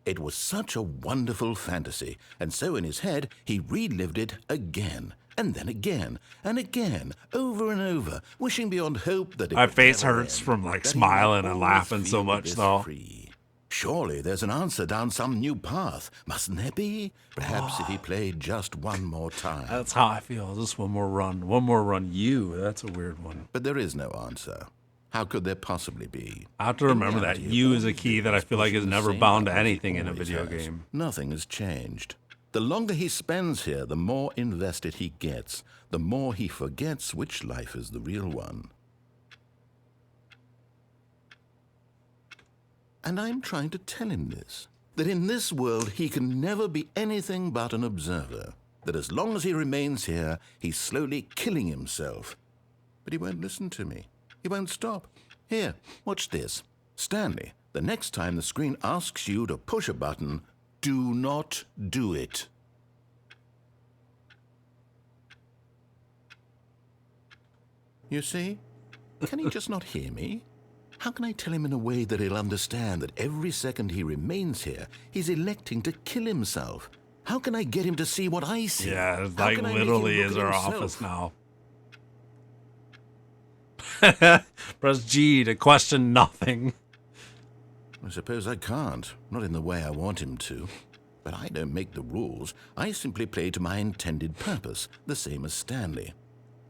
It was such a wonderful fantasy, and so in his head he relived it again, and then again, and again, over and over, wishing beyond hope that it My would face never hurts end, from like that he smiling might and always laughing so feel much this though. free. Surely there's an answer down some new path, mustn't there be? Perhaps if he played just one more time. That's how I feel. Just one more run. One more run. That's a weird one. But there is no answer. How could there possibly be? I have to remember that U is a key that I feel like is never bound to anything in a video game. Nothing has changed. The longer he spends here, the more invested he gets, the more he forgets which life is the real one. And I'm trying to tell him this, that in this world he can never be anything but an observer, that as long as he remains here, he's slowly killing himself. But he won't listen to me. He won't stop. Here, watch this. Stanley, the next time the screen asks you to push a button, do not do it. You see? Can he just not hear me? How can I tell him in a way that he'll understand that every second he remains here, he's electing to kill himself? How can I get him to see what I see? Yeah, it's How like can I make him literally look is at our himself? office now. Press G to question nothing. I suppose I can't, not in the way I want him to. But I don't make the rules. I simply play to my intended purpose, the same as Stanley.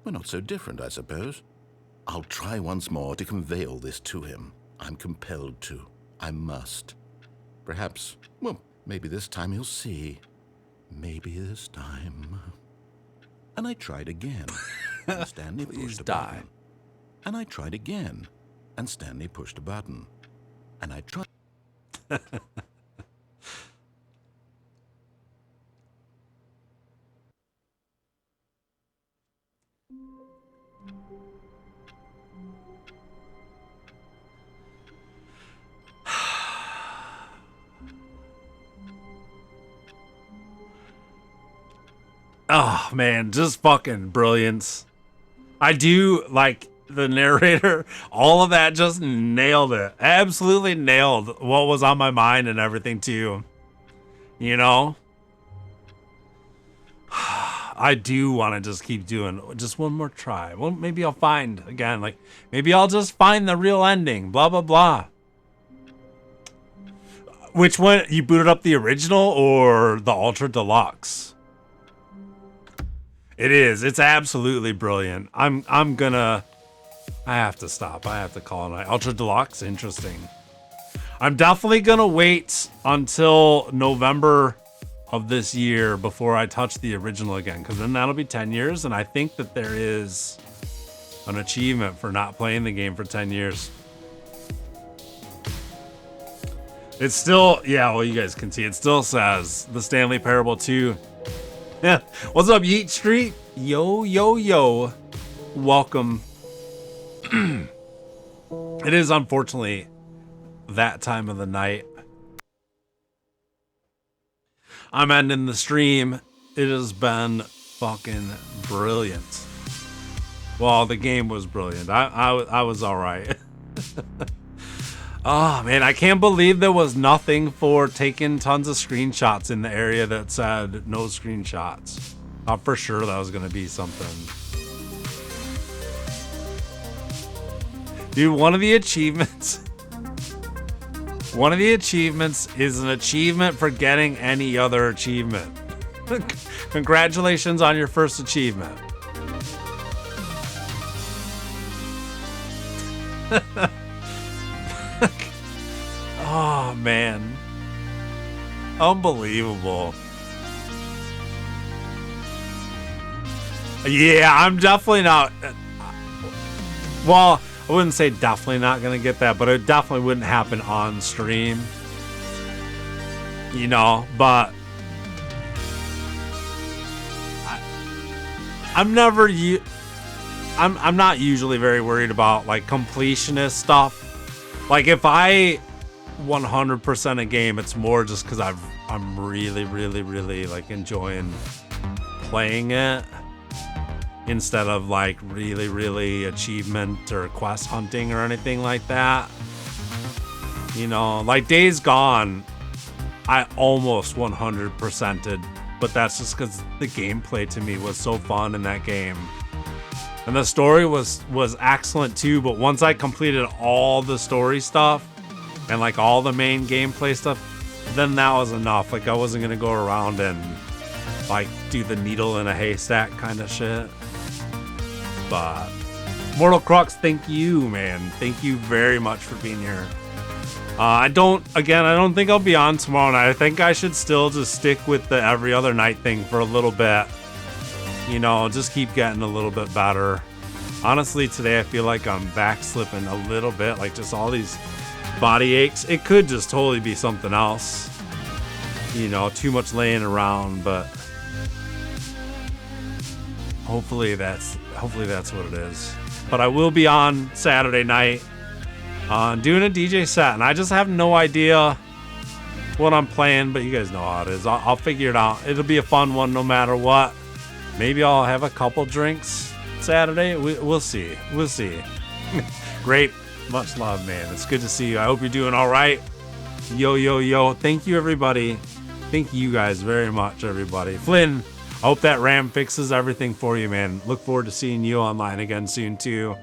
We're not so different, I suppose. I'll try once more to convey all this to him. I'm compelled to. I must. Perhaps, well, maybe this time he'll see. Maybe this time. And I tried again. And Stanley pushed a button. And I tried again. And Stanley pushed a button. And I tried. Oh, man, just fucking brilliance. I do like the narrator. All of that just nailed it. Absolutely nailed what was on my mind and everything, too. You know? I do want to just keep doing just one more try. Well, maybe I'll find, again, like, maybe I'll just find the real ending. Blah, blah, blah. Which one? You booted up the original or the Ultra Deluxe? It is. It's absolutely brilliant. I have to stop. I have to call it a night. Ultra Deluxe, interesting. I'm definitely gonna wait until November of this year before I touch the original again, because then that'll be 10 years, and I think that there is an achievement for not playing the game for 10 years. It's still, yeah, well, you guys can see, it still says the Stanley Parable 2. Yeah. What's up, Yeet Street? Yo, yo, yo. Welcome. It is unfortunately that time of the night. I'm ending the stream. It has been fucking brilliant. Well, the game was brilliant. I was all right. Oh, man, I can't believe there was nothing for taking tons of screenshots in the area that said no screenshots. Thought for sure that was going to be something. Dude, one of the achievements is an achievement for getting any other achievement. Congratulations on your first achievement. Oh, man. Unbelievable. Yeah, I'm definitely not. Well, I wouldn't say definitely not going to get that, but it definitely wouldn't happen on stream. You know, but I'm not usually very worried about like completionist stuff. Like if I 100% a game, it's more just because I'm really like enjoying playing it instead of like really achievement or quest hunting or anything like that. You know, like Days Gone, I almost 100%ed, but that's just because the gameplay to me was so fun in that game. And the story was excellent too, but once I completed all the story stuff and like all the main gameplay stuff, then that was enough. Like I wasn't gonna go around and like do the needle in a haystack kind of shit. But Mortal Crux, thank you, man. Thank you very much for being here. I don't think I'll be on tomorrow night. I think I should still just stick with the every other night thing for a little bit. You know, just keep getting a little bit better. Honestly, today I feel like I'm backslipping a little bit, like just all these body aches. It could just totally be something else. You know, too much laying around, but hopefully that's what it is. But I will be on Saturday night doing a DJ set, and I just have no idea what I'm playing, but you guys know how it is. I'll figure it out. It'll be a fun one no matter what. Maybe I'll have a couple drinks Saturday. We'll see. We'll see. Great. Much love, man. It's good to see you. I hope you're doing all right. Yo, yo, yo. Thank you, everybody. Thank you guys very much, everybody. Flynn, I hope that RAM fixes everything for you, man. Look forward to seeing you online again soon, too.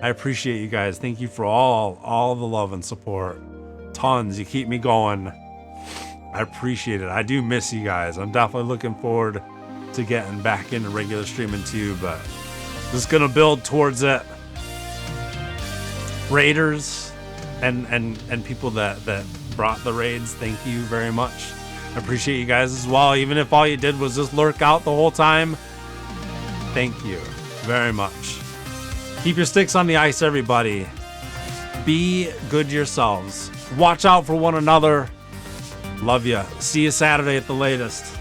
I appreciate you guys. Thank you for all the love and support. Tons. You keep me going. I appreciate it. I do miss you guys. I'm definitely looking forward to getting back into regular streaming too, but just gonna build towards it. raiders and people that brought the raids, thank you very much. I appreciate you guys as well, even if all you did was just lurk out the whole time. Thank you very much. Keep your sticks on the ice, everybody. Be good yourselves. Watch out for one another. Love ya. See you Saturday at the latest.